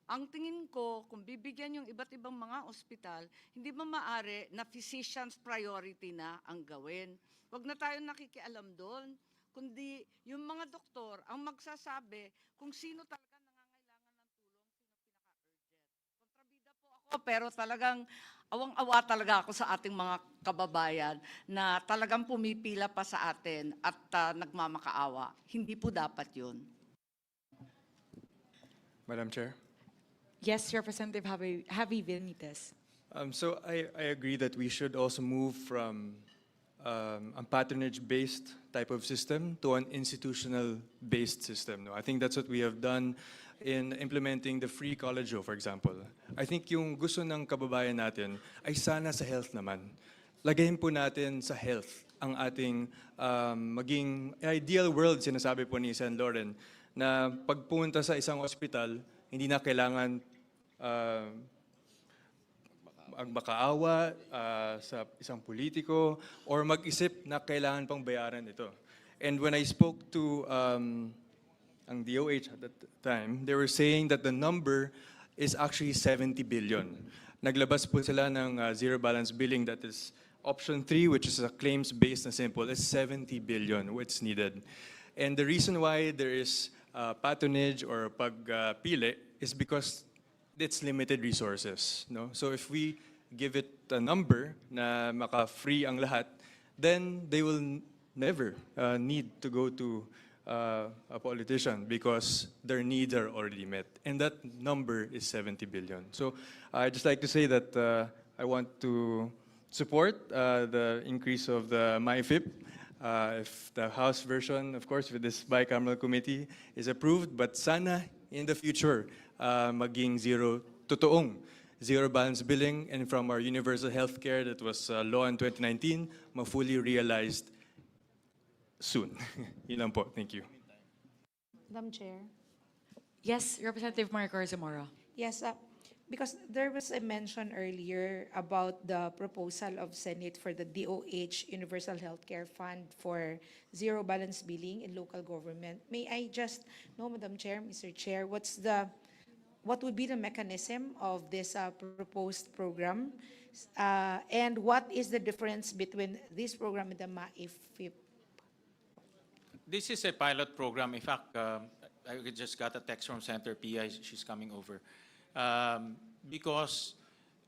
Ang tingin ko, kung bibigyan yung iba't ibang mga ospital, hindi ba maaari na physician's priority na ang gawin? Huwag na tayong nakikialam doon, kundi yung mga doktor ang magsasabi kung sino talaga nangangailangan ng tulong, sino pinaka-urgent. Kontrabida po ako, pero talagang awang-awa talaga ako sa ating mga kababayan na talagang pumipila pa sa atin at nagmamakaawa. Hindi po dapat yun. Madam Chair. Yes, Representative Javi Benitez. So I agree that we should also move from a patronage-based type of system to an institutional-based system. No? I think that's what we have done in implementing the free college, for example. I think yung gusto ng kababayan natin ay sana sa health naman. Lagayin po natin sa health ang ating maging ideal world, sinasabi po ni Sen. Lauren, na pagpunta sa isang ospital, hindi na kailangan magmakaawa sa isang politiko or mag-isip na kailangan pang bayaran ito. And when I spoke to ang DOH at that time, they were saying that the number is actually 70 billion. Naglabas po sila ng zero balance billing, that is option 3, which is a claims-based na simple, is 70 billion what's needed. And the reason why there is patronage or pagpili is because it's limited resources. No? So if we give it a number na maka-free ang lahat, then they will never need to go to a politician because their needs are already met. And that number is 70 billion. So I'd just like to say that I want to support the increase of the MyFIP. If the House version, of course, with this bicameral committee is approved, but sana in the future, maging totoong zero balance billing, and from our universal health care that was law in 2019, ma-fully realized soon. Yun lang po. Thank you. Madam Chair. Yes, Representative Maricor Zamora. Yes, because there was a mention earlier about the proposal of Senate for the DOH Universal Healthcare Fund for zero balance billing in local government. May I just know, Madam Chair, Mr. Chair, what would be the mechanism of this proposed program? And what is the difference between this program and the MAIFIP? This is a pilot program. In fact, I just got a text from Senator Pia. She's coming over. Because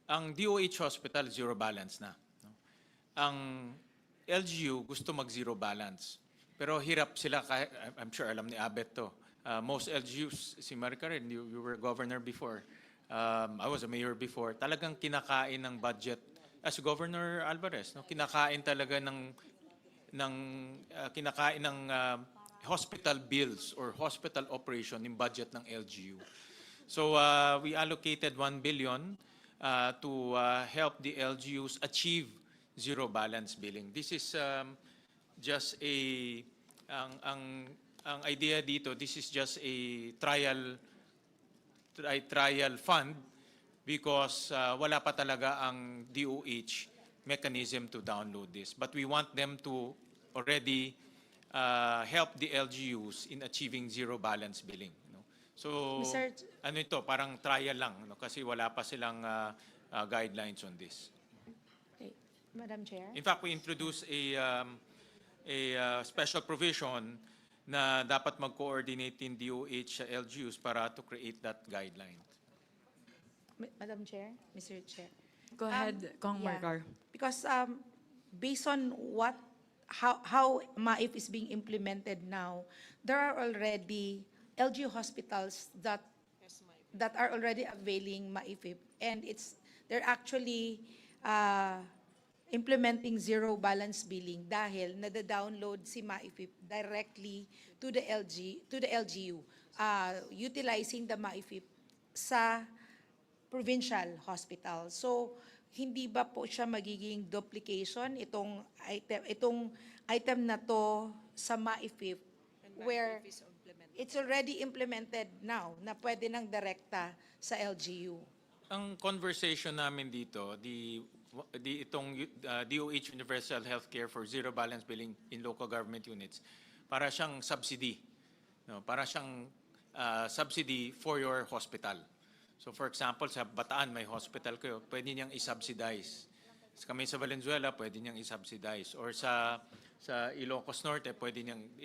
ang DOH hospital, zero balance na. No? Ang LGU gusto mag-zero balance. Pero hirap sila, I'm sure alam ni Abet to. Most LGUs, si Maricar, you were governor before. I was a mayor before. Talagang kinakain ng budget. As Governor Alvarez, no? Kinakain talaga kinakain ng hospital bills or hospital operation yung budget ng LGU. So we allocated 1 billion to help the LGUs achieve zero balance billing. This is just ang idea dito, this is just a trial fund because wala pa talaga ang DOH mechanism to download this. But we want them to already help the LGUs in achieving zero balance billing. So, ano ito, parang trial lang, no? Kasi wala pa silang guidelines on this. Okay. Madam Chair. In fact, we introduced a special provision na dapat mag-coordinate in DOH sa LGUs para to create that guideline. Madam Chair, Mr. Chair. Go ahead, Kong Maricor. Because based on how MAIF is being implemented now, there are already LGU hospitals that are already availing MAIFIP, and they're actually implementing zero balance billing dahil nada-download si MAIFIP directly to the LGU, utilizing the MAIFIP sa provincial hospital. So, hindi ba po siya magiging duplication itong item na to sa MAIFIP where it's already implemented now na pwede nang direkta sa LGU? Ang conversation namin dito, itong DOH Universal Healthcare for Zero Balance Billing in Local Government Units, para siyang subsidy. No, para siyang subsidy for your hospital. So for example, sa Bataan may hospital kayo, pwede niyang i-subsidize. Kami sa Valenzuela, pwede niyang i-subsidize. Or sa Ilocos Norte, pwede niyang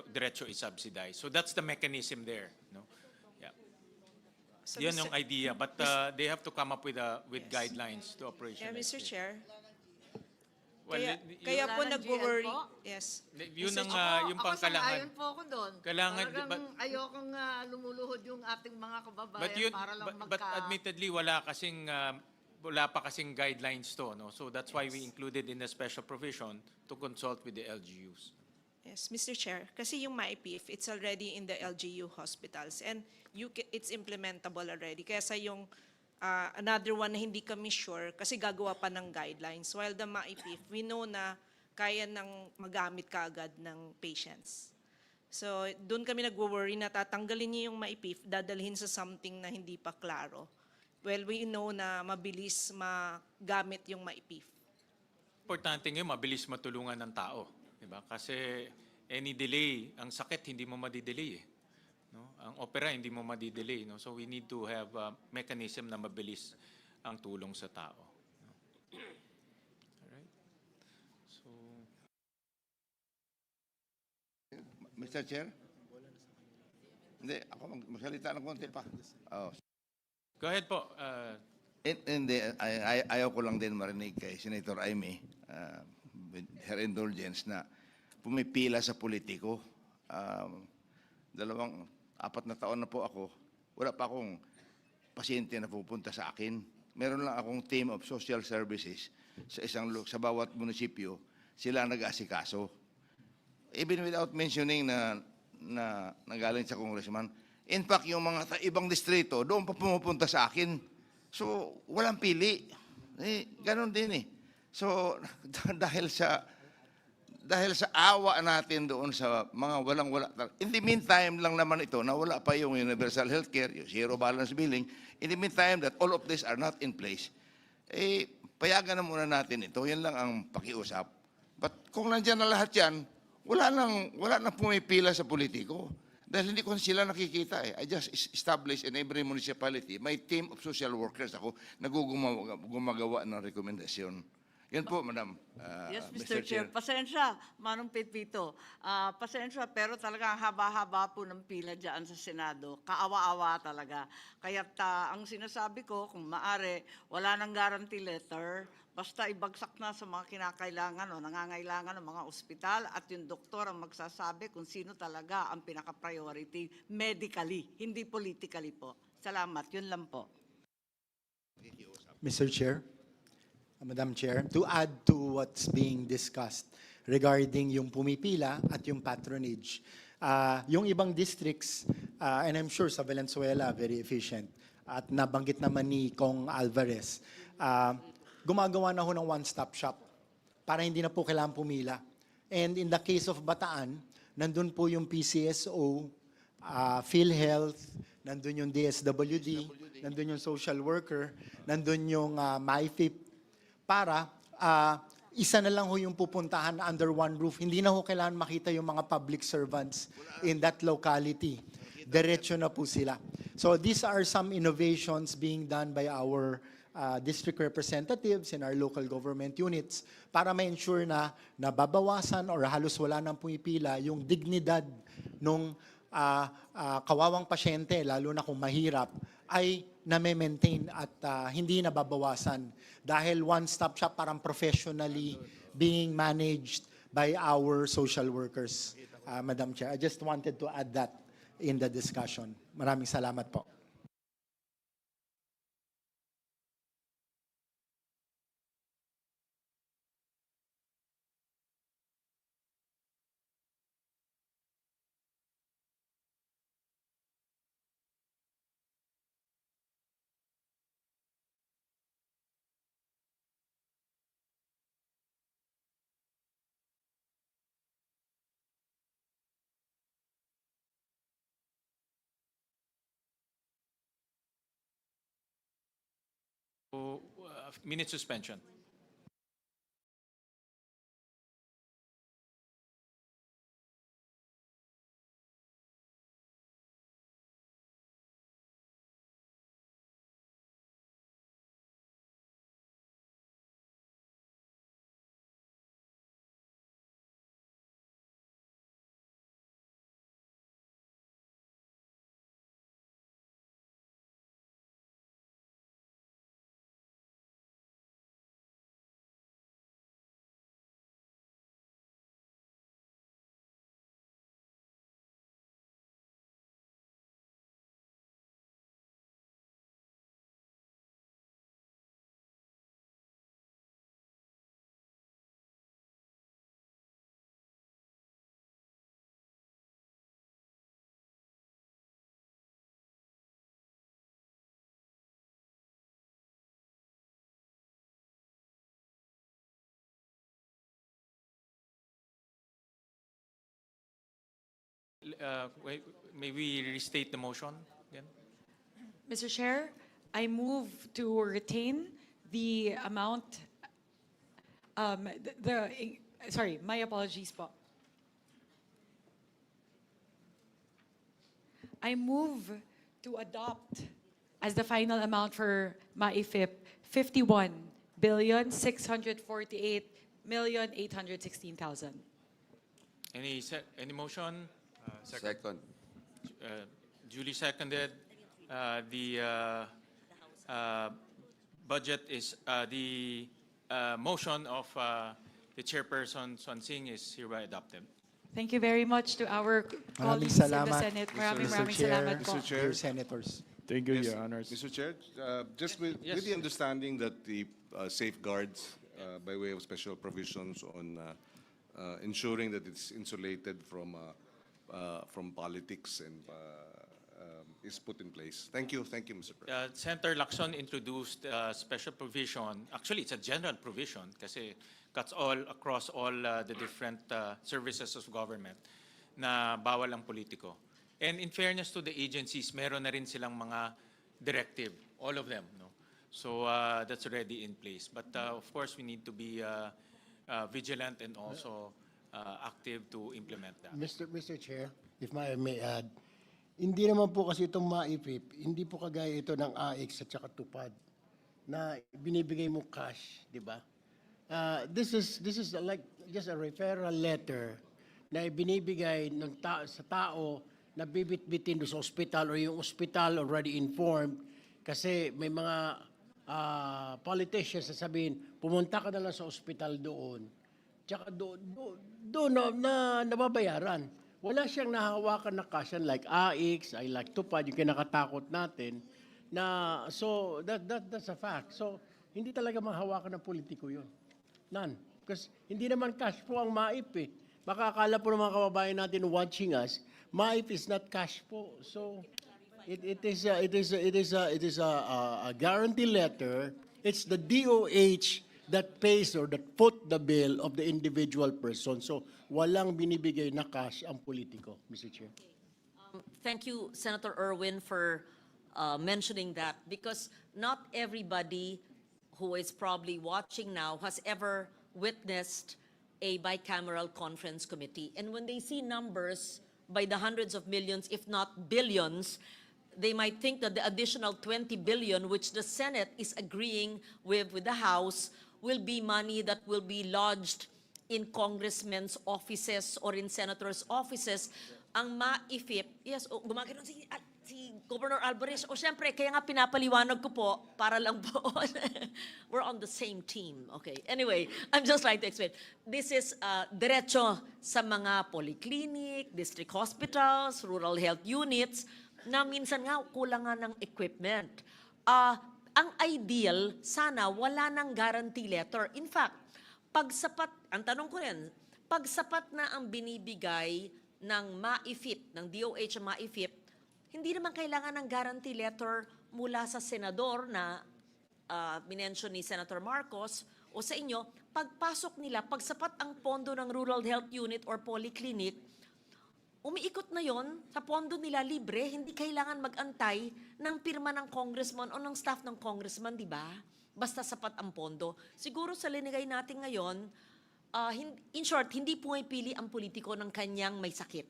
diretso i-subsidize. So that's the mechanism there. No? Yeah. So, Yan Mr. yung idea. But they have to come up with guidelines to Yeah, operationalize. Mr. it. Chair. Well, Kaya po Wala ng nag-worry. GL po? Yes. yun ang yung Ako pangkailangan. sang-ayon po ako doon. Kailangan, Talagang ayokong lumuluhod yung ating mga kababayan But yun, para lang but admittedly wala pa kasing guidelines to, no. So that's why we included in the special provision to consult with the LGUs. Yes, Mr. Chair. Kasi yung MAIPIF, it's already in the LGU hospitals and it's implementable already. Kaya sa yung another one na hindi kami sure kasi gagawa pa ng guidelines. While the MAIPIF, we know na kaya nang magamit kaagad ng patients. So, doon kami nagwo-worry na tatanggalin niyo yung MAIPIF, dadalhin sa something na hindi pa klaro. Well, we know na mabilis magamit yung MAIPIF. Importante ngayon, mabilis matulungan ng tao. Diba? Kasi any delay, ang sakit hindi mo madidelay eh. No? Ang opera hindi mo madidelay. No? So we need to have a mechanism na mabilis ang tulong sa tao. No? Alright? So, Mr. Chair? Hindi, ako magsalita ng konti pa. Oh. go ahead po. Hindi, ayaw ko lang din marinig kay Senator Aimee, with her indulgence, na pumipila sa politiko. 4 na taon na po ako, wala pa akong pasyente na pupunta sa akin. Meron lang akong team of social services sa bawat munisipyo, sila nag-aasikaso. Even without mentioning na nagaling sa congressman. In fact, yung mga ibang distrito, doon pa pumupunta sa akin. So, walang pili. Ganon din eh. So, dahil sa awa natin doon sa mga walang-wala. In the meantime lang naman ito, na wala pa yung universal healthcare, yung zero balance billing. In the meantime that all of this are not in place, payagan na muna natin ito. Yan lang ang pakiusap. But kung nandiyan na lahat yan, wala nang pumipila sa politiko. Dahil hindi ko sila nakikita eh. I just established in every municipality my team of social workers. Ako nagugumagawa ng rekomendasyon. Yan po, Madam. Yes, Mr. Chair. Pasensya, Manong Pipito. Pasensya, pero talaga haba-haba po ng pila dyan sa Senado. Kaawa-awa talaga. Kaya ang sinasabi ko, kung maaari, wala nang guarantee letter. Basta ibagsak na sa mga kinakailangan o nangangailangan ng mga ospital at yung doktor ang magsasabi kung sino talaga ang pinaka-priority medically, hindi politically po. Salamat. Yun lang po. Mr. Chair, Madam Chair, to add to what's being discussed regarding yung pumipila at yung patronage, yung ibang districts, and I'm sure sa Valenzuela, very efficient, at nabanggit naman ni Kong Alvarez, gumagawa na ho ng one-stop shop para hindi na po kailangan pumila. And in the case of Bataan, nandun po yung PCSO, PhilHealth, nandun yung DSWD, nandun yung social worker, nandun yung MyFIP, para isa na lang ho yung pupuntahan under one roof. Hindi na ho kailangan makita yung mga public servants in that locality. Diretso na po sila. So these are some innovations being done by our district representatives in our local government units para ma-ensure na nababawasan or halos wala nang pumipila yung dignidad ng kawawang pasyente, lalo na kung mahirap, ay na-maintain at hindi nababawasan dahil one-stop shop parang professionally being managed by our social workers. Madam Chair, I just wanted to add that in the discussion. Maraming salamat po. minute suspension. May we restate the motion again? Mr. Chair, I move to retain the amount, sorry, my apologies po. I move to adopt as the final amount for MAIFIP, 51,648,816,000. Any motion? Second. Duly seconded. The budget is, the motion of the chairperson, Swan Singh, is hereby adopted. Thank you very much to our Maraming colleagues in the salamat, Senate. Maraming Mr. maraming Chair, salamat po. Mr. Chair. dear senators. Thank you, Yes, Your Honors. Mr. Chair, just with Yes. the understanding that the safeguards by way of special provisions on ensuring that it's insulated from politics and is put in place. Thank you, Mr. President. Senator Lacson introduced special provision. Actually, it's a general provision kasi cuts all across all the different services of government na bawal ang politiko. And in fairness to the agencies, meron na rin silang mga directive, all of them. No? So that's already in place. But of course, we need to be vigilant and also active to implement that. Mr. Chair, if I may add, hindi naman po kasi itong MAIFIP, hindi po kagaya ito ng AIX at saka tupad na binibigay mo cash, di ba? This is like just a referral letter na binibigay ng sa tao na bibit-bitin doon sa ospital or yung ospital already informed kasi may mga politicians na sabihin, pumunta ka na lang sa ospital doon. Tsaka doon na nababayaran. Wala siyang nahawakan na cash like AIX, I like tupad, yung kinakatakot natin. Na, so, that's a fact. So, hindi talaga mahawakan ng politiko yun. None. Because hindi naman cash po ang MAIP eh. Baka akala po ng mga kababayan natin watching us, MAIP is not cash po. So, it is a guarantee letter. It's the DOH that pays or that foot the bill of the individual person. So, walang binibigay na cash ang politiko, Mr. Chair. Thank you, Senator Erwin, for mentioning that, because not everybody who is probably watching now has ever witnessed a bicameral conference committee. And when they see numbers by the hundreds of millions, if not billions, they might think that the additional 20 billion, which the Senate is agreeing with the House, will be money that will be lodged in congressmen's offices or in senators' offices. Ang MAIFIP, yes, gumagano si Governor Alvarez. O siyempre, kaya nga pinapaliwanag ko po, para lang po, we're on the same team. Okay, anyway, I'm just trying to explain. This is diretso sa mga polyclinic, district hospitals, rural health units, na minsan nga kulang nga ng equipment. Ang ideal, sana wala ng guarantee letter. In fact, pag sapat, ang tanong ko rin, pag sapat na ang binibigay ng MAIFIP, ng DOH ang MAIFIP, hindi naman kailangan ng guarantee letter mula sa senador na minention ni Senator Marcos o sa inyo. Pagpasok nila, pag sapat ang pondo ng rural health unit or polyclinic, umiikot na yon sa pondo nila libre, hindi kailangan mag-antay ng pirma ng congressman o ng staff ng congressman, di ba? Basta sapat ang pondo. Siguro sa linigay natin ngayon, in short, hindi pumipili ang politiko ng kanyang may sakit.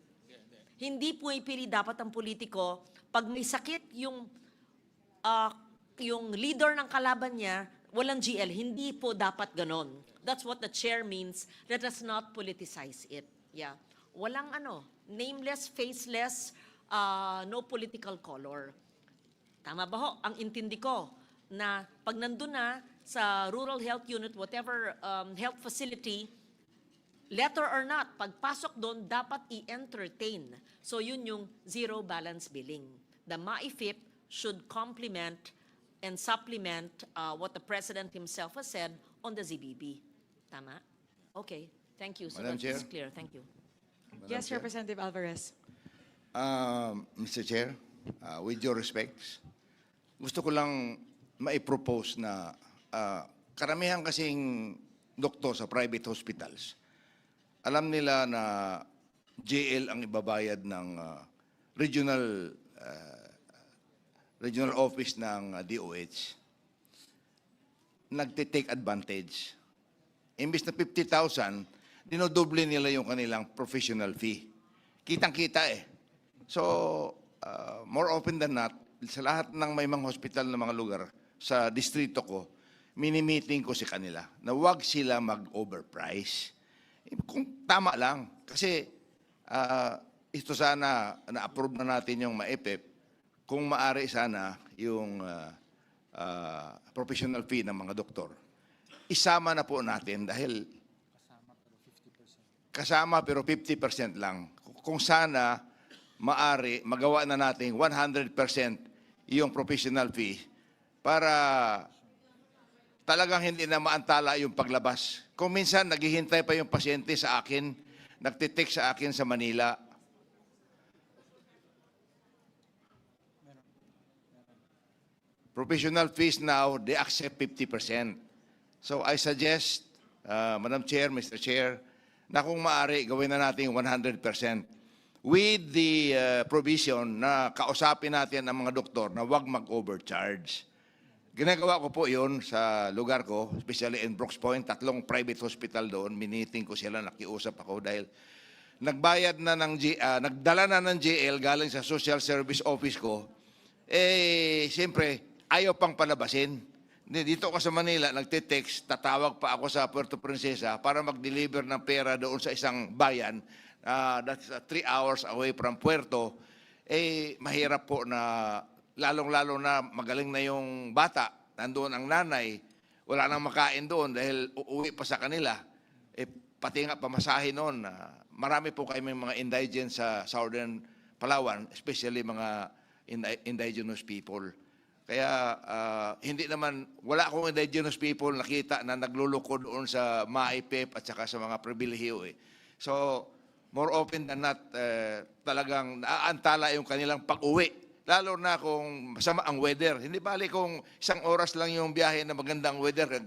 Hindi pumipili dapat ang politiko pag may sakit yung leader ng kalaban niya, walang GL. Hindi po dapat ganon. That's what the chair means. Let us not politicize it. Yeah. Walang nameless, faceless, no political color. Tama ba ho? Ang intindi ko na pag nandun na sa rural health unit, whatever health facility, letter or not, pagpasok doon, dapat i-entertain. So yun yung zero balance billing. The MAIFIP should complement and supplement what the President himself has said on the ZBB. Tama? Okay. Thank you. So Madam that is Chair? clear. Thank you. Yes, Representative Alvarez. Mr. Chair, with your respects, gusto ko lang maipropose na karamihan kasing doktor sa private hospitals, alam nila na JL ang ibabayad ng regional office ng DOH. Nagte-take advantage. Imbis na 50,000, dinodoble nila yung kanilang professional fee. Kitang-kita eh. So, more often than not, sa lahat ng may mga hospital na mga lugar sa distrito ko, mini-meeting ko si kanila na huwag sila mag-overprice. Kung tama lang. Kasi ito sana, na-approve na natin yung MAEPEP, kung maari sana yung professional fee ng mga doktor. Isama na po natin dahil kasama pero 50% lang. Kung sana maari, magawa na natin 100% yung professional fee para talagang hindi na maantala yung paglabas. Kung minsan naghihintay pa yung pasyente sa akin, nagtitik sa akin sa Manila. Professional fees now, they accept 50%. So I suggest, Madam Chair, Mr. Chair, na kung maaari, gawin na natin 100%. With the provision na kausapin natin ang mga doktor na huwag mag-overcharge. Ginagawa ko po yun sa lugar ko, especially in Brooks Point, 3 private hospital doon, miniting ko sila, nakiusap ako dahil nagbayad na nagdala na ng GL galing sa social service office ko, siyempre, ayaw pang palabasin. Dito ako sa Manila, nagte-text, tatawag pa ako sa Puerto Princesa para mag-deliver ng pera doon sa isang bayan, that's 3 hours away from Puerto. Mahirap po na, lalong-lalo na magaling na yung bata, nandoon ang nanay, wala nang makain doon dahil uuwi pa sa kanila. Pati nga pamasahe noon, marami po kami mga indigents sa Southern Palawan, especially mga indigenous people. Kaya hindi naman, wala akong indigenous people nakita na nagluluko doon sa MAIPEP at saka sa mga pribilehiyo eh. So, more often than not, talagang naaantala yung kanilang pag-uwi. Lalo na kung masama ang weather. Hindi bali kung 1 oras lang yung biyahe na magandang weather,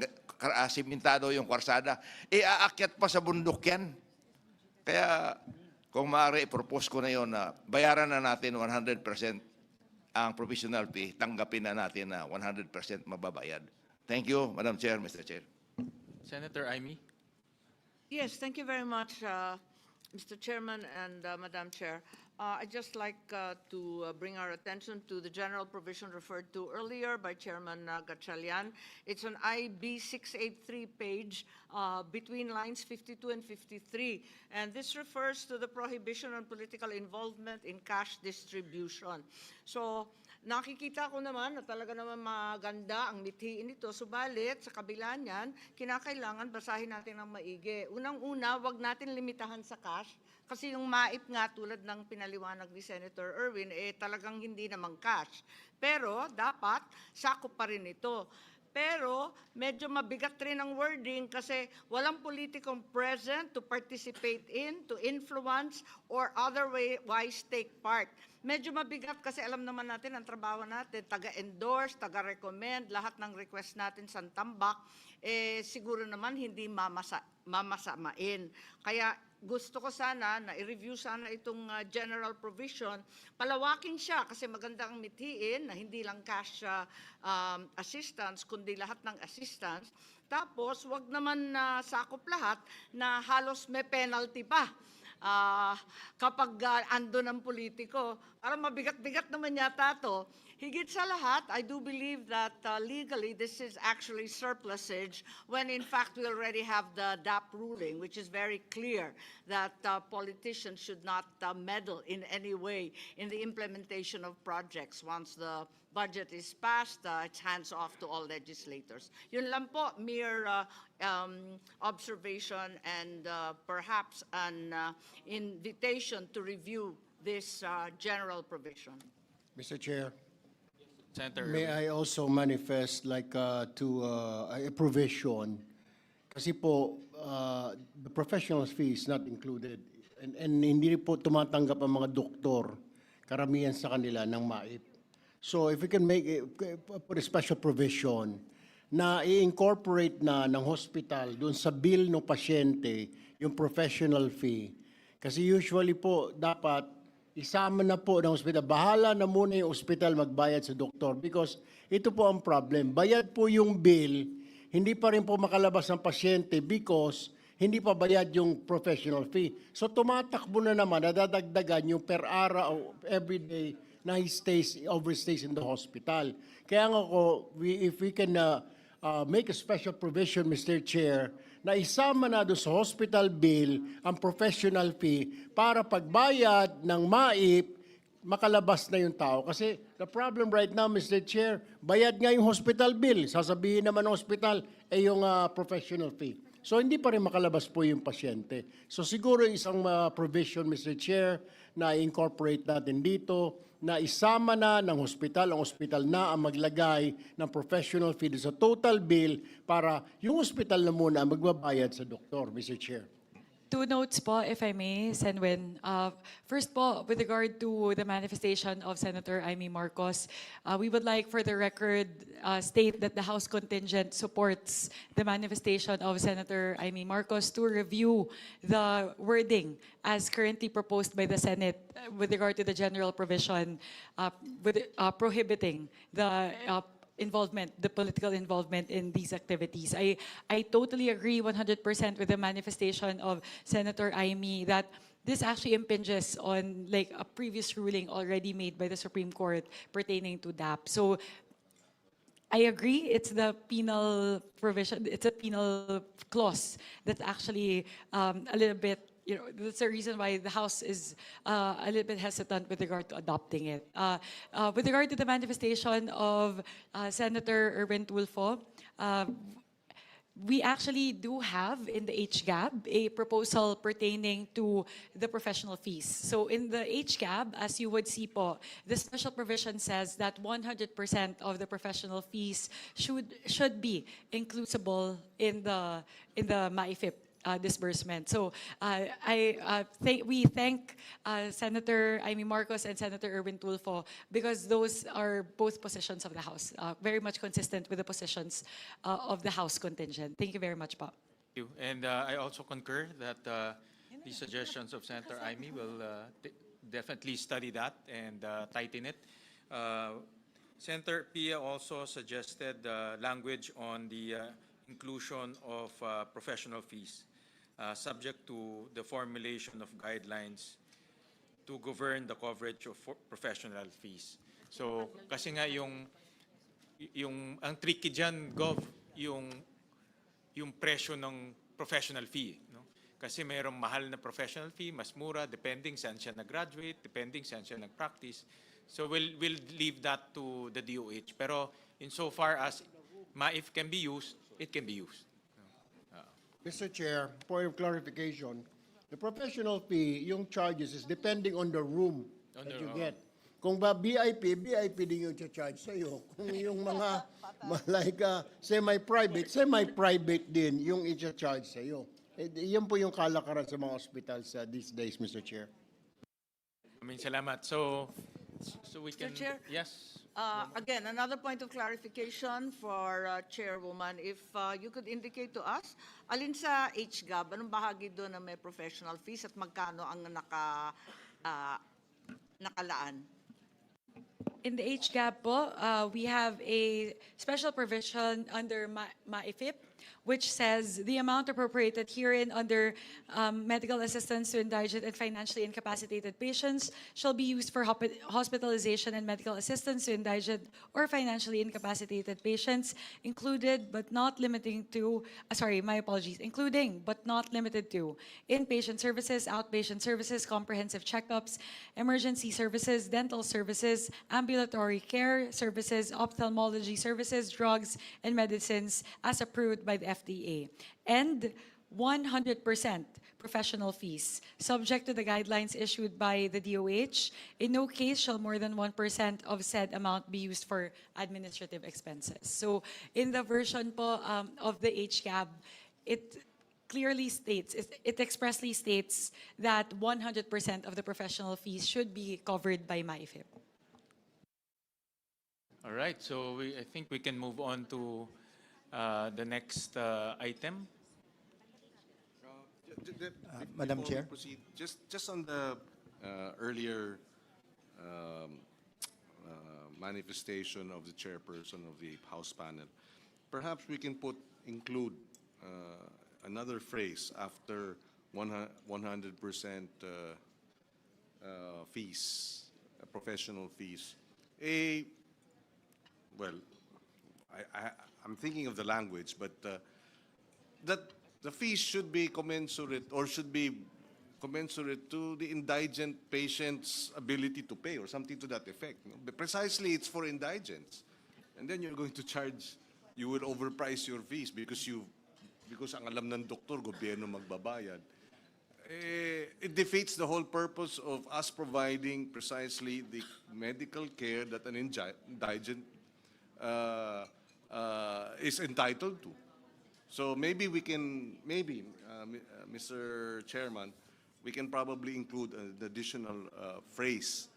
simentado yung kwarsada, aakyat pa sa bundok yan. Kaya, kung maaari, propose ko na yun na bayaran na natin 100% ang professional fee, tanggapin na natin na 100% mababayad. Thank you, Madam Chair, Mr. Chair. Senator Amy? Yes, thank you very much, Mr. Chairman and Madam Chair. I'd just like to bring our attention to the general provision referred to earlier by Chairman Gatchalian. It's on IB 683 page between lines 52 and 53. And this refers to the prohibition on political involvement in cash distribution. So, nakikita ko naman na talaga naman maganda ang mithiin nito. Subalit, sa kabila niyan, kinakailangan basahin natin ng maigi. Unang-una, wag natin limitahan sa cash. Kasi yung MAIP nga, tulad ng pinaliwanag ni Senator Erwin, talagang hindi naman cash. Pero, dapat, sakop pa rin ito. Pero, medyo mabigat rin ang wording kasi walang politikong present to participate in, to influence, or otherwise take part. Medyo mabigat kasi alam naman natin ang trabaho natin, taga-endorse, taga-recommend, lahat ng request natin sa tambak, siguro naman hindi mamasamain. Kaya gusto ko sana na i-review sana itong general provision, palawakin siya kasi magandang mithiin na hindi lang cash assistance kundi lahat ng assistance. Tapos wag naman na sakop lahat na halos may penalty pa. Kapag ando ng politiko, parang mabigat-bigat naman yata to. Higit sa lahat, I do believe that legally this is actually surplusage when in fact we already have the DAP ruling, which is very clear that politicians should not meddle in any way in the implementation of projects. Once the budget is passed, it's hands off to all legislators. Yun lang po, mere observation and perhaps an invitation to review this general provision. Mr. Chair, Senator may Erwin. I also manifest to a provision? Kasi po, the professional fee is not included. And hindi po tumatanggap ang mga doktor, karamihan sa kanila ng MAIP. So if we can put a special provision na i-incorporate na ng hospital doon sa bill ng pasyente yung professional fee. Kasi usually po dapat isama na po ng hospital. Bahala na muna yung hospital magbayad sa doktor because ito po ang problem. Bayad po yung bill, hindi pa rin po makalabas ng pasyente because hindi pa bayad yung professional fee. So tumatakbo na naman, nadadagdagan yung per araw, everyday na he overstays in the hospital. Kaya nga if we can make a special provision, Mr. Chair, na isama na doon sa hospital bill ang professional fee para pagbayad ng MAIP, makalabas na yung tao. Kasi the problem right now, Mr. Chair, bayad nga yung hospital bill. Sasabihin naman ng hospital, yung professional fee. So hindi pa rin makalabas po yung pasyente. So siguro isang provision, Mr. Chair, na incorporate natin dito, na isama na ng hospital, ang hospital na ang maglagay ng professional fee sa total bill para yung hospital na muna ang magbabayad sa doktor, Mr. Chair. Two notes po, if I may, Senwin. First po, with regard to the manifestation of Senator Amy Marcos, we would like for the record state that the House contingent supports the manifestation of Senator Amy Marcos to review the wording as currently proposed by the Senate with regard to the general provision prohibiting the the political involvement in these activities. I totally agree 100% with the manifestation of Senator Amy that this actually impinges on like a previous ruling already made by the Supreme Court pertaining to DAP. So I agree, it's the penal provision, it's a penal clause that's actually a little bit, that's the reason why the House is a little bit hesitant with regard to adopting it. With regard to the manifestation of Senator Erwin Tulfo, we actually do have in the HGAB a proposal pertaining to the professional fees. So in the HGAB, as you would see po, the special provision says that 100% of the professional fees should be inclusible in the MAIFIP disbursement. So we thank Senator Amy Marcos and Senator Erwin Tulfo because those are both positions of the House, very much consistent with the positions of the House contingent. Thank you very much, Pa. Thank you. And I also concur that the suggestions of Senator Amy will definitely study that and tighten it. Senator Pia also suggested language on the inclusion of professional fees, subject to the formulation of guidelines to govern the coverage of professional fees. So, kasi nga ang tricky dyan, Gov, yung presyo ng professional fee. No? Kasi mayroong mahal na professional fee, mas mura, depending saan siya nag-graduate, depending saan siya nag-practice. So we'll leave that to the DOH. Pero insofar as MAIF can be used, it can be used. Mr. Chair, point of clarification, the professional fee, yung charges is depending on the room that you get. Kung ba VIP din yung charge sa'yo. Kung yung mga like semi-private din yung i-charge sa'yo. Yan po yung kalakaran sa mga hospitals these days, Mr. Chair. Salamat. So we can... Mr. Chair? Yes. Again, another point of clarification for Chairwoman. If you could indicate to us, alin sa HGAB, anong bahagi doon na may professional fees at magkano ang nakalaan? In the HGAP po, we have a special provision under MAIFIP, which says the amount appropriated herein under medical assistance to indigent and financially incapacitated patients shall be used for hospitalization and medical assistance to indigent or financially incapacitated patients, included but not limiting to, including but not limited to inpatient services, outpatient services, comprehensive checkups, emergency services, dental services, ambulatory care services, ophthalmology services, drugs, and medicines as approved by the FDA. And 100% professional fees, subject to the guidelines issued by the DOH. In no case shall more than 1% of said amount be used for administrative expenses. So in the version po of the HCAB, it clearly states, it expressly states that 100% of the professional fees should be covered by MAIFIP. All right, so I think we can move on to the next item. Madam Before we Chair. proceed, just on the earlier manifestation of the chairperson of the House panel, perhaps we can include another phrase after 100% fees, professional fees. Well, I'm thinking of the language, but that the fees should be commensurate or should be commensurate to the indigent patient's ability to pay or something to that effect. No? But precisely, it's for indigents. And then you're going to charge, you will overprice your fees because ang alam ng doktor, gobyerno magbabayad. It defeats the whole purpose of us providing precisely the medical care that an indigent is entitled to. So maybe we can, Mr. Chairman, we can probably include an additional phrase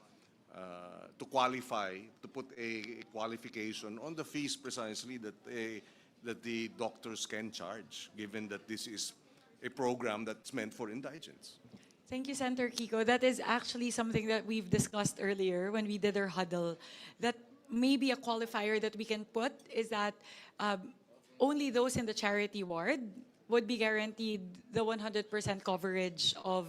to qualify, to put a qualification on the fees precisely that the doctors can charge, given that this is a program that's meant for indigents. Thank you, Senator Kiko. That is actually something that we've discussed earlier when we did our huddle. That maybe a qualifier that we can put is that only those in the charity ward would be guaranteed the 100% coverage of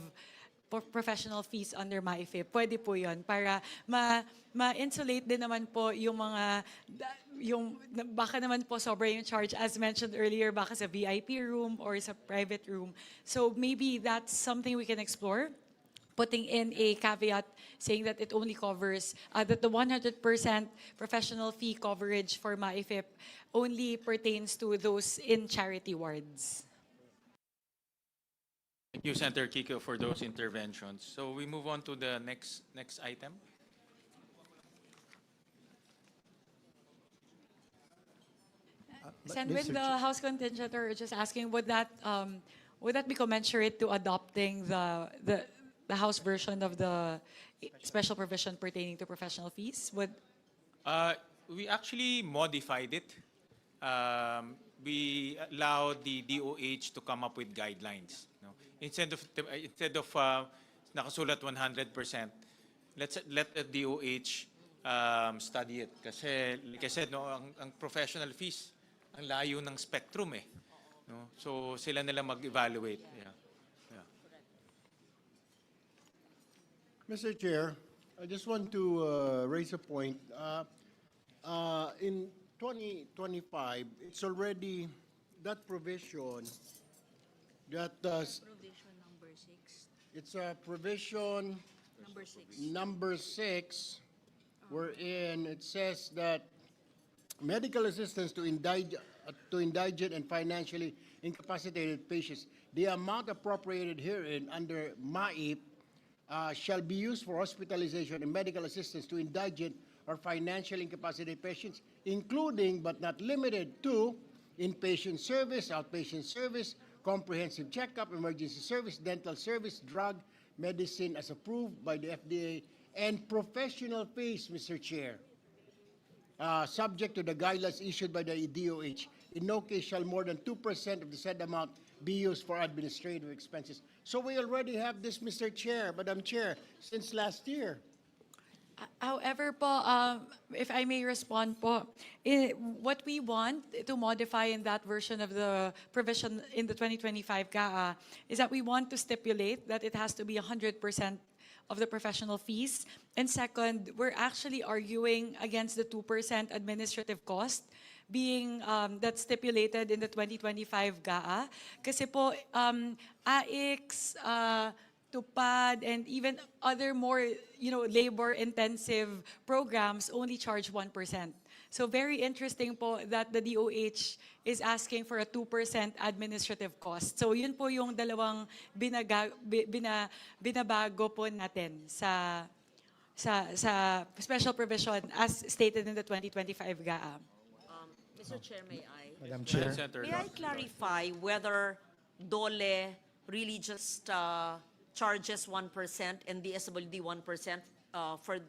professional fees under MAIFIP. Pwede po yun para ma-insulate din naman po yung mga, baka naman po sobra yung charge as mentioned earlier, baka sa VIP room or sa private room. So maybe that's something we can explore, putting in a caveat saying that it only covers, that the 100% professional fee coverage for MAIFIP only pertains to those in charity wards. Thank you, Senator Kiko, for those interventions. So we move on to the next item. Send with the House contingent, or just asking, would that be commensurate to adopting the House version of the special provision pertaining to professional fees? We actually modified it. We allowed the DOH to come up with guidelines. No? Instead of nakasulat 100%, let the DOH study it. Kasi, like I said, no, ang professional fees, ang layo ng spectrum eh. No? So sila nila mag-evaluate. Yeah. Mr. Chair, I just want to raise a point. In 2025, it's already that provision that Provision number 6. it's a provision Number 6. number 6, wherein it says that medical assistance to indigent and financially incapacitated patients, the amount appropriated herein under MAIP shall be used for hospitalization and medical assistance to indigent or financially incapacitated patients, including but not limited to inpatient service, outpatient service, comprehensive checkup, emergency service, dental service, drug, medicine as approved by the FDA, and professional fees, Mr. Chair. subject to the guidelines issued by the DOH. In no case shall more than 2% of the said amount be used for administrative expenses. So we already have this, Mr. Chair, Madam Chair, since last year. However po, if I may respond po, what we want to modify in that version of the provision in the 2025 CAA is that we want to stipulate that it has to be 100% of the professional fees. And second, we're actually arguing against the 2% administrative cost being that's stipulated in the 2025 GAA. Kasi po, AIX, Tupad, and even other more, labor-intensive programs only charge 1%. So very interesting po that the DOH is asking for a 2% administrative cost. So yun po yung dalawang binabago po natin sa special provision as stated in the 2025 GAA. Mr. Chair, may I? Madam Chair. May I clarify whether DOLE really just charges 1% and DSWD 1% for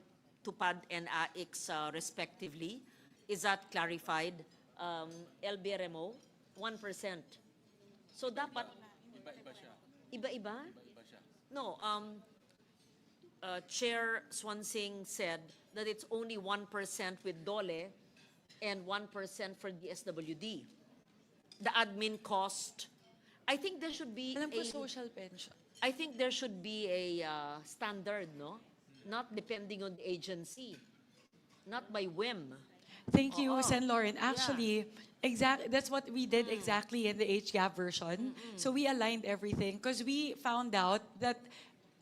Tupad and AIX respectively? Is that clarified? LBRMO, 1%. So dapat... Iba-iba? No, Chair Swansing said that it's only 1% with DOLE and 1% for DSWD. The admin cost, I think there should be Alam ko a... social pension. I think there should be a standard, no? Not depending on the agency, not by whim. Thank you, Oo. Sen. Lauren. Actually, that's what we did exactly in the HGAP version. So we aligned everything because we found out that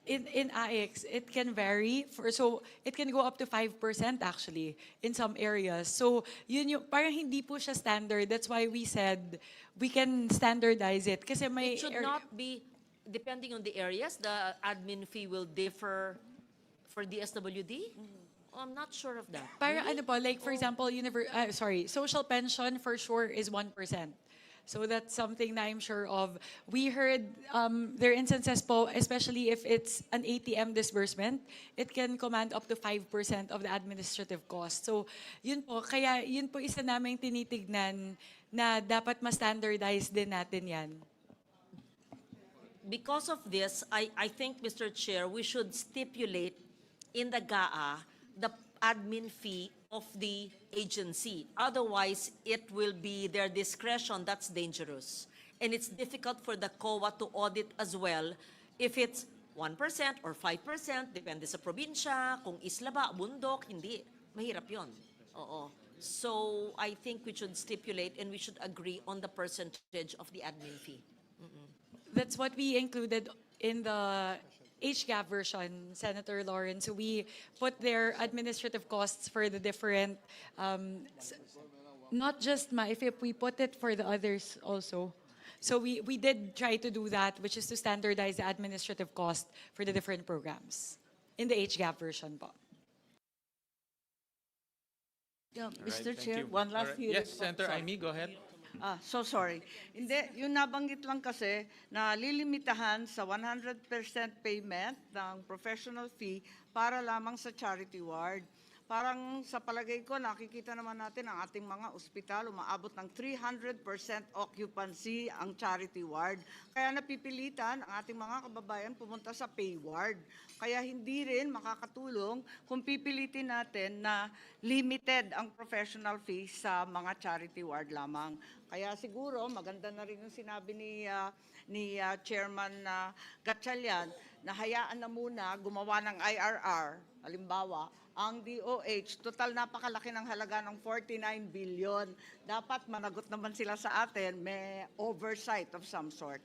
in AIX, it can vary. So it can go up to 5% actually in some areas. So yun yung, parang hindi po siya standard. That's why we said we can standardize it. Kasi may It should not be, depending on the areas, the admin fee will differ for DSWD? I'm not sure of that. Parang Really? ano po, like for example, social pension for sure is 1%. So that's something na I'm sure of. We heard there are instances po, especially if it's an ATM disbursement, it can command up to 5% of the administrative cost. So yun po, kaya yun po isa naming tinitignan na dapat ma-standardize din natin yan. Because of this, I think, Mr. Chair, we should stipulate in the GAA the admin fee of the agency. Otherwise, it will be their discretion. That's dangerous. And it's difficult for the COA to audit as well if it's 1% or 5%, depende sa probinsya, kung isla ba, bundok, hindi. Mahirap yun. Oo. So, I think we should stipulate and we should agree on the percentage of the admin fee. That's what we included in the HGAP version, Senator Lawrence. So we put their administrative costs for the different, not just MAIFIP, we put it for the others also. So we did try to do that, which is to standardize the administrative cost for the different programs in the HGAP version po. Yeah, All right, Mr. thank Chair, you. one All last right. hearing. Yes, po. Senator Sorry. Amy, go ahead. So sorry. Hindi, yung nabanggit lang kasi na lilimitahan sa 100% payment ng professional fee para lamang sa charity ward. Parang sa palagay ko, nakikita naman natin ang ating mga ospital, umaabot ng 300% occupancy ang charity ward. Kaya napipilitan ang ating mga kababayan pumunta sa pay ward. Kaya hindi rin makakatulong kung pipilitin natin na limited ang professional fee sa mga charity ward lamang. Kaya siguro maganda na rin yung sinabi ni Chairman Gatchalian na hayaan na muna gumawa ng IRR, halimbawa, ang DOH, total napakalaki ng halaga ng 49 billion. Dapat managot naman sila sa atin, may oversight of some sort.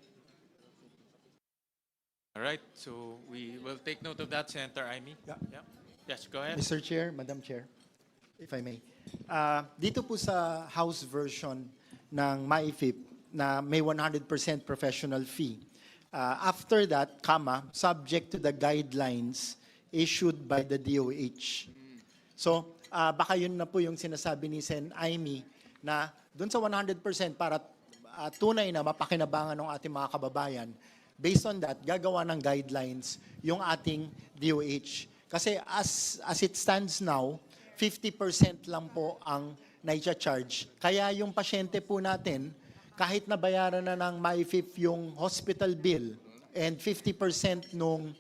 All right, so we will take note of that, Senator Amy. Yeah. Yes, go ahead. Mr. Chair, Madam Chair, if I may. Dito po sa House version ng MAIFIP na may 100% professional fee. After that, subject to the guidelines issued by the DOH. So, baka yun na po yung sinasabi ni Sen. Amy na doon sa 100% para tunay na mapakinabangan ng ating mga kababayan, based on that, gagawa ng guidelines yung ating DOH. Kasi as it stands now, 50% lang po ang naitcha-charge. Kaya yung pasyente po natin, kahit nabayaran na ng MyFIP yung hospital bill and 50% nung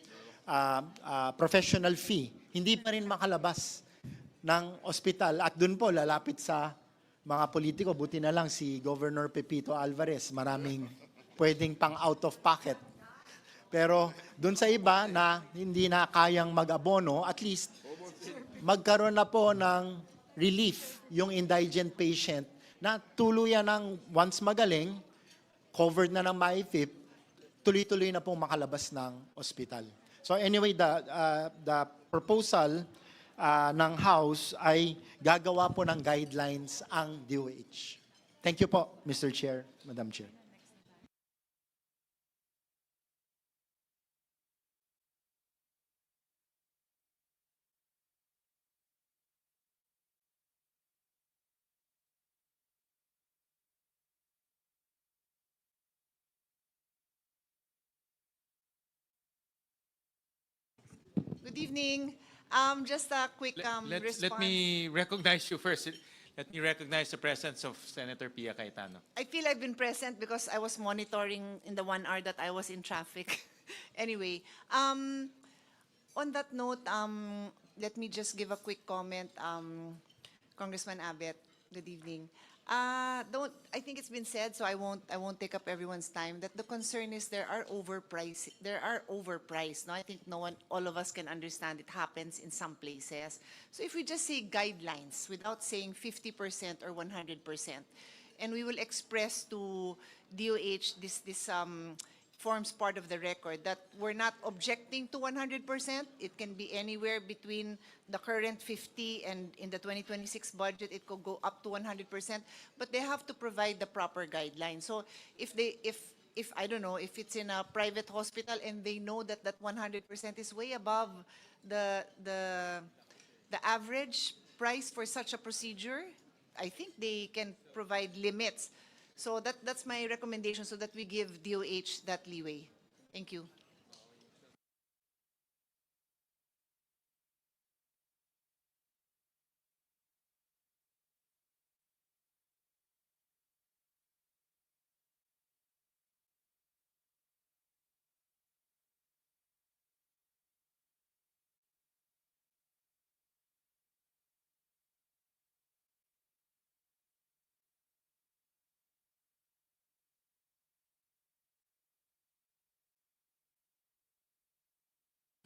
professional fee, hindi pa rin makalabas ng ospital. At dun po, lalapit sa mga politiko, buti na lang si Governor Pepito Alvarez, maraming pwedeng pang out of pocket. Pero dun sa iba na hindi na kayang mag-abono, at least magkaroon na po ng relief yung indigent patient na tuluyan ng once magaling, covered na ng MyFIP, tuloy-tuloy na pong makalabas ng ospital. So anyway, the proposal ng House ay gagawa po ng guidelines ang DOH. Thank you po, Mr. Chair, Madam Chair. Good evening. Just a quick response. Let me recognize you first. Let me recognize the presence of Senator Pia Cayetano. I feel I've been present because I was monitoring in the 1 hour that I was in traffic. Anyway, on that note, let me just give a quick comment. Congressman Abet, good evening. I think it's been said, so I won't take up everyone's time, that the concern is there are overpriced. No, I think all of us can understand it happens in some places. So if we just say guidelines without saying 50% or 100%, and we will express to DOH this forms part of the record that we're not objecting to 100%. It can be anywhere between the current 50 and in the 2026 budget, it could go up to 100%, but they have to provide the proper guidelines. So if I don't know, if it's in a private hospital and they know that 100% is way above the average price for such a procedure, I think they can provide limits. So that's my recommendation, so that we give DOH that leeway. Thank you.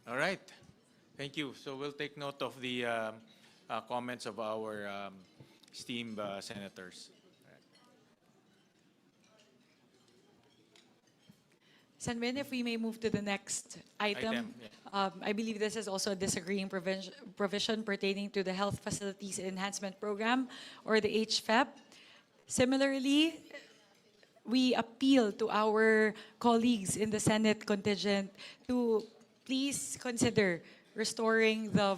All right. Thank you. So we'll take note of the comments of our esteemed senators. Senwin, if we may move to the next item. I believe this is also a disagreeing provision pertaining to the Health Facilities Enhancement Program, or the HFEP. Similarly, we appeal to our colleagues in the Senate contingent to please consider restoring the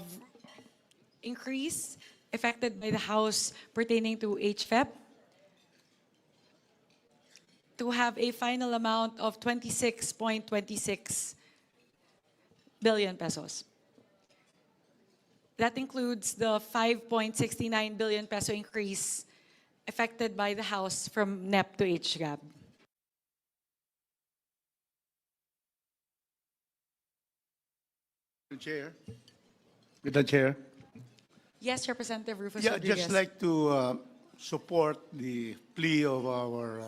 increase effected by the House pertaining to HFEP to have a final amount of 26.26 billion pesos. That includes the 5.69 billion peso increase effected by the House from NEP to HGAB. Chair. Madam Chair. Yes, Representative Rufus Yeah, Rodriguez. just like to support the plea of our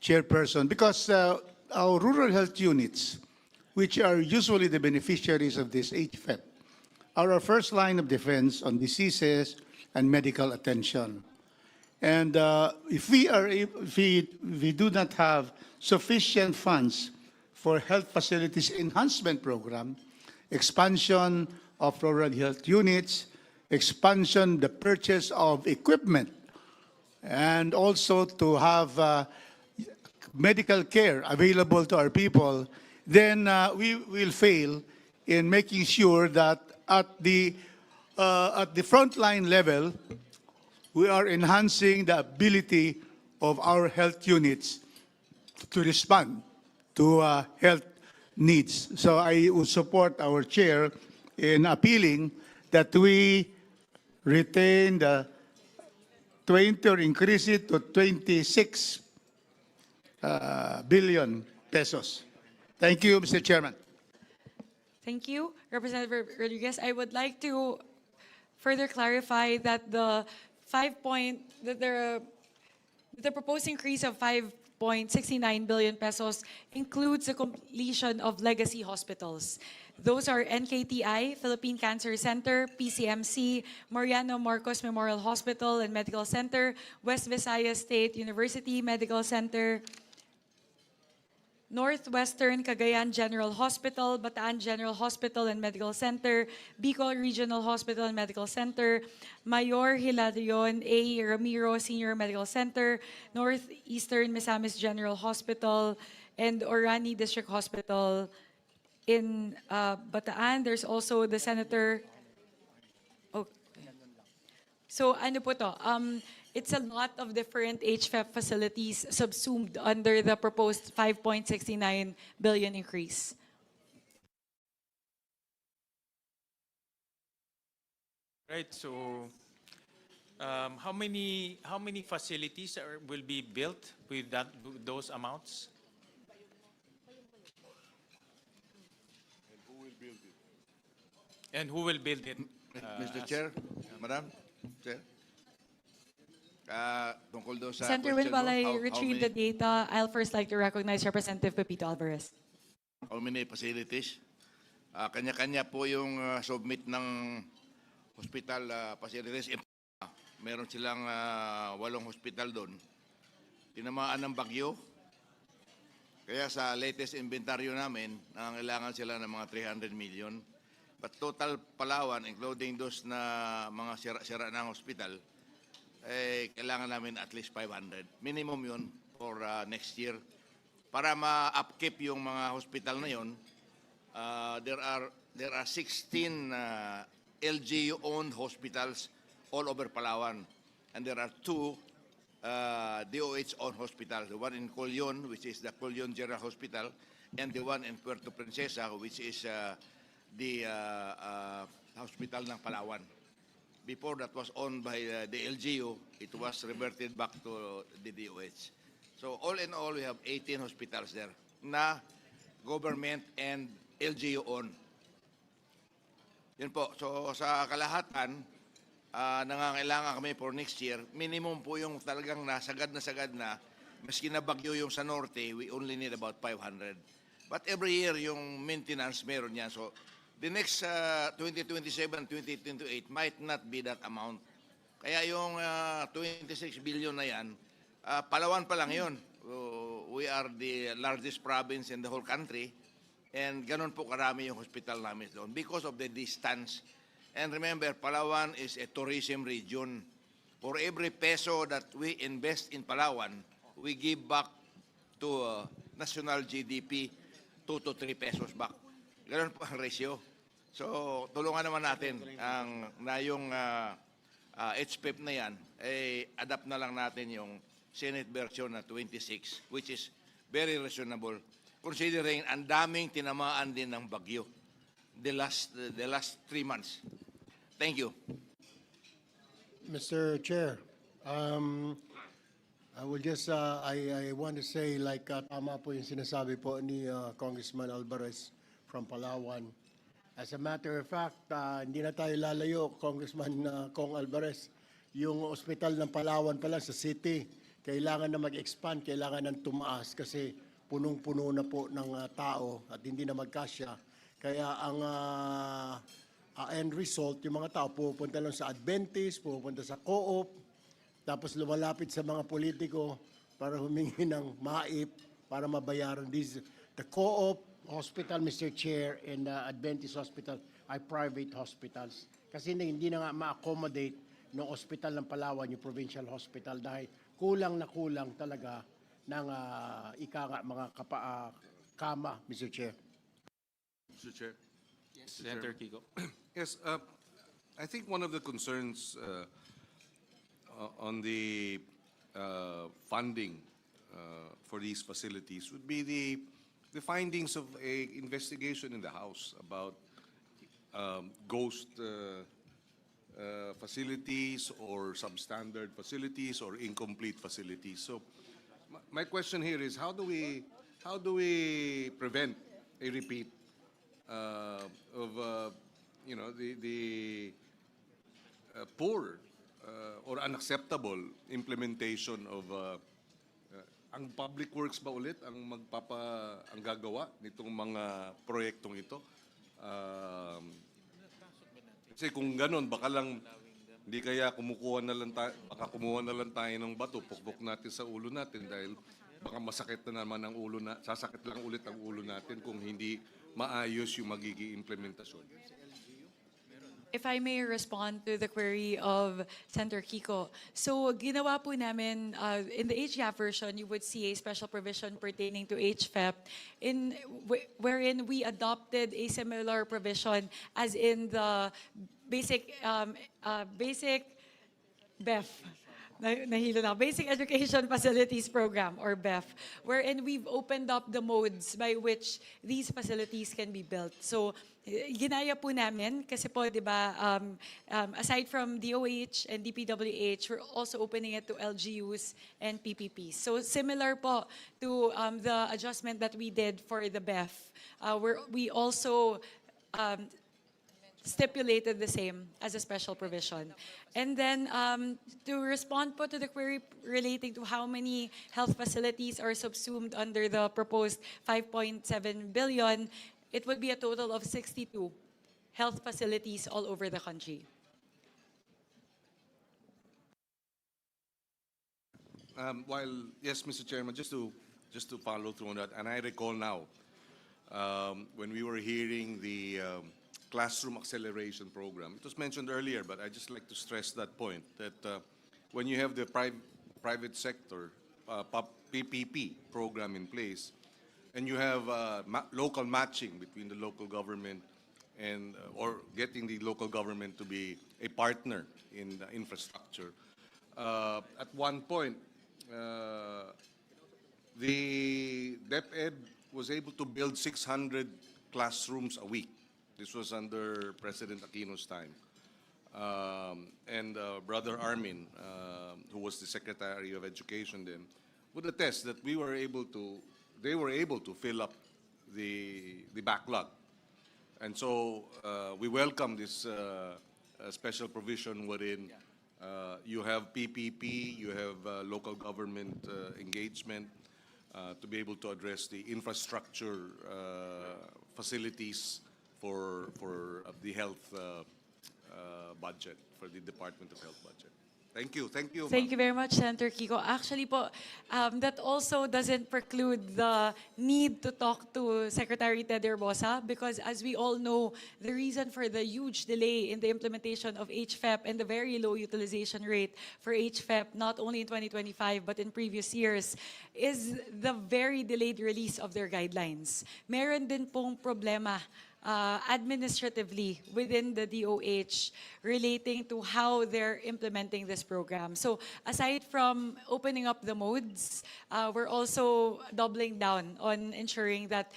chairperson, because our rural health units, which are usually the beneficiaries of this HFEP, are our first line of defense on diseases and medical attention. And if we do not have sufficient funds for health facilities enhancement program, expansion of rural health units, expansion, the purchase of equipment, and also to have medical care available to our people, then we will fail in making sure that at the frontline level, we are enhancing the ability of our health units to respond to health needs. So I would support our chair in appealing that we retain the 20 or increase it to 26 billion pesos. Thank you, Mr. Chairman. Thank you, Representative Rodriguez. I would like to further clarify that the proposed increase of 5.69 billion pesos includes the completion of legacy hospitals. Those are NKTI, Philippine Cancer Center, PCMC, Mariano Marcos Memorial Hospital and Medical Center, West Visayas State University Medical Center, Northwestern Cagayan General Hospital, Bataan General Hospital and Medical Center, Bicol Regional Hospital and Medical Center, Mayor Hilarion A. Ramiro Senior Medical Center, Northeastern Misamis General Hospital, and Orani District Hospital. In Bataan, there's also the Senator... Oh. So ano po to? It's a lot of different HFEP facilities subsumed under the proposed 5.69 billion increase. Right, so how many facilities will be built with those amounts? And who will build it? Mr. Chair, Madam Chair. Tungkol doon sa Senator Win, question while mo, I how retrieve many- the data, I'll first like to recognize Representative Pepito Alvarez. How many facilities? Kanya-kanya po yung submit ng hospital facilities. Meron silang 8 hospital doon. Tinamaan ng bagyo. Kaya sa latest inventaryo namin, nangangailangan sila ng mga 300 million. But total Palawan, including those na mga sira-sira ng hospital, kailangan namin at least 500. Minimum yun for next year. Para ma-upkeep yung mga hospital na yun, there are 16 LGU-owned hospitals all over Palawan. And there are 2 DOH-owned hospitals. The one in Colyon, which is the Colyon General Hospital, and the one in Puerto Princesa, which is the hospital ng Palawan. Before that was owned by the LGU, it was reverted back to the DOH. So all in all, we have 18 hospitals there na government and LGU owned. Yun po. So sa kalahatan, nangangailangan kami for next year. Minimum po yung talagang nasagad na. Maski na bagyo yung sa norte, we only need about 500. But every year, yung maintenance, meron yan. So the next 2027, 2028 might not be that amount. Kaya yung 26 billion na yan, Palawan pa lang yun. We are the largest province in the whole country. And ganun po karami yung hospital namin doon because of the distance. And remember, Palawan is a tourism region. For every peso that we invest in Palawan, we give back to national GDP 2 to 3 pesos back. Ganun po ang ratio. So, tulungan naman natin yung HPEP na yan, adapt na lang natin yung Senate version na 26, which is very reasonable, considering ang daming tinamaan din ng bagyo the last 3 months. Thank you. Mr. Chair, I will just, I want to say, like, tama po yung sinasabi po ni Congressman Alvarez from Palawan. As a matter of fact, hindi na tayo lalayo, Congressman Kong Alvarez. Yung ospital ng Palawan pala sa city, kailangan na mag-expand, kailangan ng tumaas kasi punong-puno na po ng tao at hindi na magkasya. Kaya ang end result, yung mga tao pupunta lang sa Adventist, pupunta sa Co-op, tapos lumalapit sa mga politiko para humingi ng maip para mabayaran. The Co-op Hospital, Mr. Chair, and the Adventist Hospital are private hospitals. Kasi hindi na nga ma-accommodate ng hospital ng Palawan, yung provincial hospital, dahil kulang na kulang talaga ng mga kama, Mr. Chair. Mr. Chair. Yes. Senator Kiko. Yes, I think one of the concerns on the funding for these facilities would be the findings of a investigation in the House about ghost facilities or substandard facilities or incomplete facilities. So my question here is how do we prevent a repeat of the poor or unacceptable implementation of ang public works ba ulit ang ang gagawa nitong mga proyektong ito? Kasi kung ganun, baka lang hindi kaya kumukuha na lang baka kumuha na lang tayo ng bato, pukpok natin sa ulo natin dahil baka masakit na naman ang ulo sasakit lang ulit ang ulo natin kung hindi maayos yung magiging implementasyon. If I may respond to the query of Senator Kiko. So, ginawa po namin, in the HGAP version, you would see a special provision pertaining to HFEP wherein we adopted a similar provision as in the basic BEF. Nahilo na. Basic Education Facilities Program, or BEF, wherein we've opened up the modes by which these facilities can be built. So, ginaya po namin kasi po, di ba, aside from DOH and DPWH, we're also opening it to LGUs and PPPs. So, similar po to the adjustment that we did for the BEF, we also stipulated the same as a special provision. And then to respond po to the query relating to how many health facilities are subsumed under the proposed 5.7 billion, it would be a total of 62 health facilities all over the country. Yes, Mr. Chairman, just to follow through on that, and I recall now when we were hearing the classroom acceleration program. It was mentioned earlier, but I just like to stress that point, that when you have the private sector PPP program in place, and you have local matching between the local government and or getting the local government to be a partner in the infrastructure, at one point, the DepEd was able to build 600 classrooms a week. This was under President Aquino's time. And Brother Armin, who was the Secretary of Education then, would attest that they were able to fill up the backlog. And so we welcome this special provision wherein you have PPP, you have local government engagement to be able to address the infrastructure facilities for the health budget, for the Department of Health budget. Thank you. Thank you. Thank you very much, Senator Kiko. Actually po, that also doesn't preclude the need to talk to Secretary Ted Herbosa because as we all know, the reason for the huge delay in the implementation of HFEP and the very low utilization rate for HFEP, not only in 2025 but in previous years, is the very delayed release of their guidelines. Meron din pong problema administratively within the DOH relating to how they're implementing this program. So aside from opening up the modes, we're also doubling down on ensuring that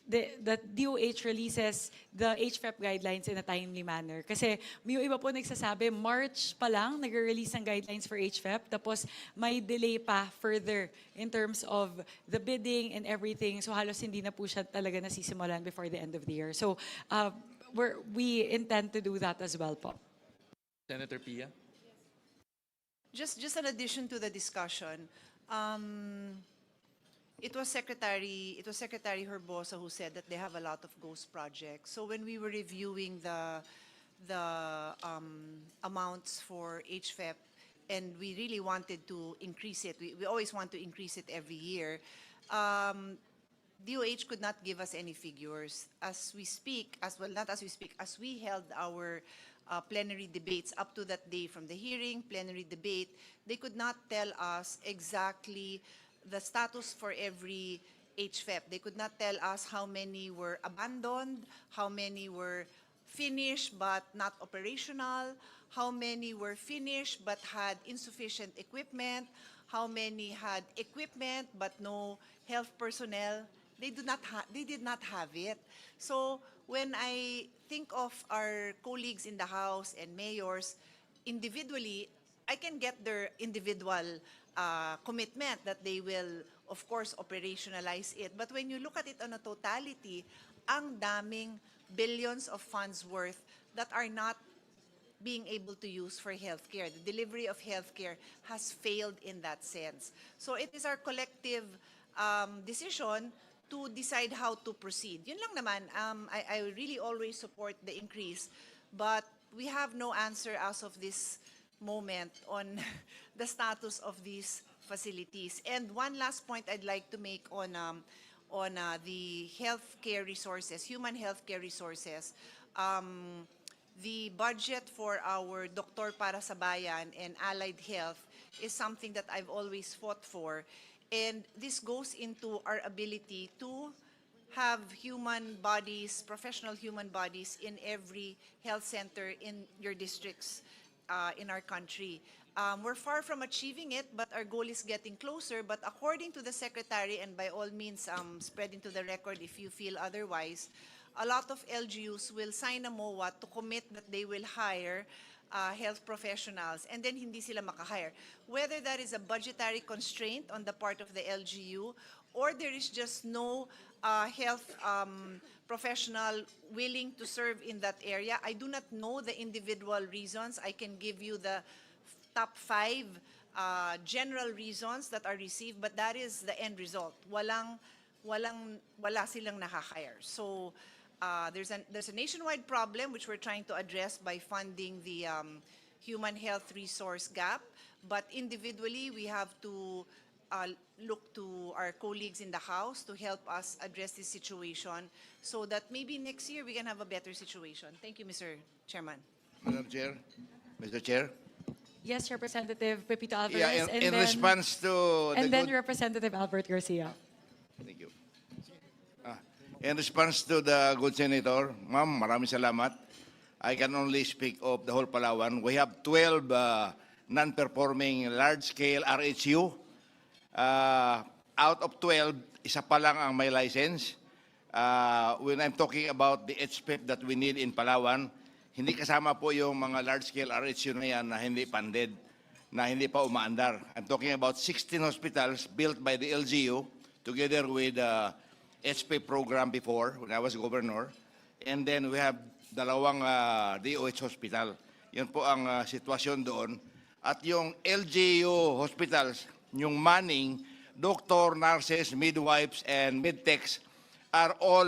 the DOH releases the HFEP guidelines in a timely manner. Kasi may iba po nagsasabi, March pa lang nag-release ng guidelines for HFEP, tapos may delay pa further in terms of the bidding and everything. So halos hindi na po siya talaga nasisimulan before the end of the year. So we intend to do that as well po. Senator Pia? Just an addition to the discussion. It was Secretary Herbosa who said that they have a lot of ghost projects. So when we were reviewing the amounts for HFEP, and we really wanted to increase it, we always want to increase it every year. DOH could not give us any figures. As we speak, as we held our plenary debates up to that day from the hearing, plenary debate, they could not tell us exactly the status for every HFEP. They could not tell us how many were abandoned, how many were finished but not operational, how many were finished but had insufficient equipment, how many had equipment but no health personnel they did not have it. So when I think of our colleagues in the House and mayors, individually, I can get their individual commitment that they will, of course, operationalize it. But when you look at it on a totality, ang daming billions of funds worth that are not being able to use for healthcare. The delivery of healthcare has failed in that sense. So it is our collective decision to decide how to proceed. Yun lang naman, I really always support the increase, but we have no answer as of this moment on the status of these facilities. And one last point I'd like to make on the healthcare resources, human healthcare resources. The budget for our Doktor para sa Bayan and allied health is something that I've always fought for. And this goes into our ability to have human bodies, professional human bodies in every health center in your districts in our country. We're far from achieving it, but our goal is getting closer. But according to the Secretary, and by all means spread into the record if you feel otherwise, a lot of LGUs will sign a MOA to commit that they will hire health professionals, and then hindi sila makahire. Whether that is a budgetary constraint on the part of the LGU, or there is just no health professional willing to serve in that area, I do not know the individual reasons. I can give you the top 5 general reasons that are received, but that is the end result. Wala silang nakahire. So there's a nationwide problem which we're trying to address by funding the human health resource gap, but individually we have to look to our colleagues in the House to help us address this situation so that maybe next year we can have a better situation. Thank you, Mr. Chairman. Madam Chair, Mr. Chair. Yes, Representative Pepito Alvarez. Yeah, in response to and the then good, Representative Albert Garcia. thank you. In response to the good senator, ma'am, maraming salamat. I can only speak of the whole Palawan. We have 12 non-performing large-scale RHU. Out of 12, isa pa lang ang may license. When I'm talking about the HPEP that we need in Palawan, hindi kasama po yung mga large-scale RHU na yan na hindi funded, na hindi pa umaandar. I'm talking about 16 hospitals built by the LGU together with HPEP program before when I was governor. And then we have dalawang DOH hospital. Yun po ang sitwasyon doon. At yung LGU hospitals, yung manning, doctor, nurses, midwives, and medtechs are all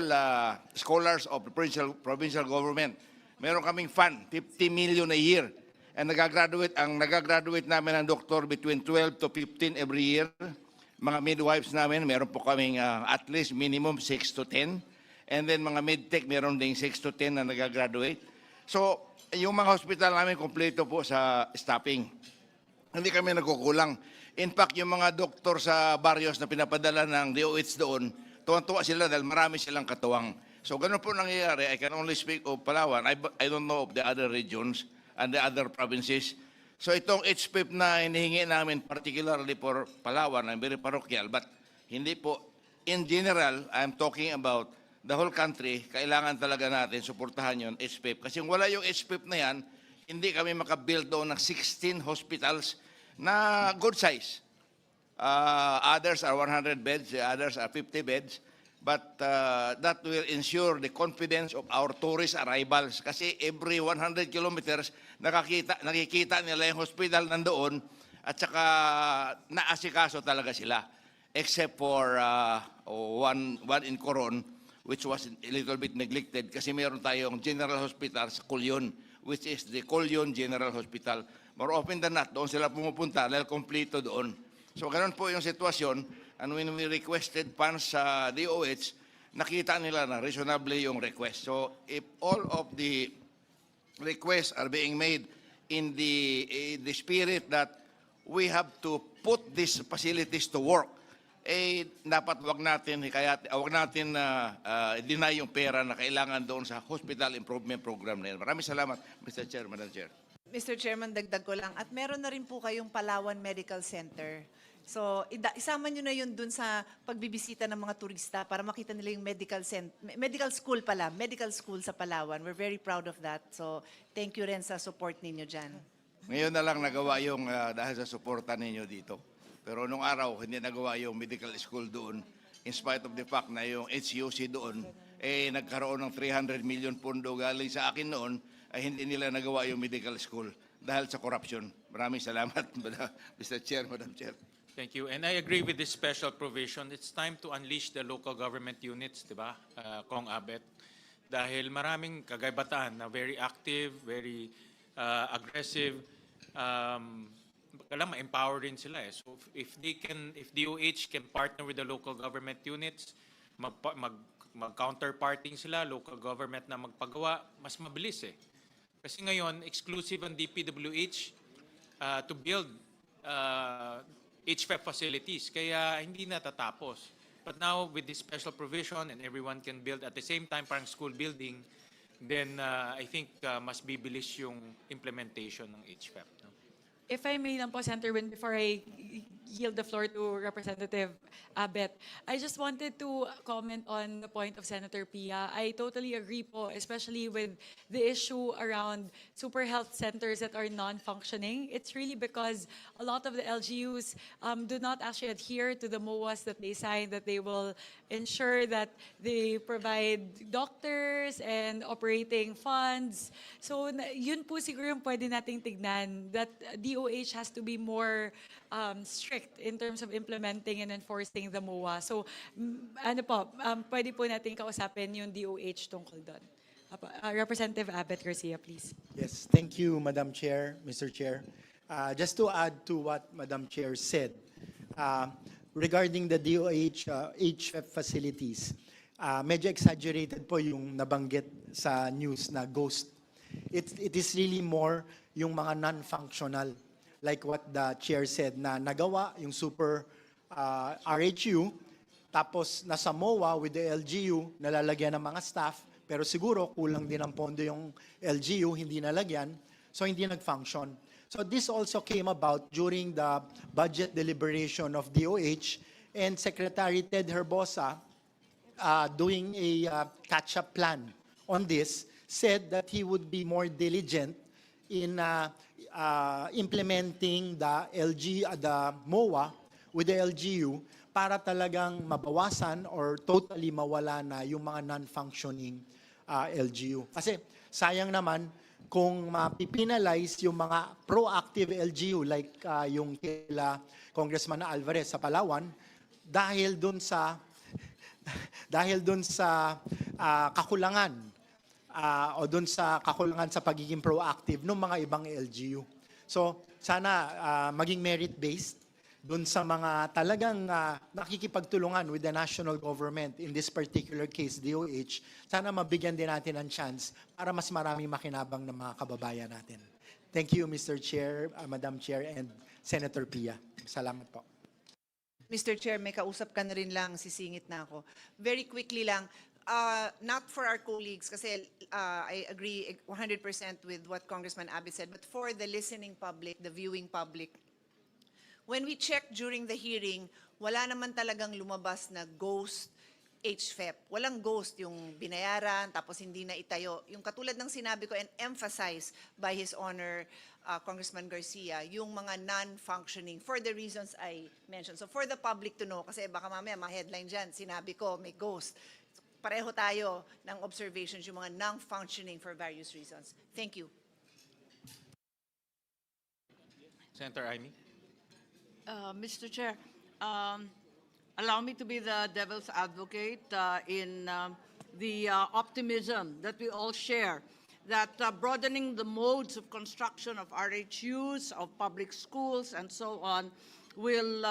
scholars of the provincial government. Meron kaming fund, 50 million a year. And ang nagagraduate namin ng doctor between 12 to 15 every year. Mga midwives namin, meron po kaming at least minimum 6 to 10. And then mga medtech, meron ding 6 to 10 na nagagraduate. So, yung mga hospital namin, kompleto po sa staffing. Hindi kami nagkukulang. In fact, yung mga doktor sa barrios na pinapadala ng DOH doon, tuwan-tuwa sila dahil marami silang katuwang. So, ganun po nangyayari. I can only speak of Palawan. I don't know of the other regions and the other provinces. So itong HPEP na hinihingi namin, particularly for Palawan, I'm very parochial, but hindi po, in general, I'm talking about the whole country, kailangan talaga natin suportahan yun, HPEP. Kasi wala yung HPEP na yan, hindi kami makabuild doon ng 16 hospitals na good size. Others are 100 beds, others are 50 beds. But that will ensure the confidence of our tourist arrivals. Kasi every 100 kilometers, nakikita nila yung hospital nandoon at saka naasikaso talaga sila. Except for one in Coron, which was a little bit neglected kasi meron tayong general hospital sa Colyon, which is the Colyon General Hospital. More often than not, doon sila pumupunta dahil kompleto doon. So ganun po yung sitwasyon. And when we requested funds sa DOH, nakita nila na reasonably yung request. So if all of the requests are being made in the spirit that we have to put these facilities to work, dapat wag natin deny yung pera na kailangan doon sa Hospital Improvement Program na yan. Maraming salamat, Mr. Chair, Madam Chair. Mr. Chairman, dagdag ko lang. At meron na rin po kayong Palawan Medical Center. So, isama nyo na yun dun sa pagbibisita ng mga turista para makita nila yung medical school pala, medical school sa Palawan. We're very proud of that. So, thank you rin sa support ninyo dyan. Ngayon na lang nagawa yung dahil sa suporta ninyo dito. Pero nung araw, hindi nagawa yung medical school doon. In spite of the fact na yung HUC doon, nagkaroon ng 300 million pondo galing sa akin noon, ay hindi nila nagawa yung medical school dahil sa corruption. Maraming salamat, Mr. Chair, Madam Chair. Thank you. And I agree with this special provision. It's time to unleash the local government units, di ba, Kong Abet? Dahil maraming kagaybatan na very active, very aggressive. Kailangan ma-empower rin sila eh. So if DOH can partner with the local government units, mag-counterparting sila, local government na magpagawa, mas mabilis eh. Kasi ngayon, exclusive ang DPWH to build HFEP facilities, kaya hindi natatapos. But now, with this special provision and everyone can build at the same time, parang school building, then I think mas bibilis yung implementation ng HFEP. No? If I may lang po, Senator Win, before I yield the floor to Representative Abet, I just wanted to comment on the point of Senator Pia. I totally agree po, especially with the issue around super health centers that are non-functioning. It's really because a lot of the LGUs do not actually adhere to the MOAs that they sign, that they will ensure that they provide doctors and operating funds. So yun po siguro yung pwede nating tignan, that DOH has to be more strict in terms of implementing and enforcing the MOA. So, ano po, pwede po natin kausapin yung DOH tungkol doon. Representative Abet Garcia, please. Yes, thank you, Madam Chair, Mr. Chair. Just to add to what Madam Chair said, regarding the DOH HFEP facilities, medyo exaggerated po yung nabanggit sa news na ghost. It is really more yung mga non-functional, like what the chair said, na nagawa yung super RHU, tapos nasa MOA with the LGU, nalalagyan ng mga staff, pero siguro kulang din ang pondo yung LGU, hindi nalagyan, so hindi nag-function. So this also came about during the budget deliberation of DOH, and Secretary Ted Herbosa, doing a catch-up plan on this, said that he would be more diligent in implementing the MOA with the LGU para talagang mabawasan or totally mawala na yung mga non-functioning LGU. Kasi sayang naman kung mapipinalize yung mga proactive LGU like yung kila Congressman Alvarez sa Palawan dahil dun sa kakulangan o dun sa kakulangan sa pagiging proactive ng mga ibang LGU. So, sana maging merit-based dun sa mga talagang nakikipagtulungan with the national government, in this particular case, DOH, sana mabigyan din natin ng chance para mas maraming makinabang ng mga kababayan natin. Thank you, Mr. Chair, Madam Chair, and Senator Pia. Salamat po. Mr. Chair, may kausap ka na rin lang, sisingit na ako. Very quickly lang, not for our colleagues, kasi I agree 100% with what Congressman Abit said, but for the listening public, the viewing public, when we checked during the hearing, wala naman talagang lumabas na ghost HFEP. Walang ghost, yung binayaran, tapos hindi na itayo. Yung katulad ng sinabi ko and emphasized by His Honor, Congressman Garcia, yung mga non-functioning for the reasons I mentioned. So for the public to know, kasi baka mamaya ma-headline dyan, sinabi ko may ghost. Pareho tayo ng observations, yung mga non-functioning for various reasons. Thank you. Senator Amy? Mr. Chair, allow me to be the devil's advocate in the optimism that we all share, that broadening the modes of construction of RHUs, of public schools, and so on, will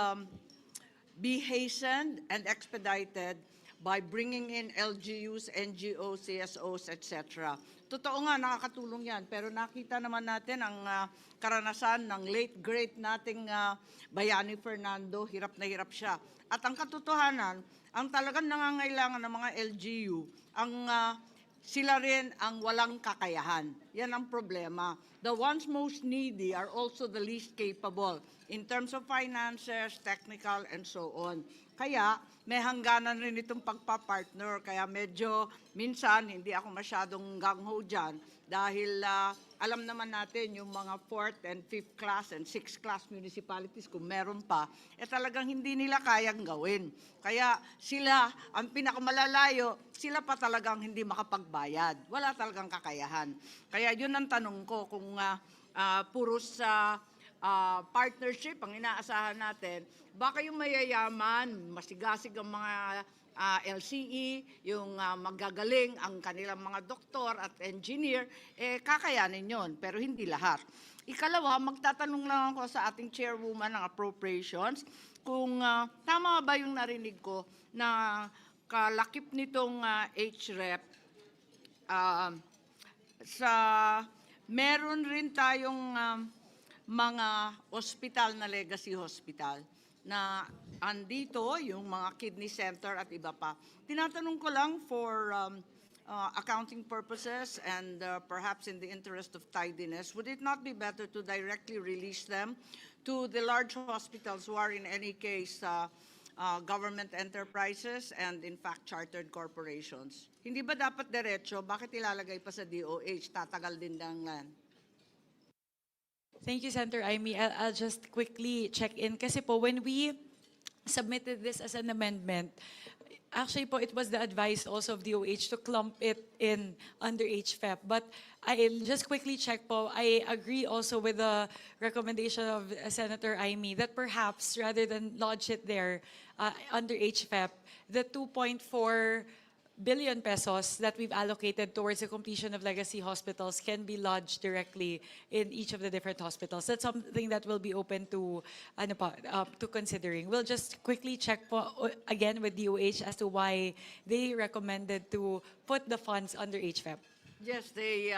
be hastened and expedited by bringing in LGUs, NGOs, CSOs, etc. Totoo nga, nakakatulong yan. Pero nakita naman natin ang karanasan ng late great nating Bayani Fernando, hirap na hirap siya. At ang katotohanan, ang talagang nangangailangan ng mga LGU, ang sila rin ang walang kakayahan. Yan ang problema. The ones most needy are also the least capable in terms of finances, technical, and so on. Kaya may hangganan rin itong pagpapartner. Kaya medyo minsan hindi ako masyadong gung-ho dyan dahil alam naman natin yung mga 4th and 5th class and 6th class municipalities kung meron pa, talagang hindi nila kayang gawin. Kaya sila, ang pinakamalalayo, sila pa talagang hindi makapagbayad. Wala talagang kakayahan. Kaya yun ang tanong ko kung puros partnership ang inaasahan natin, baka yung mayayaman, masigasig ang mga LCE, yung magagaling ang kanilang mga doktor at engineer, kakayanin yon, pero hindi lahat. Ikalawa, magtatanong lang ako sa ating chairwoman ng appropriations kung tama ba yung narinig ko na kalakip nitong HREP sa meron rin tayong mga ospital na legacy hospital na andito yung mga kidney center at iba pa. Tinatanong ko lang for accounting purposes and perhaps in the interest of tidiness, would it not be better to directly release them to the large hospitals who are in any case government enterprises and in fact chartered corporations? Hindi ba dapat diretso? Bakit ilalagay pa sa DOH? Tatagal din lang yan. Thank you, Senator Amy. I'll just quickly check in. Kasi po, when we submitted this as an amendment, actually po, it was the advice also of DOH to clump it in under HFEP. But I'll just quickly check po, I agree also with the recommendation of Senator Amy that perhaps rather than lodge it there under HFEP, the 2.4 billion pesos that we've allocated towards the completion of legacy hospitals can be lodged directly in each of the different hospitals. That's something that will be open to to considering. We'll just quickly check po, again with DOH as to why they recommended to put the funds under HFEP. Yes, they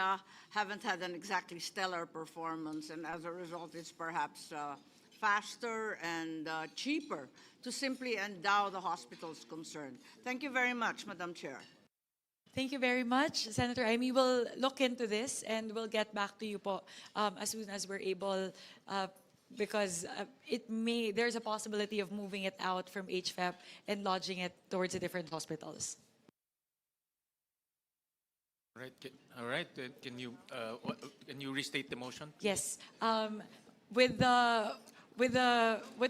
haven't had an exactly stellar performance, and as a result, it's perhaps faster and cheaper to simply endow the hospitals concerned. Thank you very much, Madam Chair. Thank you very much, Senator Amy. We'll look into this and we'll get back to you po as soon as we're able, because there's a possibility of moving it out from HFEP and lodging it towards the different hospitals. All right. Can you restate the motion? Yes. With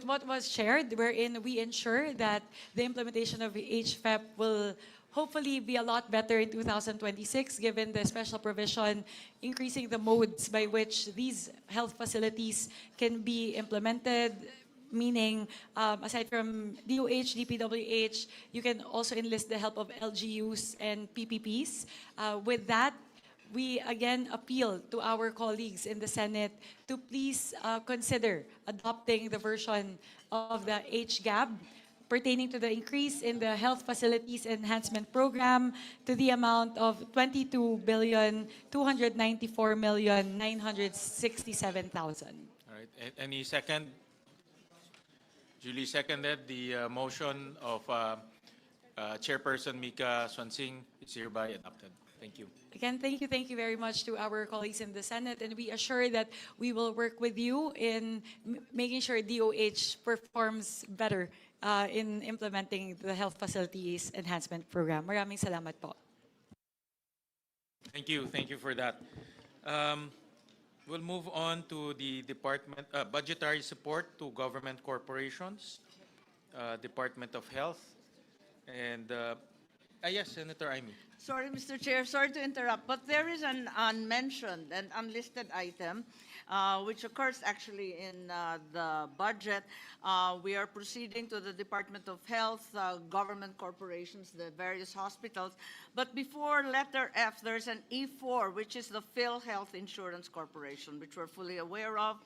what was shared, wherein we ensure that the implementation of HFEP will hopefully be a lot better in 2026, given the special provision increasing the modes by which these health facilities can be implemented, meaning aside from DOH, DPWH, you can also enlist the help of LGUs and PPPs. With that, we again appeal to our colleagues in the Senate to please consider adopting the version of the HGAB pertaining to the increase in the Health Facilities Enhancement Program to the amount of 22,294,967,000. All right. Any second? Julie seconded the motion of Chairperson Mika Swansing. It's hereby adopted. Thank you. Again, thank you very much to our colleagues in the Senate, and we assure that we will work with you in making sure DOH performs better in implementing the Health Facilities Enhancement Program. Maraming salamat po. Thank you for that. We'll move on to the department budgetary support to government corporations, Department of Health, and yes, Senator Amy. Sorry, Mr. Chair, sorry to interrupt, but there is an unmentioned and unlisted item which occurs actually in the budget. We are proceeding to the Department of Health, government corporations, the various hospitals. But before letter F, there's an E4, which is the PhilHealth Insurance Corporation, which we're fully aware of.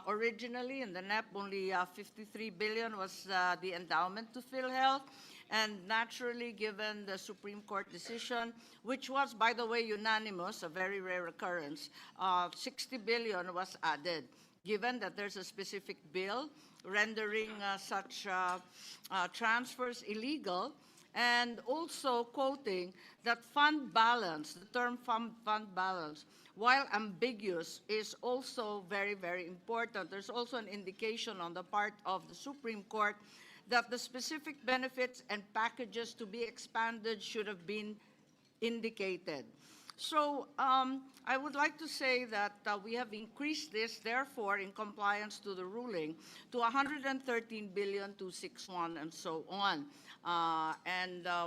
Originally, in the NEP, only 53 billion was the endowment to PhilHealth. And naturally, given the Supreme Court decision, which was, by the way, unanimous, a very rare occurrence, 60 billion was added. Given that there's a specific bill rendering such transfers illegal, and also quoting that fund balance, the term fund balance, while ambiguous, is also very, very important. There's also an indication on the part of the Supreme Court that the specific benefits and packages to be expanded should have been indicated. So I would like to say that we have increased this, therefore, in compliance to the ruling, to 113,261,000,000 and so on.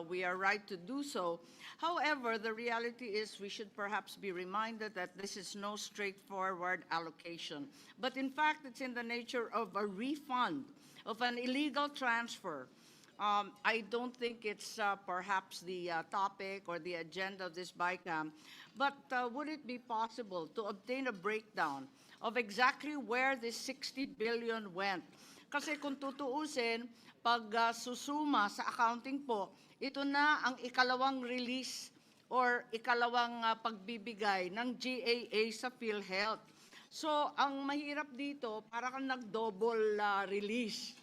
We are right to do so. However, the reality is we should perhaps be reminded that this is no straightforward allocation. But in fact, it's in the nature of a refund of an illegal transfer. I don't think it's perhaps the topic or the agenda of this Bicam, but would it be possible to obtain a breakdown of exactly where this 60 billion went? Kasi kung tutuusin, pag susuma sa accounting po, ito na ang ikalawang release or ikalawang pagbibigay ng GAA sa PhilHealth. So, ang mahirap dito, para kang nag-double release.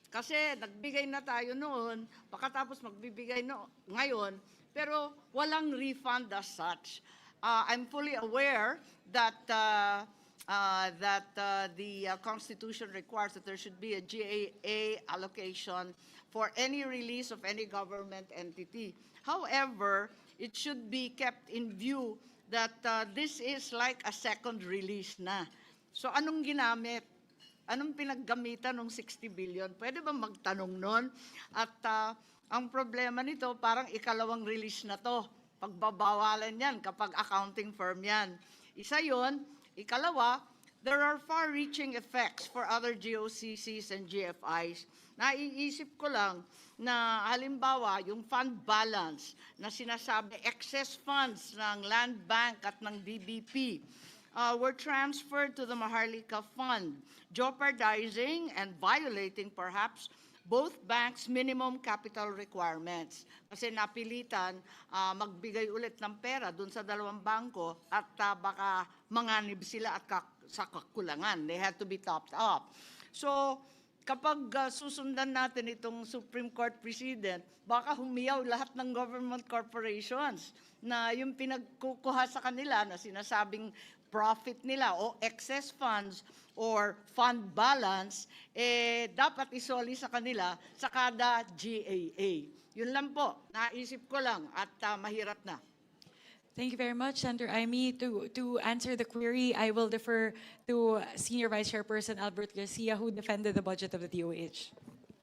Kasi nagbigay na tayo noon, pagkatapos magbibigay ngayon, pero walang refund as such. I'm fully aware that the Constitution requires that there should be a GAA allocation for any release of any government entity. However, it should be kept in view that this is like a second release na. So anong ginamit? Anong pinaggamitan ng 60 billion? Pwede ba magtanong nun? At ang problema nito, parang ikalawang release na to. Pagbabawalan yan kapag accounting firm yan. Isa yon. Ikalawa, there are far-reaching effects for other GOCCs and GFIs. Naiisip ko lang na halimbawa yung fund balance na sinasabi excess funds ng Land Bank at ng DBP were transferred to the Maharlika Fund, jeopardizing and violating perhaps both banks' minimum capital requirements. Kasi napilitan magbigay ulit ng pera dun sa dalawang bangko at baka manganib sila at sa kakulangan. They had to be topped up. So, kapag susundan natin itong Supreme Court Precedent, baka humiyaw lahat ng government corporations na yung pinagkukuha sa kanila na sinasabing profit nila o excess funds or fund balance, dapat isoli sa kanila sa kada GAA. Yun lang po, naisip ko lang at mahirap na. Thank you very much, Senator Aimee. To answer the query, I will defer to Senior Vice Chairperson Albert Garcia, who defended the budget of the DOH.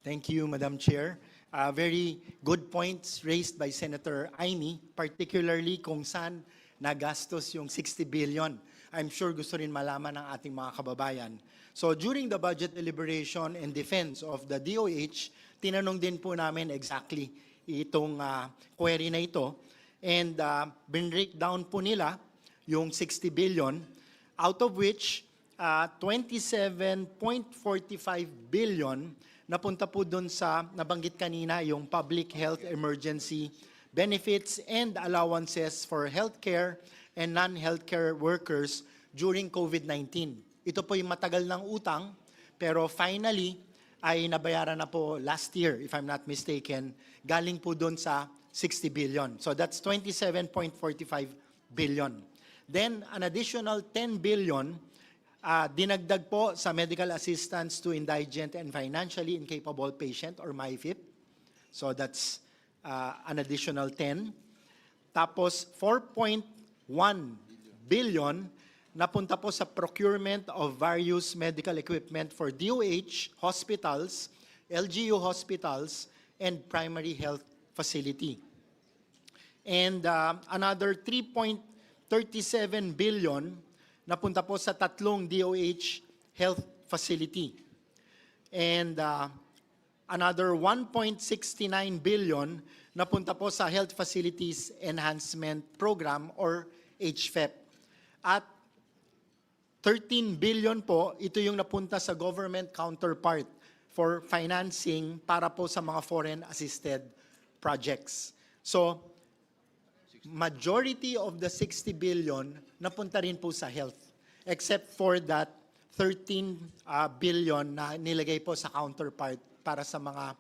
Thank you, Madam Chair. Very good points raised by Senator Aimee, particularly kung saan nagastos yung 60 billion. I'm sure gusto rin malaman ng ating mga kababayan. So during the budget deliberation and defense of the DOH, tinanong din po namin exactly itong query na ito. And bin-break down po nila yung 60 billion, out of which 27.45 billion napunta po dun sa nabanggit kanina yung public health emergency benefits and allowances for healthcare and non-healthcare workers during COVID-19. Ito po yung matagal ng utang, pero finally ay nabayaran na po last year, if I'm not mistaken, galing po doon sa 60 billion. So that's 27.45 billion. Then an additional 10 billion dinagdag po sa medical assistance to indigent and financially incapable patient or MIFIP. So that's an additional 10. Tapos 4.1 billion napunta po sa procurement of various medical equipment for DOH hospitals, LGU hospitals, and primary health facility. And another 3.37 billion napunta po sa tatlong DOH health facility. And another 1.69 billion napunta po sa Health Facilities Enhancement Program or HFEP. At 13 billion po, ito yung napunta sa government counterpart for financing para po sa mga foreign assisted projects. So, majority of the 60 billion napunta rin po sa health, except for that 13 billion na nilagay po sa counterpart para sa mga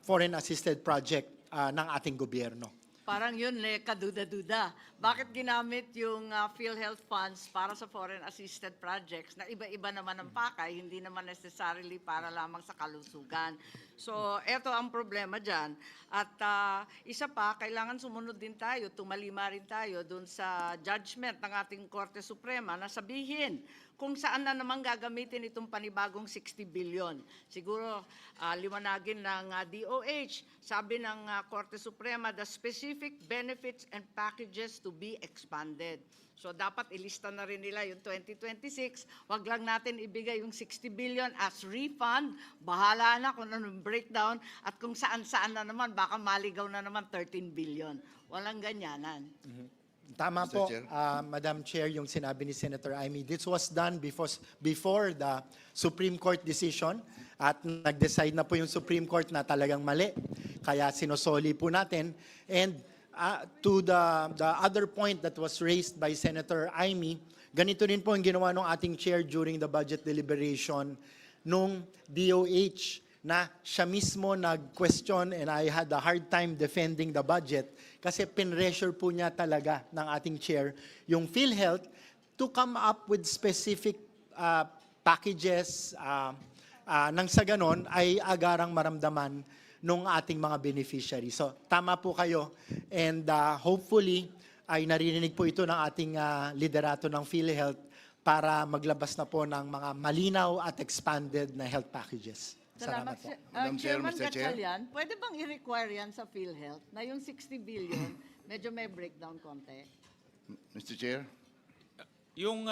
foreign assisted project. ng ating gobyerno. Parang yun, kaduda-duda. Bakit ginamit yung PhilHealth funds para sa foreign assisted projects na iba-iba naman ang pakay, hindi naman necessarily para lamang sa kalusugan. So, eto ang problema dyan. At isa pa, kailangan sumunod din tayo, tumalima rin tayo dun sa judgment ng ating Korte Suprema na sabihin kung saan na naman gagamitin itong panibagong 60 billion. Siguro, liwanagin ng DOH, sabi ng Korte Suprema, the specific benefits and packages to be expanded. So dapat ilista na rin nila yung 2026, wag lang natin ibigay yung 60 billion as refund, bahala na kung anong breakdown, at kung saan-saan na naman, baka maligaw na naman 13 billion. Walang ganyanan. Tama Mr. po, Chair. Madam Chair, yung sinabi ni Senator Amy. This was done before the Supreme Court decision at nag-decide na po yung Supreme Court na talagang mali. Kaya sinosoli po natin. And to the other point that was raised by Senator Amy, ganito rin po ang ginawa ng ating chair during the budget deliberation nung DOH na siya mismo nag-question and I had a hard time defending the budget kasi pinressure po niya talaga ng ating chair yung PhilHealth to come up with specific packages nang sa ganon ay agarang maramdaman ng ating mga beneficiaries. So tama po kayo and hopefully ay naririnig po ito ng ating liderato ng PhilHealth para maglabas na po ng mga malinaw at expanded na health packages. Salamat po. Madam Chair, Chairman Mr. Chair. Gatchalian, pwede bang i-require yan sa PhilHealth na yung 60 billion, medyo may breakdown konti? Mr. Chair. Yung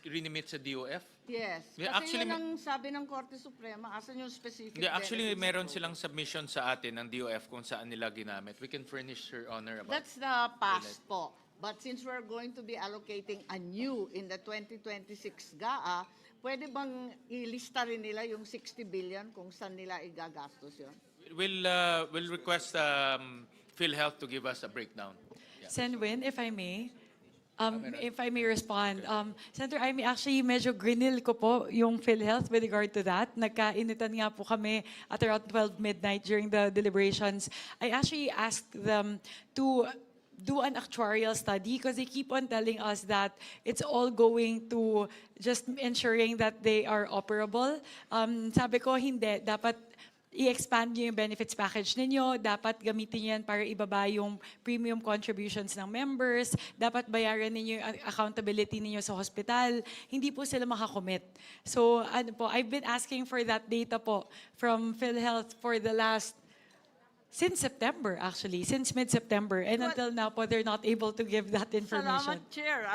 rinimit sa DOF? Yes. Yeah, Kasi actually, yun ang sabi ng Korte Suprema, asan yung specific Yeah, actually, benefits meron po? silang submission sa atin ng DOF kung saan nila ginamit. We can furnish Your Honor about That's the past po. But since we're going to be allocating anew in the 2026 GAA, pwede bang ilista rin nila yung 60 billion kung saan nila igagastos yun? We'll request PhilHealth to give us a breakdown. Sen Win, if I may. If I may respond, Senator Amy, actually medyo grinil ko po yung PhilHealth with regard to that. Nagkainitan nga po kami at around 12 midnight during the deliberations. I actually asked them to do an actuarial study because they keep on telling us that it's all going to just ensuring that they are operable. Sabi ko, hindi. Dapat i-expand nyo yung benefits package ninyo, dapat gamitin yan para ibaba yung premium contributions ng members, dapat bayaran ninyo yung accountability ninyo sa hospital, hindi po sila makakommit. So, ano po, I've been asking for that data po from PhilHealth for the last, since September actually, since mid-September, and until now po, they're not able to give that information. Salamat, Chair.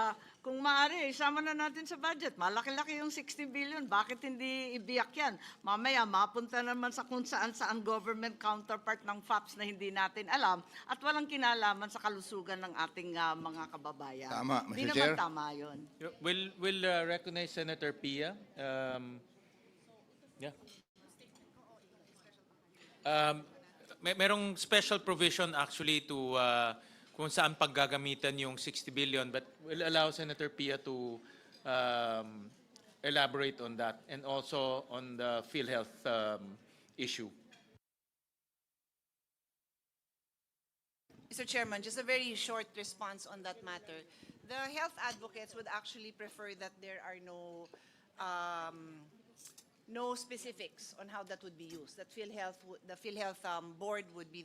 Kung maaari, isama na natin sa budget. Malaki-laki yung 60 billion. Bakit hindi ibiyak yan? Mamaya, mapunta naman sa kung saan-saan government counterpart ng FAPS na hindi natin alam at walang kinalaman sa kalusugan ng ating mga kababayan. Tama, Mr. Hindi naman Chair. tama yun. We'll recognize Senator Pia. Yeah. Merong special provision actually to kung saan paggagamitan yung 60 billion, but we'll allow Senator Pia to elaborate on that and also on the PhilHealth issue. Mr. Chairman, just a very short response on that matter. The health advocates would actually prefer that there are no specifics on how that would be used. That the PhilHealth board would be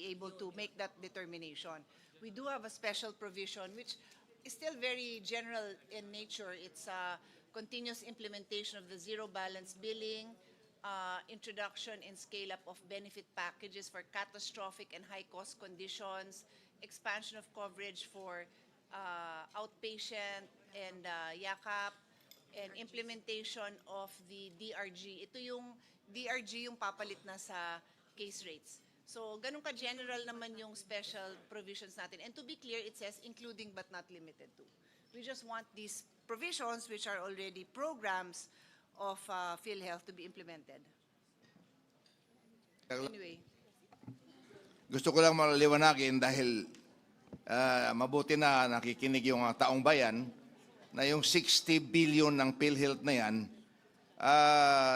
able to make that determination. We do have a special provision which is still very general in nature. It's a continuous implementation of the zero balance billing, introduction and scale-up of benefit packages for catastrophic and high-cost conditions, expansion of coverage for outpatient and YACAP, and implementation of the DRG. Ito yung DRG yung papalit na sa case rates. So, ganun ka-general naman yung special provisions natin. And to be clear, it says including but not limited to. We just want these provisions, which are already programs of PhilHealth, to be implemented. Anyway. Gusto ko lang maliwanagin dahil mabuti na nakikinig yung taong bayan na yung 60 billion ng PhilHealth na yan,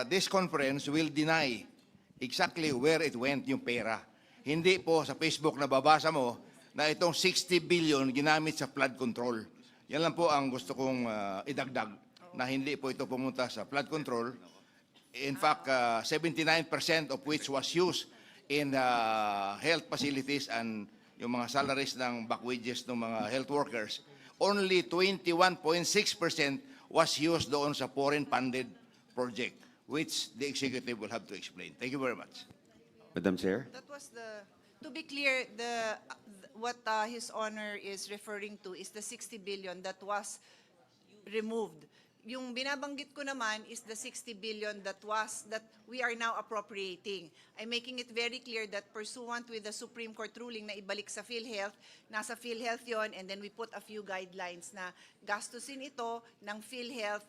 this conference will deny exactly where it went yung pera. hindi po sa Facebook na babasa mo na itong 60 billion ginamit sa flood control. Yan lang po ang gusto kong idagdag, na hindi po ito pumunta sa flood control. In fact, 79% of which was used in health facilities and yung mga salaries ng back wages ng mga health workers. Only 21.6% was used doon sa foreign funded project, which the executive will have to explain. Thank you very much. Madam Chair? That was to be clear, what His Honor is referring to is the 60 billion that was removed. Yung binabanggit ko naman is the 60 billion that we are now appropriating. I'm making it very clear that pursuant with the Supreme Court ruling na ibalik sa PhilHealth, nasa PhilHealth yon, and then we put a few guidelines na gastusin ito ng PhilHealth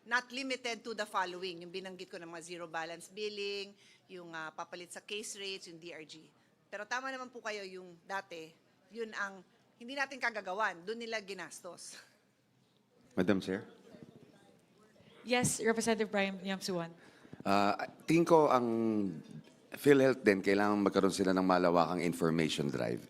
not limited to the following. Yung binanggit ko ng mga zero balance billing, yung papalit sa case rates, yung DRG. Pero tama naman po kayo, yung dati, yun ang hindi natin kagagawan, doon nila ginastos. Madam Chair? Yes, Representative Brian Yamsuan. Tingin ko ang PhilHealth din, kailangan magkaroon sila ng malawakang information drive.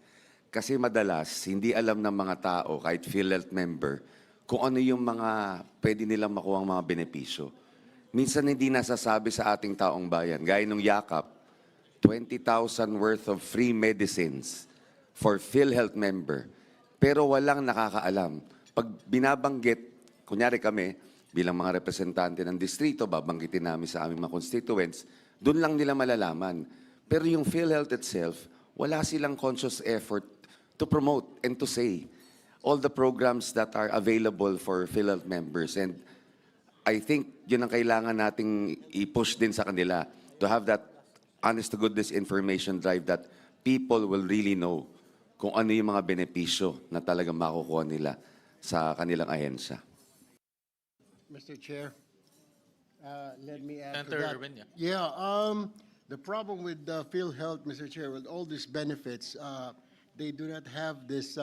Kasi madalas, hindi alam ng mga tao, kahit PhilHealth member, kung ano yung mga pwede nilang makuha ang mga benepisyo. Minsan hindi nasasabi sa ating taong bayan. Gaya nung yakap, 20,000 worth of free medicines for PhilHealth member. Pero walang nakakaalam. Pag binabanggit, kunyari kami, bilang mga representante ng distrito, babanggitin namin sa aming mga constituents, doon lang nila malalaman. Pero yung PhilHealth itself, wala silang conscious effort to promote and to say all the programs that are available for PhilHealth members. And I think yun ang kailangan nating i-push din sa kanila, to have that honest-to-goodness information drive that people will really know kung ano yung mga benepisyo na talagang makukuha nila sa kanilang ahensya. Mr. Chair, let me add to Senator that. Erwin, The problem with PhilHealth, Mr. Chair, with all these benefits, they do not have this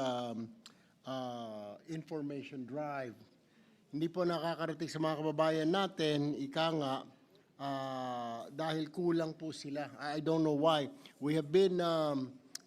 information drive. Hindi po nakakarating sa mga kababayan natin, ika nga, dahil kulang po sila. I don't know why. We have been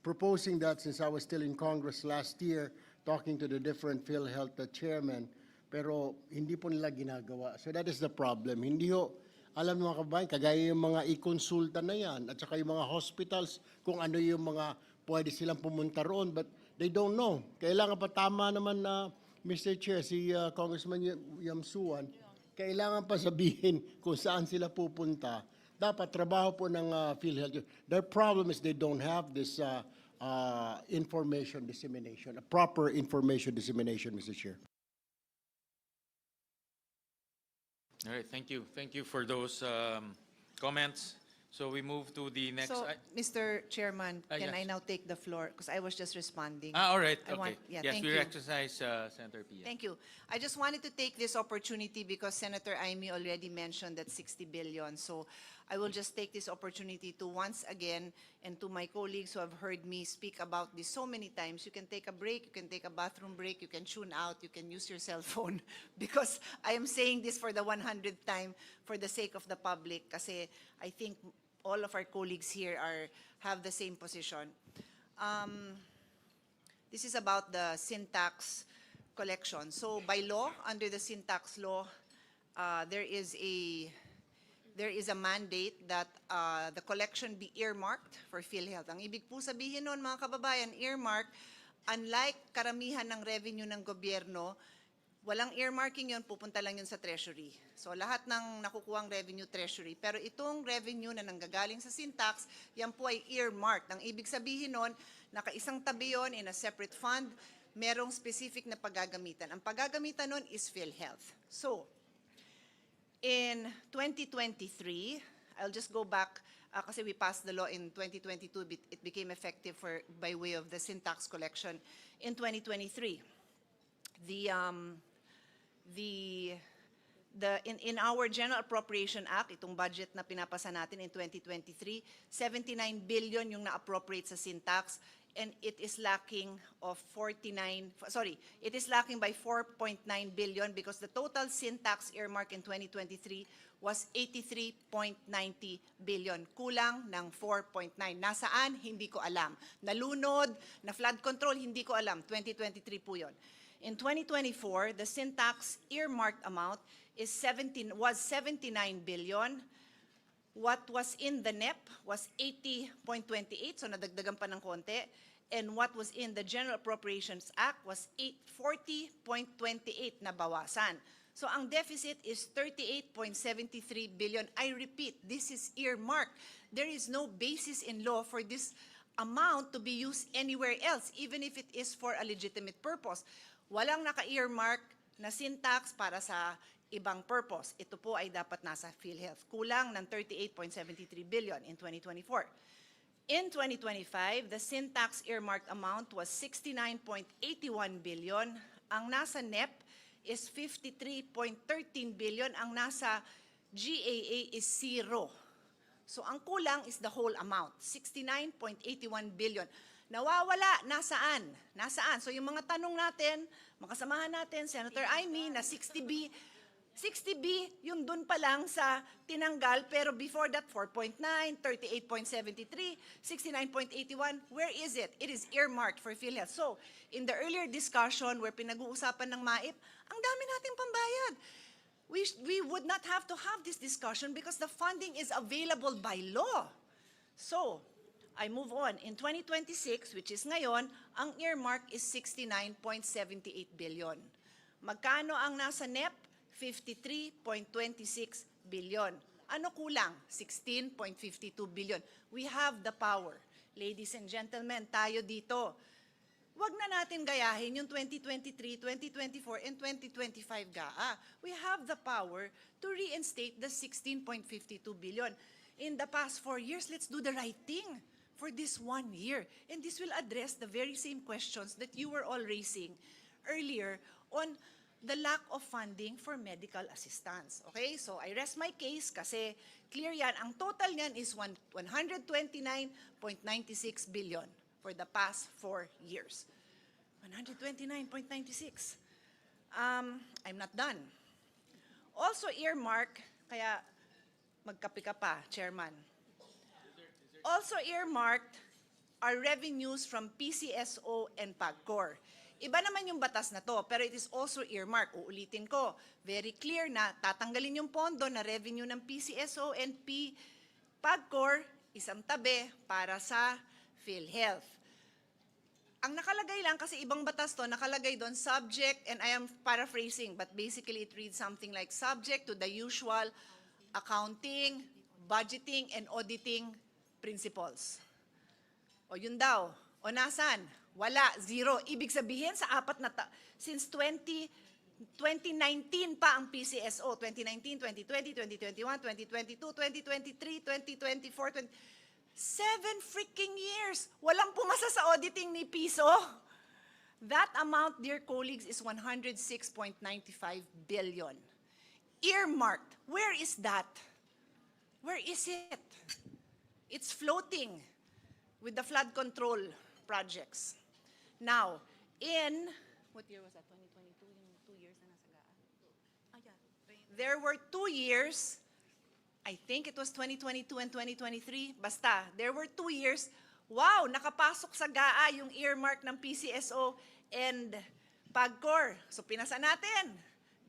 proposing that since I was still in Congress last year, talking to the different PhilHealth chairmen, pero hindi po nila ginagawa. So that is the problem. Hindi ho, alam ng mga kababayan, kagaya yung mga i-consulta na yan, at saka yung mga hospitals, kung ano yung mga pwede silang pumunta roon, but they don't know. Kailangan pa, tama naman na, Mr. Chair, si Congressman Yamsuan, kailangan pa sabihin kung saan sila pupunta. Dapat trabaho po ng PhilHealth. Their problem is they don't have this information dissemination, a proper information dissemination, Mr. Chair. All right, thank you. Thank you for those comments. So we move to the next. So, Mr. Chairman, can yes. I now take the floor? Because I was just responding. All right, I okay. want- yeah, Yes, thank we you. recognize Senator Pia. Thank you. I just wanted to take this opportunity because Senator Amy already mentioned that 60 billion. So I will just take this opportunity to once again, and to my colleagues who have heard me speak about this so many times, you can take a break, you can take a bathroom break, you can tune out, you can use your cell phone, because I am saying this for the 100th time for the sake of the public, kasi I think all of our colleagues here have the same position. This is about the sin tax collection. So by law, under the sin tax law, there is a mandate that the collection be earmarked for PhilHealth. Ang ibig po sabihin nun, mga kababayan, earmark, unlike karamihan ng revenue ng gobyerno, walang earmarking yun, pupunta lang yun sa treasury. So lahat ng nakukuhang revenue, treasury. Pero itong revenue na nanggagaling sa sin tax, yan po ay earmarked. Ang ibig sabihin nun, nakaisang tabi yun in a separate fund, merong specific na paggagamitan. Ang paggagamitan nun is PhilHealth. So, in 2023, I'll just go back, kasi we passed the law in 2022, it became effective by way of the sin tax collection in 2023. In our General Appropriation Act, itong budget na pinapasa natin in 2023, 79 billion yung na-appropriate sa sin tax. and it is lacking of it is lacking by 4.9 billion because the total sin tax earmark in 2023 was 83.90 billion. Kulang ng 4.9. Nasaan? Hindi ko alam. Nalunod, na flood control, hindi ko alam. 2023 po yun. In 2024, the sin tax earmarked amount was 79 billion. What was in the NEP was 80.28, so nadagdagan pa ng konti. And what was in the General Appropriations Act was 40.28 na bawasan. So ang deficit is 38.73 billion. I repeat, this is earmarked. There is no basis in law for this amount to be used anywhere else, even if it is for a legitimate purpose. Walang naka-earmark na sin tax para sa ibang purpose. Ito po ay dapat nasa PhilHealth. Kulang ng 38.73 billion in 2024. In 2025, the sin tax earmarked amount was 69.81 billion. Ang nasa NEP is 53.13 billion. Ang nasa GAA is 0. So ang kulang is the whole amount, 69.81 billion. Nawawala, nasaan? Nasaan? So yung mga tanong natin, makasamahan natin, Senator Amy, na 60B, yung dun pa lang sa tinanggal, pero before that, 4.9, 38.73, 69.81, where is it? It is earmarked for PhilHealth. So, in the earlier discussion where pinag-uusapan ng MAIP, ang dami nating pambayad. We would not have to have this discussion because the funding is available by law. So, I move on. In 2026, which is ngayon, ang earmark is 69.78 billion. Magkano ang nasa NEP? 53.26 billion. Ano kulang? 16.52 billion. We have the power. Ladies and gentlemen, tayo dito. Wag na natin gayahin yung 2023, 2024, and 2025 GAA. We have the power to reinstate the 16.52 billion. In the past 4 years, let's do the right thing for this 1 year. And this will address the very same questions that you were all raising earlier on the lack of funding for medical assistance. Okay? So I rest my case kasi clear yan. Ang total niyan is 129.96 billion for the past 4 years. 129.96. I'm not done. Also earmark, kaya magkape ka pa, Chairman. Also earmarked are revenues from PCSO and PAGCOR. Iba naman yung batas na to, pero it is also earmarked. Uulitin ko, very clear na tatanggalin yung pondo na revenue ng PCSO and PAGCOR, isang tabi para sa PhilHealth. Ang nakalagay lang, kasi ibang batas to, nakalagay doon subject, and I am paraphrasing, but basically it reads something like subject to the usual accounting, budgeting, and auditing principles. O yun daw. O nasan? Wala, zero. Ibig sabihin sa since 2019 pa ang PCSO, 2019, 2020, 2021, 2022, 2023, 2024, 7 freaking years. Walang pumasa sa auditing ni piso. That amount, dear colleagues, is 106.95 billion. Earmarked. Where is that? Where is it? It's floating with the flood control projects. Now, what year was that? 2022? Yung 2 years na nasa GAA? There were 2 years, I think it was 2022 and 2023, basta, there were 2 years, wow, nakapasok sa GAA yung earmark ng PCSO and PAGCOR. So pinasa natin.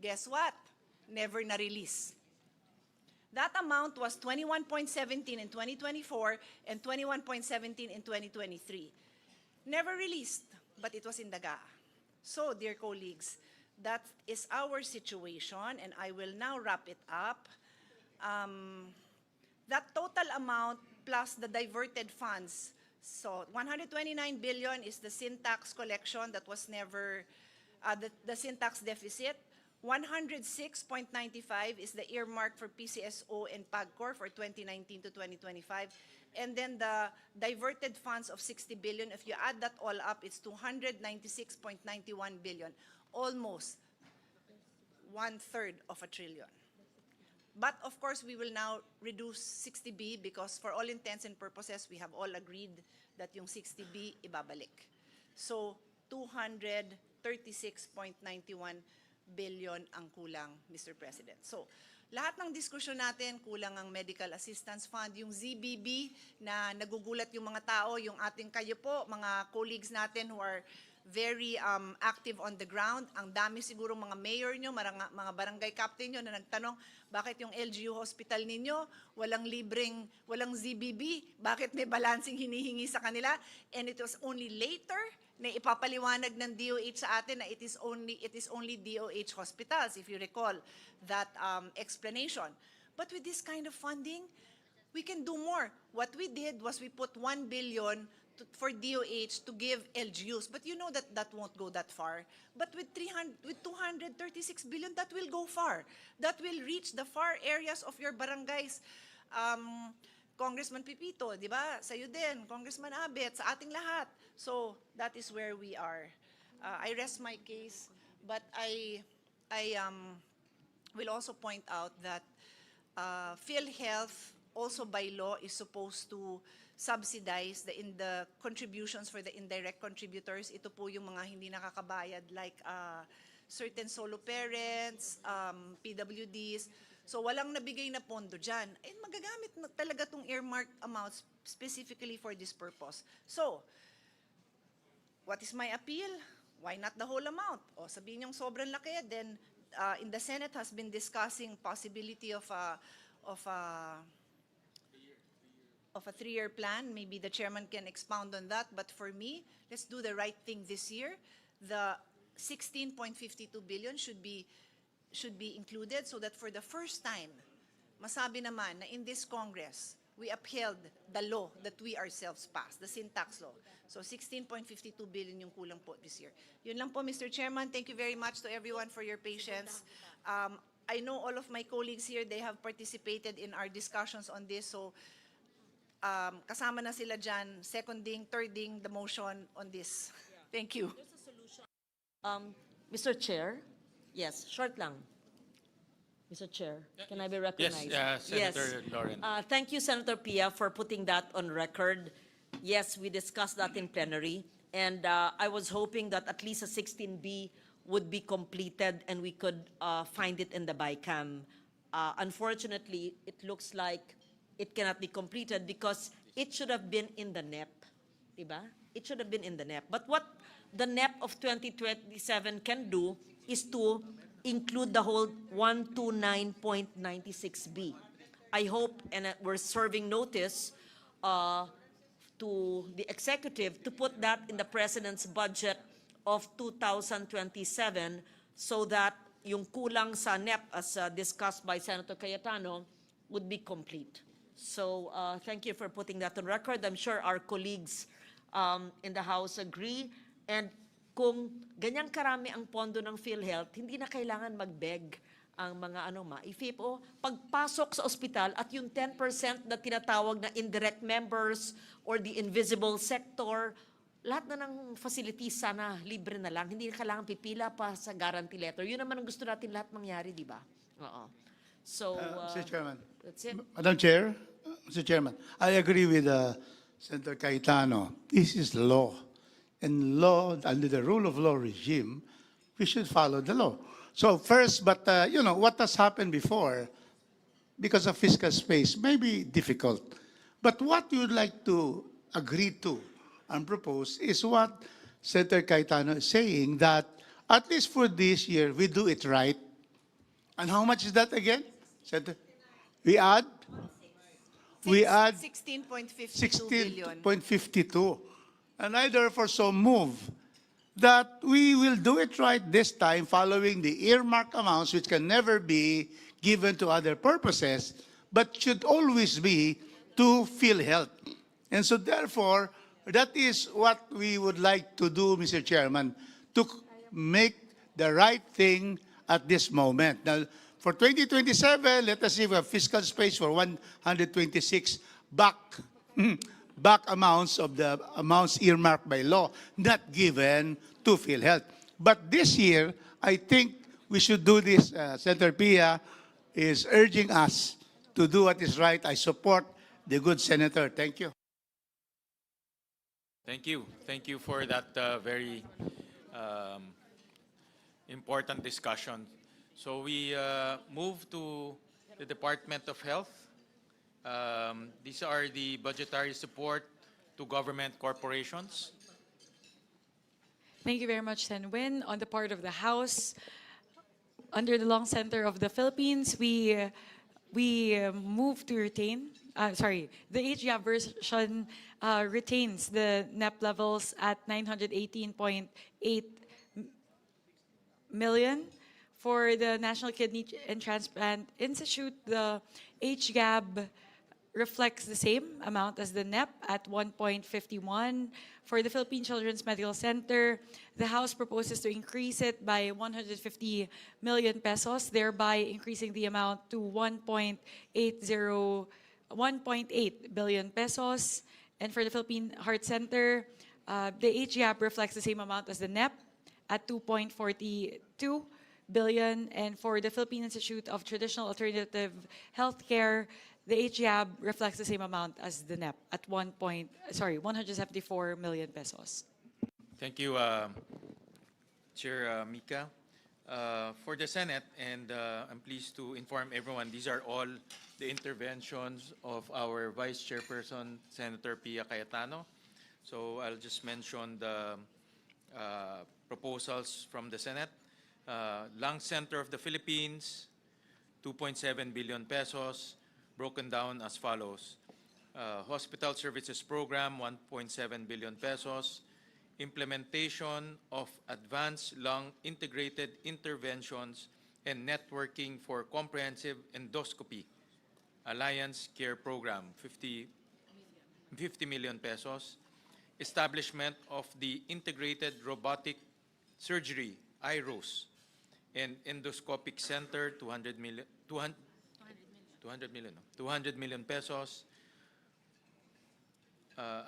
Guess what? Never na-release. That amount was 21.17 in 2024 and 21.17 in 2023. Never released, but it was in the GAA. So, dear colleagues, that is our situation, and I will now wrap it up. That total amount plus the diverted funds, so 129 billion is the sin tax collection that was never, the sin tax deficit. 106.95 is the earmark for PCSO and PAGCOR for 2019 to 2025. And then the diverted funds of 60 billion, if you add that all up, it's 296.91 billion, almost 1/3 of a trillion. But of course, we will now reduce 60B because for all intents and purposes, we have all agreed that yung 60B ibabalik. So 236.91 billion ang kulang, Mr. President. So lahat ng diskusyon natin, kulang ang Medical Assistance Fund, yung ZBB na nagugulat yung mga tao, yung ating kayo po, mga colleagues natin who are very active on the ground. Ang dami siguro mga mayor nyo, mga barangay captain nyo na nagtanong, bakit yung LGU hospital ninyo, walang ZBB, bakit may balancing hinihingi sa kanila? And it was only later na ipapaliwanag ng DOH sa atin na it is only DOH hospitals, if you recall that explanation. But with this kind of funding, we can do more. What we did was we put 1 billion for DOH to give LGUs, but you know that that won't go that far. But with 236 billion, that will go far. That will reach the far areas of your barangays. Congressman Pipito, di ba? Sa'yo din, Congressman Abet, sa ating lahat. So that is where we are. I rest my case, but I will also point out that PhilHealth also by law is supposed to subsidize the contributions for the indirect contributors. Ito po yung mga hindi nakakabayad like certain solo parents, PWDs. So walang nabigay na pondo dyan. Eh, magagamit na talaga itong earmarked amounts specifically for this purpose. So, what is my appeal? Why not the whole amount? O sabihin yung sobrang laki, then in the Senate has been discussing possibility of a 3-year plan. Maybe the chairman can expound on that. But for me, let's do the right thing this year. The 16.52 billion should be included so that for the first time, masabi naman na in this Congress, we upheld the law that we ourselves passed, the sin tax law. So 16.52 billion yung kulang po this year. Yun lang po, Mr. Chairman. Thank you very much to everyone for your patience. I know all of my colleagues here, they have participated in our discussions on this. So kasama na sila dyan, seconding, thirding the motion on this. Thank you. Mr. Chair, yes, short lang. Mr. Chair, can I be recognized? Yes, Senator Lauren. Thank you, Senator Pia, for putting that on record. Yes, we discussed that in plenary, and I was hoping that at least a 16B would be completed and we could find it in the Bicam. Unfortunately, it looks like it cannot be completed because it should have been in the NEP, diba? It should have been in the NEP. But what the NEP of 2027 can do is to include the whole 129.96B. I hope, and we're serving notice to the executive to put that in the president's budget of 2027 so that yung kulang sa NEP as discussed by Senator Cayetano would be complete. So thank you for putting that on record. I'm sure our colleagues in the House agree. And kung ganyang karami ang pondo ng PhilHealth, hindi na kailangan mag-beg ang mga ma-IFIP o pagpasok sa ospital at yung 10% na tinatawag na indirect members or the invisible sector, lahat na ng facilities sana libre na lang. Hindi na kailangan pipila pa sa guarantee letter. Yun naman ang gusto natin lahat mangyari, di ba? Oo. So, Mr. Chairman. That's it. Madam Chair, Mr. Chairman, I agree with Senator Cayetano. This is law. And law, under the rule of law regime, we should follow the law. So first, but what has happened before, because of fiscal space, may be difficult. But what we would like to agree to and propose is what Senator Cayetano is saying, that at least for this year, we do it right. And how much is that again? Senator? We add 16.52 billion. 16.52. And I therefore so move that we will do it right this time following the earmark amounts which can never be given to other purposes but should always be to PhilHealth. And so therefore, that is what we would like to do, Mr. Chairman, to make the right thing at this moment. Now, for 2027, let us see if we have fiscal space for 126 back amounts of the amounts earmarked by law, not given to PhilHealth. But this year, I think we should do this, Senator Pia, is urging us to do what is right. I support the good senator. Thank you. Thank you. Thank you for that very important discussion. So we move to the Department of Health. These are the budgetary support to government corporations. Thank you very much, Sen Win. On the part of the House, under the Long Center of the Philippines, we move to retain, the HGAB version retains the NEP levels at 918.8 million. For the National Kidney and Transplant Institute, the HGAB reflects the same amount as the NEP at 1.51. For the Philippine Children's Medical Center, the House proposes to increase it by 150 million pesos, thereby increasing the amount to 1.8 billion pesos. And for the Philippine Heart Center, the HGAB reflects the same amount as the NEP at 2.42 billion. And for the Philippine Institute of Traditional Alternative Healthcare, the HGAB reflects the same amount as the NEP at 174 million pesos. Thank you, Chair Mika. For the Senate, and I'm pleased to inform everyone, these are all the interventions of our Vice Chairperson, Senator Pia Cayetano. So I'll just mention the proposals from the Senate. Lung Center of the Philippines, 2.7 billion pesos, broken down as follows. Hospital Services Program, 1.7 billion pesos. Implementation of Advanced Lung Integrated Interventions and Networking for Comprehensive Endoscopy, Alliance Care Program, 50 million pesos. Establishment of the Integrated Robotic Surgery, IROS, and Endoscopic Center, 200 million pesos.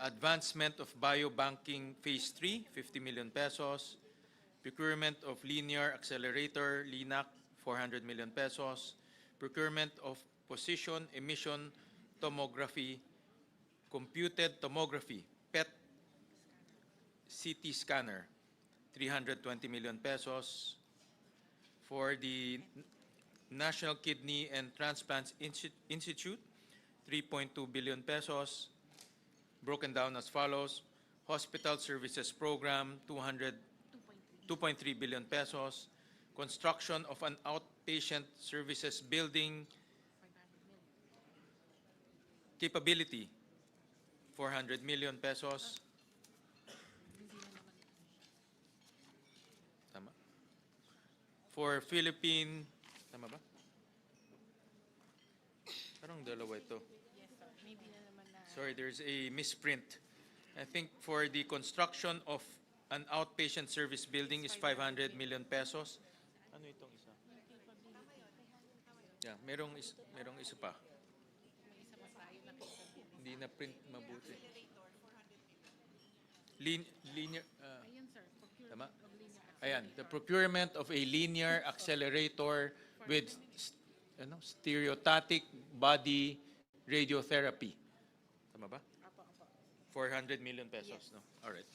Advancement of Biobanking Phase 3, 50 million pesos. Procurement of Linear Accelerator, LINAC, 400 million pesos. Procurement of Position Emission Tomography, Computed Tomography, PET CT Scanner, 320 million pesos. For the National Kidney and Transplant Institute, 3.2 billion pesos, broken down as follows. Hospital Services Program, 2.3 billion pesos. Construction of an outpatient services building capability, 400 million pesos. Tama. For Philippine, tama ba? Parang dalawa ito. Sorry, there's a misprint. I think for the construction of an outpatient service building is 500 million pesos. Ano itong isa? Yeah, merong isa pa. Hindi na print mabuti. Linear, tama? Ayan, the procurement of a linear accelerator with stereotatic body radiotherapy. Tama ba? 400 million pesos, no? All right.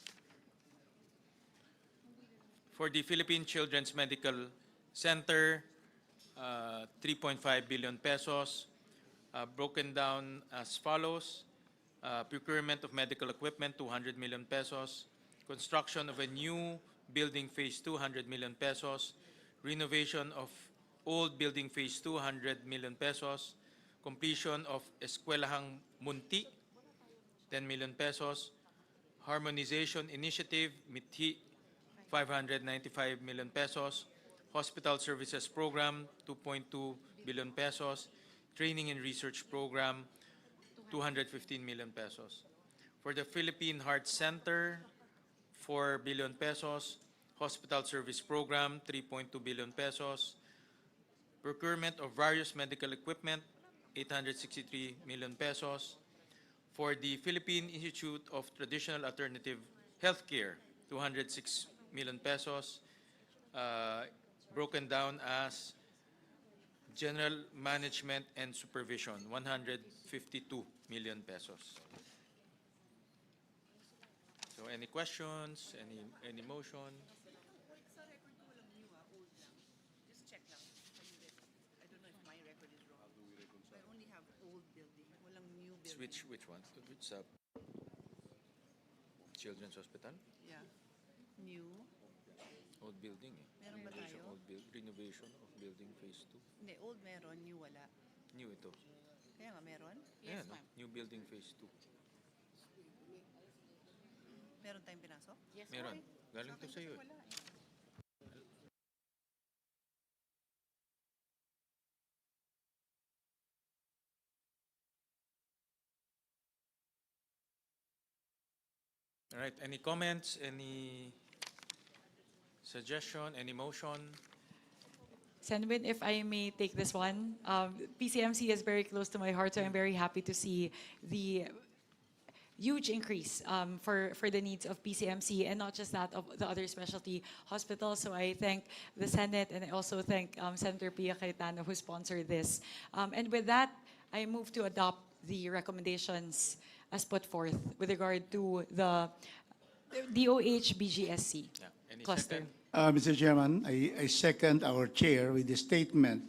For the Philippine Children's Medical Center, 3.5 billion pesos, broken down as follows. Procurement of medical equipment, 200 million pesos. Construction of a new building phase 200 million pesos. Renovation of old building phase 200 million pesos. Completion of Eskwelahang Munti, 10 million pesos. Harmonization Initiative, MITHI, 595 million pesos. Hospital Services Program, 2.2 billion pesos. Training and Research Program, 215 million pesos. For the Philippine Heart Center, 4 billion pesos. Hospital Service Program, 3.2 billion pesos. Procurement of various medical equipment, 863 million pesos. For the Philippine Institute of Traditional Alternative Healthcare, 206 million pesos, broken down as General Management and Supervision, 152 million pesos. So any questions, any motion? Just check lang. I don't know if my record is wrong. I only have old building, walang new building. Which one? Which Children's Hospital? Yeah. New. Old building eh. Meron ba tayo? Renovation of building phase 2. Hindi, old meron, new wala. New ito. Kaya nga meron? Ayan, no? New building phase 2. Meron tayong pinasok? Yes, Meron. Galing to sa'yo eh. All right, any comments, any suggestion, any motion? Senwin, if I may take this one, PCMC is very close to my heart, so I'm very happy to see the huge increase for the needs of PCMC, and not just that, of the other specialty hospitals. So I thank the Senate, and I also thank Senator Pia Cayetano, who sponsored this. And with that, I move to adopt the recommendations as put forth with regard to the DOH BGSC Yeah. Any cluster. second? Mr. Chairman, I second our chair with the statement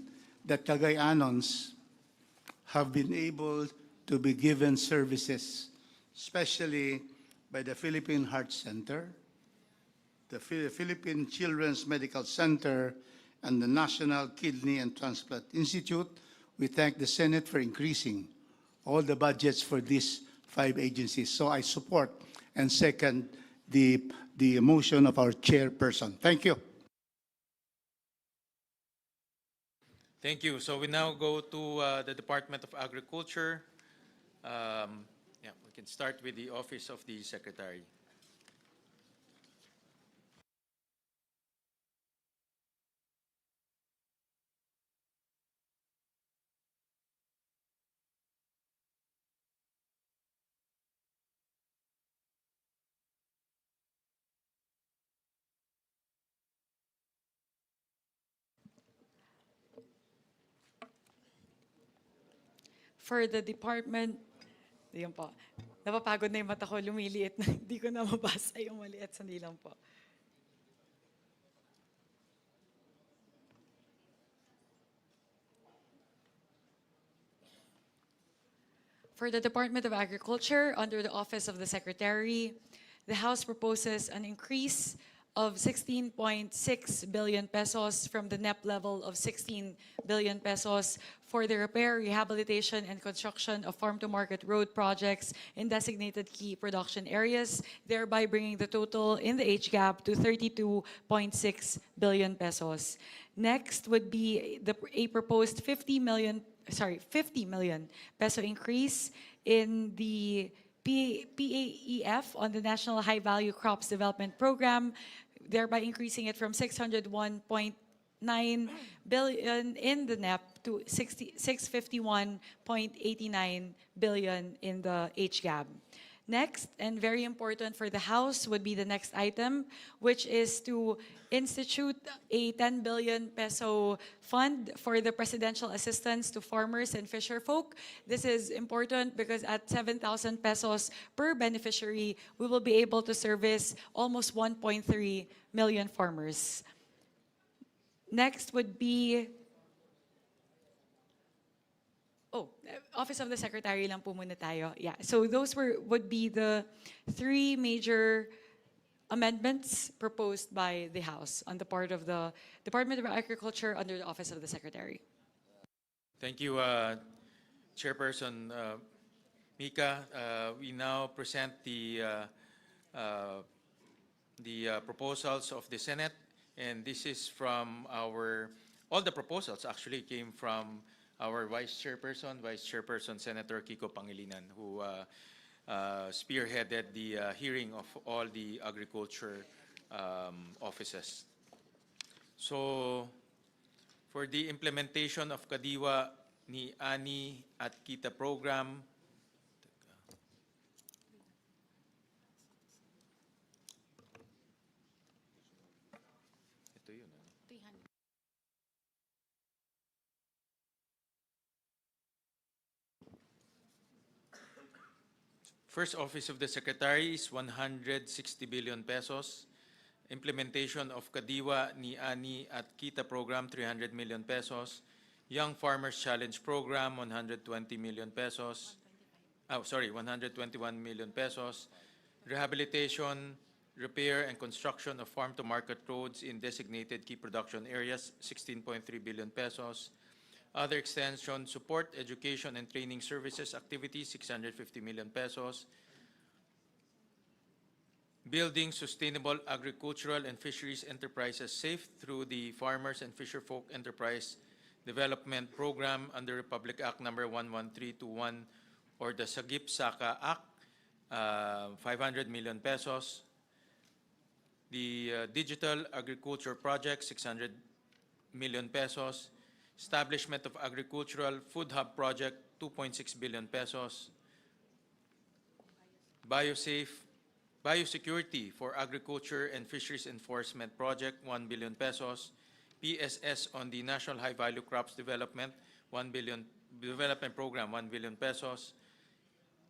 that Cagayanons have been able to be given services, especially by the Philippine Heart Center, the Philippine Children's Medical Center, and the National Kidney and Transplant Institute. We thank the Senate for increasing all the budgets for these 5 agencies. So I support and second the motion of our chairperson. Thank you. Thank you. So we now go to the Department of Agriculture. Yeah, we can start with the Office of the Secretary. For the department, yun po, napapagod na yung mata ko, lumiliit na, hindi ko na mabasa yung maliit, sandali lang po. For the Department of Agriculture, under the Office of the Secretary, the House proposes an increase of 16.6 billion pesos from the NEP level of 16 billion pesos for the repair, rehabilitation, and construction of farm-to-market road projects in designated key production areas, thereby bringing the total in the age gap to 32.6 billion pesos. Next would be a proposed 50 million peso increase in the PAEF on the National High Value Crops Development Program, thereby increasing it from 601.9 billion in the NEP to 651.89 billion in the HGAB. Next, and very important for the House, would be the next item, which is to institute a 10 billion peso fund for the presidential assistance to farmers and fisherfolk. This is important because at 7,000 pesos per beneficiary, we will be able to service almost 1.3 million farmers. Next would be Office of the Secretary lang po muna tayo. Yeah. So those would be the 3 major amendments proposed by the House on the part of the Department of Agriculture under the Office of the Secretary. Thank you, Chairperson Mika. We now present the proposals of the Senate, and this is from all the proposals actually came from our Vice Chairperson Senator Kiko Pangilinan, who spearheaded the hearing of all the agriculture offices. So, for the implementation of Kadiwa ni Ani at Kita program, ito yun, First Office of the Secretary is 160 billion pesos. Implementation of Kadiwa, Ni Ani at Kita Program, 300 million pesos. Young Farmers Challenge Program, 120 million pesos. 121 million pesos. Rehabilitation, repair, and construction of farm-to-market roads in designated key production areas, 16.3 billion pesos. Other extension, support, education, and training services activities, 650 million pesos. Building sustainable agricultural and fisheries enterprises safe through the Farmers and Fisherfolk Enterprise Development Program under Republic Act number 11321 or the Sagip Saka Act, 500 million pesos. The Digital Agriculture Project, 600 million pesos. Establishment of Agricultural Food Hub Project, 2.6 billion pesos. Biosecurity for Agriculture and Fisheries Enforcement Project, 1 billion pesos. PSS on the National High Value Crops Development, 1 billion Development Program, 1 billion pesos.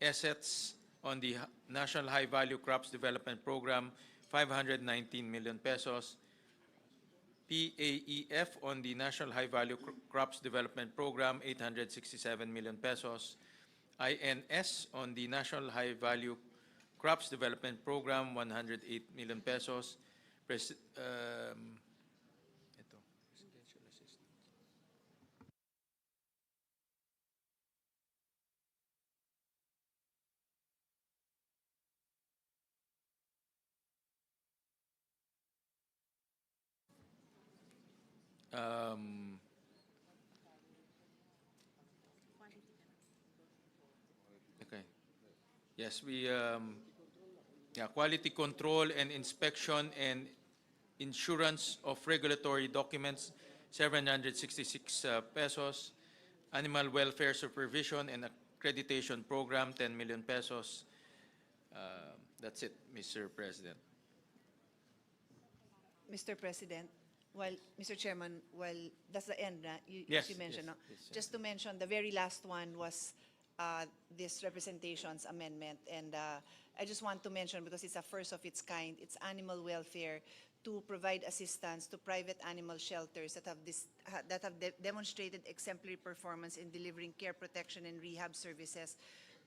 Assets on the National High Value Crops Development Program, 519 million pesos. PAEF on the National High Value Crops Development Program, 867 million pesos. INS on the National High Value Crops Development Program, 108 million pesos. Presidential assistance. Okay. Yes, quality control and inspection and insurance of regulatory documents, 766 pesos. Animal welfare supervision and accreditation program, 10 million pesos. That's it, Mr. President. Mr. President, Mr. Chairman, that's the end, Yes, as you mentioned. yes, No? yes, Just to mention, the very last one was this representations amendment. And I just want to mention, because it's a first of its kind, it's animal welfare to provide assistance to private animal shelters that have demonstrated exemplary performance in delivering care, protection, and rehab services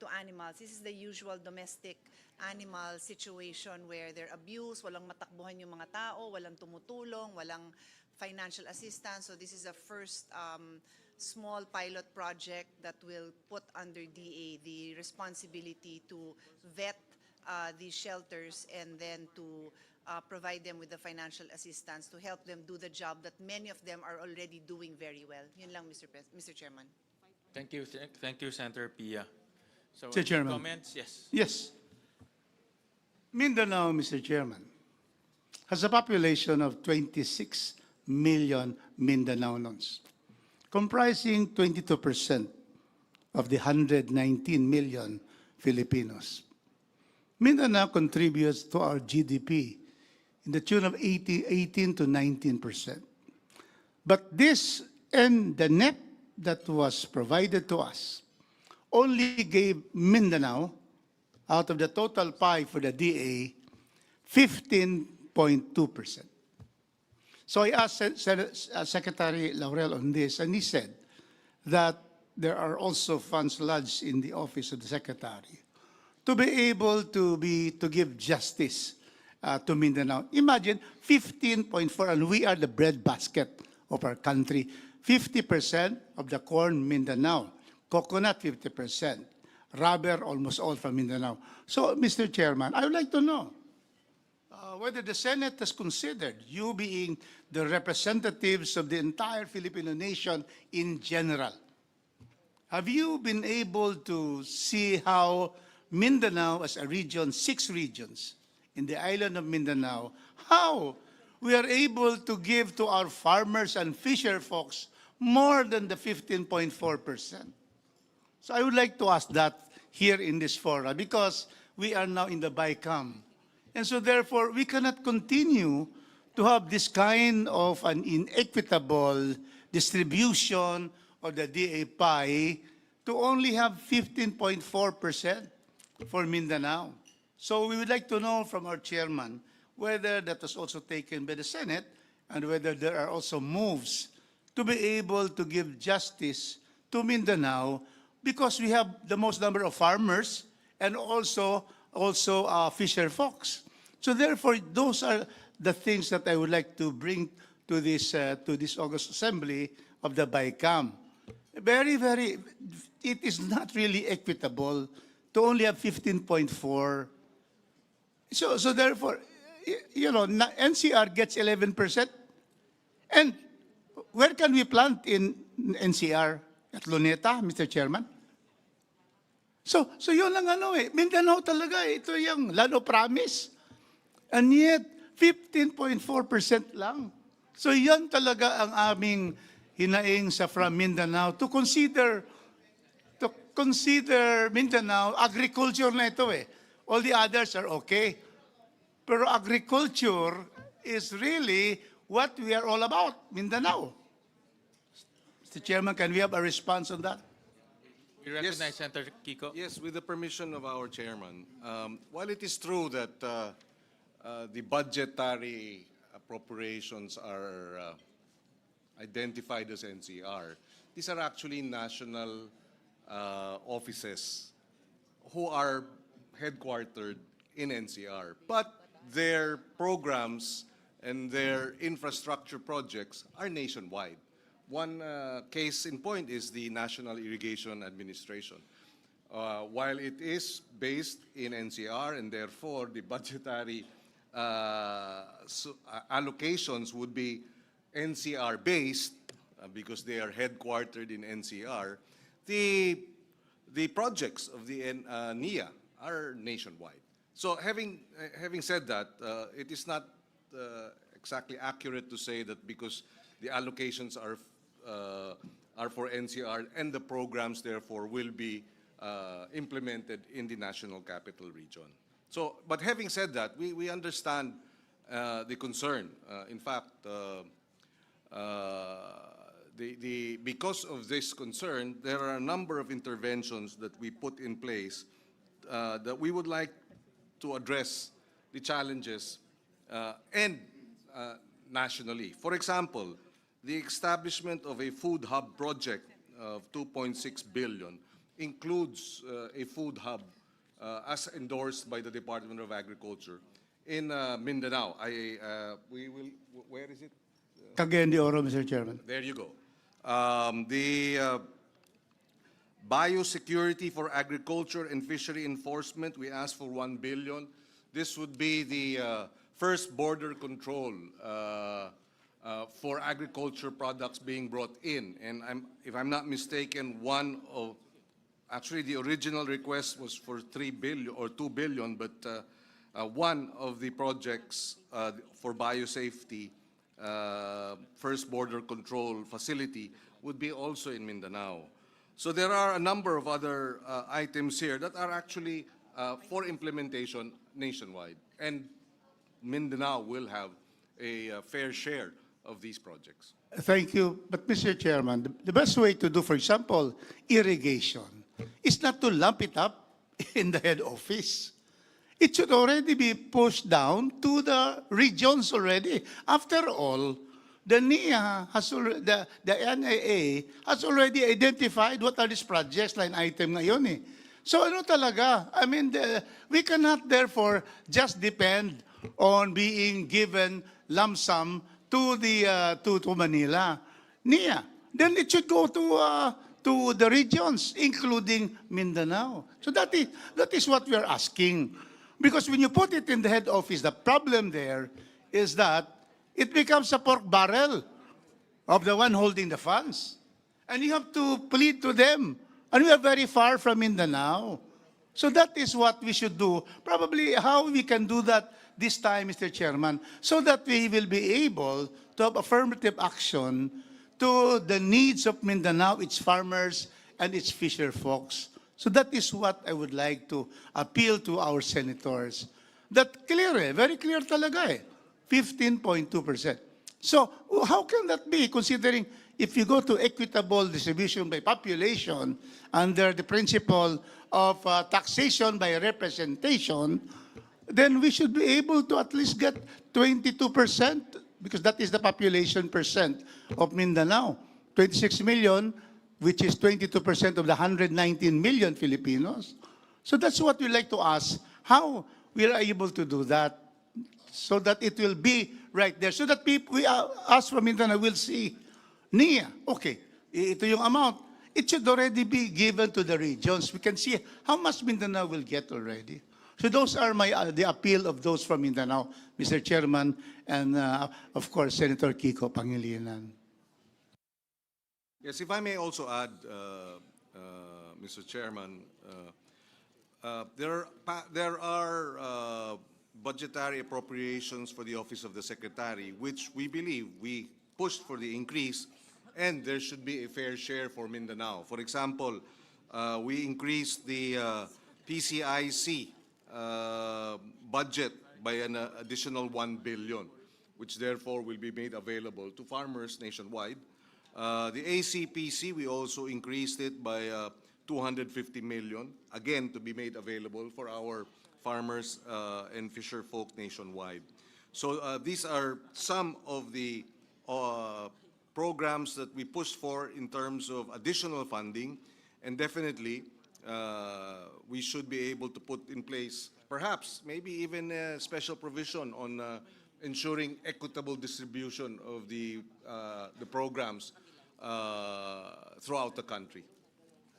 to animals. This is the usual domestic animal situation where they're abused, walang matakbuhan yung mga tao, walang tumutulong, walang financial assistance. So this is a first small pilot project that will put under DA the responsibility to vet these shelters and then to provide them with the financial assistance to help them do the job that many of them are already doing very well. Yun lang, Mr. Chairman. Thank you, Senator Pia. So, Mr. Chairman. comments? Yes. Yes. Mindanao, Mr. Chairman, has a population of 26 million Mindanaonons, comprising 22% of the 119 million Filipinos. Mindanao contributes to our GDP in the tune of 18 to 19%. But this and the net that was provided to us only gave Mindanao, out of the total pie for the DA, 15.2%. So I asked Secretary Laurel on this, and he said that there are also funds lodged in the office of the Secretary to be able to give justice to Mindanao. Imagine 15.4, and we are the breadbasket of our country. 50% of the corn, Mindanao. Coconut, 50%. Rubber, almost all from Mindanao. So, Mr. Chairman, I would like to know whether the Senate has considered you being the representatives of the entire Filipino nation in general. Have you been able to see how Mindanao as a region, 6 regions in the island of Mindanao, how we are able to give to our farmers and fisher folks more than the 15.4%? So I would like to ask that here in this forum, because we are now in the Bicam. And so therefore, we cannot continue to have this kind of an inequitable distribution of the DA pie to only have 15.4%. for Mindanao. So we would like to know from our chairman whether that was also taken by the Senate and whether there are also moves to be able to give justice to Mindanao because we have the most number of farmers and also fisher folks. So therefore, those are the things that I would like to bring to this August Assembly of the Bicam. It is not really equitable to only have 15.4. So therefore, NCR gets 11%. And where can we plant in NCR? At Luneta, Mr. Chairman? So yun lang Mindanao talaga ito yung land of promise. And yet, 15.4% lang. So yan talaga ang aming hinaing sa from Mindanao to consider Mindanao, agriculture na ito All the others are okay. Pero agriculture is really what we are all about, Mindanao. Mr. Chairman, can we have a response on that? We recognize Senator Kiko. Yes, with the permission of our chairman. While it is true that the budgetary appropriations are identified as NCR, these are actually national offices who are headquartered in NCR. But their programs and their infrastructure projects are nationwide. One case in point is the National Irrigation Administration. While it is based in NCR and therefore the budgetary allocations would be NCR-based because they are headquartered in NCR, the projects of the NIA are nationwide. So having said that, it is not exactly accurate to say that because the allocations are for NCR and the programs therefore will be implemented in the National Capital Region. So, but having said that, we understand the concern. In fact, because of this concern, there are a number of interventions that we put in place that we would like to address the challenges and nationally. For example, the establishment of a food hub project of 2.6 billion includes a food hub as endorsed by the Department of Agriculture in Mindanao. Where is it? Cagayan de Oro, Mr. Chairman. There you go. The biosecurity for agriculture and fishery enforcement, we asked for 1 billion. This would be the first border control for agriculture products being brought in. And if I'm not mistaken, actually the original request was for 3 billion or 2 billion, but one of the projects for biosafety, first border control facility would be also in Mindanao. So there are a number of other items here that are actually for implementation nationwide. And Mindanao will have a fair share of these projects. Thank you. But Mr. Chairman, the best way to do, for example, irrigation is not to lump it up in the head office. It should already be pushed down to the regions already. After all, the NIA the NIA has already identified what are these projects, line item ngayon So ano talaga? I mean, we cannot therefore just depend on being given lump sum to Manila. NIA. Then it should go to the regions, including Mindanao. So that is what we are asking. Because when you put it in the head office, the problem there is that it becomes a pork barrel of the one holding the funds. And you have to plead to them. And we are very far from Mindanao. So that is what we should do. Probably how we can do that this time, Mr. Chairman, so that we will be able to have affirmative action to the needs of Mindanao, its farmers, and its fisher folks. So that is what I would like to appeal to our senators. That clear very clear talaga 15.2%. So how can that be, considering if you go to equitable distribution by population under the principle of taxation by representation, then we should be able to at least get 22%, because that is the population percent of Mindanao. 26 million, which is 22% of the 119 million Filipinos. So that's what we like to ask, how we are able to do that so that it will be right there. So that people, us from Mindanao will see, Nia, okay, ito yung amount. It should already be given to the regions. We can see how much Mindanao will get already. So those are the appeal of those from Mindanao, Mr. Chairman, and of course, Senator Kiko Pangilinan. Yes, if I may also add, Mr. Chairman, there are budgetary appropriations for the Office of the Secretary, which we believe we pushed for the increase, and there should be a fair share for Mindanao. For example, we increased the PCIC budget by an additional 1 billion, which therefore will be made available to farmers nationwide. The ACPC, we also increased it by 250 million, again to be made available for our farmers and fisher folk nationwide. So these are some of the programs that we pushed for in terms of additional funding, and definitely we should be able to put in place perhaps maybe even a special provision on ensuring equitable distribution of the programs throughout the country.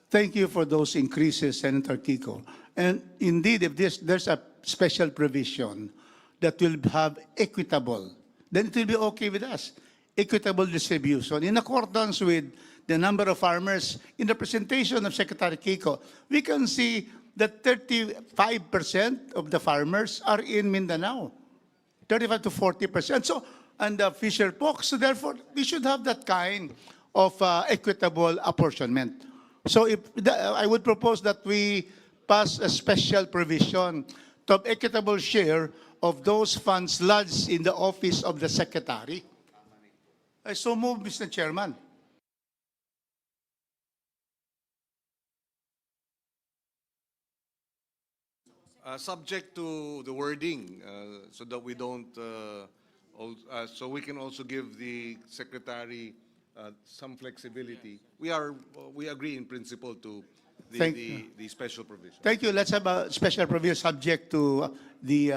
Thank you for those increases, Senator Kiko. And indeed, if there's a special provision that will have equitable, then it will be okay with us. Equitable distribution in accordance with the number of farmers. In the presentation of Secretary Kiko, we can see that 35% of the farmers are in Mindanao, 35 to 40%. So, and the fisher folk. So therefore, we should have that kind of equitable apportionment. So I would propose that we pass a special provision to have equitable share of those funds lodged in the office of the Secretary. I so move, Mr. Chairman. Subject to the wording, so that we don't, so we can also give the Secretary some flexibility. We agree in principle to the special provision. Thank you. Let's have a special provision subject to the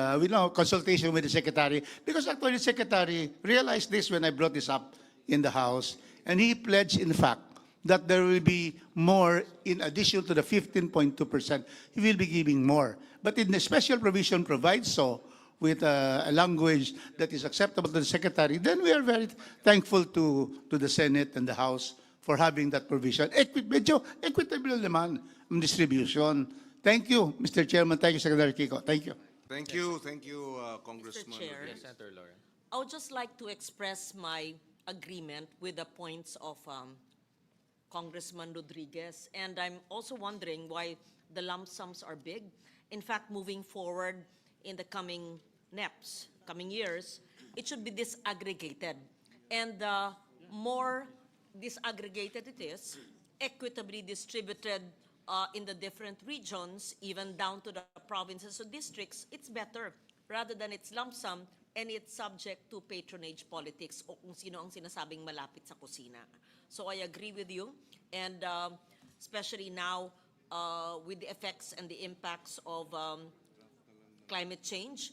consultation with the Secretary. Because actually the Secretary realized this when I brought this up in the House, and he pledged, in fact, that there will be more in addition to the 15.2%. He will be giving more. But in the special provision provides so, with a language that is acceptable to the Secretary, then we are very thankful to the Senate and the House for having that provision. Medyo equitable naman ang distribution. Thank you, Mr. Chairman. Thank you, Secretary Kiko. Thank you. Thank you, Congressman. Mr. Chair, Yes. Senator Lauren. I would just like to express my agreement with the points of Congressman Rodriguez. And I'm also wondering why the lump sums are big. In fact, moving forward in the coming NEPs, coming years, it should be disaggregated. And the more disaggregated it is, equitably distributed in the different regions, even down to the provinces or districts, it's better rather than it's lump sum and it's subject to patronage politics o kung sino ang sinasabing malapit sa kusina. So I agree with you, and especially now with the effects and the impacts of climate change,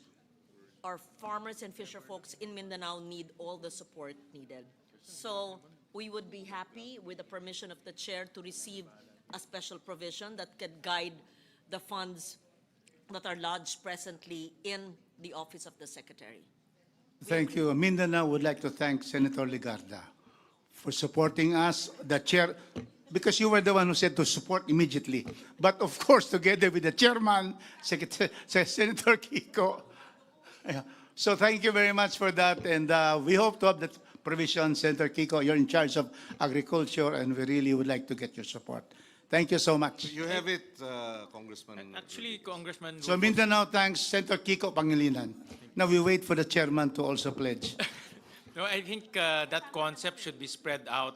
our farmers and fisher folks in Mindanao need all the support needed. So we would be happy with the permission of the chair to receive a special provision that could guide the funds that are lodged presently in the office of the Secretary. Thank you. Mindanao would like to thank Senator Ligarda for supporting us, the chair, because you were the one who said to support immediately. But of course, together with the chairman, Senator Kiko. Yeah. So thank you very much for that. And we hope to have that provision, Senator Kiko. You're in charge of agriculture, and we really would like to get your support. Thank you so much. You have it, Congressman. Actually, Congressman. So Mindanao thanks Senator Kiko Pangilinan. Now we wait for the chairman to also pledge. No, I think that concept should be spread out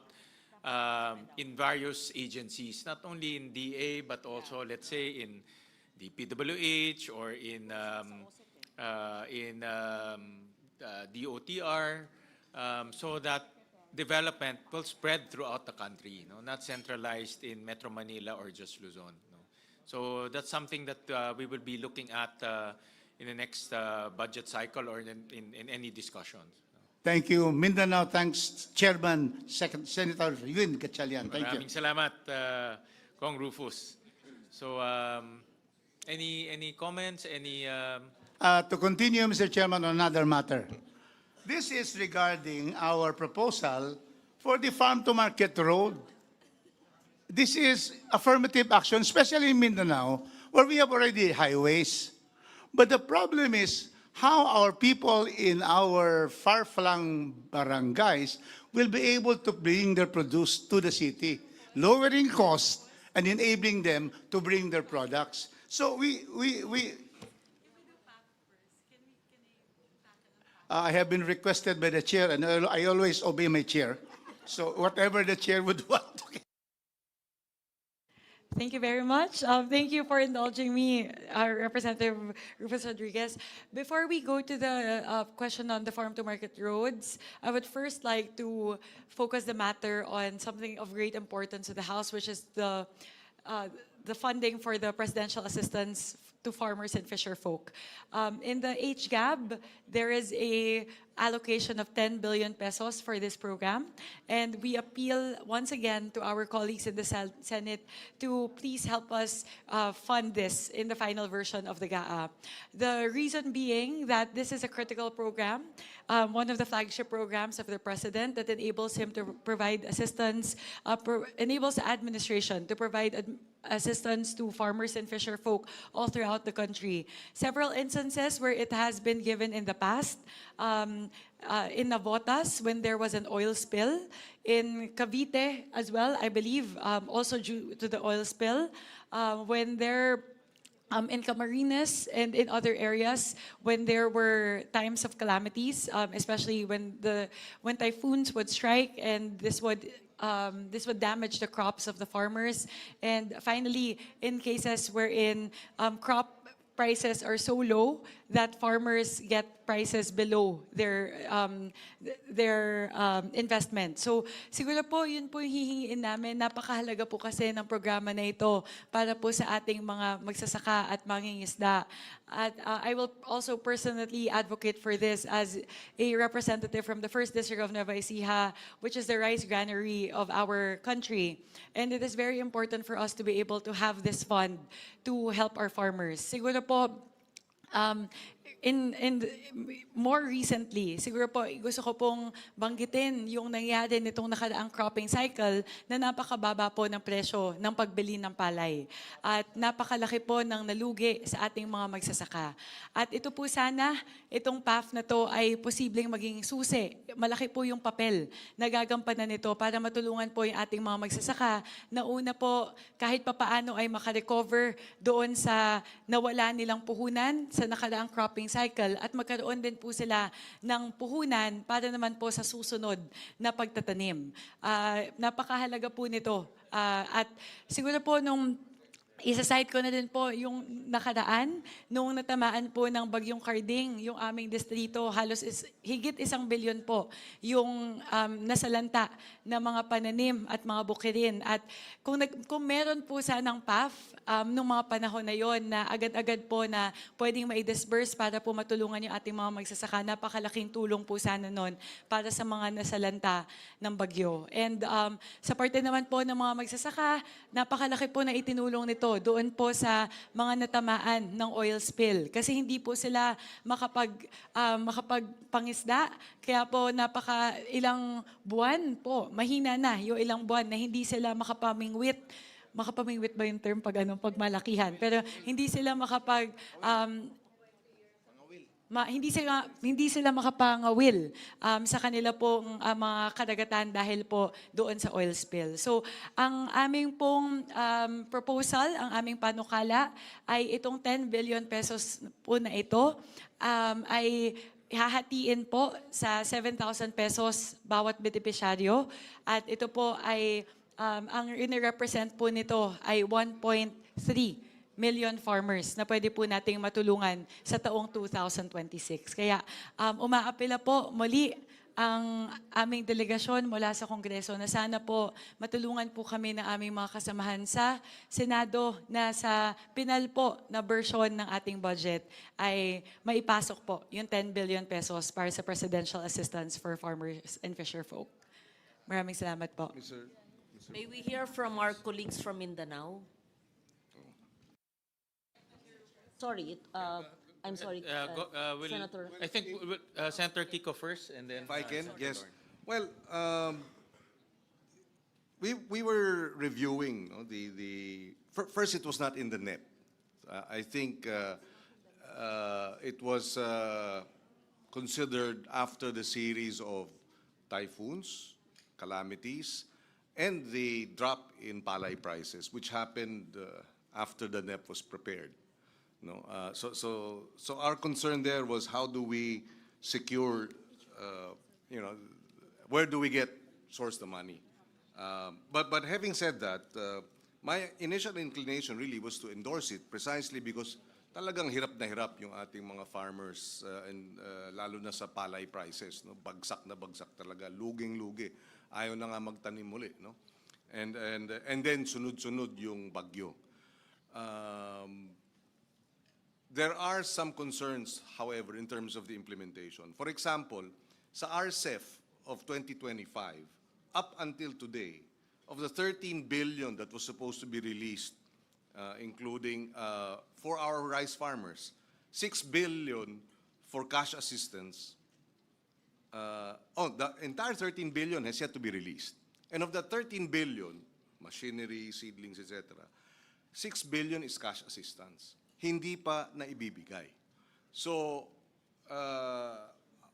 in various agencies, not only in DA, but also, let's say, in the PWH or in DOTR, so that development will spread throughout the country, not centralized in Metro Manila or just Luzon. So that's something that we will be looking at in the next budget cycle or in any discussions. Thank you. Mindanao, thanks, Chairman, Senator Yun Gatchalian. Thank you. Maraming salamat, Kong Rufus. So, any comments? To continue, Mr. Chairman, on another matter. This is regarding our proposal for the farm-to-market road. This is affirmative action, especially in Mindanao, where we have already highways. But the problem is how our people in our far-flung barangays will be able to bring their produce to the city, lowering costs and enabling them to bring their products. So I have been requested by the chair, and I always obey my chair. So whatever the chair would want. Thank you very much. Thank you for indulging me, Representative Rufus Rodriguez. Before we go to the question on the farm-to-market roads, I would first like to focus the matter on something of great importance to the House, which is the funding for the presidential assistance to farmers and fisher folk. In the HGAB, there is a allocation of 10 billion pesos for this program, and we appeal once again to our colleagues in the Senate to please help us fund this in the final version of the GAA. The reason being that this is a critical program, one of the flagship programs of the President that enables him to provide assistance, enables the administration to provide assistance to farmers and fisher folk all throughout the country. Several instances where it has been given in the past, in Navotas when there was an oil spill, in Cavite as well, I believe, also due to the oil spill, when there in Camarines and in other areas when there were times of calamities, especially when typhoons would strike, and this would damage the crops of the farmers. And finally, in cases wherein crop prices are so low that farmers get prices below their investment. So siguro po yun po yung hihingiin namin. Napakahalaga po kasi ng programa na ito para po sa ating mga magsasaka at mangingisda. At I will also personally advocate for this as a representative from the 1st District of Nueva Ecija, which is the rice granary of our country. And it is very important for us to be able to have this fund to help our farmers. Siguro po, more recently, siguro po gusto ko pong banggitin yung nangyari nitong nakaraang cropping cycle na napakababa po ng presyo ng pagbili ng palay. At napakalaki po ng nalugi sa ating mga magsasaka. At ito po sana, itong PAF na to ay posibleng maging susi. Malaki po yung papel na gagampanan nito para matulungan po yung ating mga magsasaka na una po kahit papaano ay makarecover doon sa nawala nilang puhunan sa nakaraang cropping cycle at magkaroon din po sila ng puhunan para naman po sa susunod na pagtatanim. Napakahalaga po nito. At siguro po nung isa-cite ko na din po yung nakaraan, nung natamaan po ng Bagyong Carding, yung aming distrito, halos higit 1 bilyon po yung nasalanta na mga pananim at mga bukirin. At kung meron po sanang PAF nung mga panahon na yon na agad-agad po na pwedeng ma-disburse para po matulungan yung ating mga magsasaka, napakalaking tulong po sana nun para sa mga nasalanta ng bagyo. And sa parte naman po ng mga magsasaka, napakalaki po na itinulong nito doon po sa mga natamaan ng oil spill. Kasi hindi po sila makapagpangisda. Kaya po ilang buwan po, mahina na yung ilang buwan na hindi sila makapamingwit. Makapamingwit ba yung term pag malakihan? Pero hindi sila hindi sila makapangawil sa kanila pong mga kadagatan dahil po doon sa oil spill. So, ang aming pong proposal, ang aming panukala ay itong 10 billion pesos po na ito ay hahatiin po sa 7,000 pesos bawat benepisyaryo. At ito po ay, ang represent po nito ay 1.3 million farmers na pwede po nating matulungan sa taong 2026. Kaya umaapela po muli ang aming delegasyon mula sa Kongreso na sana po matulungan po kami ng aming mga kasamahan sa Senado na sa pinal po na version ng ating budget ay maipasok po yung 10 billion pesos para sa presidential assistance for farmers and fisherfolk. Maraming salamat po. May we hear from our colleagues from Mindanao? Sorry, I'm sorry, Senator. I think Senator Kiko first, and then... If I can, Senator yes. Dorn. Well, we were reviewing first it was not in the NEP. I think it was considered after the series of typhoons, calamities, and the drop in palay prices, which happened after the NEP was prepared. No, so our concern there was how do we secure, where do we source the money? But having said that, my initial inclination really was to endorse it precisely because talagang hirap na hirap yung ating mga farmers, and lalo na sa palay prices, no? Bagsak na bagsak talaga, luging-lugi. Ayaw na nga magtanim muli, no? And then sunod-sunod yung bagyo. There are some concerns, however, in terms of the implementation. For example, sa RCEF of 2025, up until today, of the 13 billion that was supposed to be released, including for our rice farmers, 6 billion for cash assistance. The entire 13 billion has yet to be released. And of the 13 billion, machinery, seedlings, etc., 6 billion is cash assistance. Hindi pa na ibibigay. So,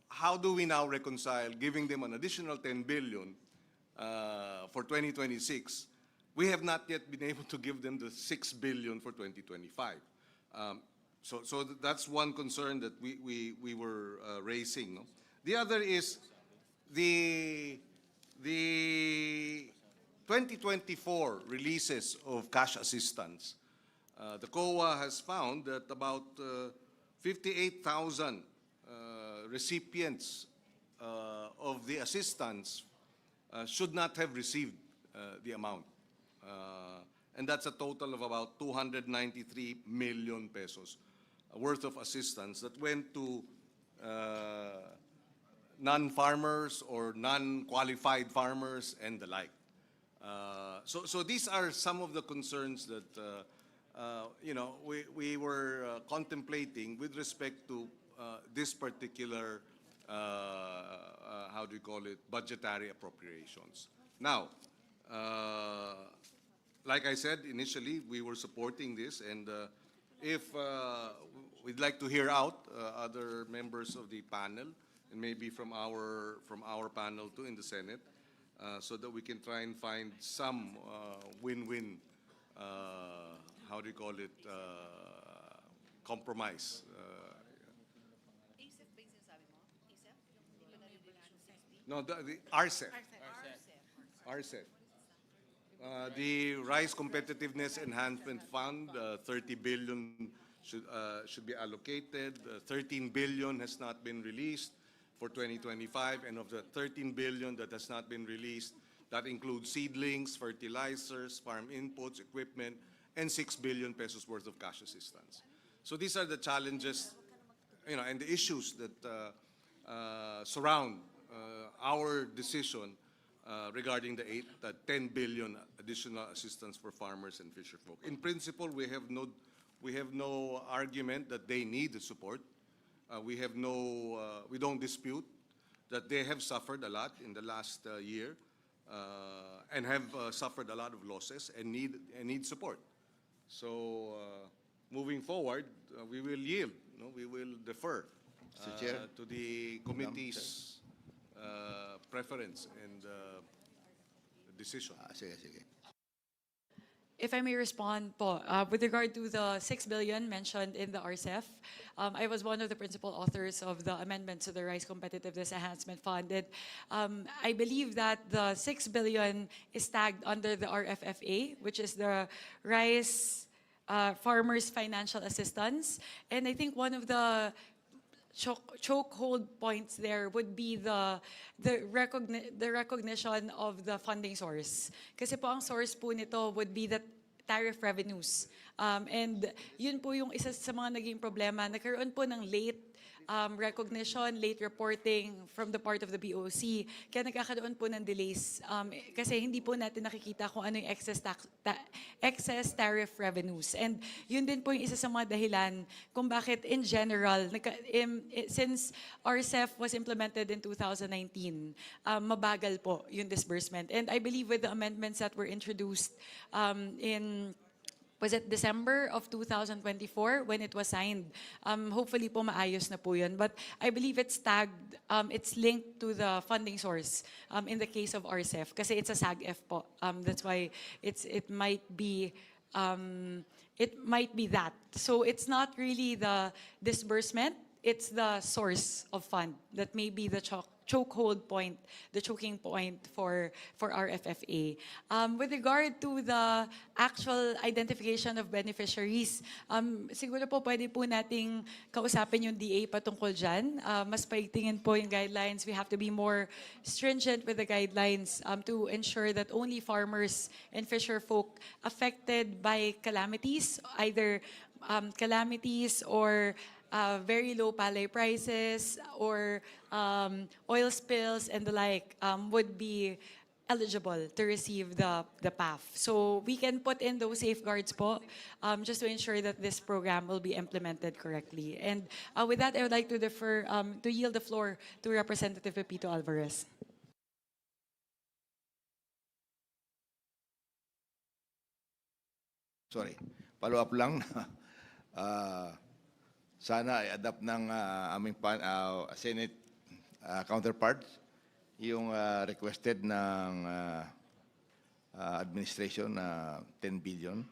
how do we now reconcile giving them an additional 10 billion for 2026? We have not yet been able to give them the 6 billion for 2025. So that's one concern that we were raising. No? The other is the 2024 releases of cash assistance. The COA has found that about 58,000 recipients of the assistance should not have received the amount. And that's a total of about 293 million pesos worth of assistance that went to non-farmers or non-qualified farmers and the like. So these are some of the concerns that we were contemplating with respect to this particular, how do you call it, budgetary appropriations. Now, like I said, initially, we were supporting this, and if we'd like to hear out other members of the panel, and maybe from our panel too in the Senate, so that we can try and find some win-win, how do you call it, compromise. No, the RCEF. RCEF. The Rice Competitiveness Enhancement Fund, 30 billion should be allocated. 13 billion has not been released for 2025, and of the 13 billion that has not been released, that includes seedlings, fertilizers, farm inputs, equipment, and 6 billion pesos worth of cash assistance. So these are the challenges, and the issues that surround our decision regarding the 10 billion additional assistance for farmers and fisherfolk. In principle, we have no argument that they need the support. We don't dispute that they have suffered a lot in the last year and have suffered a lot of losses and need support. So moving forward, we will yield. We will defer Mr. Chair. to the committee's preference and decision. Sige. If I may respond po, with regard to the 6 billion mentioned in the RCEF, I was one of the principal authors of the amendment to the Rice Competitiveness Enhancement Fund. And I believe that the 6 billion is tagged under the RFFA, which is the Rice Farmers Financial Assistance. And I think one of the chokehold points there would be the recognition of the funding source. Kasi po ang source po nito would be the tariff revenues. And yun po yung isa sa mga naging problema. Nagkaroon po ng late recognition, late reporting from the part of the BOC. Kaya nagkakaroon po ng delays kasi hindi po natin nakikita kung ano yung excess tariff revenues. And yun din po yung isa sa mga dahilan kung bakit in general, since RCEF was implemented in 2019, mabagal po yung disbursement. And I believe with the amendments that were introduced was it December of 2024 when it was signed? Hopefully po maayos na po yun. But I believe it's tagged, it's linked to the funding source in the case of RCEF kasi it's a SAG-F po. That's why it might be that. So it's not really the disbursement, it's the source of fund that may be the chokehold point, the choking point for RFFA. With regard to the actual identification of beneficiaries, siguro po pwede po nating kausapin yung DA patungkol dyan. Mas paigtingin po yung guidelines. We have to be more stringent with the guidelines to ensure that only farmers and fisher folk affected by calamities, either calamities or very low palay prices or oil spills and the like would be eligible to receive the PAF. So we can put in those safeguards po just to ensure that this program will be implemented correctly. And with that, I would like to to yield the floor to Representative Pepito Alvarez. Sorry, follow-up lang. Sana i-adapt ng aming Senate counterparts yung requested ng administration na 10 billion.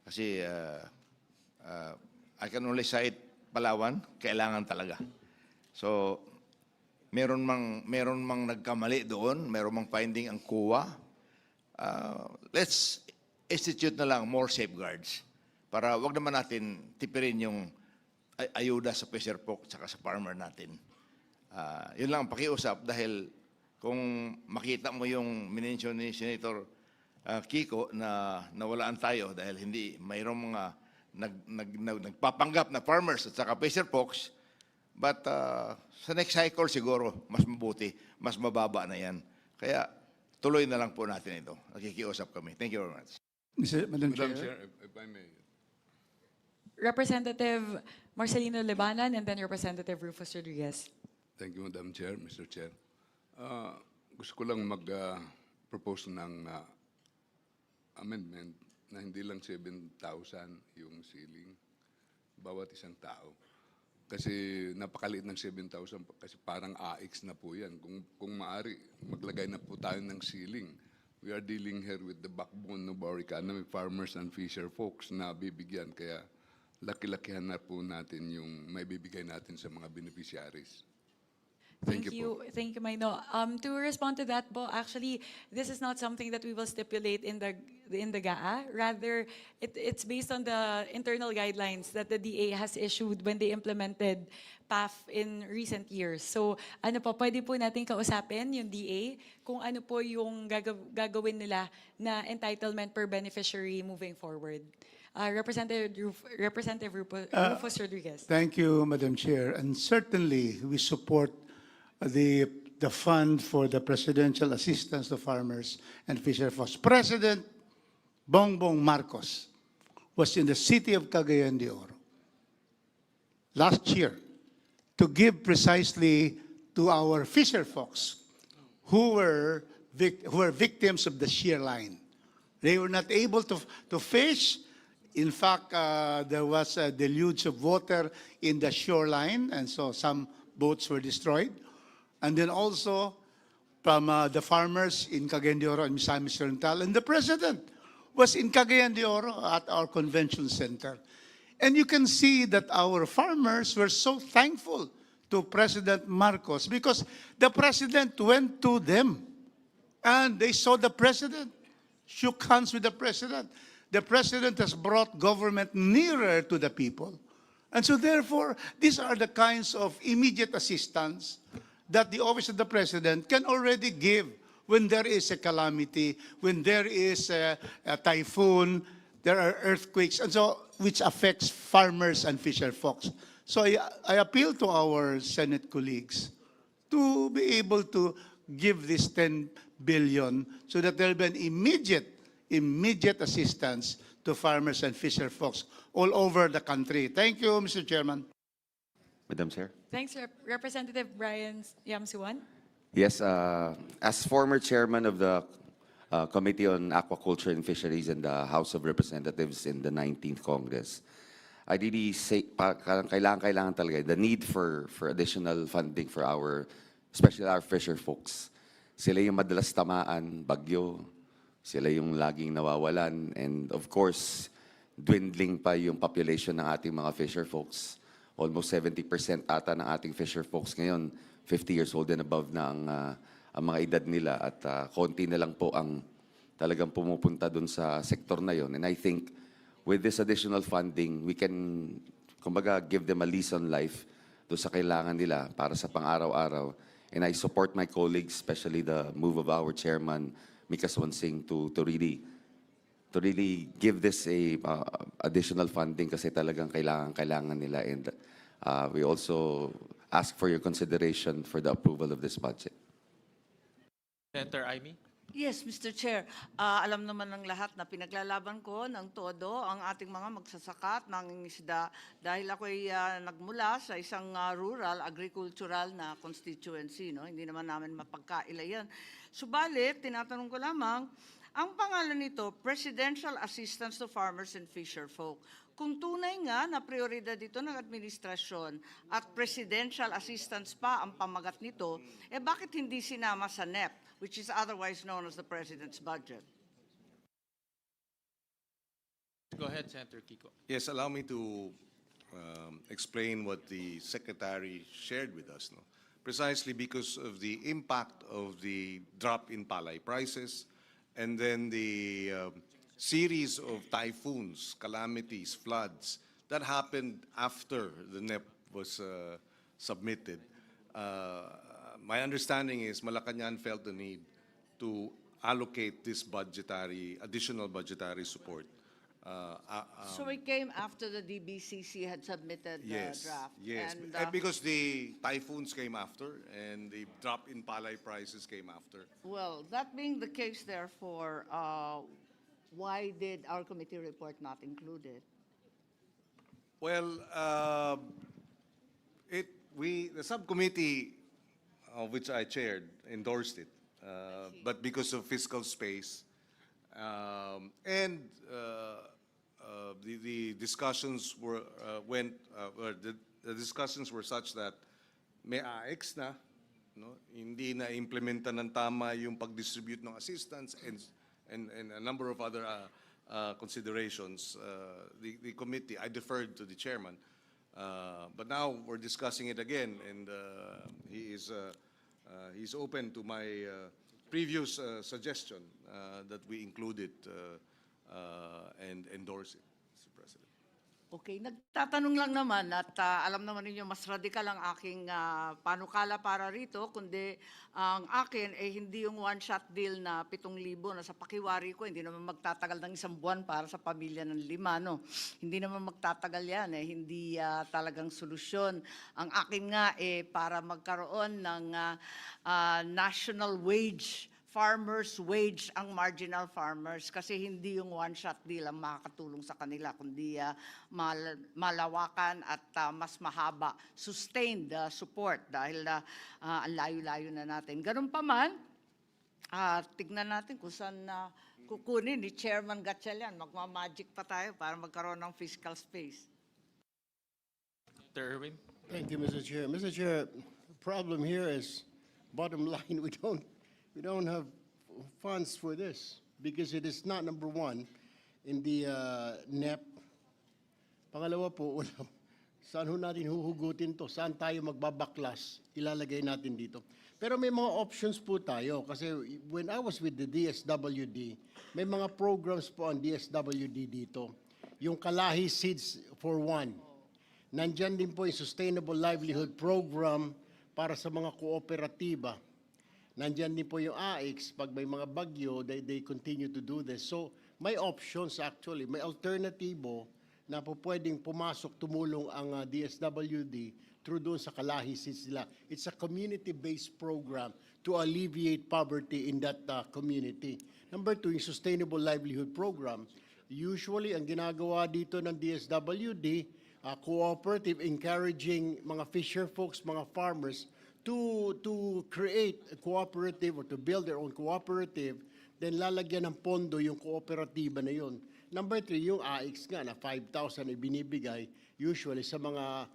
Kasi I can only cite Palawan, kailangan talaga. So, meron mang nagkamali doon, meron mang finding ang COA. Let's institute na lang more safeguards para wag naman natin tipirin yung ayuda sa fisher folk at sa farmer natin. Yun lang ang pakiusap dahil kung makita mo yung minention ni Senator Kiko na nawalaan tayo dahil hindi mayroong mga nagpapanggap na farmers at saka fisher folks, but sa next cycle siguro mas mabuti, mas mababa na yan. Kaya tuloy na lang po natin ito. Nakikiusap kami. Thank you very much. Madam Madam Chair. Chair, if I may. Representative Marcelino Libanan and then Representative Rufus Rodriguez. Thank you, Madam Chair, Mr. Chair. Gusto ko lang mag-propose ng amendment na hindi lang 7,000 yung ceiling bawat isang tao. Kasi napakaliit ng 7,000 kasi parang AX na po yan. Kung maaari, maglagay na po tayo ng ceiling. We are dealing here with the backbone of our economy, farmers and fisher folks na bibigyan. Kaya laki-lakihan na po natin yung may bibigay natin sa mga beneficiaries. Thank you. Thank you, Maino. To respond to that, po, actually, this is not something that we will stipulate in the GAA. Rather, it's based on the internal guidelines that the DA has issued when they implemented PAF in recent years. So, ano po, pwede po natin kausapin yung DA kung ano po yung gagawin nila na entitlement per beneficiary moving forward. Representative Rufus Rodriguez. Thank you, Madam Chair. And certainly, we support the fund for the presidential assistance to farmers and fisher folks. President Bongbong Marcos was in the city of Cagayan de Oro last year to give precisely to our fisher folks who were victims of the shear line. They were not able to fish. In fact, there was a deluge of water in the shoreline, and so some boats were destroyed. And then also from the farmers in Cagayan de Oro and Misamis Oriental, and the president was in Cagayan de Oro at our convention center. And you can see that our farmers were so thankful to President Marcos because the president went to them and they saw the president, shook hands with the president. The president has brought government nearer to the people. And so therefore, these are the kinds of immediate assistance that the office of the president can already give when there is a calamity, when there is a typhoon, there are earthquakes, and so which affects farmers and fisher folks. So I appeal to our Senate colleagues to be able to give this 10 billion so that there will be an immediate assistance to farmers and fisher folks all over the country. Thank you, Mr. Chairman. Madam Chair? Thanks, Representative Brian Yamsuan. Yes, as former chairman of the Committee on Aquaculture and Fisheries in the House of Representatives in the 19th Congress, I really say, kailangan talaga, the need for additional funding for especially our fisher folks. Sila yung madalas tamaan, bagyo, sila yung laging nawawalan, and of course, dwindling pa yung population ng ating mga fisher folks. Almost 70% ata ng ating fisher folks ngayon, 50 years old and above na ang mga edad nila, at konti na lang po ang talagang pumupunta dun sa sektor na yon. And I think with this additional funding, we can, kumbaga, give them a lease on life doon sa kailangan nila para sa pang-araw-araw. And I support my colleagues, especially the move of our chairman, Mika Swansing, to really give this a additional funding kasi talagang kailangan nila. And we also ask for your consideration for the approval of this budget. Senator Amy? Yes, Mr. Chair. Alam naman ng lahat na pinaglalaban ko ng todo ang ating mga magsasaka at mangingisda dahil ako'y nagmula sa isang rural, agricultural na constituency. No? Hindi naman namin mapagkaila yan. Subalit, tinatanong ko lamang, ang pangalan nito, Presidential Assistance to Farmers and Fisher Folk. Kung tunay nga na prioridad dito ng administrasyon at presidential assistance pa ang pamagat nito, bakit hindi sinama sa NEP, which is otherwise known as the President's budget? Go ahead, Senator Kiko. Yes, allow me to explain what the Secretary shared with us. No? Precisely because of the impact of the drop in palay prices and then the series of typhoons, calamities, floods that happened after the NEP was submitted. My understanding is Malacanang felt the need to allocate this additional budgetary support. So it came after the DBCC had submitted the draft? Yes, And, because the typhoons came after and the drop in palay prices came after. well, that being the case, therefore, why did our committee report not include it? Well, the subcommittee of which I chaired endorsed it, but because of fiscal space and the discussions were the discussions were such that may AX na, no, hindi na implementa ng tama yung pag-distribute ng assistance and a number of other considerations. The committee, I deferred to the chairman, but now we're discussing it again, and he's open to my previous suggestion that we include it and endorse it, Mr. President. Okay, nagtatanong lang naman at alam naman ninyo mas radikal ang aking panukala para rito, kundi ang akin hindi yung one-shot deal na 7,000 na sa pakiwari ko, hindi naman magtatagal ng 1 buwan para sa pamilya ng 5, no? Hindi naman magtatagal yan, hindi talagang solusyon. Ang akin nga para magkaroon ng national wage, farmers' wage ang marginal farmers kasi hindi yung one-shot deal ang makakatulong sa kanila, kundi malawakan at mas mahaba, sustained support dahil ang layo-layo na natin. Ganun pa man, tignan natin kung saan kukunin ni Chairman Gatchalian. Magmamagic pa tayo para magkaroon ng fiscal space. Mr. Erwin? Thank you, Mr. Chair. Mr. Chair, the problem here is, bottom line, we don't have funds for this because it is not, number one, in the NEP. Pangalawa po, saan ho natin huhugutin to? Saan tayo magbabaklas? Ilalagay natin dito. Pero may mga options po tayo kasi when I was with the DSWD, may mga programs po ang DSWD dito. Yung Kalahi Seeds for One. Nandyan din po yung Sustainable Livelihood Program para sa mga kooperatiba. Nandyan din po yung AIX. Pag may mga bagyo, they continue to do this. So may options actually. May alternatibo na po pwedeng pumasok, tumulong ang DSWD through doon sa Kalahi Seeds nila. It's a community-based program to alleviate poverty in that community. Number 2, yung Sustainable Livelihood Program. Usually, ang ginagawa dito ng DSWD, cooperative, encouraging mga fisher folks, mga farmers, to create a cooperative or to build their own cooperative, then lalagyan ng pondo yung kooperatiba na yun. Number 3, yung AIX nga na 5,000 ay binibigay usually sa mga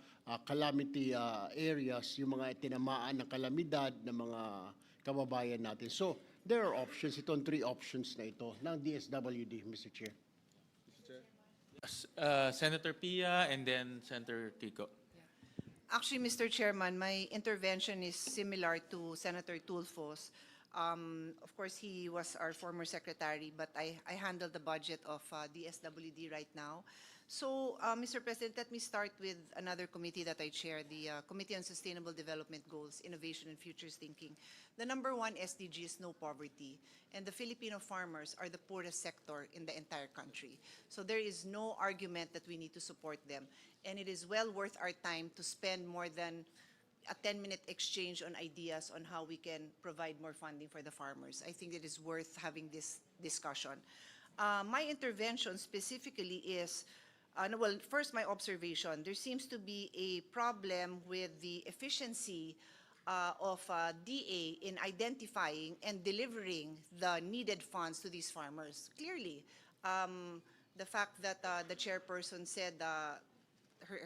calamity areas, yung mga tinamaan ng kalamidad ng mga kababayan natin. So, there are options. Ito ang 3 options na ito ng DSWD, Mr. Chair. Senator Pia and then Senator Kiko. Actually, Mr. Chairman, my intervention is similar to Senator Tulfo's. Of course, he was our former secretary, but I handle the budget of DSWD right now. So, Mr. President, let me start with another committee that I chair, the Committee on Sustainable Development Goals, Innovation and Futures Thinking. The number 1 SDG is no poverty, and the Filipino farmers are the poorest sector in the entire country. So there is no argument that we need to support them, and it is well worth our time to spend more than a 10-minute exchange on ideas on how we can provide more funding for the farmers. I think it is worth having this discussion. My intervention specifically is, well, first my observation, there seems to be a problem with the efficiency of DA in identifying and delivering the needed funds to these farmers. Clearly, the fact that the chairperson said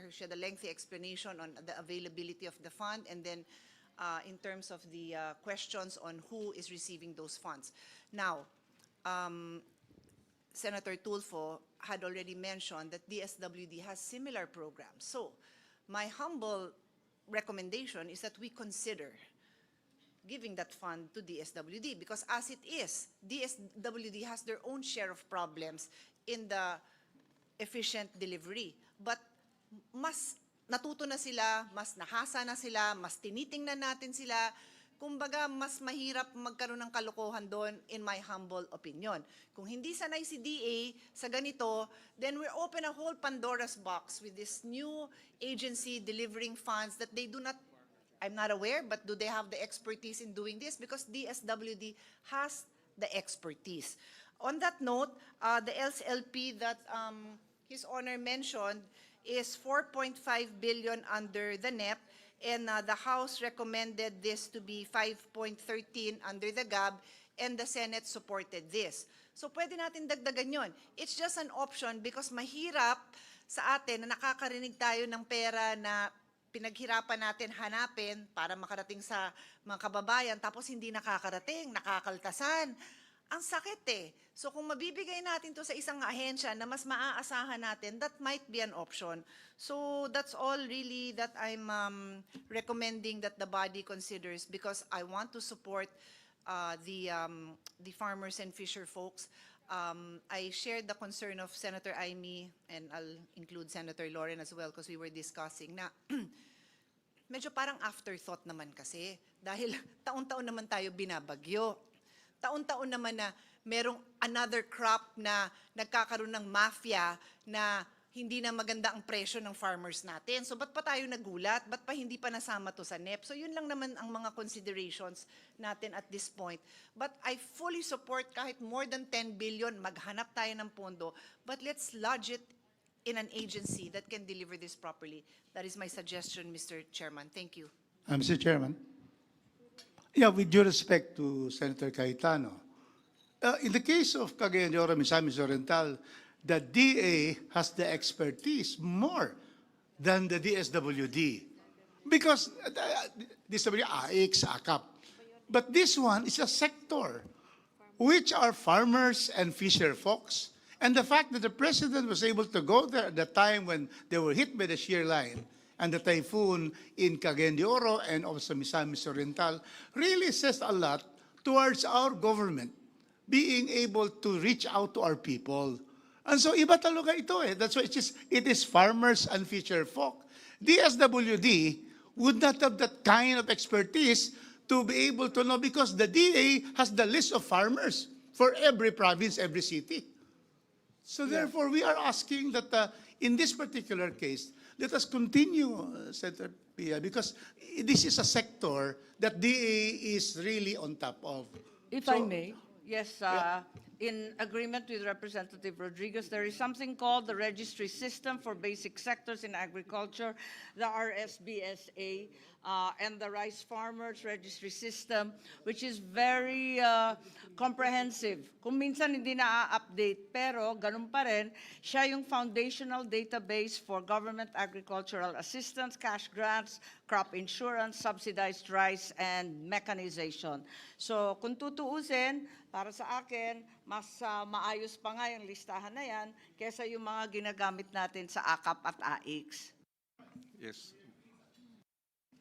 she had a lengthy explanation on the availability of the fund, and then in terms of the questions on who is receiving those funds. Now, Senator Tulfo had already mentioned that DSWD has similar programs. So, my humble recommendation is that we consider giving that fund to DSWD, because as it is, DSWD has their own share of problems in the efficient delivery. But mas natuto na sila, mas nahasa na sila, mas tinitingnan natin sila. Kumbaga, mas mahirap magkaroon ng kalokohan doon, in my humble opinion. Kung hindi sanay si DA sa ganito, then we open a whole Pandora's box with this new agency delivering funds that they do not, I'm not aware, but do they have the expertise in doing this? Because DSWD has the expertise. On that note, the LSLP that His Honor mentioned is 4.5 billion under the NEP, and the House recommended this to be 5.13 under the GAB, and the Senate supported this. So pwede natin dagdagan yon. It's just an option because mahirap sa atin na nakakarinig tayo ng pera na pinaghirapan natin hanapin para makarating sa mga kababayan, tapos hindi nakakarating, nakakaltasan. Ang sakit eh. So kung mabibigay natin to sa isang ahensya na mas maaasahan natin, that might be an option. So that's all really that I'm recommending that the body considers, because I want to support the farmers and fisher folks. I shared the concern of Senator Aimee, and I'll include Senator Lauren as well, because we were discussing na medyo parang afterthought naman kasi, dahil taon-taon naman tayo binabagyo. Taon-taon naman na merong another crop na nagkakaroon ng mafia na hindi na maganda ang presyo ng farmers natin. So ba't pa tayo nagulat? Ba't pa hindi pa nasama to sa NEP? So yun lang naman ang mga considerations natin at this point. But I fully support kahit more than 10 billion, maghanap tayo ng pondo. But let's lodge it in an agency that can deliver this properly. That is my suggestion, Mr. Chairman. Thank you. Mr. Chairman. Yeah, with due respect to Senator Cayetano, in the case of Cagayan de Oro, Misamis Oriental, the DA has the expertise more than the DSWD. Because DSWD, AIX, AKAP. But this one is a sector, which are farmers and fisher folks. And the fact that the president was able to go there at the time when they were hit by the shear line and the typhoon in Cagayan de Oro and also Misamis Oriental really says a lot towards our government being able to reach out to our people. And so iba talaga ito eh. That's why it is farmers and fisher folk. DSWD would not have that kind of expertise to be able to know because the DA has the list of farmers for every province, every city. So therefore, we are asking that in this particular case, let us continue, Senator Pia, because this is a sector that DA is really on top of. If I may. Yes, in agreement with Representative Rodriguez, there is something called the Registry System for Basic Sectors in Agriculture, the RSBSA, and the Rice Farmers Registry System, which is very comprehensive. Kung minsan hindi na-update, pero ganun pa rin, siya yung foundational database for government agricultural assistance, cash grants, crop insurance, subsidized rice, and mechanization. So kung tutuusin, para sa akin, mas maayos pa nga yung listahan na yan kesa yung mga ginagamit natin sa AKAP at AIX. Yes.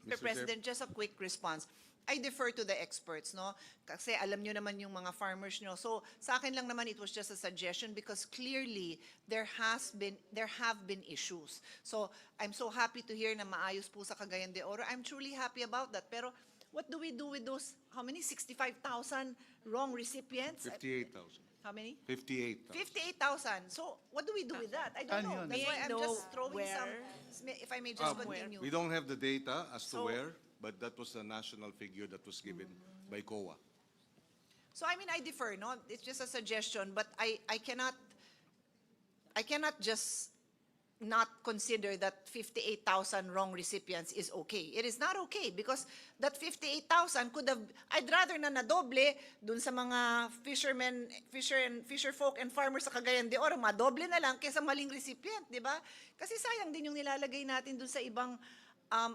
Mr. President, just a quick response. I defer to the experts, no? Kasi alam nyo naman yung mga farmers nyo. So sa akin lang naman, it was just a suggestion because clearly there have been issues. So I'm so happy to hear na maayos po sa Cagayan de Oro. I'm truly happy about that. Pero what do we do with those, how many? 65,000 wrong recipients? 58,000. How many? 58,000. 58,000. So what do we do with that? I don't know. That's why I'm just throwing some, if I may just continue. We don't have the data as to So- where, but that was a national figure that was given by COA. So I mean, I defer, no? It's just a suggestion, but I cannot just not consider that 58,000 wrong recipients is okay. It is not okay because that 58,000 could have, I'd rather na nadoble dun sa mga fisher folk and farmers sa Cagayan de Oro, madoble na lang kaysa maling recipient, di ba? Kasi sayang din yung nilalagay natin dun sa ibang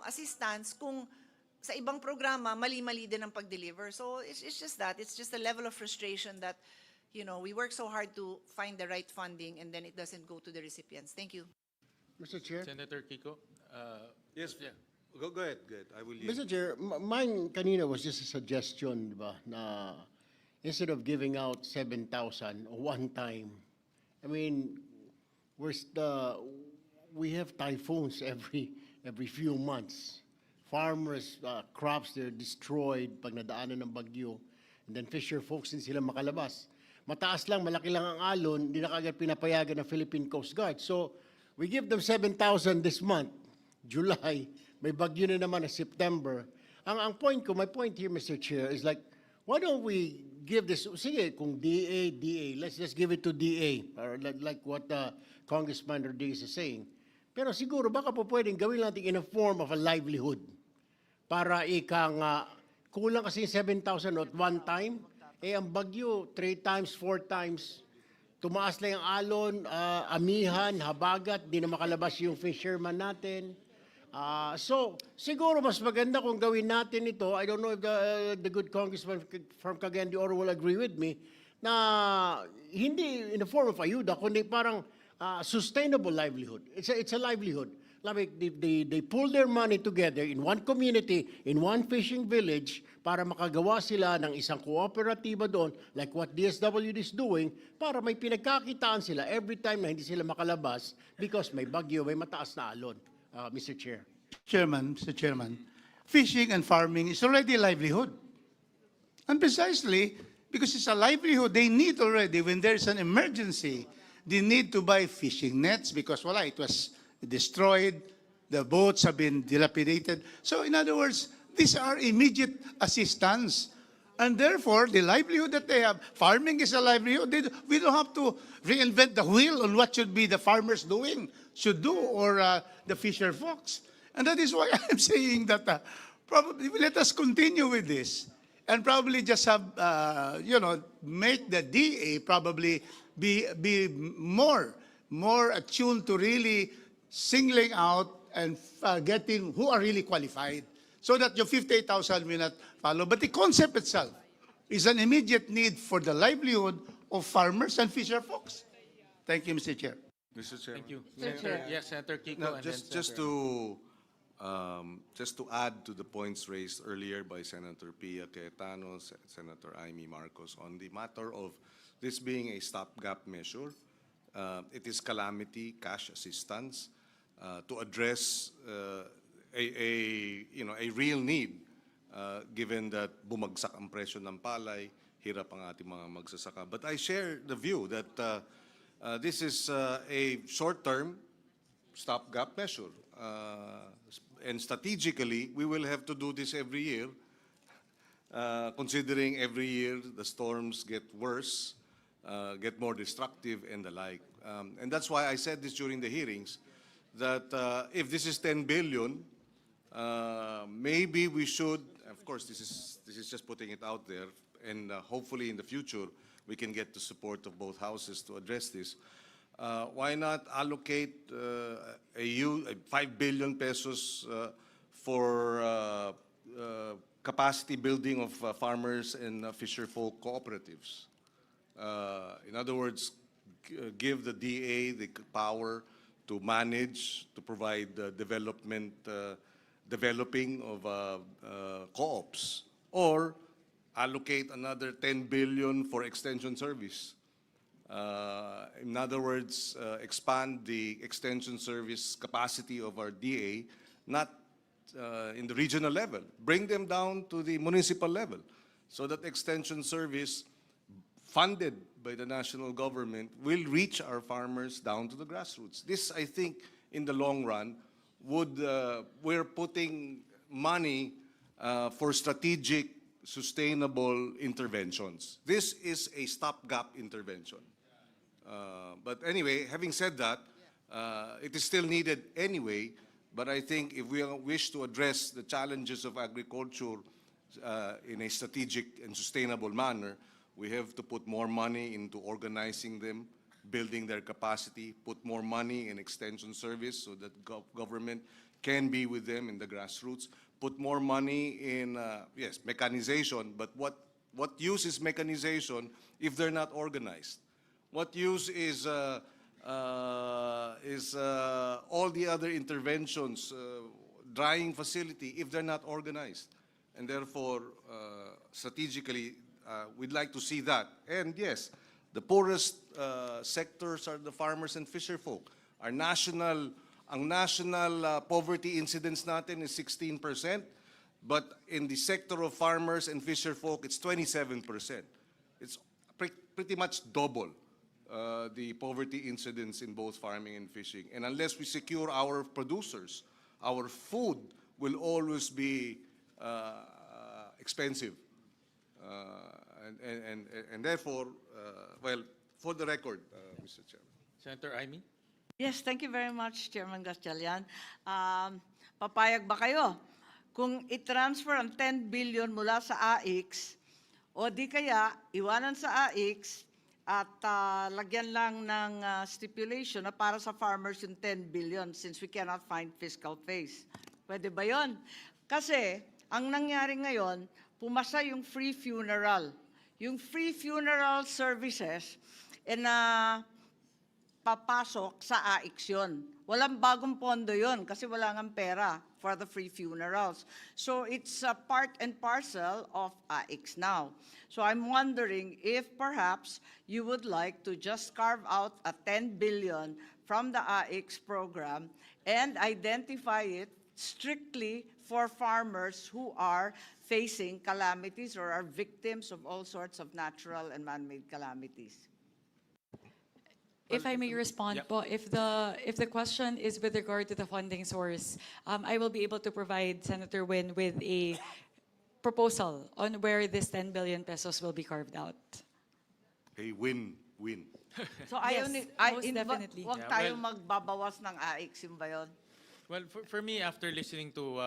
assistance kung sa ibang programa, mali-mali din ang pag-deliver. So it's just that. It's just a level of frustration that, you know, we work so hard to find the right funding and then it doesn't go to the recipients. Thank you. Mr. Chair? Senator Kiko? Yes, go ahead. I will Mr. Chair, mine kanina was just a suggestion, di ba, na instead of giving out 7,000 one time, I mean, we have typhoons every few months. Farmers, crops, they're destroyed pag nadaanan ng bagyo. And then fisher folks din sila makalabas. Mataas lang, malaki lang ang alon, hindi na kagad pinapayagan ng Philippine Coast Guard. So, we give them 7,000 this month, July. May bagyo na naman na September. Ang point ko, my point here, Mr. Chair, is like, why don't we give this, sige, kung DA, let's just give it to DA, or like what Congressman Rodriguez is saying. Pero siguro, baka po pwedeng gawin natin in a form of a livelihood. Para kulang kasi 7,000 at one time, ang bagyo, 3 times, 4 times, tumaas na yung alon, amihan, habagat, di na makalabas yung fisherman natin. So, siguro mas maganda kung gawin natin ito. I don't know if the good congressman from Cagayan de Oro will agree with me, na hindi in the form of ayuda, kundi parang sustainable livelihood. It's a livelihood. Like they pull their money together in one community, in one fishing village, para makagawa sila ng isang kooperatiba doon, like what DSWD is doing, para may pinagkakitaan sila every time na hindi sila makalabas because may bagyo, may mataas na alon. Mr. Chair. Mr. Chairman, fishing and farming is already a livelihood. And precisely because it's a livelihood, they need already, when there's an emergency, they need to buy fishing nets because, it was destroyed, the boats have been dilapidated. So in other words, these are immediate assistance. And therefore, the livelihood that they have, farming is a livelihood. We don't have to reinvent the wheel on what should be the farmers should do, or the fisher folks. And that is why I'm saying that probably let us continue with this and probably just have, make the DA probably be more attuned to really singling out and getting who are really qualified so that your 58,000 will not follow. But the concept itself is an immediate need for the livelihood of farmers and fisher folks. Thank you, Mr. Chair. Mr. Chairman. Thank you. Mr. Chair. Yes, Senator Kiko No, and just then Senator. just to add to the points raised earlier by Senator Pia Cayetano, Senator Amy Marcos, on the matter of this being a stopgap measure, it is calamity cash assistance to address a real need, given that bumagsak ang presyo ng palay, hirap ang ating mga magsasaka. But I share the view that this is a short-term stopgap measure. And strategically, we will have to do this every year, considering every year the storms get worse, get more destructive, and the like. And that's why I said this during the hearings, that if this is 10 billion, maybe we should, of course, this is just putting it out there, and hopefully in the future, we can get the support of both houses to address this. Why not allocate 5 billion pesos for capacity building of farmers and fisherfolk cooperatives? In other words, give the DA the power to manage, to provide developing of co-ops, or allocate another 10 billion for extension service. In other words, expand the extension service capacity of our DA, not in the regional level. Bring them down to the municipal level so that extension service funded by the national government will reach our farmers down to the grassroots. This, I think, in the long run, we're putting money for strategic, sustainable interventions. This is a stopgap intervention. But anyway, having said that, it is still needed anyway, but I think if we wish to address the challenges of agriculture in a strategic and sustainable manner, we have to put more money into organizing them, building their capacity, put more money in extension service so that government can be with them in the grassroots, put more money in, yes, mechanization, but what use is mechanization if they're not organized? What use is all the other interventions, drying facility, if they're not organized? And therefore, strategically, we'd like to see that. And yes, the poorest sectors are the farmers and fisherfolk. Ang national poverty incidence natin is 16%, but in the sector of farmers and fisherfolk, it's 27%. It's pretty much double the poverty incidence in both farming and fishing. And unless we secure our producers, our food will always be expensive. And therefore, well, for the record, Mr. Chairman. Senator Amy? Yes, thank you very much, Chairman Gatchalian. Papayag ba kayo kung i-transfer ang 10 billion mula sa AIX o di kaya iwanan sa AIX at lagyan lang ng stipulation na para sa farmers yung 10 billion since we cannot find fiscal phase? Pwede ba yun? Kasi ang nangyari ngayon, pumasa yung free funeral. Yung free funeral services papasok sa AIX yun. Walang bagong pondo yun kasi wala ngang pera for the free funerals. So it's a part and parcel of AIX now. So I'm wondering if perhaps you would like to just carve out a 10 billion from the AIX program and identify it strictly for farmers who are facing calamities or are victims of all sorts of natural and man-made calamities. If I may respond po, if the question is with regard to the funding source, I will be able to provide Senator Win with a proposal on where this 10 billion pesos will be carved out. A win-win. So Yes, most definitely. Huwag Yeah, tayo well- magbabawas ng AIX, yun ba yun? Well, for me, after listening to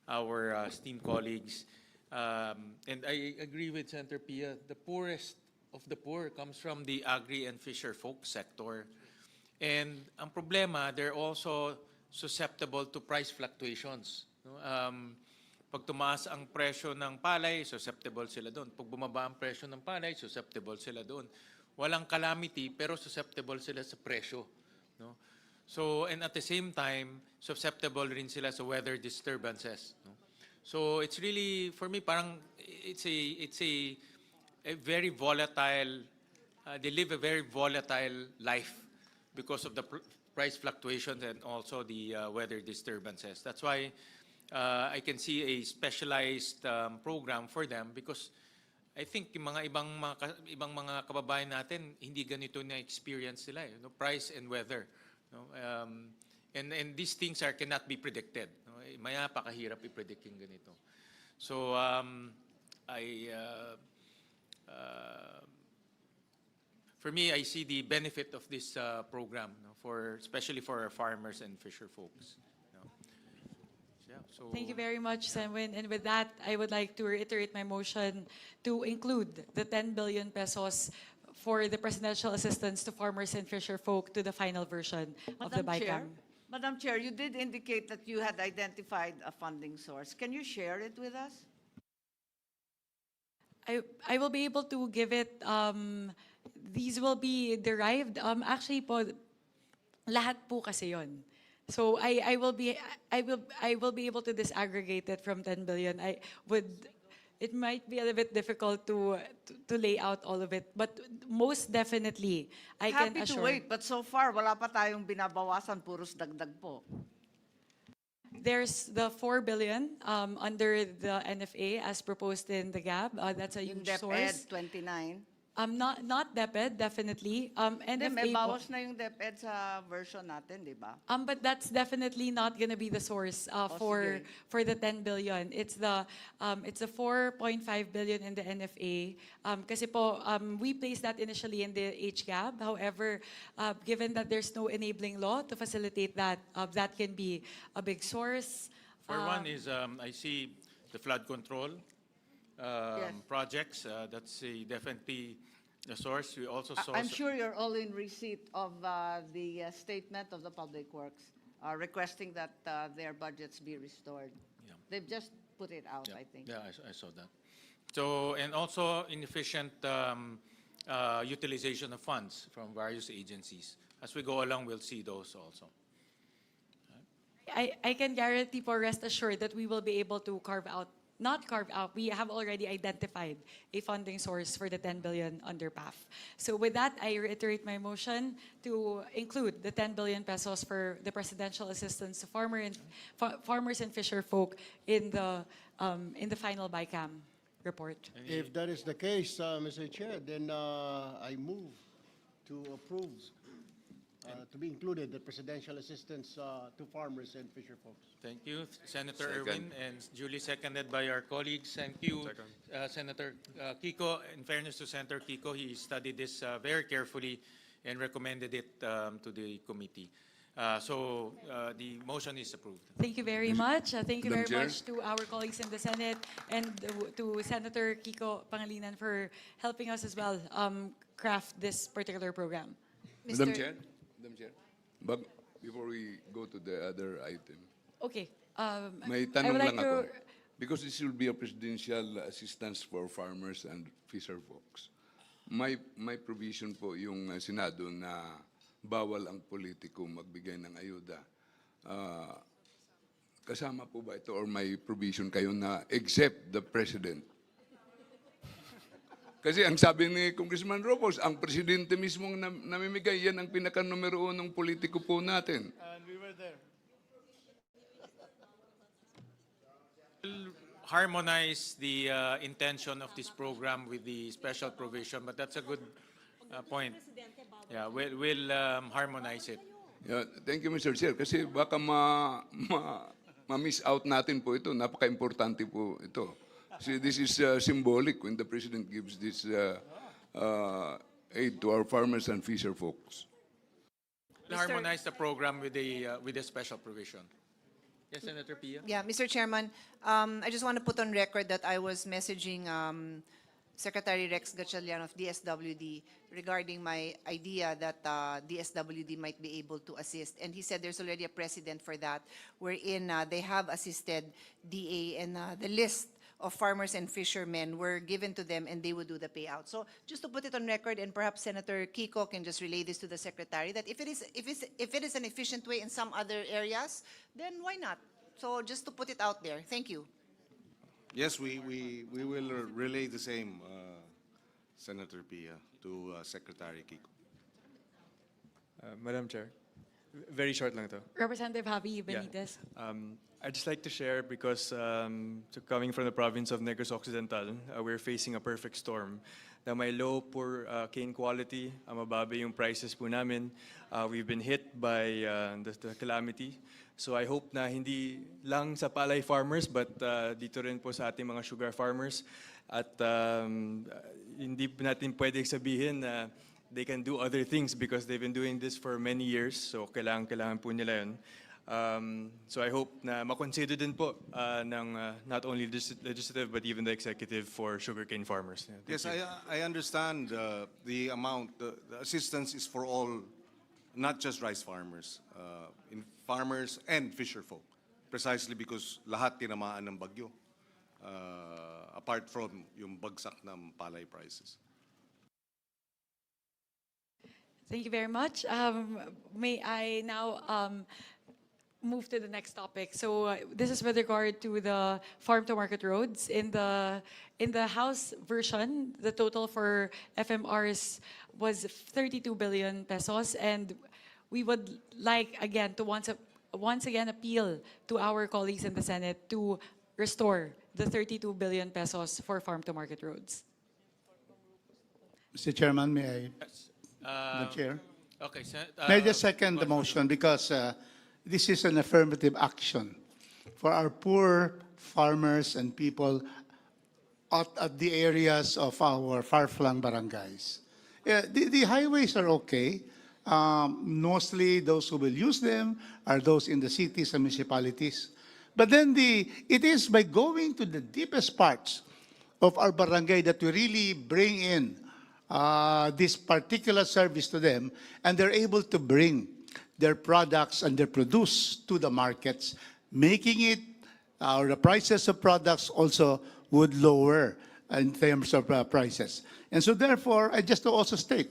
our esteemed colleagues, and I agree with Senator Pia, the poorest of the poor comes from the agri and fisher folk sector. And ang problema, they're also susceptible to price fluctuations. No? Pag tumaas ang presyo ng palay, susceptible sila doon. Pag bumaba ang presyo ng palay, susceptible sila doon. walang calamity pero susceptible sila sa presyo, no? So, and at the same time, susceptible rin sila sa weather disturbances, no? So, it's really, for me, parang it's a very volatile, they live a very volatile life because of the price fluctuations and also the weather disturbances. That's why I can see a specialized program for them because I think yung mga ibang mga kababayan natin hindi ganito na experience sila, no? Price and weather, no? And these things cannot be predicted, no? Maya pakahirap i-predict yung ganito. So for me, I see the benefit of this program, no, especially for our farmers and fisher folks. No. Yeah, so Thank you very much, Senwin. And with that, I would like to reiterate my motion to include the 10 billion pesos for the presidential assistance to farmers and fisher folk to the final version of the Bicam. Madam Chair, you did indicate that you had identified a funding source. Can you share it with us? I will be able to give it, these will be derived, actually po, lahat po kasi yon. So I will be able to disaggregate it from 10 billion. It might be a little bit difficult to lay out all of it, but most definitely, I can Happy to assure. wait, but so far, wala pa tayong binabawasan, puros dagdag po. There's the 4 billion under the NFA as proposed in the GAB. That's a Yung huge source. DepEd 29. Not DepEd, definitely. Hindi, may NFA po. bawas na yung DepEd sa version natin, di ba? But that's definitely not going to be the source sige. for the 10 billion. It's the 4.5 billion in the NFA. Kasi po, we placed that initially in the HGAB. However, given that there's no enabling law to facilitate that, that can be a big source. for one is I see the flood control Yes. projects. That's definitely the source. We also saw. I'm sure you're all in receipt of the statement of the Public Works requesting that their budgets be restored. Yeah. They've just put it out, Yeah, I think. yeah, I saw that. So, and also inefficient utilization of funds from various agencies. As we go along, we'll see those also. I can guarantee for rest assured that we will be able to not carve out, we have already identified a funding source for the 10 billion under PAF. So with that, I reiterate my motion to include the 10 billion pesos for the presidential assistance to farmers and fisher folk in the final Bicam report. If that is the case, Mr. Chair, then I move to approve to be included the presidential assistance to farmers and fisher folks. Thank you, Senator Second. Erwin, and duly seconded by our colleagues. Thank you, Senator Kiko. In fairness to Senator Kiko, he studied this very carefully and recommended it to the committee. So the motion is approved. Thank you very much. Thank you Madam very Chair. much to our colleagues in the Senate and to Senator Kiko Pangilinan for helping us as well craft this particular program. Madam Chair, but before we go to the other item, Okay. may I tanong would like lang ako. to Because this will be a presidential assistance for farmers and fisher folks. May provision po yung Senado na bawal ang politiko magbigay ng ayuda. Kasama po ba ito or may provision kayo na except the president? Kasi ang sabi ni Congressman Robos, ang presidente mismong namimigay, yan ang pinaka-numero unong politiko po natin. And we were there. Harmonize the intention of this program with the special provision, but that's a good point. Yeah, we'll harmonize it. Yeah, thank you, Mr. Chair. Kasi baka ma-miss out natin po ito. Napaka-importante po ito. See, this is symbolic when the President gives this aid to our farmers and fisher folks. We'll harmonize the program with the special provision. Yes, Senator Pia? Yeah, Mr. Chairman, I just want to put on record that I was messaging Secretary Rex Gatchalian of DSWD regarding my idea that DSWD might be able to assist. And he said there's already a precedent for that, wherein they have assisted DA, and the list of farmers and fishermen were given to them and they would do the payout. So just to put it on record, and perhaps Senator Kiko can just relay this to the Secretary, that if it is an efficient way in some other areas, then why not? So just to put it out there. Thank you. Yes, we will relay the same, Senator Pia, to Secretary Kiko. Madam Chair, very short lang to. Representative Javi Yeah. Benitez. I'd just like to share because so coming from the province of Negros Occidental, we're facing a perfect storm. Na may low, poor cane quality, mababa yung prices po namin. We've been hit by the calamity. So I hope na hindi lang sa palay farmers but dito rin po sa ating mga sugar farmers. At hindi natin pwedeng sabihin na they can do other things because they've been doing this for many years. So kailangan po nila yun. So I hope na makonsider din po ng not only legislative but even the executive for sugarcane farmers. Yeah, thank Yes, you. I understand the amount. The assistance is for all, not just rice farmers, in farmers and fisher folk, precisely because lahat tinamaan ng bagyo, apart from yung bagsak ng palay prices. Thank you very much. May I now move to the next topic? So this is with regard to the farm to market roads. In the House version, the total for FMRs was 32 billion pesos, and we would like again to once again appeal to our colleagues in the Senate to restore the 32 billion pesos for farm to market roads. Mr. Chairman, may I? The Chair. Okay, May I just second the motion because this is an affirmative action for our poor farmers and people at the areas of our far-flung barangays. The highways are okay. Mostly those who will use them are those in the cities and municipalities. But then it is by going to the deepest parts of our barangay that we really bring in this particular service to them, and they're able to bring their products and their produce to the markets, making it, the prices of products also would lower in terms of prices. And so therefore, I just to also state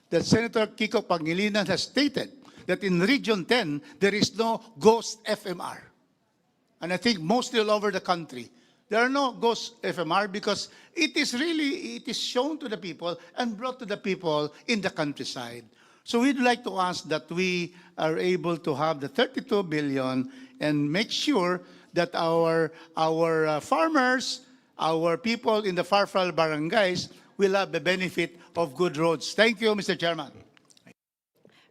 that Senator Kiko Pangilinan has stated that in Region 10, there is no ghost FMR. And I think mostly all over the country, there are no ghost FMR because it is shown to the people and brought to the people in the countryside. So we'd like to ask that we are able to have the 32 billion and make sure that our farmers, our people in the far-flung barangays will have the benefit of good roads. Thank you, Mr. Chairman.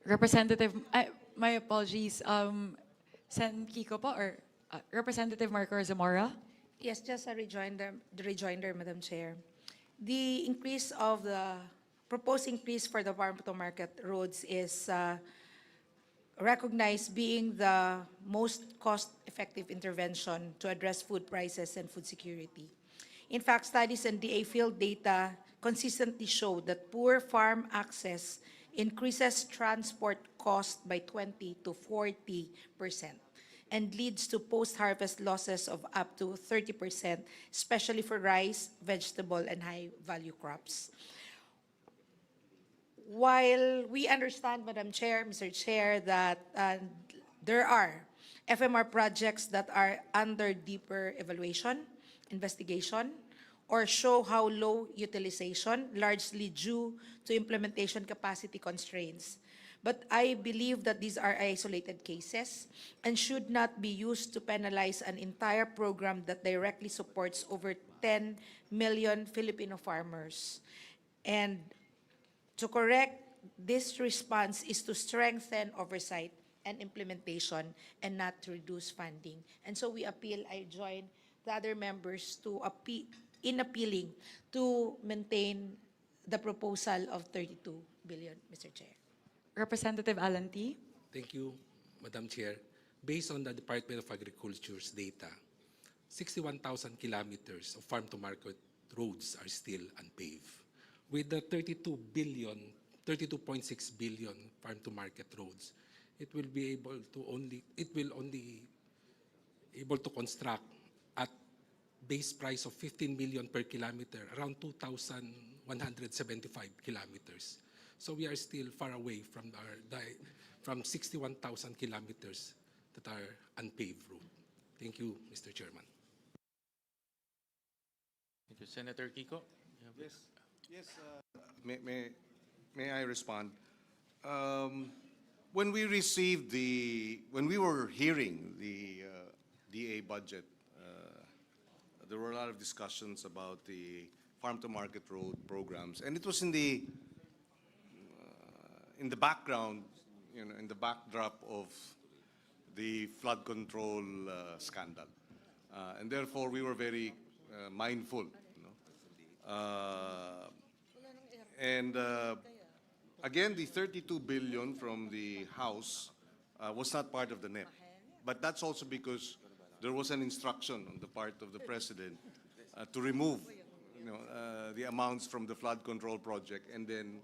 Representative, my apologies, Sen Kiko po or Representative Marco Zamora? Yes, just a rejoinder, Madam Chair. The increase of the proposed increase for the farm to market roads is recognized being the most cost-effective intervention to address food prices and food security. In fact, studies and DA field data consistently show that poor farm access increases transport cost by 20 to 40% and leads to post-harvest losses of up to 30%, especially for rice, vegetable, and high-value crops. While we understand, Madam Chair, Mr. Chair, that there are FMR projects that are under deeper evaluation, investigation, or show how low utilization, largely due to implementation capacity constraints. But I believe that these are isolated cases and should not be used to penalize an entire program that directly supports over 10 million Filipino farmers. And to correct this response is to strengthen oversight and implementation and not to reduce funding. And so we appeal, I join the other members to appealing to maintain the proposal of 32 billion, Mr. Chair. Representative Alan T. Thank you, Madam Chair. Based on the Department of Agriculture's data, 61,000 kilometers of farm-to-market roads are still unpaved. With the 32.6 billion farm-to-market roads, it will only able to construct at base price of 15 million per kilometer, around 2,175 kilometers. So we are still far away from from 61,000 kilometers that are unpaved road. Thank you, Mr. Chairman. Thank you. Senator Kiko? You have- Yes, may I respond? When we received when we were hearing the DA budget, there were a lot of discussions about the farm-to-market road programs, and it was in the background, in the backdrop of the flood control scandal, and therefore we were very mindful. And again, the 32 billion from the House was not part of the NEP. But that's also because there was an instruction on the part of the President to remove the amounts from the flood control project and then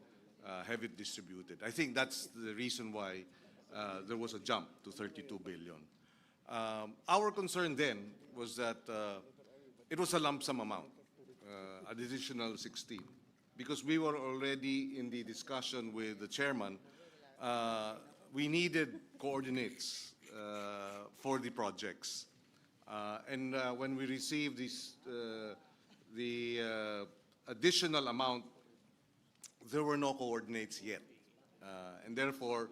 have it distributed. I think that's the reason why there was a jump to 32 billion. Our concern then was that it was a lump sum amount, additional 16. Because we were already in the discussion with the chairman, we needed coordinates for the projects. And when we received the additional amount, there were no coordinates yet. And therefore,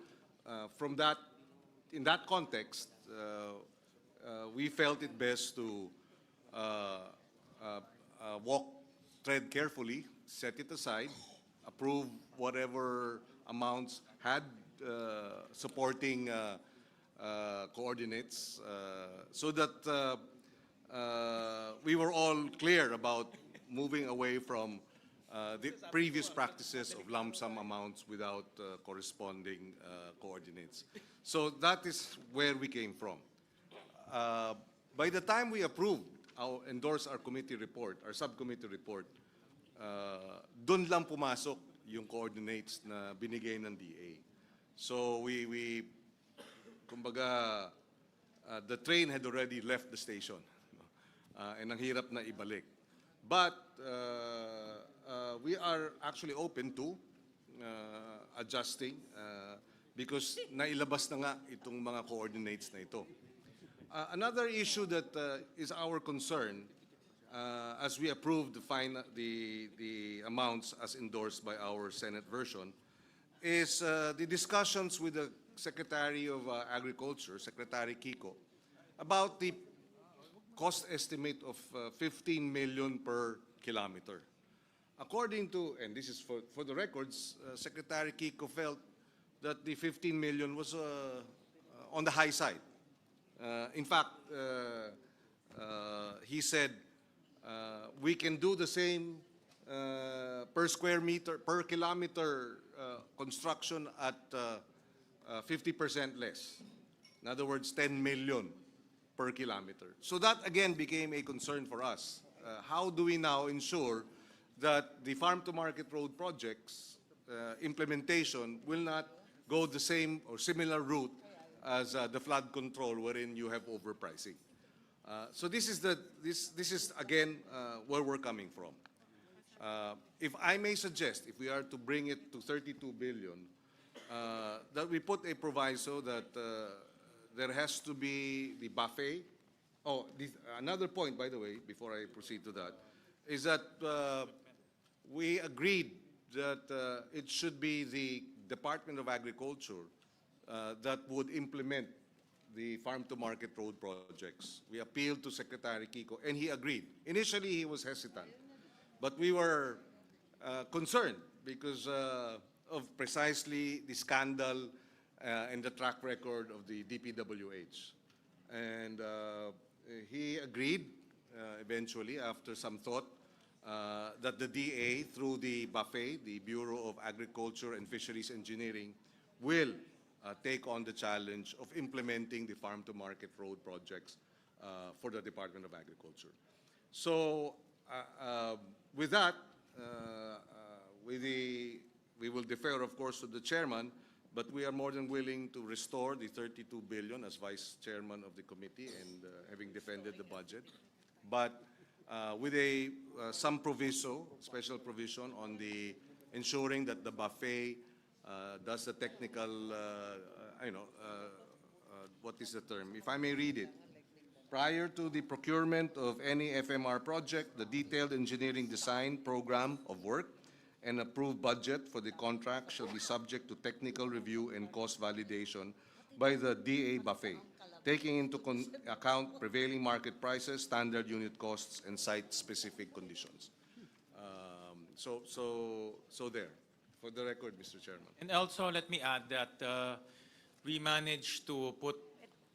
in that context, we felt it best to tread carefully, set it aside, approve whatever amounts had supporting coordinates, so that we were all clear about moving away from the previous practices of lump sum amounts without corresponding coordinates. So that is where we came from. By the time we endorsed our committee report, our subcommittee report, doon lang pumasok yung coordinates na binigay ng DA. So kumbaga, the train had already left the station, and ang hirap na ibalik. But we are actually open to adjusting because nailabas na nga itong mga coordinates na ito. Another issue that is our concern as we approve the amounts as endorsed by our Senate version is the discussions with the Secretary of Agriculture, Secretary Kiko, about the cost estimate of 15 million per kilometer. According to, and this is for the records, Secretary Kiko felt that the 15 million was on the high side. In fact, he said, we can do the same per square meter, per kilometer construction at 50% less. In other words, 10 million per kilometer. So that again became a concern for us. How do we now ensure that the farm-to-market road projects implementation will not go the same or similar route as the flood control, wherein you have overpricing? So this is again where we're coming from. If I may suggest, if we are to bring it to 32 billion, that we put a proviso that there has to be the buffet. Oh, another point, by the way, before I proceed to that, is that we agreed that it should be the Department of Agriculture that would implement the farm-to-market road projects. We appealed to Secretary Kiko, and he agreed. Initially, he was hesitant, but we were concerned because of precisely the scandal and the track record of the DPWH. And he agreed eventually, after some thought, that the DA, through the BAFE, the Bureau of Agriculture and Fisheries Engineering, will take on the challenge of implementing the farm-to-market road projects for the Department of Agriculture. So with that, we will defer, of course, to the chairman, but we are more than willing to restore the 32 billion as vice chairman of the committee and having defended the budget. But with some proviso, special provision on the ensuring that the buffet does the technical, what is the term? If I may read it. Prior to the procurement of any FMR project, the detailed engineering design program of work and approved budget for the contract shall be subject to technical review and cost validation by the DA buffet, taking into account prevailing market prices, standard unit costs, and site-specific conditions. So there, for the record, Mr. Chairman. And also, let me add that we managed to put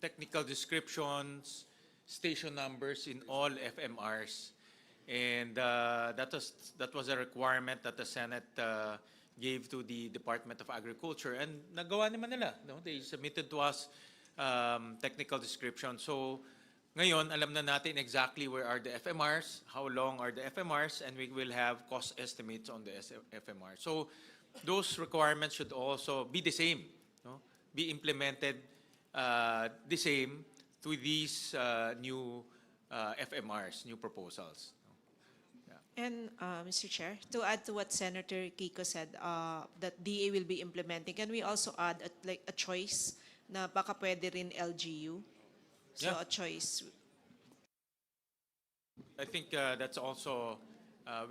technical descriptions, station numbers in all FMRs. And that was a requirement that the Senate gave to the Department of Agriculture. And nagawa naman nila. No? They submitted to us technical description. So ngayon, alam na natin exactly where are the FMRs, how long are the FMRs, and we will have cost estimates on the FMR. So those requirements should also be the same, no? Be implemented the same to these new FMRs, new proposals. And Mr. Chair, to add to what Senator Kiko said, that DA will be implementing, can we also add a choice na baka pwede rin LGU? So Yeah. a choice. I think that's also,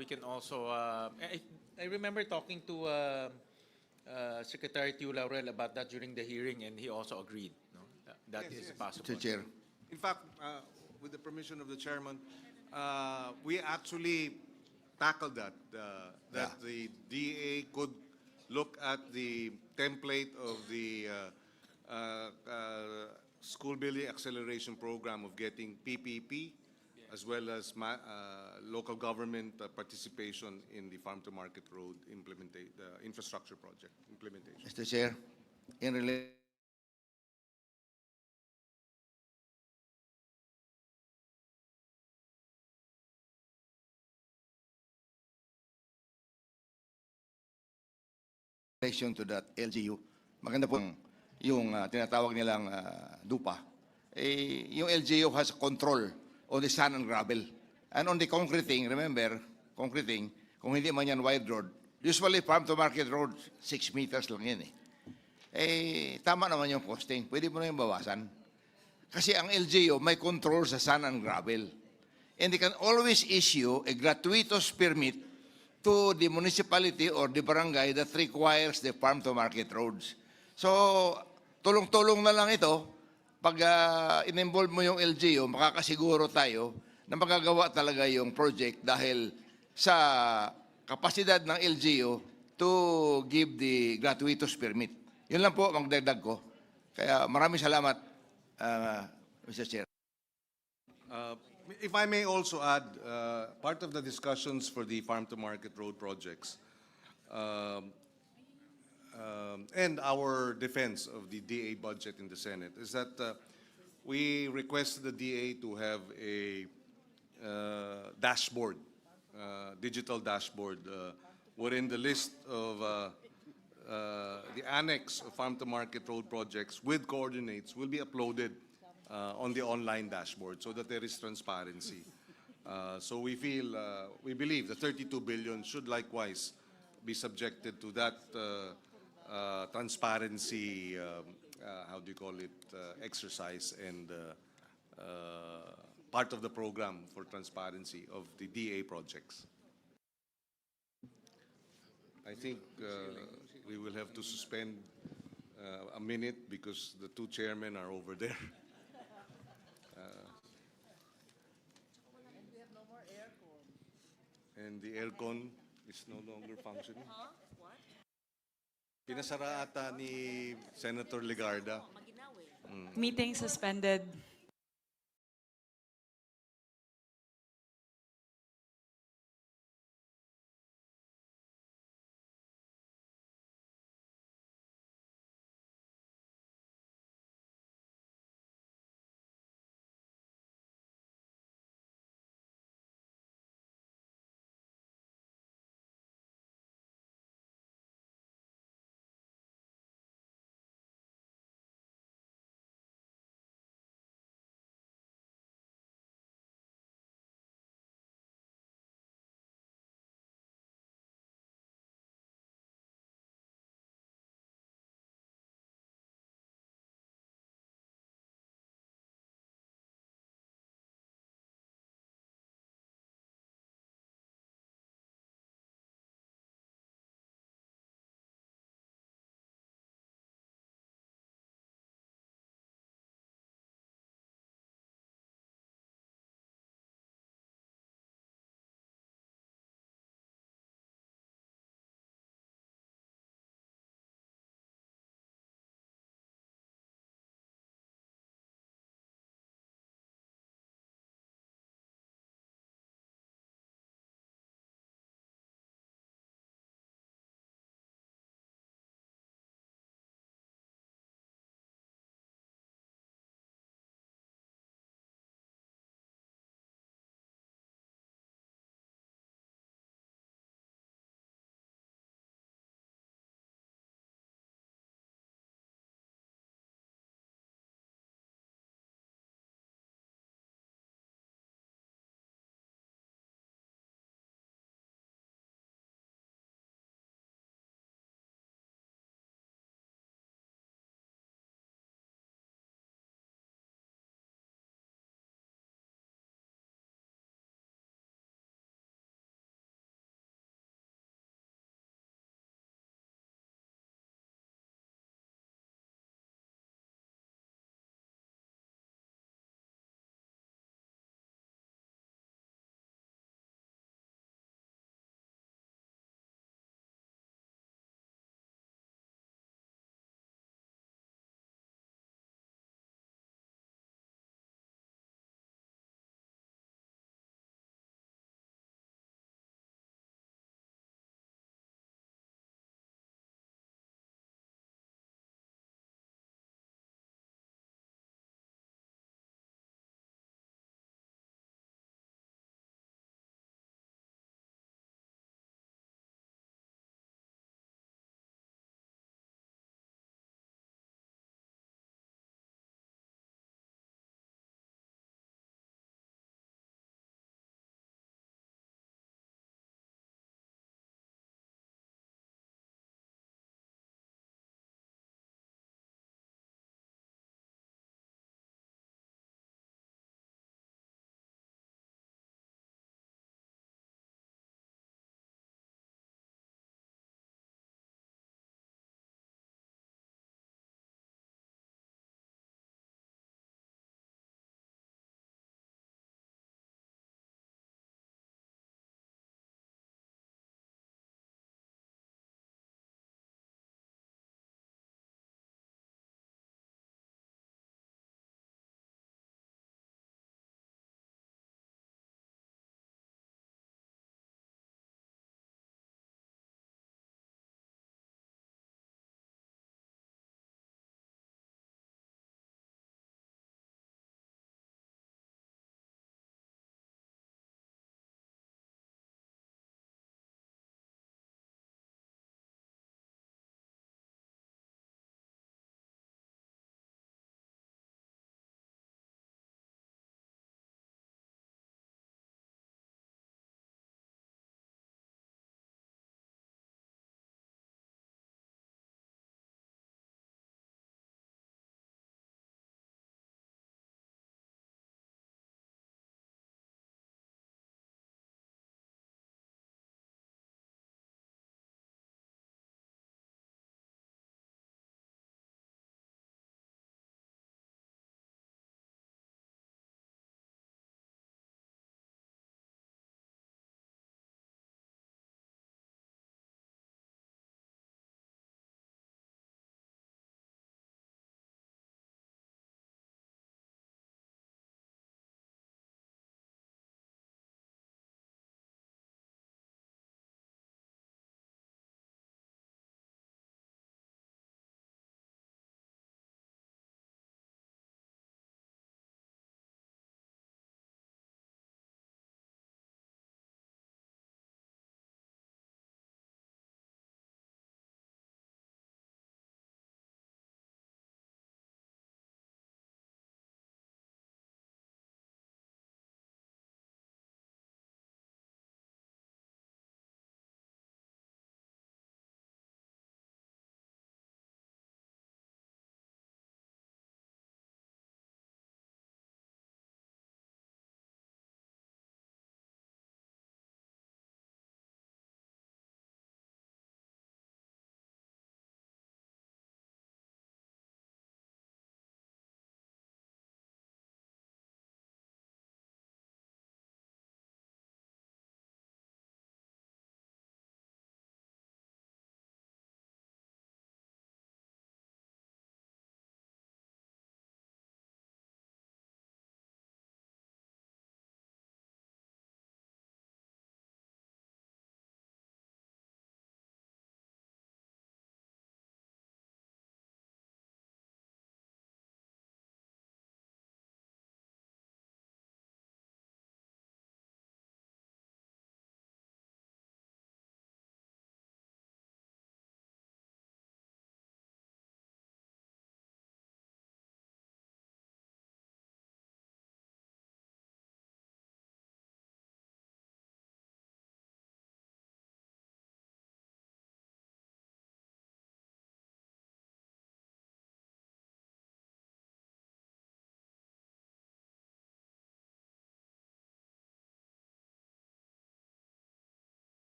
we can also, I remember talking to Secretary Tiu Laurel about that during the hearing, and he also agreed. No? That is possible. Mr. Chair. In fact, with the permission of the chairman, we actually tackled that, that the DA could look at the template of the school building acceleration program of getting PPP, as well as local government participation in the farm to market road infrastructure project implementation. Mr. Chair, in relation to that LGU, maganda po yung tinatawag nilang DUPA. Yung LGU has control on the sand and gravel. And on the concreting, remember, concreting, kung hindi man yan wide road, usually farm to market road, 6 meters lang yan tama naman yung costing. Pwede mo na yung bawasan. Kasi ang LGU may control sa sand and gravel. And they can always issue a gratuitous permit to the municipality or the barangay that requires the farm to market roads. So, tulong-tulong na lang ito. Pag in-involve mo yung LGU, makakasiguro tayo na magagawa talaga yung project dahil sa kapasidad ng LGU to give the gratuitous permit. Yun lang po, magdagdag ko. Kaya maraming salamat, Mr. Chair. If I may also add, part of the discussions for the farm-to-market road projects and our defense of the DA budget in the Senate is that we request the DA to have a dashboard, digital dashboard, wherein the list of the annex of farm-to-market road projects with coordinates will be uploaded on the online dashboard so that there is transparency. So we believe the 32 billion should likewise be subjected to that transparency, how do you call it, exercise and part of the program for transparency of the DA projects. I think we will have to suspend a minute because the two chairmen are over there. And the aircon is no longer functioning. Pinasara ata ni Senator Legarda. Meeting suspended.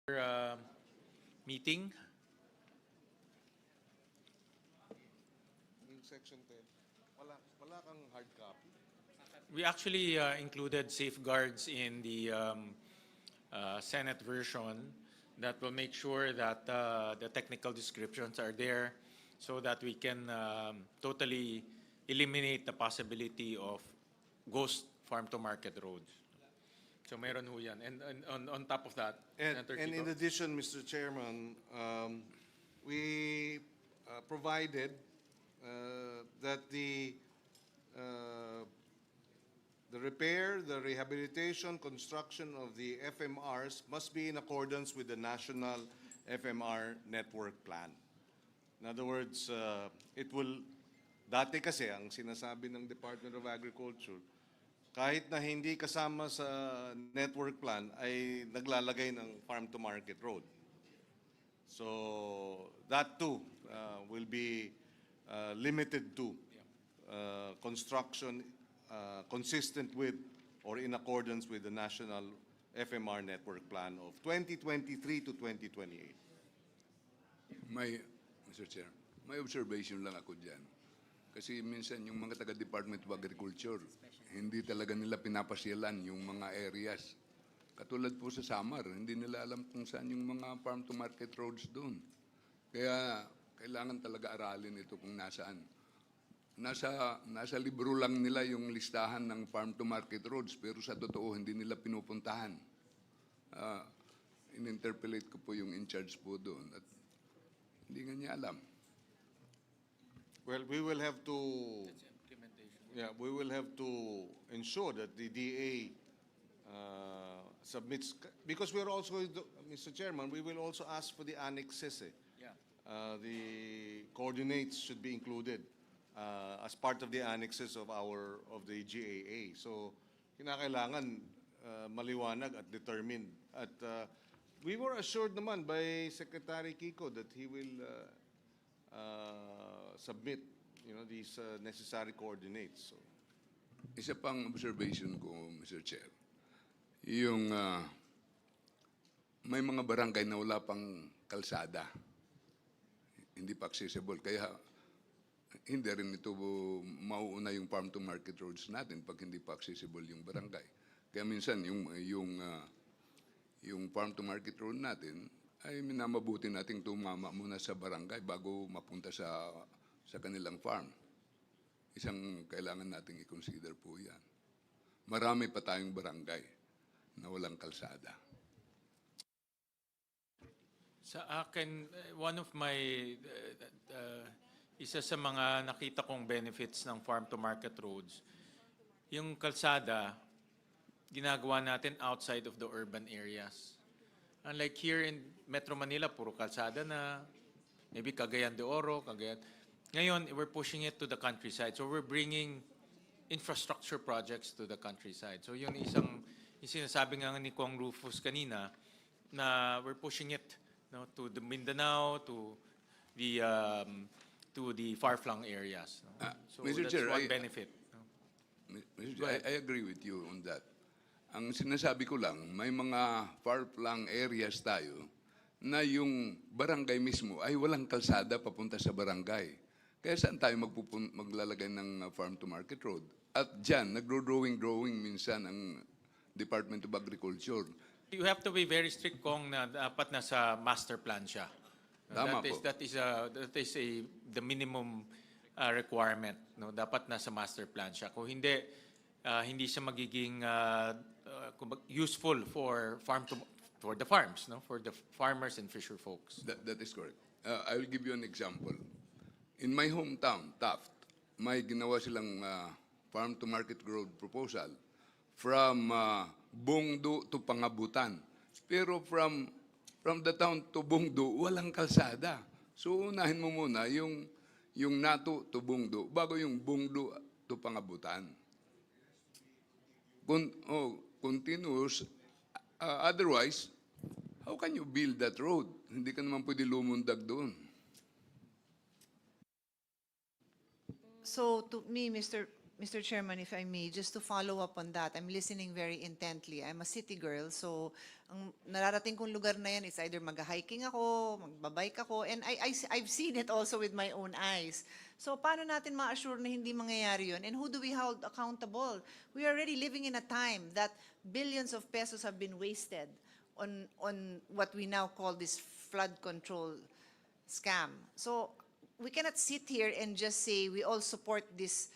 meeting. Yung section 10, wala kang hard copy. We actually included safeguards in the Senate version that will make sure that the technical descriptions are there so that we can totally eliminate the possibility of ghost farm-to-market roads. So meron ho yan. And on top of that, Senator And in Kiko? addition, Mr. Chairman, we provided that the repair, the rehabilitation, construction of the FMRs must be in accordance with the National FMR Network Plan. In other words, dati kasi ang sinasabi ng Department of Agriculture, kahit na hindi kasama sa network plan, ay naglalagay ng farm-to-market road. So that too will be limited to construction consistent with or in accordance with the National FMR Network Plan of 2023 to 2028. Mr. Chair, may observation lang ako dyan. Kasi minsan yung mga taga-Department of Agriculture, hindi talaga nila pinapasyalan yung mga areas. Katulad po sa Samar, hindi nila alam kung saan yung mga farm-to-market roads doon. Kaya kailangan talaga aralin ito kung nasaan. Nasa libro lang nila yung listahan ng farm-to-market roads, pero sa totoo hindi nila pinupuntahan. In-interpolate ko po yung in-charge po doon at hindi nga niya alam. Well, we will have to ensure that the DA submits, because we're also, Mr. Chairman, we will also ask for the annexes. The coordinates should be included as part of the annexes of the GAA. So, kinakailangan maliwanag at determined. At we were assured naman by Secretary Kiko that he will submit, these necessary coordinates. So, Isa pang observation ko, Mr. Chair, yung may mga barangay na wala pang kalsada, hindi pa accessible. Kaya hindi rin ito mauuna yung farm-to-market roads natin pag hindi pa accessible yung barangay. Kaya minsan yung farm-to-market road natin ay minamabuti nating tumama muna sa barangay bago mapunta sa kanilang farm. Isang kailangan nating i-consider po yan. Marami pa tayong barangay na walang kalsada. Sa akin, one of my, isa sa mga nakita kong benefits ng farm-to-market roads, yung kalsada, ginagawa natin outside of the urban areas. Unlike here in Metro Manila, puro kalsada na, maybe Cagayan de Oro, Ngayon, we're pushing it to the countryside. So we're bringing infrastructure projects to the countryside. So yun yung sinasabi nga ni Kong Rufus kanina, na we're pushing it to the Mindanao, to the far-flung areas. So Mr. that's Chair, one benefit. Mr. Chair, I agree with you on that. Ang sinasabi ko lang, may mga far-flung areas tayo na yung barangay mismo ay walang kalsada papunta sa barangay. Kaya saan tayo maglalagay ng farm-to-market road? At dyan, nagro-drawing minsan ang Department of Agriculture. You have to be very strict kung na dapat nasa master plan siya. Tama po. That is the minimum requirement. Dapat nasa master plan siya. Kung hindi, hindi siya magiging useful for the farms, for the farmers and fisher folks. That is correct. I will give you an example. In my hometown, Taft, may ginawa silang farm-to-market road proposal from Bongdo to Pangabutan. Pero from the town to Bongdo, walang kalsada. So unahin mo muna yung Nato to Bongdo bago yung Bongdo to Pangabutan. Continuous. Otherwise, how can you build that road? Hindi ka naman pwede lumundag doon. So to me, Mr. Mr. Chairman, if I may, just to follow up on that, I'm listening very intently. I'm a city girl, so ang nararating kong lugar na yan is either mag-hiking ako, magbabike ako, and I've seen it also with my own eyes. So paano natin ma-assure na hindi mangyayari yun? And who do we hold accountable? We are already living in a time that billions of pesos have been wasted on what we now call this flood control scam. So we cannot sit here and just say we all support this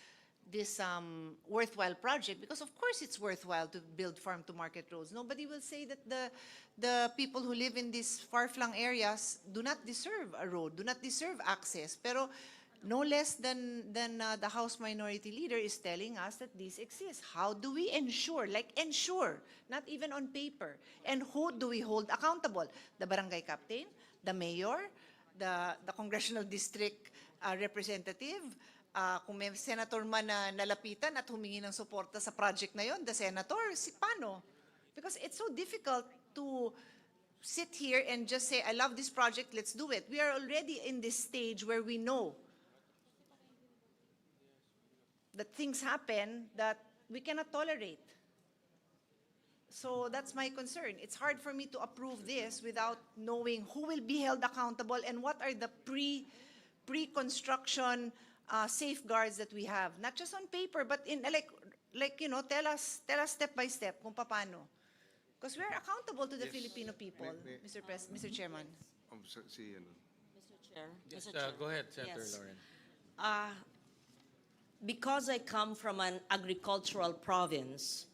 worthwhile project, because of course it's worthwhile to build farm-to-market roads. Nobody will say that the people who live in these far-flung areas do not deserve a road, do not deserve access. Pero no less than the House Minority Leader is telling us that this exists. How do we ensure, not even on paper, and who do we hold accountable? The barangay captain, the mayor, the congressional district representative, kung may senator man na nalapitan at humingi ng suporta sa project na yon, the senator, paano? Because it's so difficult to sit here and just say, I love this project, let's do it. We are already in this stage where we know that things happen that we cannot tolerate. So that's my concern. It's hard for me to approve this without knowing who will be held accountable and what are the pre-construction safeguards that we have, not just on paper, but in tell us step by step kung paano. Because we are accountable to the Filipino people, Mr. Chairman. Mr. Chair. Yes, Mr. Chair. go ahead, Senator Yes. Lauren. Because I come from an agricultural province,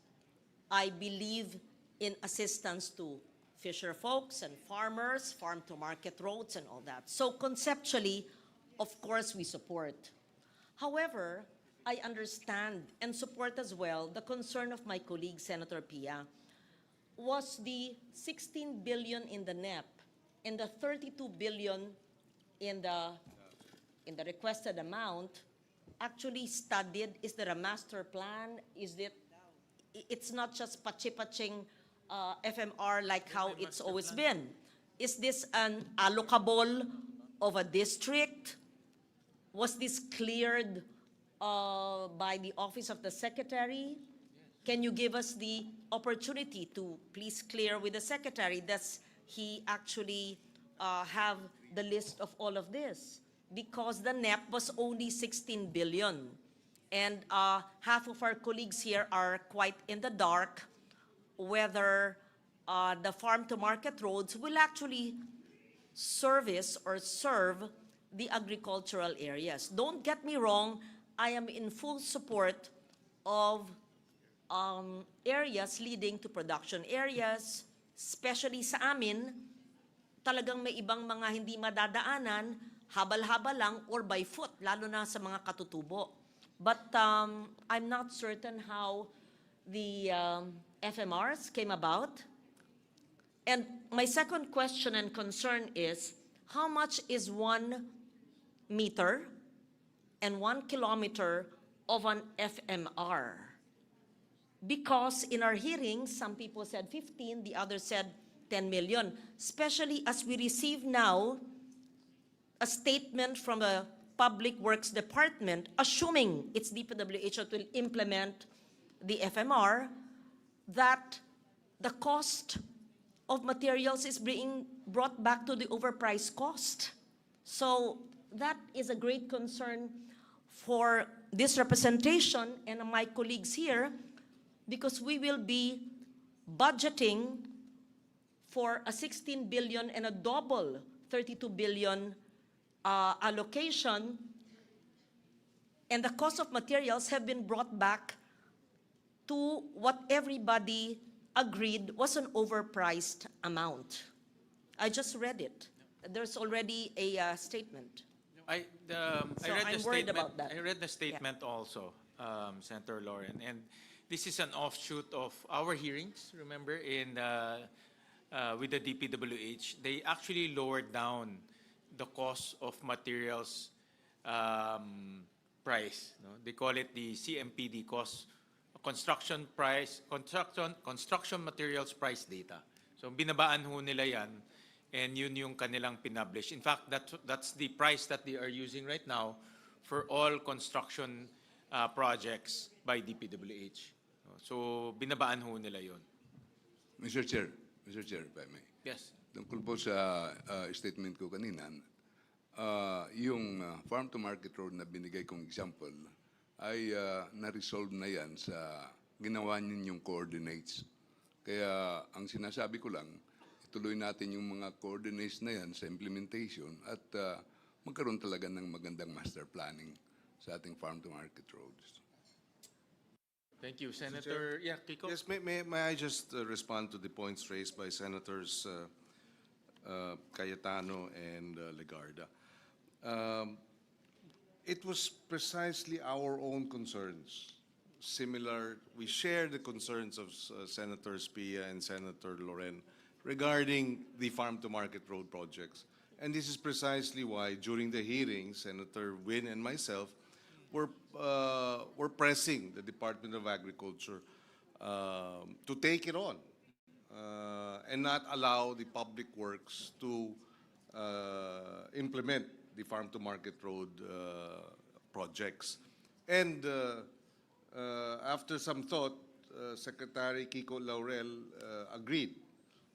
I believe in assistance to fisher folks and farmers, farm-to-market roads and all that. So conceptually, of course, we support. However, I understand and support as well the concern of my colleague, Senator Pia. Was the 16 billion in the NEP and the 32 billion in the requested amount actually studied? Is there a master plan? It's not just pachi-paching FMR like how it's always been. Is this an allocable of a district? Was this cleared by the Office of the Secretary? Can you give us the opportunity to please clear with the Secretary? Does he actually have the list of all of this? Because the NEP was only 16 billion. And half of our colleagues here are quite in the dark whether the farm-to-market roads will actually service or serve the agricultural areas. Don't get me wrong, I am in full support of areas leading to production areas, especially sa amin, talagang may ibang mga hindi madadaanan, habal-habal lang or by foot, lalo na sa mga katutubo. But I'm not certain how the FMRs came about. And my second question and concern is, how much is 1 meter and 1 kilometer of an FMR? Because in our hearings, some people said 15, the others said 10 million. Especially as we receive now a statement from the Public Works Department, assuming it's DPWH that will implement the FMR, that the cost of materials is being brought back to the overpriced cost. So that is a great concern for this representation and my colleagues here, because we will be budgeting for a 16 billion and a double 32 billion allocation, and the cost of materials have been brought back to what everybody agreed was an overpriced amount. I just read it. There's already a statement. I So read I'm the worried statement. about that. I read the statement also, Senator Lauren, and this is an offshoot of our hearings. Remember, with the DPWH, they actually lowered down the cost of materials price. No? They call it the CMPD cost, construction materials price data. So binabaan ho nila yan, and yun yung kanilang pinablish. In fact, that's the price that they are using right now for all construction projects by DPWH. So binabaan ho nila yon. Mr. Chair, if I may. Yes. Tungkol po sa statement ko kanina, yung farm to market road na binigay kong example ay na-resolve na yan sa ginawa ninyong coordinates. Kaya ang sinasabi ko lang, ituloy natin yung mga coordinates na yan sa implementation at magkaroon talaga ng magandang master planning sa ating farm to market roads. Thank you, Senator. Yeah, Kiko. Yes, may I just respond to the points raised by Senators Cayetano and Legarda? It was precisely our own concerns. Similar, we share the concerns of Senators Pia and Senator Loren regarding the farm-to-market road projects. And this is precisely why, during the hearing, Senator Win and myself were pressing the Department of Agriculture to take it on and not allow the public works to implement the farm-to-market road projects. And after some thought, Secretary Kiko Laurel agreed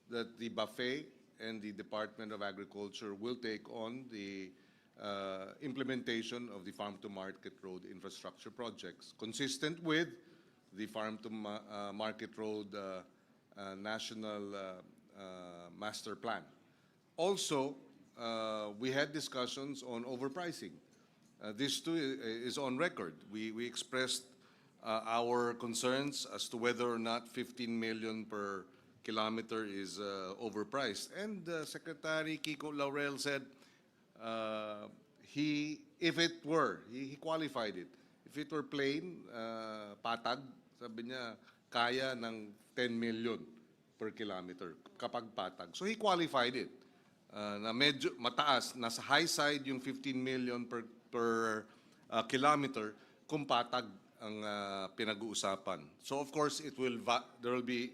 that the buffet and the Department of Agriculture will take on the implementation of the farm-to-market road infrastructure projects, consistent with the farm-to-market road national master plan. Also, we had discussions on overpricing. This too is on record. We expressed our concerns as to whether or not 15 million per kilometer is overpriced. And Secretary Kiko Laurel said if it were, he qualified it. If it were plain, patag, sabi niya, kaya ng 10 million per kilometer kapag patag. So he qualified it. Na medyo mataas, nasa high side yung 15 million per kilometer kung patag ang pinag-uusapan. So of course, there will be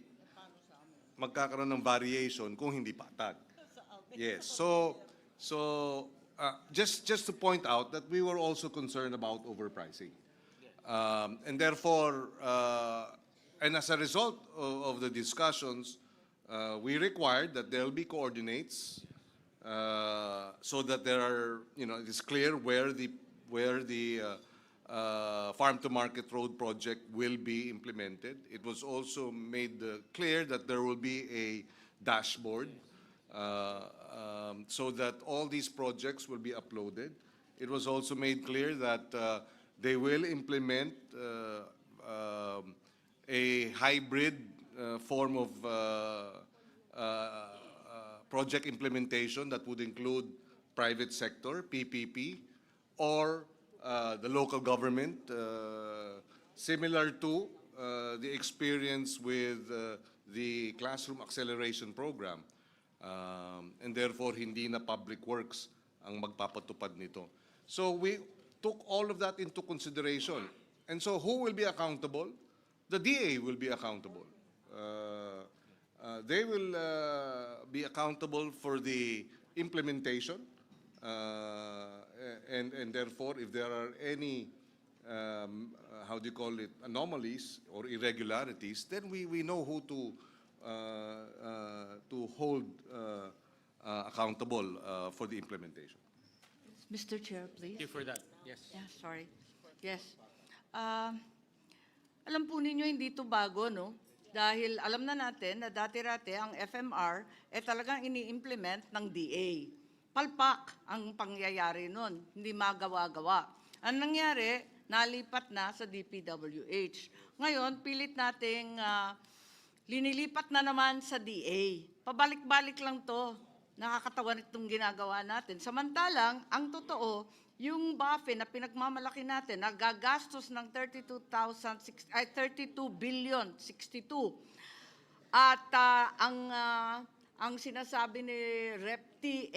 magkakaroon ng variation kung hindi patag. Yes. So just to point out that we were also concerned about overpricing. And therefore, and as a result of the discussions, we required that there will be coordinates so that there are, it is clear where the farm-to-market road project will be implemented. It was also made clear that there will be a dashboard so that all these projects will be uploaded. It was also made clear that they will implement a hybrid form of project implementation that would include private sector, PPP, or the local government, similar to the experience with the classroom acceleration program. And therefore, hindi na public works ang magpapatupad nito. So we took all of that into consideration. And so who will be accountable? The DA will be accountable. They will be accountable for the implementation. And therefore, if there are any, anomalies or irregularities, then we know who to hold accountable for the implementation. Mr. Chair, please. Thank you for that. Yes. Yeah, sorry. Yes. Alam po ninyo, hindi ito bago, no? Dahil alam na natin na dati-rati ang FMR talagang ini-implement ng DA. Palpak ang pangyayari nun, hindi magawa-gawa. Ang nangyari, nalipat na sa DPWH. Ngayon, pilit nating linilipat na naman sa DA. Pabalik-balik lang to. Nakakatawa itong ginagawa natin. Samantalang, ang totoo, yung buffet na pinagmamalaki natin, nagagastos ng 32 billion, 62. At ang sinasabi ni Repti,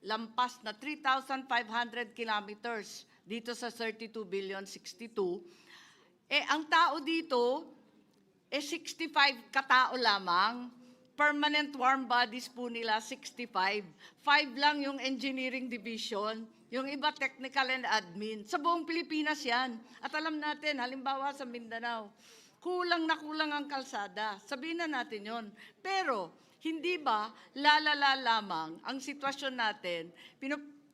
lampas na 3,500 kilometers dito sa 32 billion, 62. Ang tao dito, 65 katao lamang. permanent warm bodies po nila, 65. 5 lang yung engineering division, yung iba technical and admin. Sa buong Pilipinas yan. At alam natin, halimbawa sa Mindanao, kulang na kulang ang kalsada. Sabihin na natin yon. Pero, hindi ba lalala lamang ang sitwasyon natin,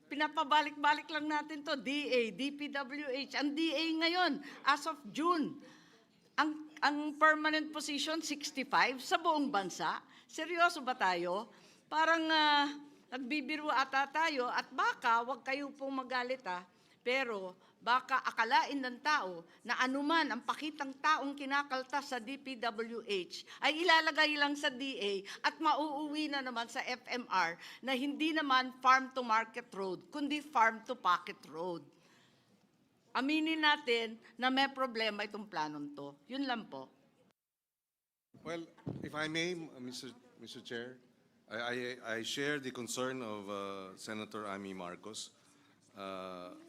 pinapabalik-balik lang natin to, DA, DPWH. Ang DA ngayon, as of June, ang permanent position, 65 sa buong bansa. Seryoso ba tayo? Parang nagbibiro ata tayo at baka, wag kayo pong magalit pero baka akalain ng tao na anuman ang pakitang taong kinakaltas sa DPWH ay ilalagay lang sa DA at mauuwi na naman sa FMR na hindi naman farm to market road, kundi farm to pocket road. Aminin natin na may problema itong planong to. Yun lang po. Well, if I may, Mr. Chair, I share the concern of Senator Amy Marcos,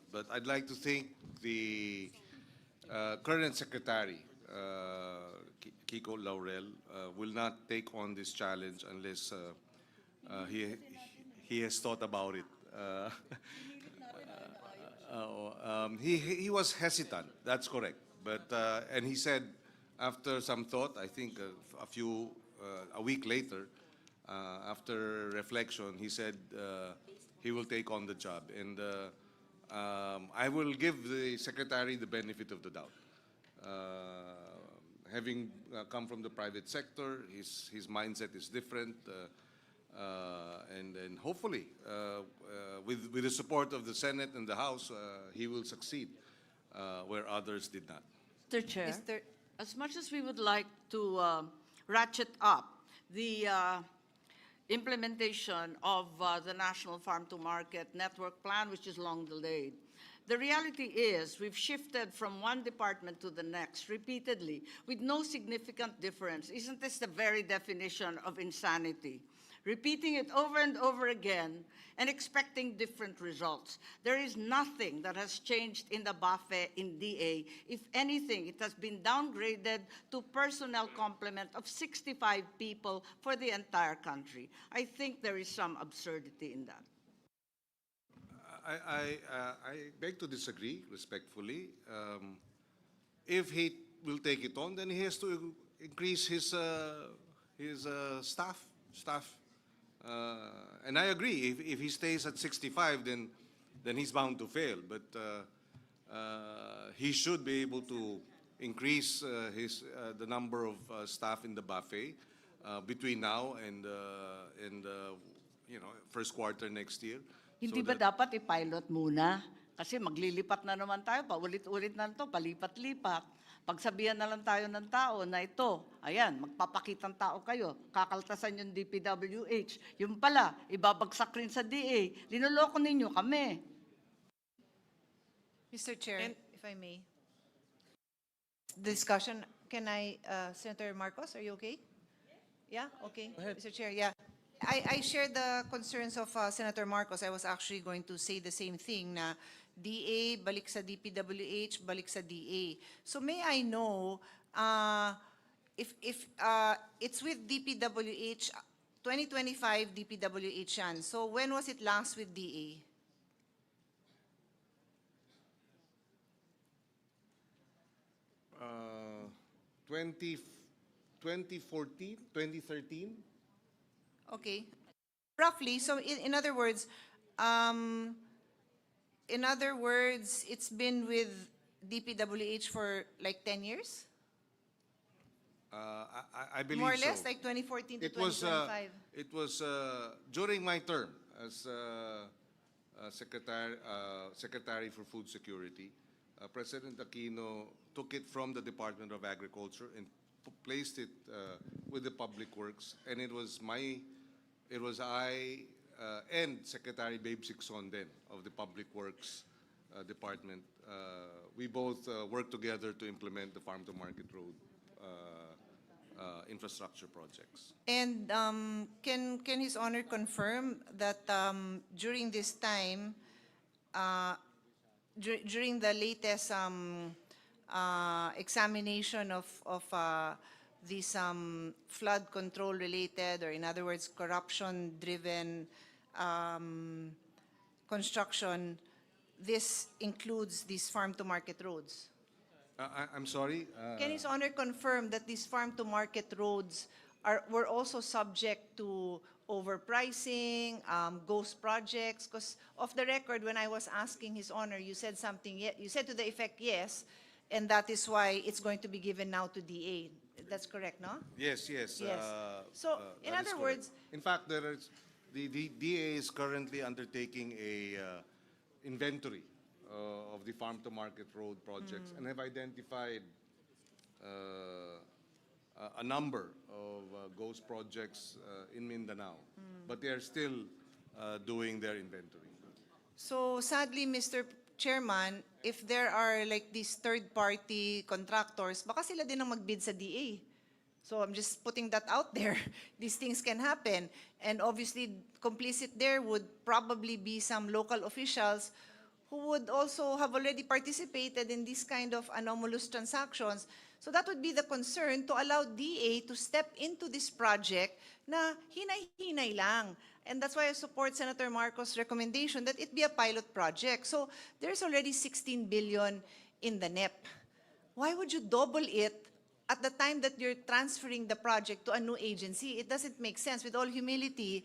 but I'd like to think the current Secretary, Kiko Laurel, will not take on this challenge unless he has thought about it. He was hesitant, that's correct. But, and he said, after some thought, I think a week later, after reflection, he said he will take on the job. And I will give the Secretary the benefit of the doubt. Having come from the private sector, his mindset is different. And hopefully, with the support of the Senate and the House, he will succeed where others did not. Mr. Chair, as much as we would like to ratchet up the implementation of the National Farm to Market Network Plan, which is long delayed, the reality is we've shifted from one department to the next repeatedly with no significant difference. Isn't this the very definition of insanity? Repeating it over and over again and expecting different results. There is nothing that has changed in the BAFE in DA. If anything, it has been downgraded to personnel complement of 65 people for the entire country. I think there is some absurdity in that. I beg to disagree respectfully. If he will take it on, then he has to increase his staff. And I agree. If he stays at 65, then he's bound to fail. But he should be able to increase the number of staff in the buffet between now and first quarter next year. Hindi ba dapat i-pilot muna? Kasi maglilipat na naman tayo, paulit-ulit na ito, palipat-lipat. Pagsabihan na lang tayo ng tao na ito, ayan, magpapakitang tao kayo, kakaltasan yung DPWH. Yung pala, ibabagsak rin sa DA. Linuloko ninyo kami. Mr. Chair, if I may. Discussion, can I, Senator Marcos, are you okay? Yeah, okay. Mr. Chair, yeah. I share the concerns of Senator Marcos. I was actually going to say the same thing na DA, balik sa DPWH, balik sa DA. So may I know if it's with DPWH, 2025 DPWH yan. So when was it last with DA? Uh, 2014, 2013. Okay. Roughly, so in other words, it's been with DPWH for like 10 years? I believe More or less, so. like 2014 to It was 2025. it was during my term as Secretary for Food Security. President Aquino took it from the Department of Agriculture and placed it with the Public Works, and it was I and Secretary Babe Sixon then of the Public Works Department. We both worked together to implement the Farm to Market Road infrastructure projects. And can His Honor confirm that during this time, during the latest examination of this flood control related, or in other words, corruption driven construction, this includes these farm to market roads? I'm sorry? Can His Honor confirm that these farm to market roads were also subject to overpricing, ghost projects? Because off the record, when I was asking His Honor, you said something, you said to the effect yes, and that is why it's going to be given now to DA. That's correct, no? Yes, yes. Yes. So, in that is other correct. words, In fact, the DA is currently undertaking a inventory of the farm-to-market road projects and have identified a number of ghost projects in Mindanao. But they are still doing their inventory. so sadly, Mr. Chairman, if there are like these third-party contractors, baka sila din ang magbid sa DA. So I'm just putting that out there. These things can happen. And obviously, complicit there would probably be some local officials who would also have already participated in this kind of anomalous transactions. So that would be the concern, to allow DA to step into this project na hinay-hinay lang. And that's why I support Senator Marcos' recommendation that it be a pilot project. So there's already 16 billion in the NEP. Why would you double it at the time that you're transferring the project to a new agency? It doesn't make sense. With all humility,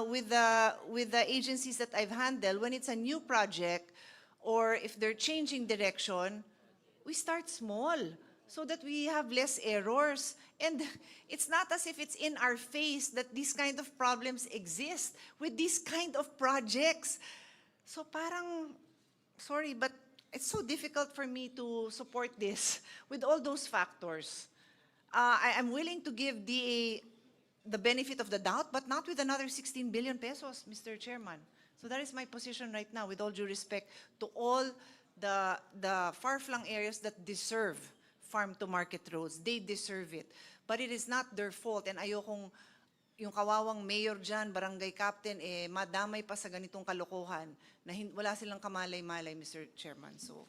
with the agencies that I've handled, when it's a new project or if they're changing direction, we start small so that we have less errors. And it's not as if it's in our face that these kind of problems exist with these kind of projects. So parang, sorry, but it's so difficult for me to support this with all those factors. I am willing to give DA the benefit of the doubt, but not with another 16 billion pesos, Mr. Chairman. So that is my position right now, with all due respect to all the far-flung areas that deserve farm-to-market roads. They deserve it. But it is not their fault, and ayokong yung kawawang mayor dyan, barangay captain, madamay pa sa ganitong kalokohan na wala silang kamalay-malay, Mr. Chairman. So,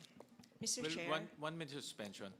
Mr. Well, Chair. one minute suspension.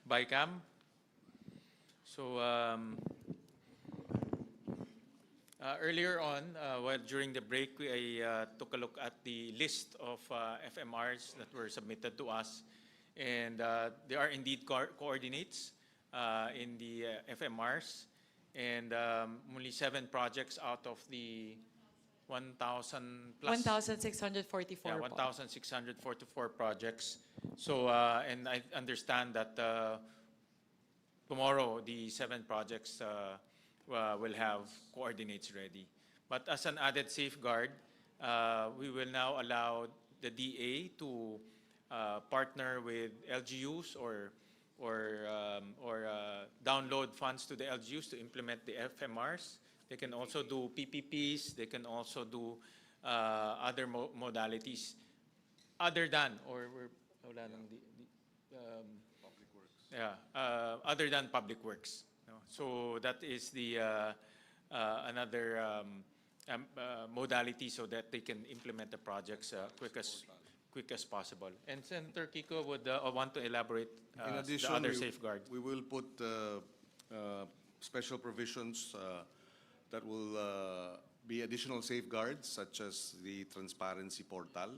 Bicam. So earlier on, during the break, I took a look at the list of FMRs that were submitted to us, and there are indeed coordinates in the FMRs, and only 7 projects out of the 1,000 plus. 1,644 Yeah, po. 1,644 projects. So, and I understand that tomorrow the 7 projects will have coordinates ready. But as an added safeguard, we will now allow the DA to partner with LGUs or download funds to the LGUs to implement the FMRs. They can also do PPPs. They can also do other modalities other than, wala nang Public Works. yeah, other than public works. No? So that is the another modality so that they can implement the projects quick as possible. And Senator Kiko would want to elaborate In addition, the other safeguard. we will put special provisions that will be additional safeguards, such as the transparency portal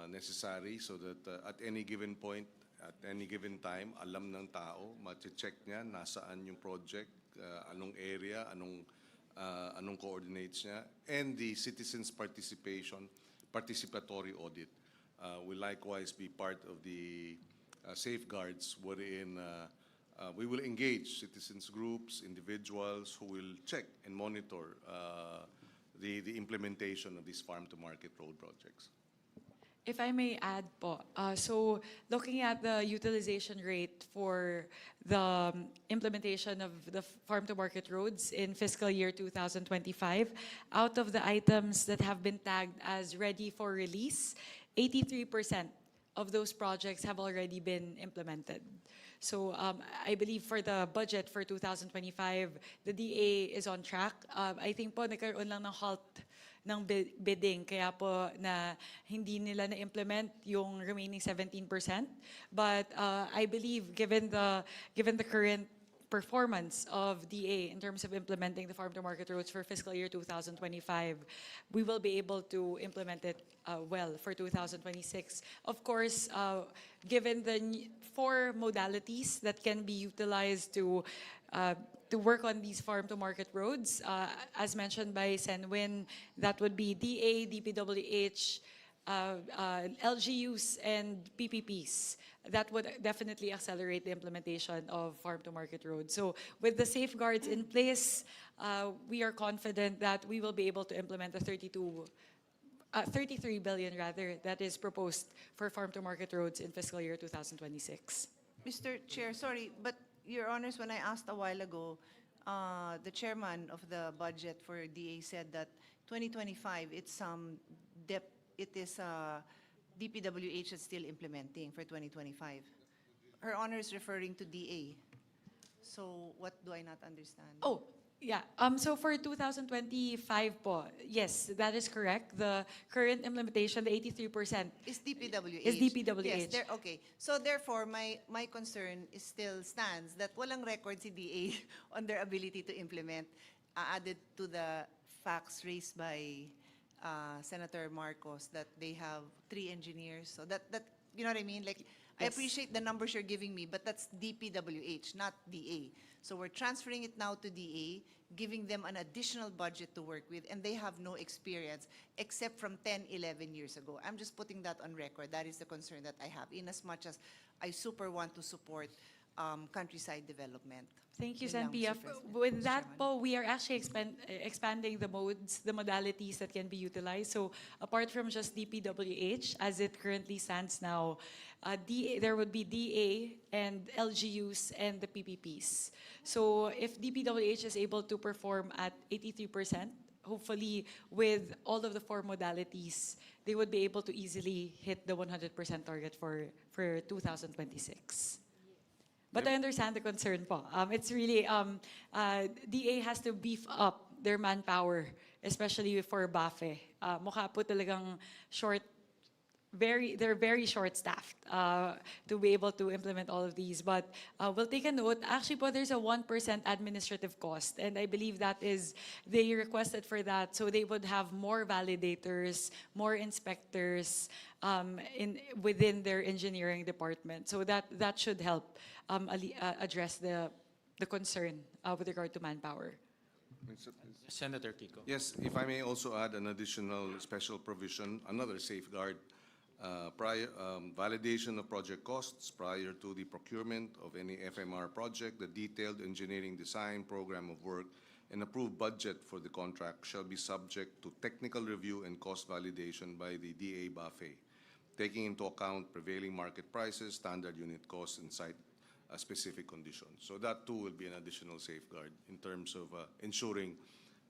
necessary so that at any given point, at any given time, alam ng tao, ma-check niya nasaan yung project, anong area, anong coordinates niya, and the citizens' participatory audit will likewise be part of the safeguards wherein we will engage citizens groups, individuals who will check and monitor the implementation of these farm-to-market road projects. If I may add po, so looking at the utilization rate for the implementation of the farm-to-market roads in fiscal year 2025, out of the items that have been tagged as ready for release, 83% of those projects have already been implemented. So I believe for the budget for 2025, the DA is on track. I think po nagkaroon lang ng halt ng bidding, kaya po na hindi nila na-implement yung remaining 17%. But I believe given the current performance of DA in terms of implementing the farm-to-market roads for fiscal year 2025, we will be able to implement it well for 2026. Of course, given the 4 modalities that can be utilized to work on these farm-to-market roads, as mentioned by Senwin, that would be DA, DPWH, LGUs, and PPPs. That would definitely accelerate the implementation of farm-to-market roads. So with the safeguards in place, we are confident that we will be able to implement the 33 billion rather that is proposed for farm-to-market roads in fiscal year 2026. Mr. Chair, sorry, but Your Honors, when I asked a while ago, the chairman of the budget for DA said that 2025, it is DPWH is still implementing for 2025. Her Honor is referring to DA. So what do I not understand? Oh, yeah. So for 2025 po, yes, that is correct. The current implementation, the 83%, Is DPWH. is DPWH. Yes, okay. So therefore, my concern is still stands that walang record si DA on their ability to implement, added to the facts raised by Senator Marcos that they have 3 engineers. So that you know what I mean? Like, I Yes. appreciate the numbers you're giving me, but that's DPWH, not DA. So we're transferring it now to DA, giving them an additional budget to work with, and they have no experience except from 10, 11 years ago. I'm just putting that on record. That is the concern that I have, in as much as I super want to support countryside development. Thank you, Yun lang, Sen. Pia. Mr. President. With Mr. that Chairman. po, we are actually expanding the modes, the modalities that can be utilized. So apart from just DPWH, as it currently stands now, there would be DA and LGUs and the PPPs. So if DPWH is able to perform at 83%, hopefully with all of the 4 modalities, they would be able to easily hit the 100% target for 2026. But I understand the concern po. It's really, DA has to beef up their manpower, especially for BAFE. Mukha po talagang short they're very short-staffed to be able to implement all of these. But we'll take a note. Actually, po, there's a 1% administrative cost, and I believe that is, they requested for that, so they would have more validators, more inspectors within their engineering department. So that should help address the concern with regard to manpower. Senator Kiko. Yes, if I may also add an additional special provision, another safeguard, validation of project costs prior to the procurement of any FMR project, the detailed engineering design, program of work, and approved budget for the contract shall be subject to technical review and cost validation by the DA BAFE, taking into account prevailing market prices, standard unit costs, and site specific conditions. So that too will be an additional safeguard in terms of ensuring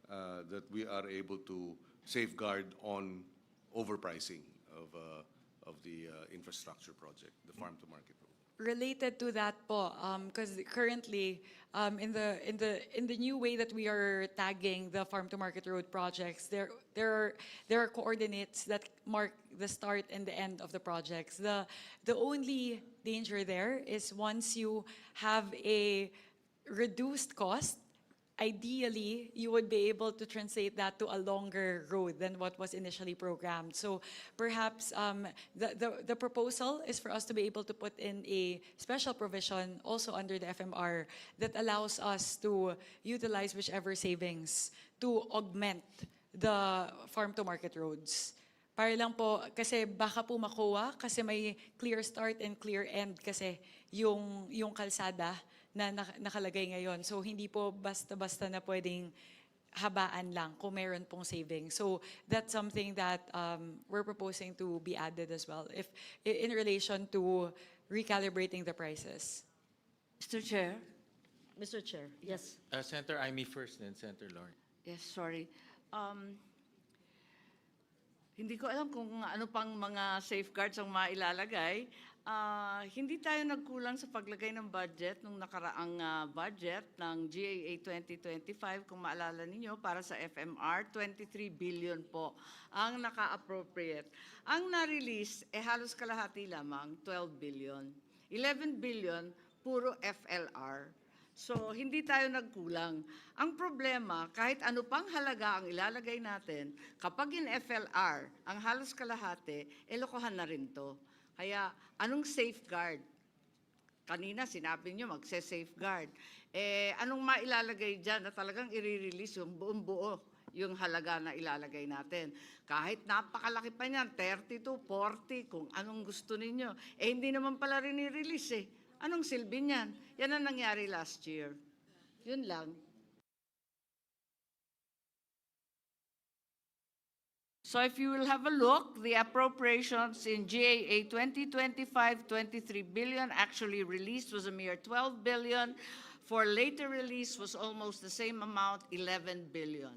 that we are able to safeguard on overpricing of the infrastructure project, the farm to market road. Related to that po, because currently in the new way that we are tagging the farm to market road projects, there are coordinates that mark the start and the end of the projects. The only danger there is once you have a reduced cost, ideally, you would be able to translate that to a longer road than what was initially programmed. So perhaps the proposal is for us to be able to put in a special provision also under the FMR that allows us to utilize whichever savings to augment the farm-to-market roads. Para lang po, kasi baka po makuha, kasi may clear start and clear end kasi yung kalsada na nakalagay ngayon. So hindi po basta-basta na pwedeng habaan lang kung meron pong savings. So that's something that we're proposing to be added as well, if in relation to recalibrating the prices. Mr. Chair? Mr. Chair, yes. Senator Amy first, then Senator Lauren. Yes, sorry. Hindi ko alam kung ano pang mga safeguards ang mailalagay. Hindi tayo nagkulang sa paglagay ng budget nung nakaraang budget ng GAA 2025, kung maalala ninyo, para sa FMR, 23 billion po ang naka-appropriate. Ang na-release, halos kalahati lamang, 12 billion. 11 billion, puro FLR. So, hindi tayo nagkulang. Ang problema, kahit ano pang halaga ang ilalagay natin, kapag in FLR, ang halos kalahati, lokohan na rin to. Kaya, anong safeguard? Kanina, sinabi nyo, magse-safeguard. Anong mailalagay dyan na talagang i-release yung buong buo yung halaga na ilalagay natin? Kahit napakalaki pa niyan, 32, 40, kung anong gusto ninyo. Hindi naman pala rin i-release Anong silbi niyan? Yan ang nangyari last year. Yun lang. So if you will have a look, the appropriations in GAA 2025, 23 billion, actually released was a mere 12 billion. For later release was almost the same amount, 11 billion.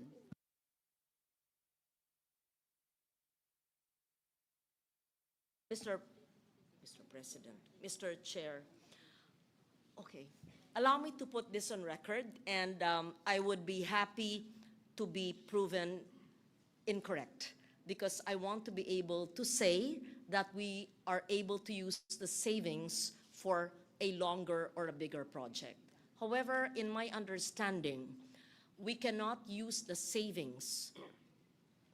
Mr. President, Mr. Chair, okay, allow me to put this on record, and I would be happy to be proven incorrect, because I want to be able to say that we are able to use the savings for a longer or a bigger project. However, in my understanding, we cannot use the savings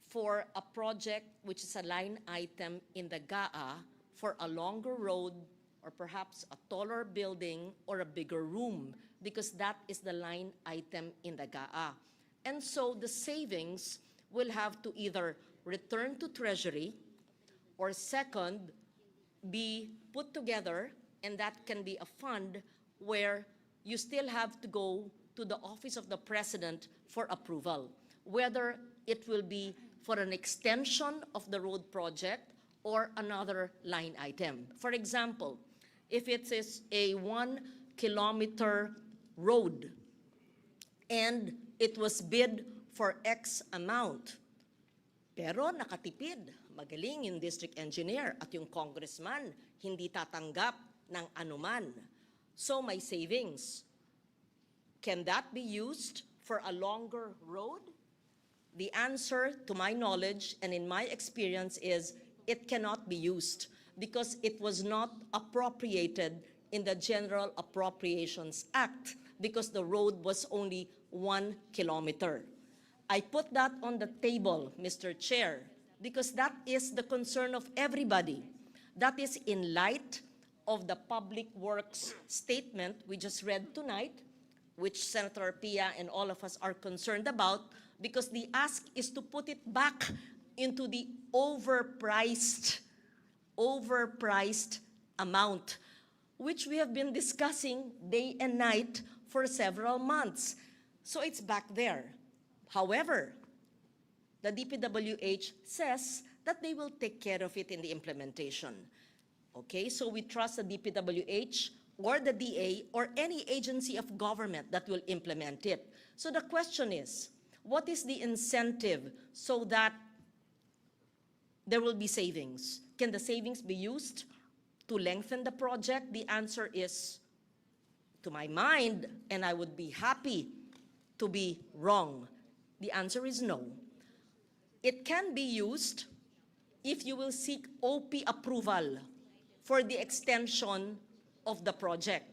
for a project which is a line item in the GAA for a longer road or perhaps a taller building or a bigger room, because that is the line item in the GAA. And so the savings will have to either return to Treasury or second, be put together, and that can be a fund where you still have to go to the Office of the President for approval, whether it will be for an extension of the road project or another line item. For example, if it is a 1 kilometer road and it was bid for X amount, pero nakatipid, magaling yung district engineer at yung congressman hindi tatanggap ng anuman. So may savings. Can that be used for a longer road? The answer, to my knowledge and in my experience, is it cannot be used because it was not appropriated in the General Appropriations Act because the road was only 1 kilometer. I put that on the table, Mr. Chair, because that is the concern of everybody. That is in light of the Public Works statement we just read tonight, which Senator Pia and all of us are concerned about, because the ask is to put it back into the overpriced amount, which we have been discussing day and night for several months. So it's back there. However, the DPWH says that they will take care of it in the implementation. Okay, so we trust the DPWH or the DA or any agency of government that will implement it. So the question is, what is the incentive so that there will be savings? Can the savings be used to lengthen the project? The answer is, to my mind, and I would be happy to be wrong, the answer is no. It can be used if you will seek OP approval for the extension of the project.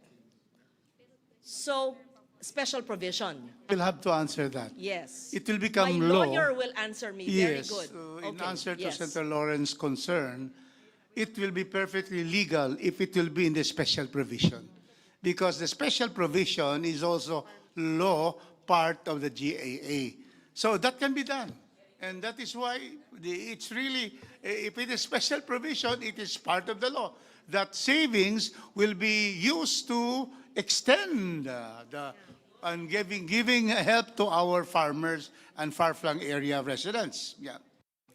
So, special provision. We'll have to answer that. Yes. It will become My law. lawyer will answer me. Yes. Very good. In Okay, answer to yes. Senator Lawrence's concern, it will be perfectly legal if it will be in the special provision. Because the special provision is also law part of the GAA. So that can be done. And that is why it's really, if it is special provision, it is part of the law. That savings will be used to extend and giving help to our farmers and far-flung area residents. Yeah.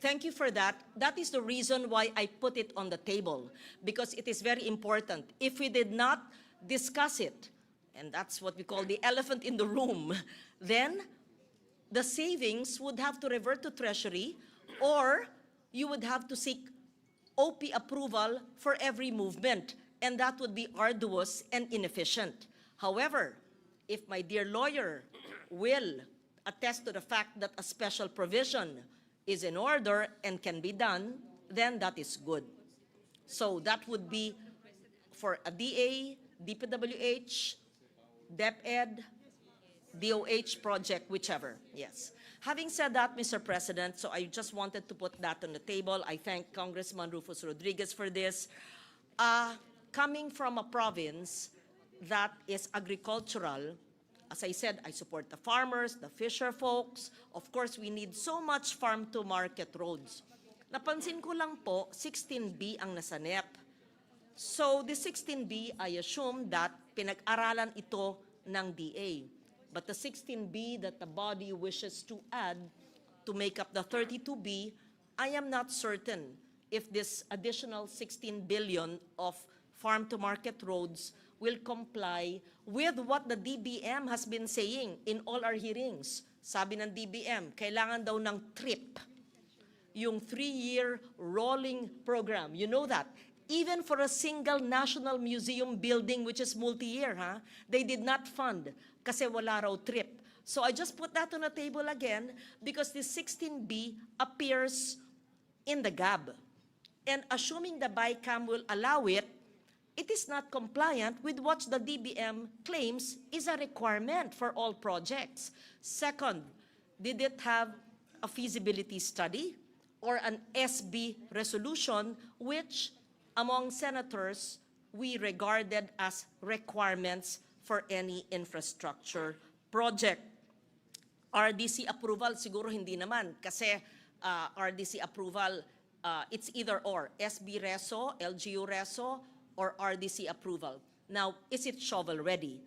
Thank you for that. That is the reason why I put it on the table, because it is very important. If we did not discuss it, and that's what we call the elephant in the room, then the savings would have to revert to Treasury, or you would have to seek OP approval for every movement, and that would be arduous and inefficient. However, if my dear lawyer will attest to the fact that a special provision is in order and can be done, then that is good. So that would be for a DA, DPWH, DepEd, DOH project, whichever, yes. Having said that, Mr. President, so I just wanted to put that on the table. I thank Congressman Rufus Rodriguez for this. Coming from a province that is agricultural, as I said, I support the farmers, the fisher folks. Of course, we need so much farm-to-market roads. Napansin ko lang po, 16B ang nasa NEP. So the 16B, I assume that pinag-aralan ito ng DA. But the 16B that the body wishes to add to make up the 32B, I am not certain if this additional 16 billion of farm-to-market roads will comply with what the DBM has been saying in all our hearings. Sabi ng DBM, kailangan daw ng TRIP, yung 3-year rolling program. You know that. Even for a single National Museum building, which is multi-year, they did not fund kasi wala raw TRIP. So I just put that on the table again because the 16B appears in the GAB. And assuming the Bicam will allow it, it is not compliant with what the DBM claims is a requirement for all projects. Second, did it have a feasibility study or an SB resolution, which among senators we regarded as requirements for any infrastructure project? RDC approval, siguro hindi naman, kasi RDC approval, it's either or, SB Reso, LGU Reso, or RDC approval. Now, is it shovel-ready?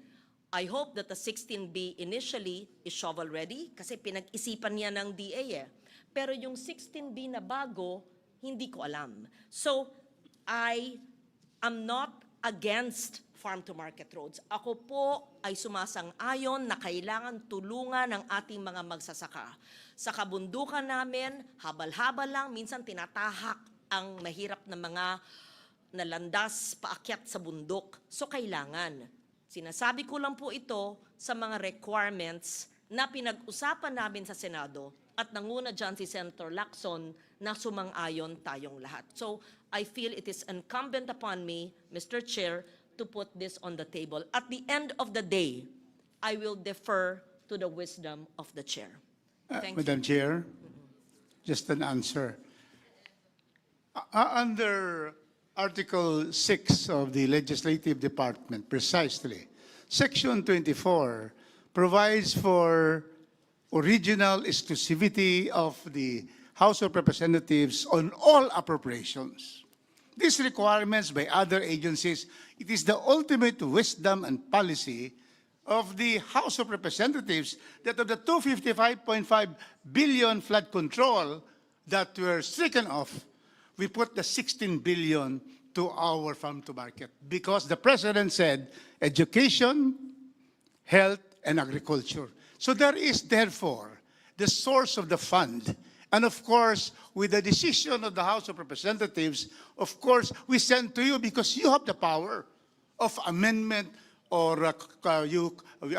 I hope that the 16B initially is shovel-ready kasi pinag-isipan niya ng DA eh. Pero yung 16B na bago, hindi ko alam. So, I am not against farm-to-market roads. Ako po ay sumasang-ayon na kailangan tulungan ng ating mga magsasaka. Sa kabundukan namin, habal-habal lang, minsan tinatahak ang mahirap na mga nalandas paakyat sa bundok. So kailangan. Sinasabi ko lang po ito sa mga requirements na pinag-usapan namin sa Senado at nanguna dyan si Senator Lacson na sumang-ayon tayong lahat. So I feel it is incumbent upon me, Mr. Chair, to put this on the table. At the end of the day, I will defer to the wisdom of the chair. Thank Madam you. Chair, just an answer. Under Article 6 of the Legislative Department, precisely, Section 24 provides for original exclusivity of the House of Representatives on all appropriations. These requirements by other agencies, it is the ultimate wisdom and policy of the House of Representatives that of the 255.5 billion flood control that were stricken off, we put the 16 billion to our farm to market because the President said education, health, and agriculture. So there is therefore the source of the fund. And of course, with the decision of the House of Representatives, of course, we send to you because you have the power of amendment or a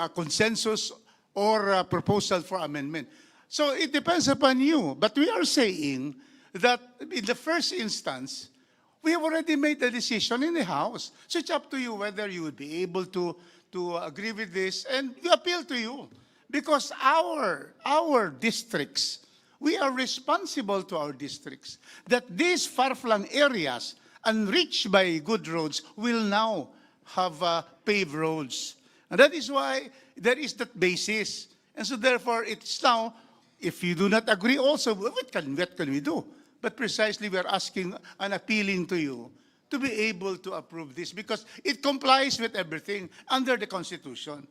consensus or a proposal for amendment. So it depends upon you. But we are saying that in the first instance, we have already made the decision in the House. So it's up to you whether you would be able to agree with this, and we appeal to you. Because our districts, we are responsible to our districts that these far-flung areas unreached by good roads will now have paved roads. And that is why there is that basis. And so therefore, it's now, if you do not agree also, what can we do? But precisely we are asking and appealing to you to be able to approve this because it complies with everything under the Constitution.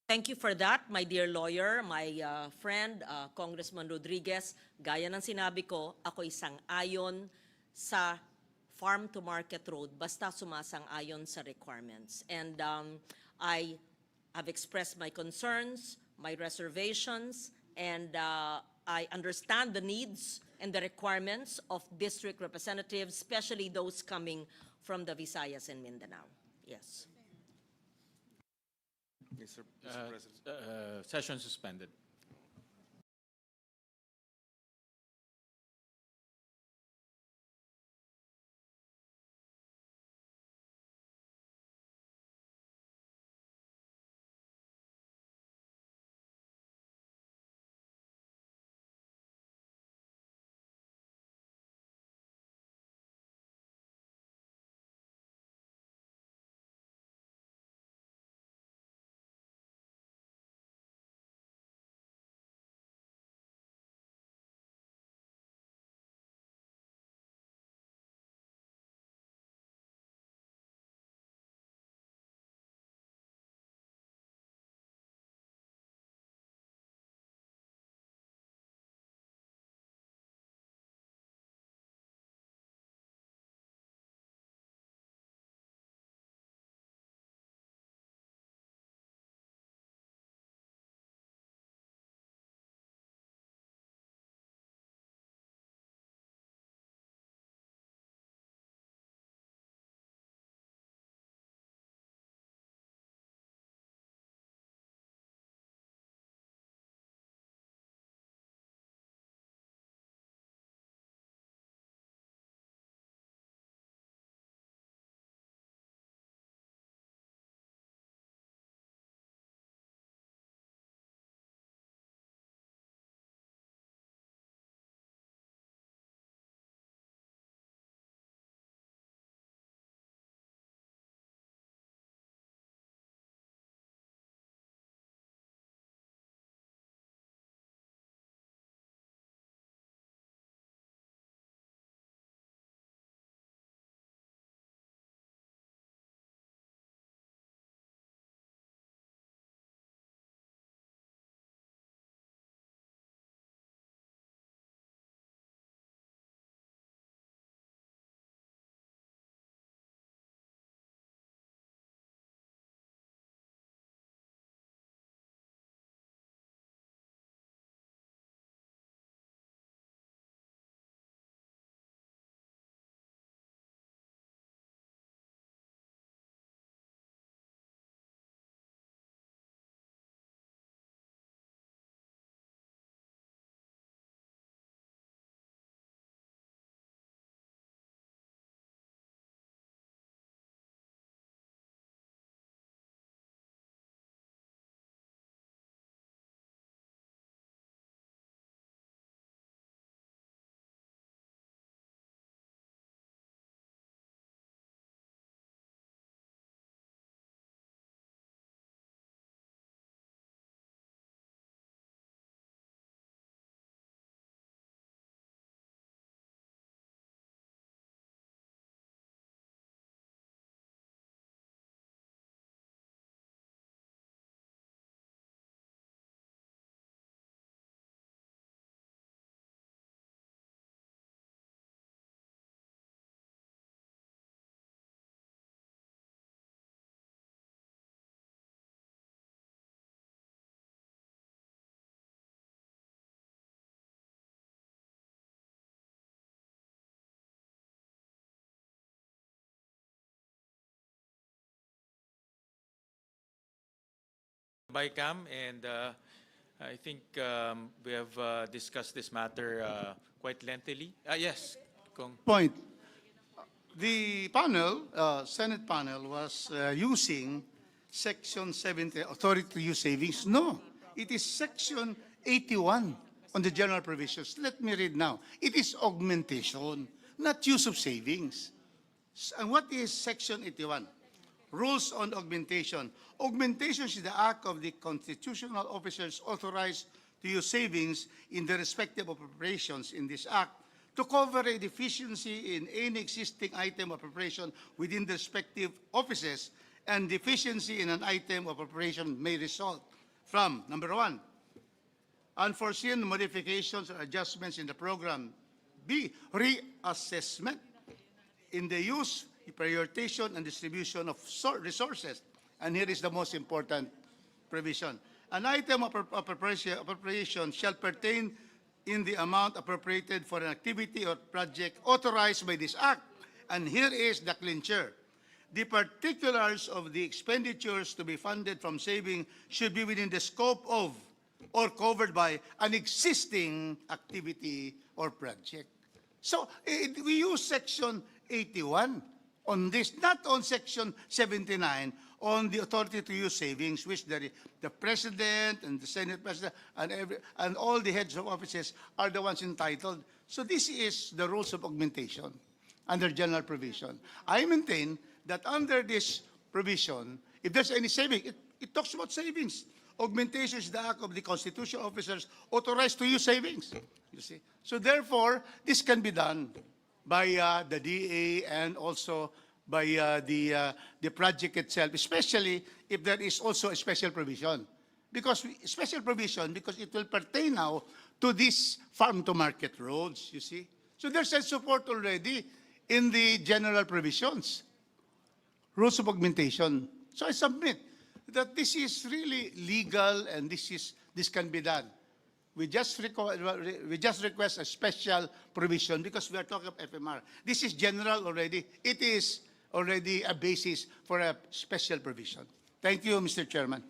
Thank you for that, my dear lawyer, my friend, Congressman Rodriguez. Gaya ng sinabi ko, ako isang-ayon sa farm-to-market road, basta sumasang-ayon sa requirements. And I have expressed my concerns, my reservations, and I understand the needs and the requirements of district representatives, especially those coming from the Visayas and Mindanao. Yes. Mr. President. Session suspended. Bicam, and I think we have discussed this matter quite lengthily. Yes, Kong. Point. The panel, Senate panel, was using Section 70, authority to use savings. No, it is Section 81 on the general provisions. Let me read now. It is augmentation, not use of savings. And what is Section 81? Rules on augmentation. Augmentation is the act of the constitutional officers authorized to use savings in the respective appropriations in this act to cover a deficiency in any existing item of appropriation within the respective offices, and deficiency in an item of appropriation may result from, number one, unforeseen modifications or adjustments in the program. B, reassessment in the use, prioritization, and distribution of resources. And here is the most important provision. An item of appropriation shall pertain in the amount appropriated for an activity or project authorized by this act. And here is the clincher. The particulars of the expenditures to be funded from saving should be within the scope of or covered by an existing activity or project. So we use Section 81 on this, not on Section 79 on the authority to use savings, which the President and the Senate President and all the heads of offices are the ones entitled. So this is the rules of augmentation under general provision. I maintain that under this provision, if there's any saving, it talks about savings. Augmentation is the act of the constitutional officers authorized to use savings. You see? So therefore, this can be done by the DA and also by the project itself, especially if there is also a special provision. Special provision, because it will pertain now to these farm-to-market roads, you see. So there's a support already in the general provisions, rules of augmentation. So I submit that this is really legal and this can be done. We just request a special provision because we are talking of FMR. This is general already. It is already a basis for a special provision. Thank you, Mr. Chairman.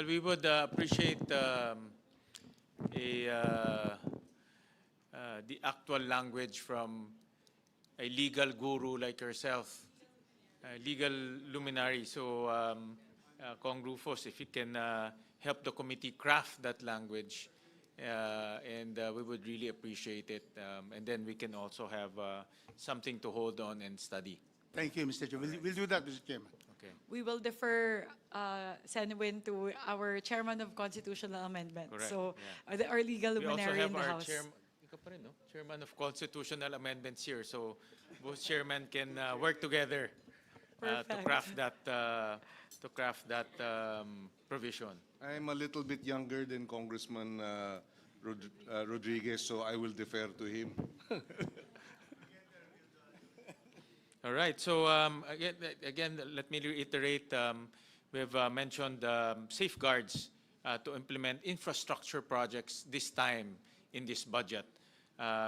We would appreciate the actual language from a legal guru like yourself, a legal luminary. So, Kong Rufus, if you can help the committee craft that language, and we would really appreciate it. And then we can also have something to hold on and study. Thank you, Mr. Chairman. We'll do that, Mr. Chairman. Okay. We will defer, Senwin, to our Chairman of Constitutional Amendment. Correct, So yeah. our legal We also luminary have in the our House. chairman. pa rin, no? Chairman of Constitutional Amendments here, so both chairmen can work together to Perfect. craft that provision. I'm a little bit younger than Congressman Rodriguez, so I will defer to him. All right. So again, let me reiterate. We have mentioned safeguards to implement infrastructure projects this time in this budget,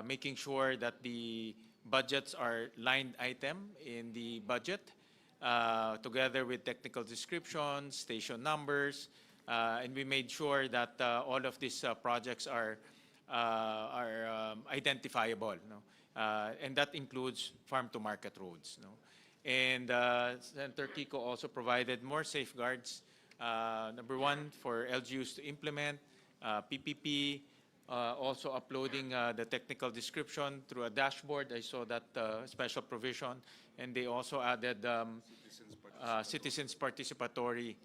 making sure that the budgets are line item in the budget, together with technical descriptions, station numbers, and we made sure that all of these projects are identifiable. No? And that includes farm-to-market roads. No? And Senator Kiko also provided more safeguards. Number one, for LGUs to implement PPP, also uploading the technical description through a dashboard. I saw that special provision. And they also added citizens participatory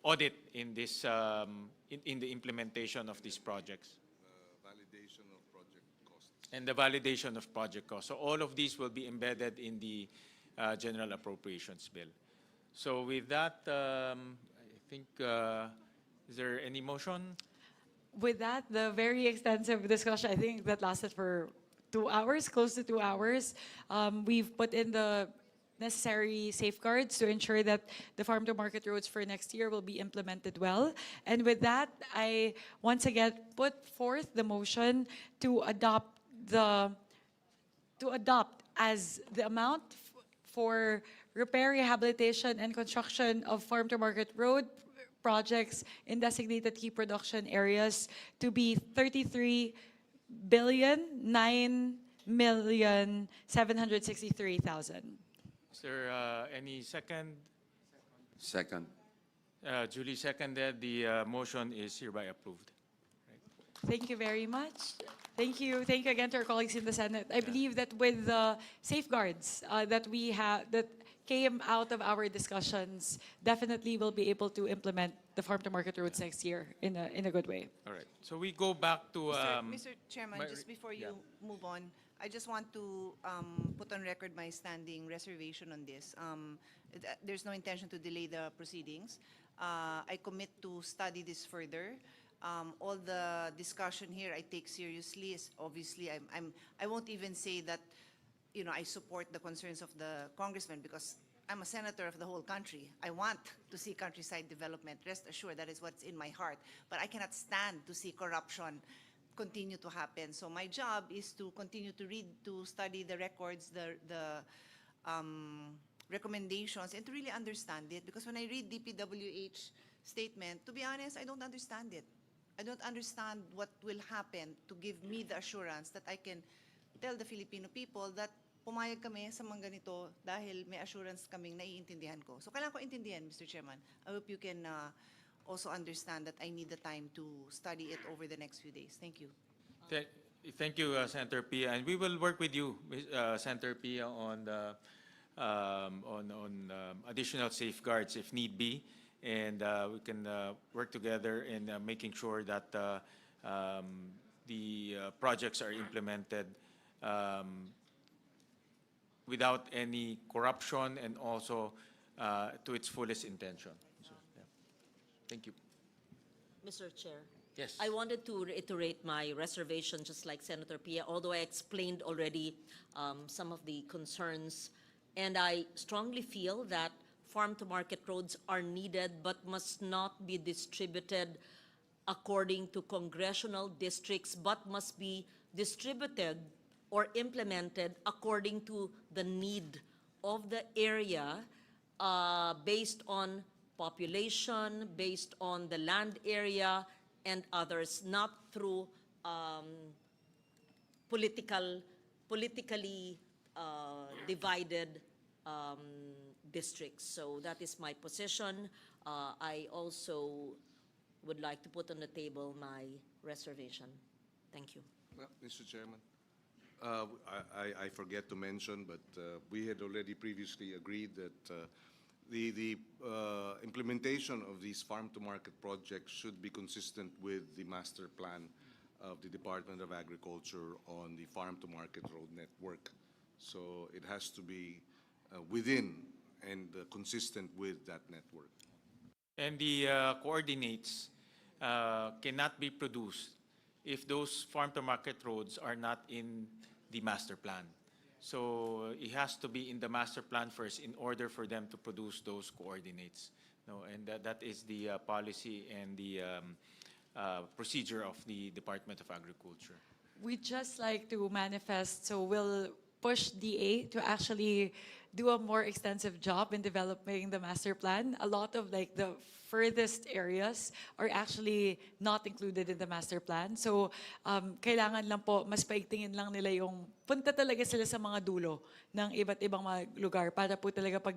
audit in this in the implementation of these projects. Validation of project costs. And the validation of project costs. So all of these will be embedded in the General Appropriations Bill. So with that, I think, is there any motion? With that, the very extensive discussion, I think that lasted for 2 hours, close to 2 hours. We've put in the necessary safeguards to ensure that the farm-to-market roads for next year will be implemented well. And with that, I once again put forth the motion to adopt as the amount for repair, rehabilitation, and construction of farm-to-market road projects in designated key production areas to be 33,9,763,000. Is there any second? Second. Julie seconded. The motion is hereby approved. Thank you very much. Thank you. Thank you again to our colleagues in the Senate. I believe that with the safeguards that we have, that came out of our discussions, definitely we'll be able to implement the farm-to-market roads next year in a good way. All right. So we go back to... Mr. Chairman, just before you move on, I just want to put on record my standing reservation on this. There's no intention to delay the proceedings. I commit to study this further. All the discussion here I take seriously. Is obviously, I won't even say that, you know, I support the concerns of the congressman because I'm a senator of the whole country. I want to see countryside development. Rest assured, that is what's in my heart. But I cannot stand to see corruption continue to happen. So my job is to continue to read, to study the records, the recommendations, and to really understand it. Because when I read DPWH statement, to be honest, I don't understand it. I don't understand what will happen to give me the assurance that I can tell the Filipino people that pumayag kami sa mga ganito dahil may assurance kaming naiintindihan ko. So kailangan ko intindihan, Mr. Chairman. I hope you can also understand that I need the time to study it over the next few days. Thank you. Thank you, Senator Pia. And we will work with you, Senator Pia, on the additional safeguards if need be. And we can work together in making sure that the projects are implemented without any corruption and also to its fullest intention. So, yeah. Thank you. Mr. Chair. Yes. I wanted to reiterate my reservation, just like Senator Pia, although I explained already some of the concerns. And I strongly feel that farm-to-market roads are needed but must not be distributed according to congressional districts, but must be distributed or implemented according to the need of the area, based on population, based on the land area, and others, not through politically divided districts. So that is my position. I also would like to put on the table my reservation. Thank you. Mr. Chairman, I forget to mention, but we had already previously agreed that the implementation of these farm-to-market projects should be consistent with the master plan of the Department of Agriculture on the farm-to-market road network. So it has to be within and consistent with that network. And the coordinates cannot be produced if those farm-to-market roads are not in the master plan. So it has to be in the master plan first in order for them to produce those coordinates. No, and that is the policy and the procedure of the Department of Agriculture. We'd just like to manifest, so we'll push DA to actually do a more extensive job in developing the master plan. A lot of like the furthest areas are actually not included in the master plan. So kailangan lang po, mas paigtingin lang nila yung punta talaga sila sa mga dulo ng iba't ibang mga lugar para po talaga pag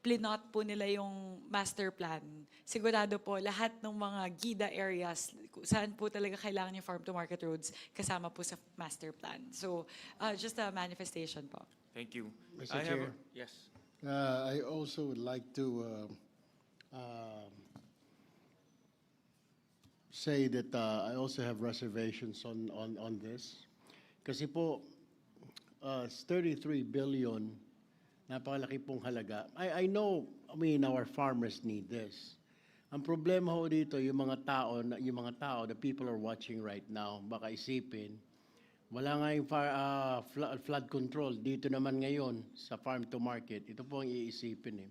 plinot po nila yung master plan. Sigurado po lahat ng mga gida areas, saan po talaga kailangan yung farm-to-market roads, kasama po sa master plan. So just a manifestation po. Thank you. Mr. Chair. Yes. I also would like to say that I also have reservations on this. Kasi po, 33 billion, napakalaki pong halaga. I know, I mean, our farmers need this. Ang problema ho dito, yung mga tao, the people are watching right now, baka isipin, wala nga yung flood control dito naman ngayon sa farm to market. Ito po ang iisipin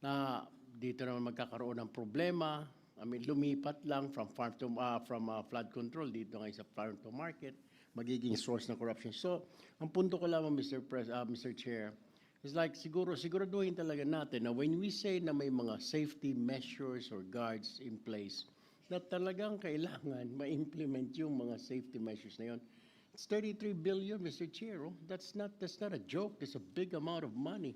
na dito naman magkakaroon ng problema. I mean, lumipat lang from flood control dito ngayon sa farm to market, magiging source ng corruption. So, ang punto ko lamang, Mr. Chair, is like siguraduhin talaga natin na when we say na may mga safety measures or guards in place, na talagang kailangan ma-implement yung mga safety measures na yun. It's 33 billion, Mr. Chair. Oh. That's not a joke. That's a big amount of money.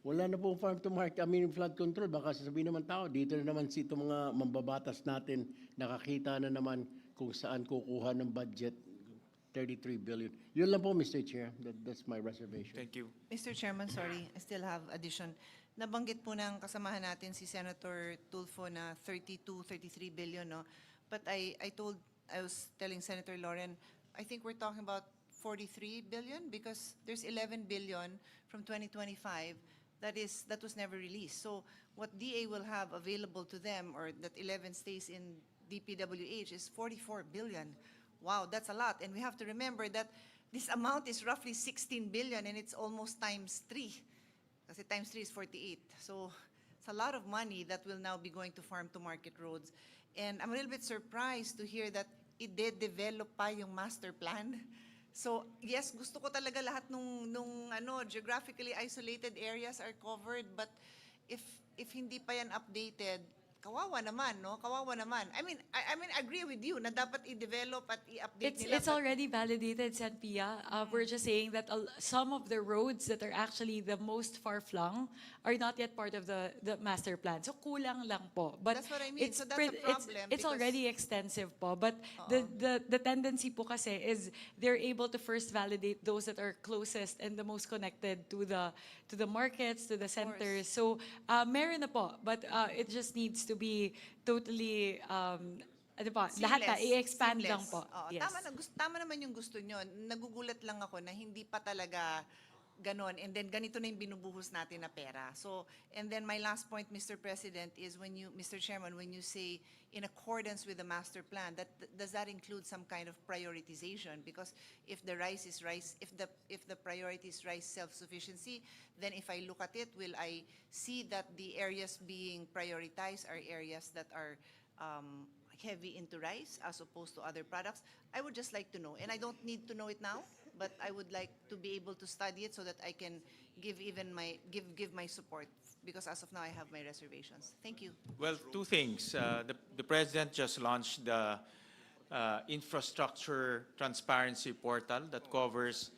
Wala na pong farm to market, flood control. Baka sasabihin naman tao, dito na naman si itong mga mambabatas natin, nakakita na naman kung saan kukuha ng budget, 33 billion. Yun lang po, Mr. Chair. That's my reservation. Thank you. Mr. Chairman, sorry, I still have addition. Nabanggit po ng kasamahan natin si Senator Tulfo na 33 billion, no? But I was telling Senator Lauren, I think we're talking about 43 billion because there's 11 billion from 2025 that was never released. So what DA will have available to them, or that 11 stays in DPWH, is 44 billion. Wow, that's a lot. And we have to remember that this amount is roughly 16 billion and it's almost times 3. Kasi times 3 is 48. So it's a lot of money that will now be going to farm-to-market roads. And I'm a little bit surprised to hear that i-develop pa yung master plan. So, yes, gusto ko talaga lahat nung geographically isolated areas are covered, but if hindi pa yan updated, kawawa naman, no? Kawawa naman. I mean, I agree with you na dapat i-develop at i-update nila. It's already validated, Sen. Pia. We're just saying that some of the roads that are actually the most far-flung are not yet part of the master plan. So kulang lang po. But That's what I mean. It's So that's a problem It's because- already extensive po. But the tendency po kasi is they're able to first validate those that are closest and the most connected to the markets, to the centers. So meron na po. But it just needs to be totally lahat na i-expand lang po. Oo, Yes. tama naman yung gusto nyo. Nagugulat lang ako na hindi pa talaga ganon. And then ganito na yung binubuhos natin na pera. So, and then my last point, Mr. President, is Mr. Chairman, when you say in accordance with the master plan, does that include some kind of prioritization? Because if the priority is rice self-sufficiency, then if I look at it, will I see that the areas being prioritized are areas that are heavy into rice as opposed to other products? I would just like to know, and I don't need to know it now, but I would like to be able to study it so that I can give my support, because as of now I have my reservations. Thank you. Well, two things. The President just launched the infrastructure transparency portal that covers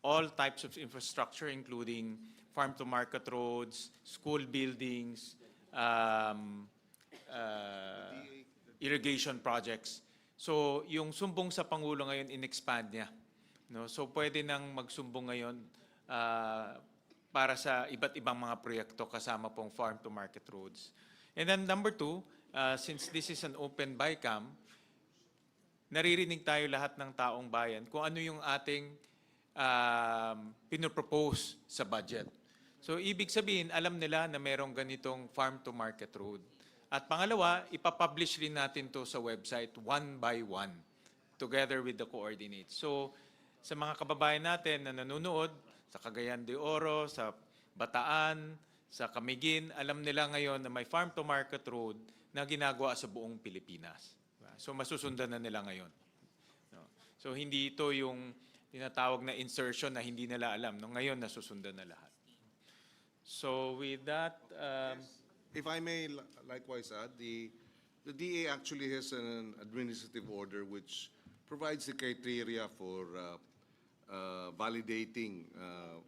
all types of infrastructure, including farm-to-market roads, school buildings, irrigation projects. So, yung sumbong sa Pangulo ngayon, in-expand niya. No? So, pwede nang magsumbong ngayon para sa iba't ibang mga proyekto kasama pong farm-to-market roads. And then number two, since this is an open Bicam, naririnig tayo lahat ng taong bayan kung ano yung ating pinopropose sa budget. So, ibig sabihin, alam nila na merong ganitong farm-to-market road. At pangalawa, ipapublish rin natin to sa website one by one, together with the coordinates. So, sa mga kababayan natin na nanonood, sa Cagayan de Oro, sa Bataan, sa Camiguin, alam nila ngayon na may farm-to-market road na ginagawa sa buong Pilipinas. So masusundan na nila ngayon. No? So hindi ito yung tinatawag na insertion na hindi nila alam. No, ngayon nasusundan na lahat. So with that, If I may likewise add, the DA actually has an administrative order which provides the criteria for validating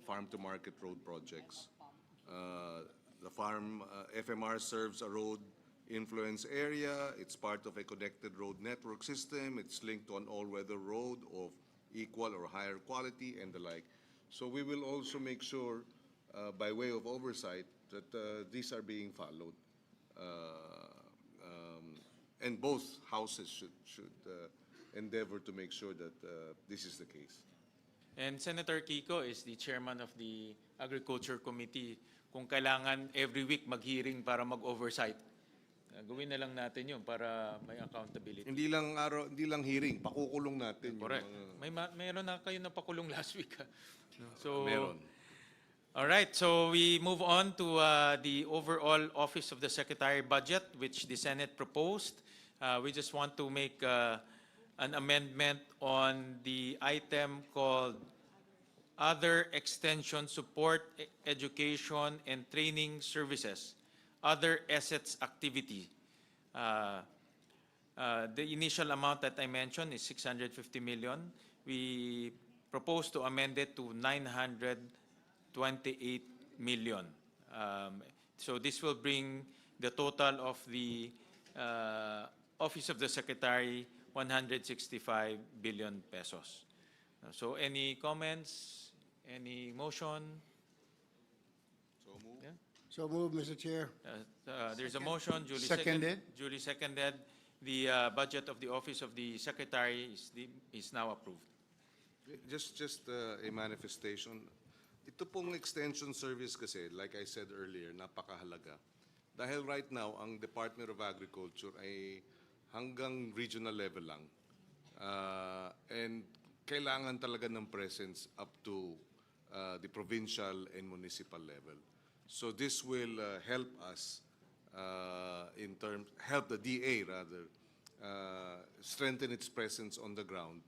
farm-to-market road projects. The FMR serves a road influence area. It's part of a connected road network system. It's linked to an all-weather road of equal or higher quality and the like. So we will also make sure, by way of oversight, that these are being followed. And both houses should endeavor to make sure that this is the case. and Senator Kiko is the chairman of the Agriculture Committee. Kung kailangan every week mag-hearing para mag-oversight, gawin na lang natin yun para may accountability. Hindi lang hearing, pakukulong natin. Correct. Yung Meron na kayo na pakulong last week. So, meron. All right, so we move on to the overall Office of the Secretary budget, which the Senate proposed. We just want to make an amendment on the item called Other Extension Support, Education, and Training Services, Other Assets Activity. The initial amount that I mentioned is 650 million. We propose to amend it to 928 million. So this will bring the total of the Office of the Secretary 165 billion pesos. So any comments? Any motion? So move. Yeah. So moved, Mr. Chair. There's a motion, duly Seconded. Duly seconded. The budget of the Office of the Secretary is now approved. Just a manifestation. Ito pong extension service kasi, like I said earlier, napakahalaga. Dahil right now, ang Department of Agriculture ay hanggang regional level lang. And kailangan talaga ng presence up to the provincial and municipal level. So this will help us help the DA rather, strengthen its presence on the ground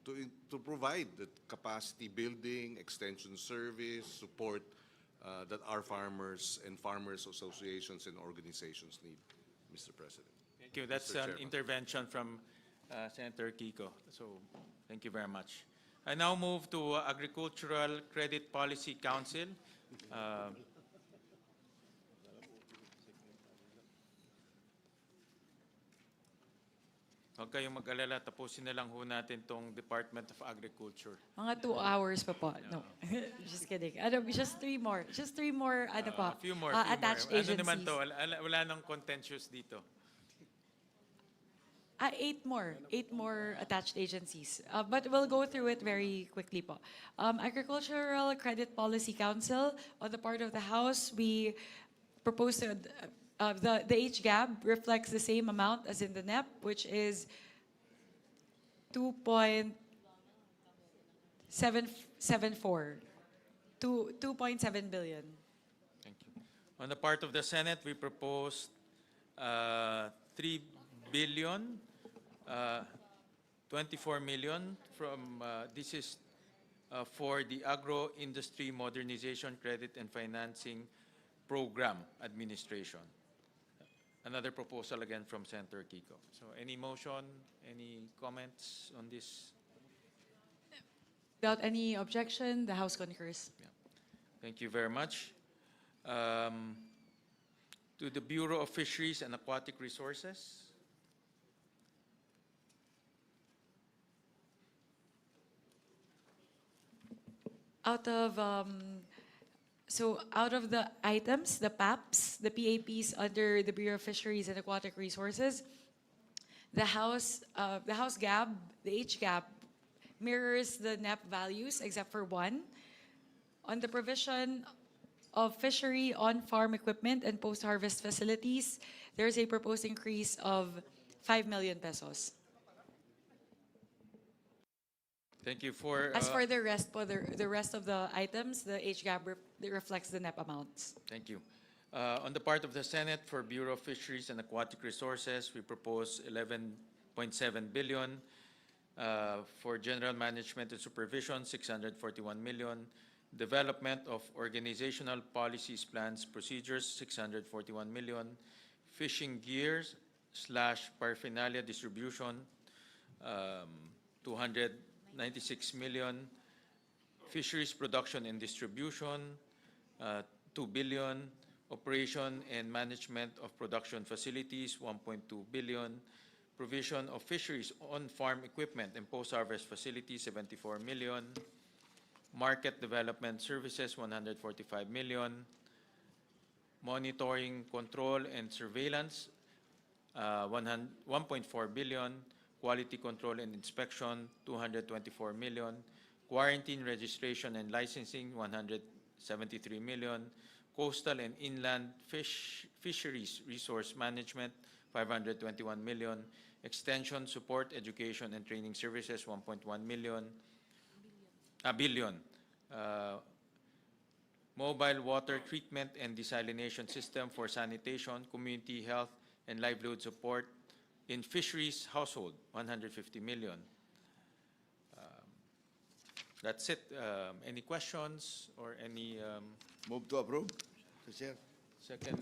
to provide the capacity building, extension service, support that our farmers and farmers associations and organizations need, Mr. President. Thank you. That's Mr. an Chairman. intervention from Senator Kiko. So thank you very much. I now move to Agricultural Credit Policy Council. Huwag kayong mag-alala, tapusin na lang ho natin tong Department of Agriculture. Mga 2 hours pa po. No, just kidding. Just 3 more. Just 3 more, A few more. attached Ano agencies. naman to? Wala nang contentious dito. 8 more. 8 more attached agencies. But we'll go through it very quickly po. Agricultural Credit Policy Council, on the part of the House, we propose to, the HGAB reflects the same amount as in the NEP, which is 2.774. 2.7 billion. Thank you. On the part of the Senate, we proposed 3 billion, 24 million from, this is for the Agro-Industry Modernization Credit and Financing Program Administration. Another proposal again from Senator Kiko. So any motion, any comments on this? Without any objection, the House concurs. Thank you very much. To the Bureau of Fisheries and Aquatic Resources. Out of the items, the PAPs under the Bureau of Fisheries and Aquatic Resources, the House GAB, the H GAB, mirrors the NEP values except for one. On the provision of fishery on-farm equipment and post-harvest facilities, there is a proposed increase of 5 million pesos. Thank you. For As for the rest, the rest of the items, the HGAB reflects the NEP amounts. Thank you. On the part of the Senate, for Bureau of Fisheries and Aquatic Resources, we propose 11.7 billion. For General Management and Supervision, 641 million. Development of Organizational Policies, Plans, Procedures, 641 million. Fishing gears / paraphernalia distribution, 296 million. Fisheries production and distribution, 2 billion. Operation and management of production facilities, 1.2 billion. Provision of fisheries on-farm equipment and post-harvest facilities, 74 million. Market development services, 145 million. Monitoring, control, and surveillance, 1.4 billion. Quality control and inspection, 224 million. Quarantine, registration, and licensing, 173 million. Coastal and inland fisheries resource management, 521 million. Extension, support, education, and training services, 1.1 billion. Mobile water treatment and desalination system for sanitation, community health, and livelihood support in fisheries household, 150 million. That's it. Any questions or any? Move to approve, Mr. Chair. Second.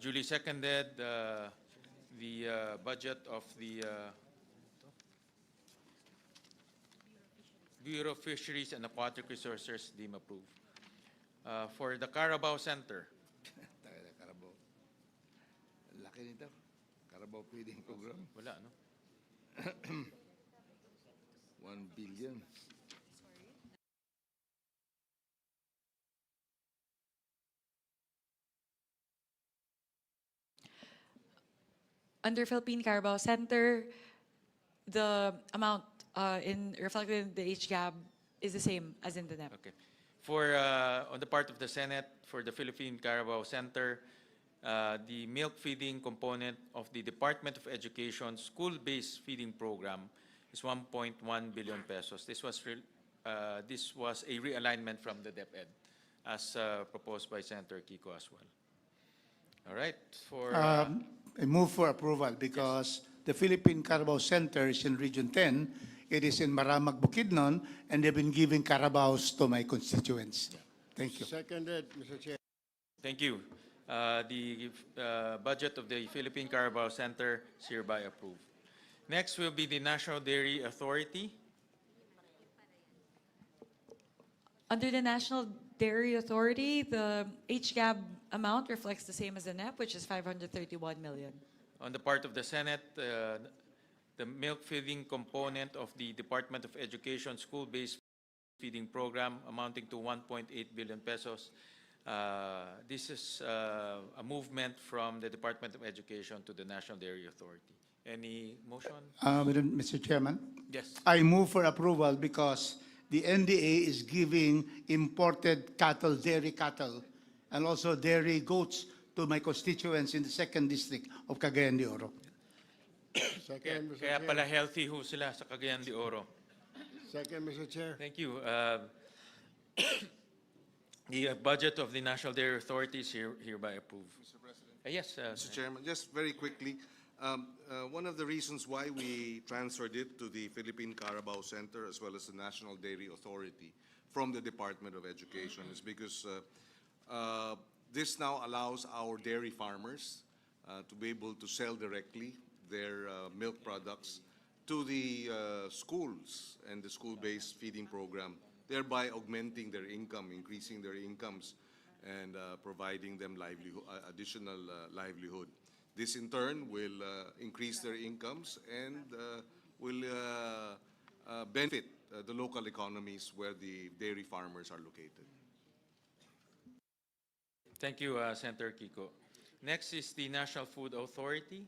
Duly seconded. The budget of the Bureau of Fisheries and Aquatic Resources deemed approved. For the Carabao Center. Carabao. Laki nito. Carabao feeding program. Wala, no? 1 billion. Under Philippine Carabao Center, the amount reflected in the HGAB is the same as in the NEP. Okay. For on the part of the Senate, for the Philippine Carabao Center, the milk feeding component of the Department of Education school-based feeding program is 1.1 billion pesos. This was a realignment from the DepEd, as proposed by Senator Kiko as well. All right. For I move for approval because the Philippine Carabao Center is in Region 10. It is in Maramag, Bukidnon, and they've been giving Carabaos to my constituents. Thank you. Seconded, Mr. Chair. Thank you. The budget of the Philippine Carabao Center is hereby approved. Next will be the National Dairy Authority. Under the National Dairy Authority, the HGAB amount reflects the same as the NEP, which is 531 million. On the part of the Senate, the milk feeding component of the Department of Education school-based feeding program amounting to 1.8 billion pesos. This is a movement from the Department of Education to the National Dairy Authority. Any motion? Mr. Chairman? Yes. I move for approval because the NDA is giving imported cattle, dairy cattle, and also dairy goats to my constituents in the 2nd District of Cagayan de Oro. Second, Mr. Kaya Chair. pala healthy ho sila sa Cagayan de Oro. Second, Mr. Chair. Thank you. The budget of the National Dairy Authority is hereby approved. Mr. President. Yes, Mr. Chairman, just very quickly, one of the reasons why we transferred it to the Philippine Carabao Center as well as the National Dairy Authority from the Department of Education is because this now allows our dairy farmers to be able to sell directly their milk products to the schools and the school-based feeding program, thereby augmenting their income, increasing their incomes, and providing them additional livelihood. This in turn will increase their incomes and will benefit the local economies where the dairy farmers are located. Thank you, Senator Kiko. Next is the National Food Authority.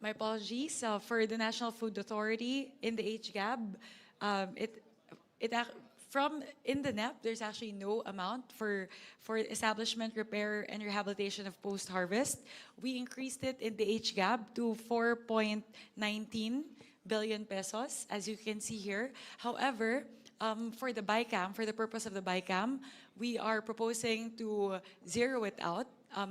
My apologies. For the National Food Authority in the HGAB, from in the NEP, there's actually no amount for establishment, repair, and rehabilitation of post-harvest. We increased it in the HGAB to 4.19 billion pesos, as you can see here. However, for the Bicam, for the purpose of the Bicam, we are proposing to zero it out,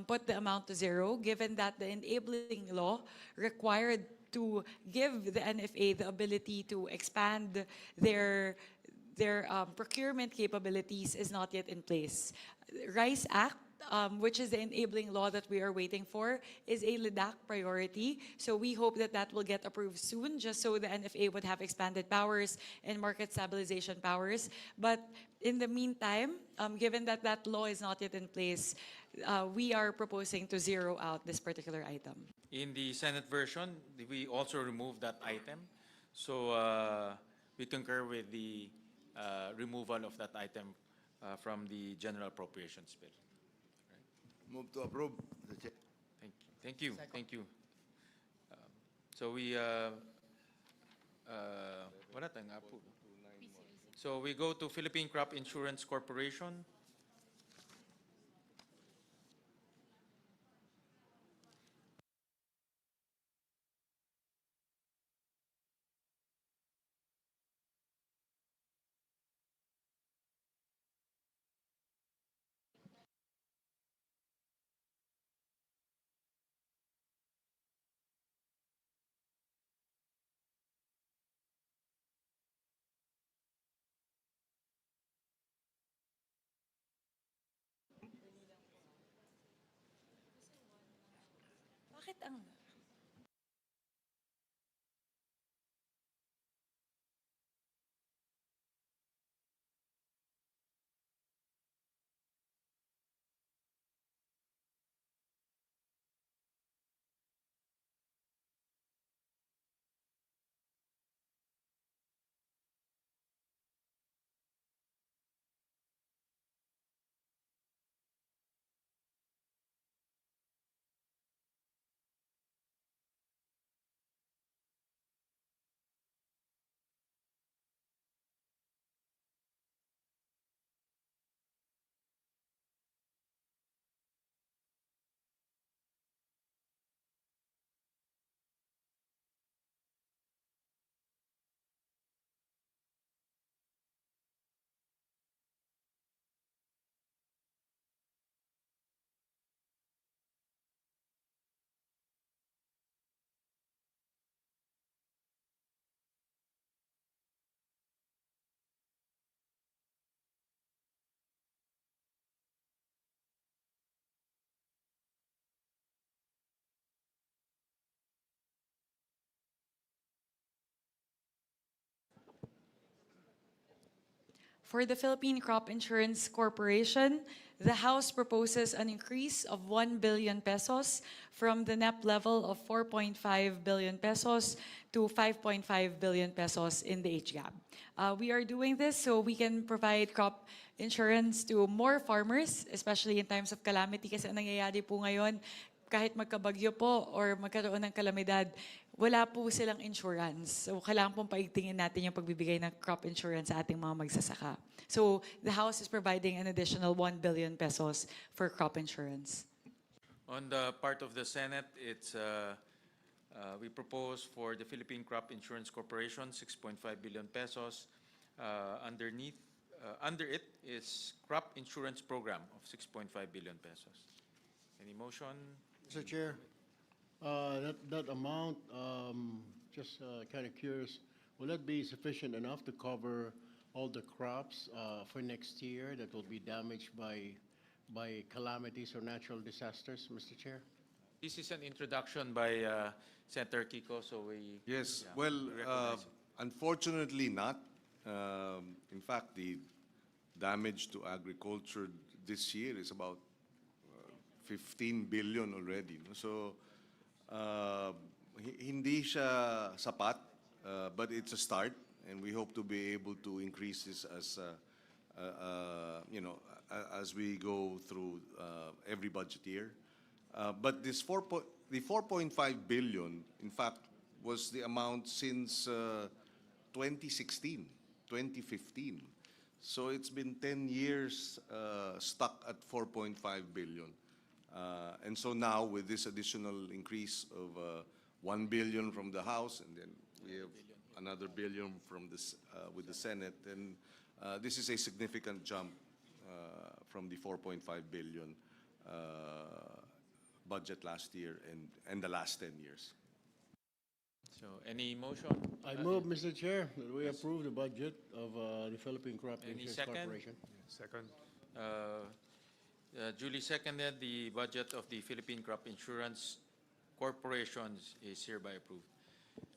put the amount to zero, given that the enabling law required to give the NFA the ability to expand their procurement capabilities is not yet in place. RICE Act, which is the enabling law that we are waiting for, is a LIDAC priority. So we hope that that will get approved soon, just so the NFA would have expanded powers and market stabilization powers. But in the meantime, given that that law is not yet in place, we are proposing to zero out this particular item. In the Senate version, we also removed that item. So we concur with the removal of that item from the General Appropriations Bill. Move to approve. Thank you. Thank you. So we wala tayong approve. So we go to Philippine Crop Insurance Corporation. Bakit ang... For the Philippine Crop Insurance Corporation, the House proposes an increase of 1 billion pesos from the NEP level of 4.5 billion pesos to 5.5 billion pesos in the HGAB. We are doing this so we can provide crop insurance to more farmers, especially in times of calamity, kasi ang nangyayari po ngayon, kahit magkabagyo po or magkaroon ng kalamidad, wala po silang insurance. So kailangan pong paigtingin natin yung pagbibigay ng crop insurance sa ating mga magsasaka. So the House is providing an additional 1 billion pesos for crop insurance. On the part of the Senate, it's we propose for the Philippine Crop Insurance Corporation 6.5 billion pesos. Under it is crop insurance program of 6.5 billion pesos. Any motion? Mr. Chair, that amount, just kind of curious, will that be sufficient enough to cover all the crops for next year that will be damaged by calamities or natural disasters, Mr. Chair? This is an introduction by Senator Kiko, so we... Yes, yeah, well, we recognize it. unfortunately not. In fact, the damage to agriculture this year is about 15 billion already. No? So, hindi siya sapat, but it's a start, and we hope to be able to increase this as, as we go through every budget year. But this the 4.5 billion, in fact, was the amount since 2016, 2015. So it's been 10 years stuck at 4.5 billion. And so now with this additional increase of 1 billion from the House, and then we have another billion from this with the Senate, and this is a significant jump from the 4.5 billion budget last year and the last 10 years. So any motion? I move, Mr. Chair, that we approve the budget of the Philippine Crop Any Insurance second? Corporation. Second. Duly seconded, the budget of the Philippine Crop Insurance Corporation is hereby approved.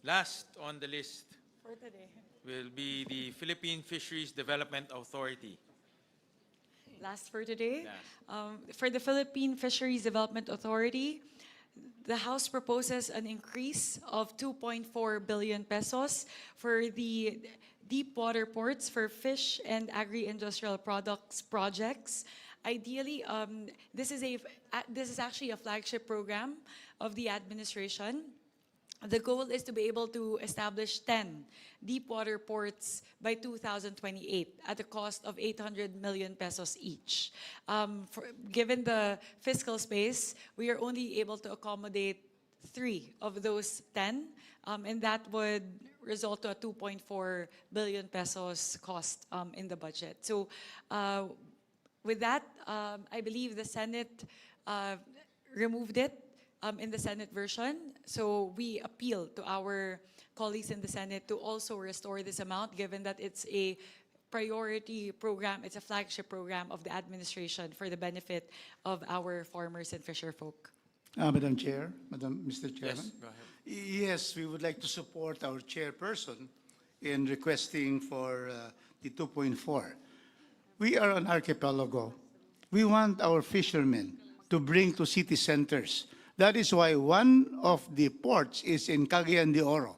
Last on the list For today. will be the Philippine Fisheries Development Authority. Last for today. Last. For the Philippine Fisheries Development Authority, the House proposes an increase of 2.4 billion pesos for the deep water ports for fish and agri-industrial products projects. Ideally, this is actually a flagship program of the administration. The goal is to be able to establish 10 deep water ports by 2028 at a cost of 800 million pesos each. Given the fiscal space, we are only able to accommodate 3 of those 10, and that would result to a 2.4 billion pesos cost in the budget. So with that, I believe the Senate removed it in the Senate version. So we appeal to our colleagues in the Senate to also restore this amount, given that it's a priority program, it's a flagship program of the administration for the benefit of our farmers and fisher folk. Madam Chair, Mr. Chairman. Yes, go ahead. Yes, we would like to support our chairperson in requesting for the 2.4. We are an archipelago. We want our fishermen to bring to city centers. That is why one of the ports is in Cagayan de Oro,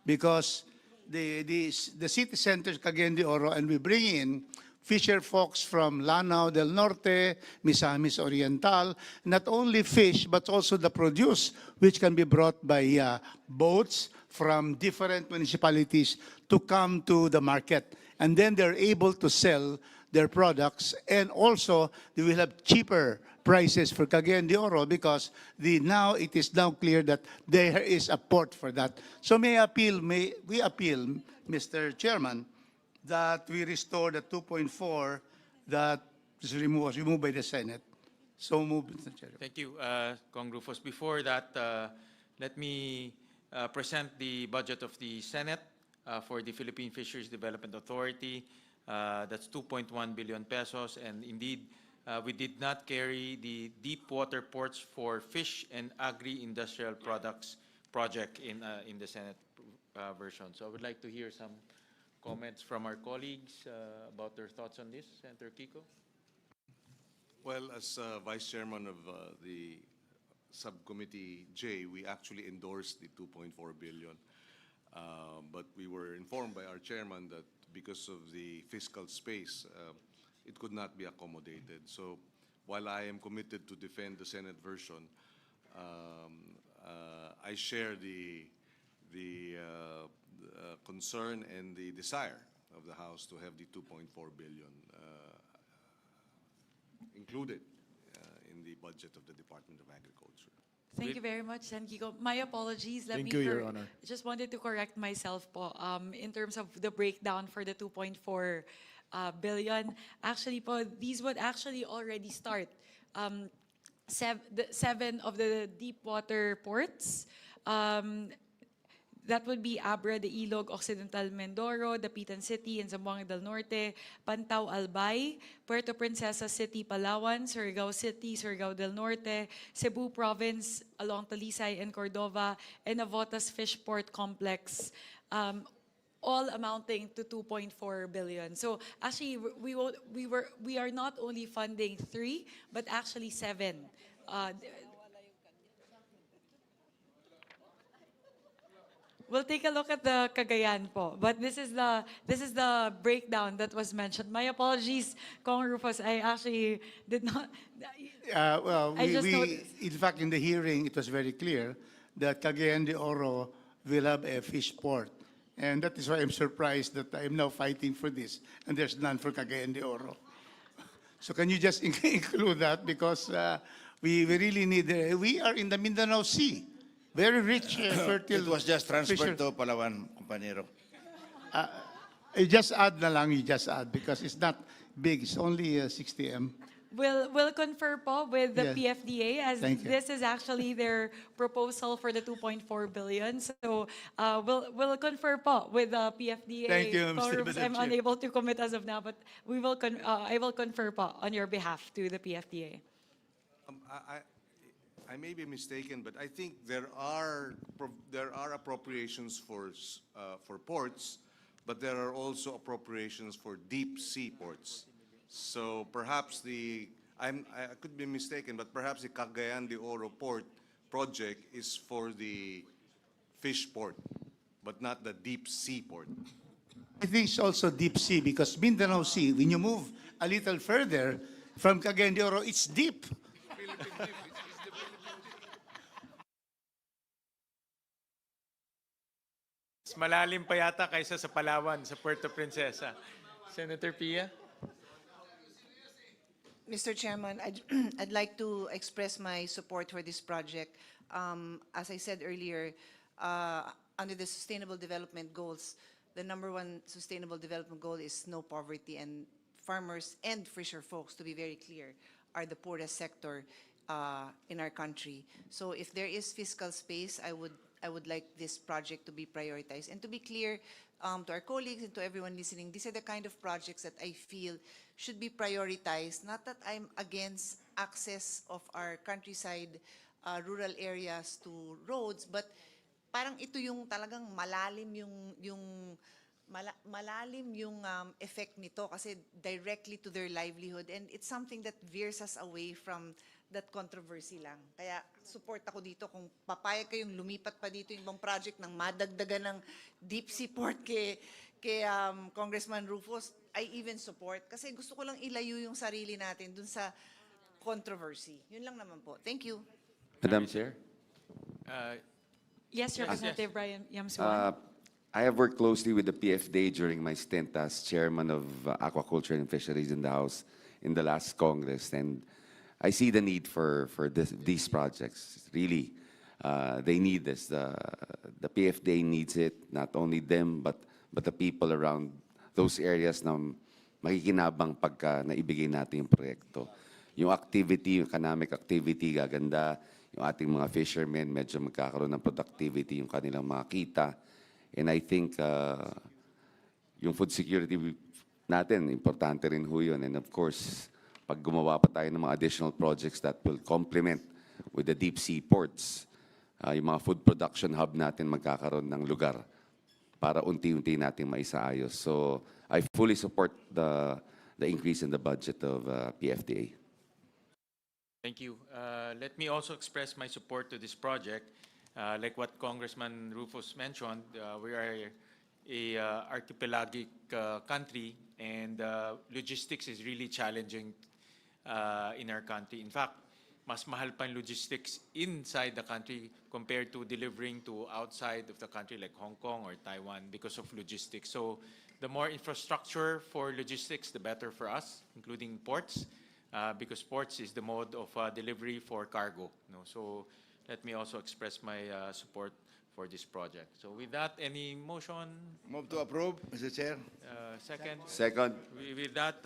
because the city center is Cagayan de Oro, and we bring in fisher folks from Lanao del Norte, Misamis Oriental, not only fish, but also the produce, which can be brought by boats from different municipalities to come to the market. And then they're able to sell their products, and also they will have cheaper prices for Cagayan de Oro, because now it is now clear that there is a port for that. So we appeal, Mr. Chairman, that we restore the 2.4 that was removed by the Senate. So moved, Mr. Chair. Thank you, Cong Rufus. Before that, let me present the budget of the Senate for the Philippine Fisheries Development Authority. That's 2.1 billion pesos, and indeed, we did not carry the deep water ports for fish and agri-industrial products project in the Senate version. So I would like to hear some comments from our colleagues about their thoughts on this. Senator Kiko? Well, as Vice Chairman of the Subcommittee J, we actually endorsed the 2.4 billion. But we were informed by our chairman that because of the fiscal space, it could not be accommodated. So while I am committed to defend the Senate version, I share the concern and the desire of the House to have the 2.4 billion included in the budget of the Department of Agriculture. Thank you very much, Sen. Kiko. My apologies. Thank you, Your Honor. Just wanted to correct myself po, in terms of the breakdown for the 2.4 billion. Actually po, these would actually already start. 7 of the deep water ports, that would be Abra de Ilog, Occidental Mindoro, Dapitan City, and Zamboanga del Norte, Pantao Albay, Puerto Princesa City, Palawan, Surigao City, Surigao del Norte, Cebu Province along Talisay and Cordova, and Navotas Fishport Complex, all amounting to 2.4 billion. So actually, we are not only funding 3, but actually 7. We'll take a look at the Cagayan po. But this is the breakdown that was mentioned. My apologies, Kong Rufus. I actually did not. Well, I just noticed. in fact, in the hearing, it was very clear that Cagayan de Oro will have a fish port. And that is why I'm surprised that I'm now fighting for this, and there's none for Cagayan de Oro. So can you just include that? Because we really need, we are in the Mindanao Sea, very rich, fertile. It was just transferred fisher- to Palawan, compañero. You just add na lang, you just add, because it's not big, it's only 60 m. We'll confer po with the Yes. PFDA as Thank you. this is actually their proposal for the 2.4 billion. So we'll confer po with the PFDA. Thank you, Kong Mr. Rufus, Madam I'm Chair. unable to commit as of now, but I will confer po on your behalf to the PFDA. I may be mistaken, but I think there are appropriations for ports, but there are also appropriations for deep sea ports. So perhaps I could be mistaken, but perhaps the Cagayan de Oro port project is for the fish port, but not the deep sea port. I think it's also deep sea, because Mindanao Sea, when you move a little further from Cagayan de Oro, it's deep. Mas malalim pa yata kaysa sa Palawan, sa Puerto Princesa. Senator Pia? Mr. Chairman, I'd like to express my support for this project. As I said earlier, under the Sustainable Development Goals, the #1 Sustainable Development Goal is no poverty, and farmers and fisher folks, to be very clear, are the poorest sector in our country. So if there is fiscal space, I would like this project to be prioritized. And to be clear to our colleagues and to everyone listening, these are the kind of projects that I feel should be prioritized. Not that I'm against access of our countryside, rural areas to roads, but parang ito yung talagang malalim yung effect nito kasi directly to their livelihood, and it's something that veers us away from that controversy lang. Kaya support ako dito kung papayag kayong lumipat pa dito yung ibang project ng madagdagan ng deep sea port kay Congressman Rufus, I even support kasi gusto ko lang ilayo yung sarili natin dun sa controversy. Yun lang naman po. Thank you. Madam Chair? Yes, Representative Brian Yamsuan. I have worked closely with the PFDA during my stint as chairman of Aquaculture and Fisheries in the House in the last Congress, and I see the need for these projects. Really, they need this. The PFDA needs it, not only them, but the people around those areas na makikinabang pagka naibigay natin yung proyekto. Yung activity, yung economic activity, gaganda. Yung ating mga fishermen, medyo magkakaroon ng productivity, yung kanilang mga kita. And I think yung food security natin, importante rin ho yun. And of course, pag gumawa pa tayo ng mga additional projects that will complement with the deep sea ports, yung mga food production hub natin magkakaroon ng lugar para unti-unti natin maisaayos. So I fully support the increase in the budget of PFDA. Thank you. Let me also express my support to this project. Like what Congressman Rufus mentioned, we are a archipelagic country, and logistics is really challenging in our country. In fact, mas mahal pa yung logistics inside the country compared to delivering to outside of the country like Hong Kong or Taiwan because of logistics. So the more infrastructure for logistics, the better for us, including ports. Because ports is the mode of delivery for cargo. So let me also express my support for this project. So with that, any motion? Move to approve, Mr. Chair. Second? Second. With that,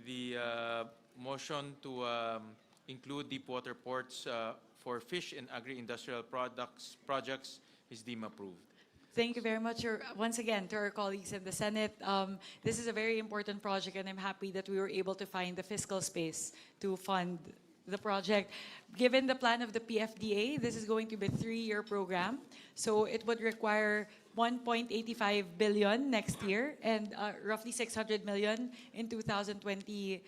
the motion to include deep water ports for fish and agri-industrial projects is deemed approved. Thank you very much once again to our colleagues in the Senate. This is a very important project, and I'm happy that we were able to find the fiscal space to fund the project. Given the plan of the PFDA, this is going to be a 3-year program, so it would require 1.85 billion next year and roughly 600 million in 2020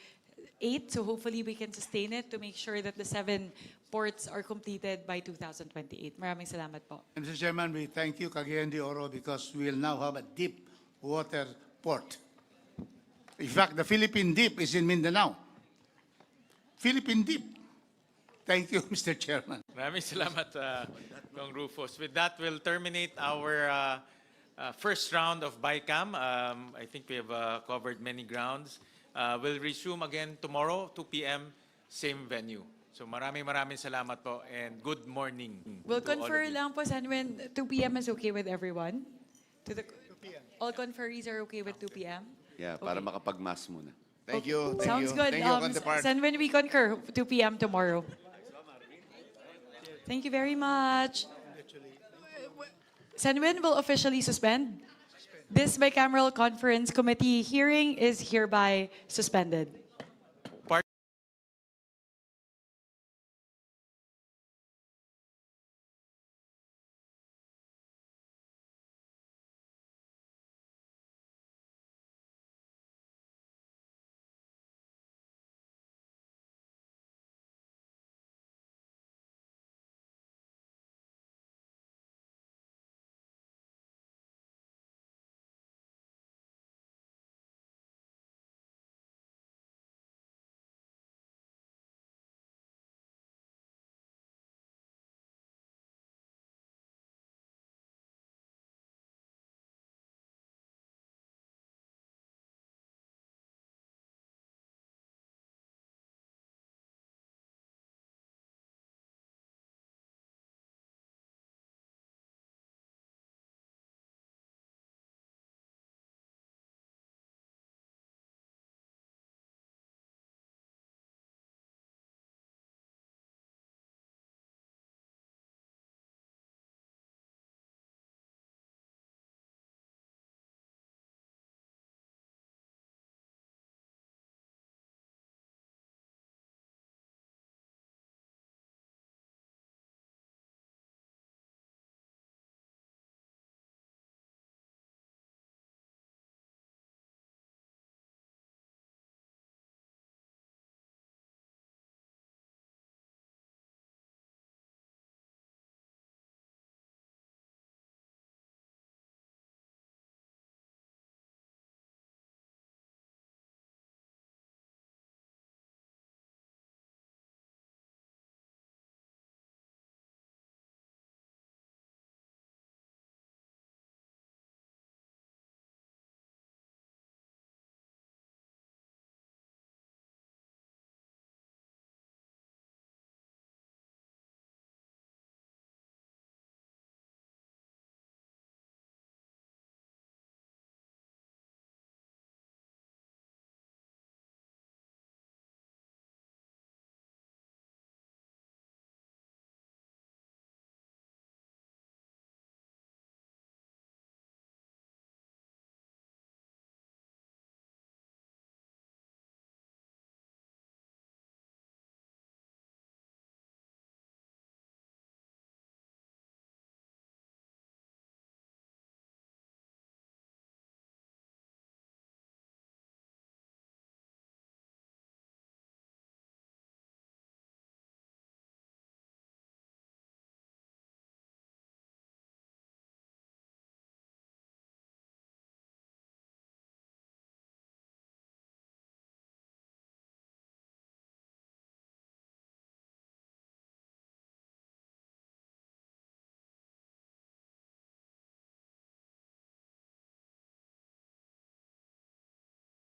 8, so hopefully we can sustain it to make sure that the 7 ports are completed by 2028. Maraming salamat po. And Mr. Chairman, we thank you, Cagayan de Oro, because we will now have a deep water port. In fact, the Philippine Deep is in Mindanao. Philippine Deep. Thank you, Mr. Chairman. Maraming salamat, Kong Rufus. With that, we'll terminate our first round of Bicam. I think we have covered many grounds. We'll resume again tomorrow, 2 p.m., same venue. So maraming salamat po and good morning. We'll to all of confer you. lang po, Sen, when 2 p.m. is okay with everyone? All conferees are okay with 2 p.m.? Yeah, para Okay. makapag-mass muna. Thank you. Thank Sounds you. good. Thank you, counterpart. Sen, when we concur, 2 p.m. tomorrow. Thank you very much. Senwin will officially suspend. This bicameral conference committee hearing is hereby suspended.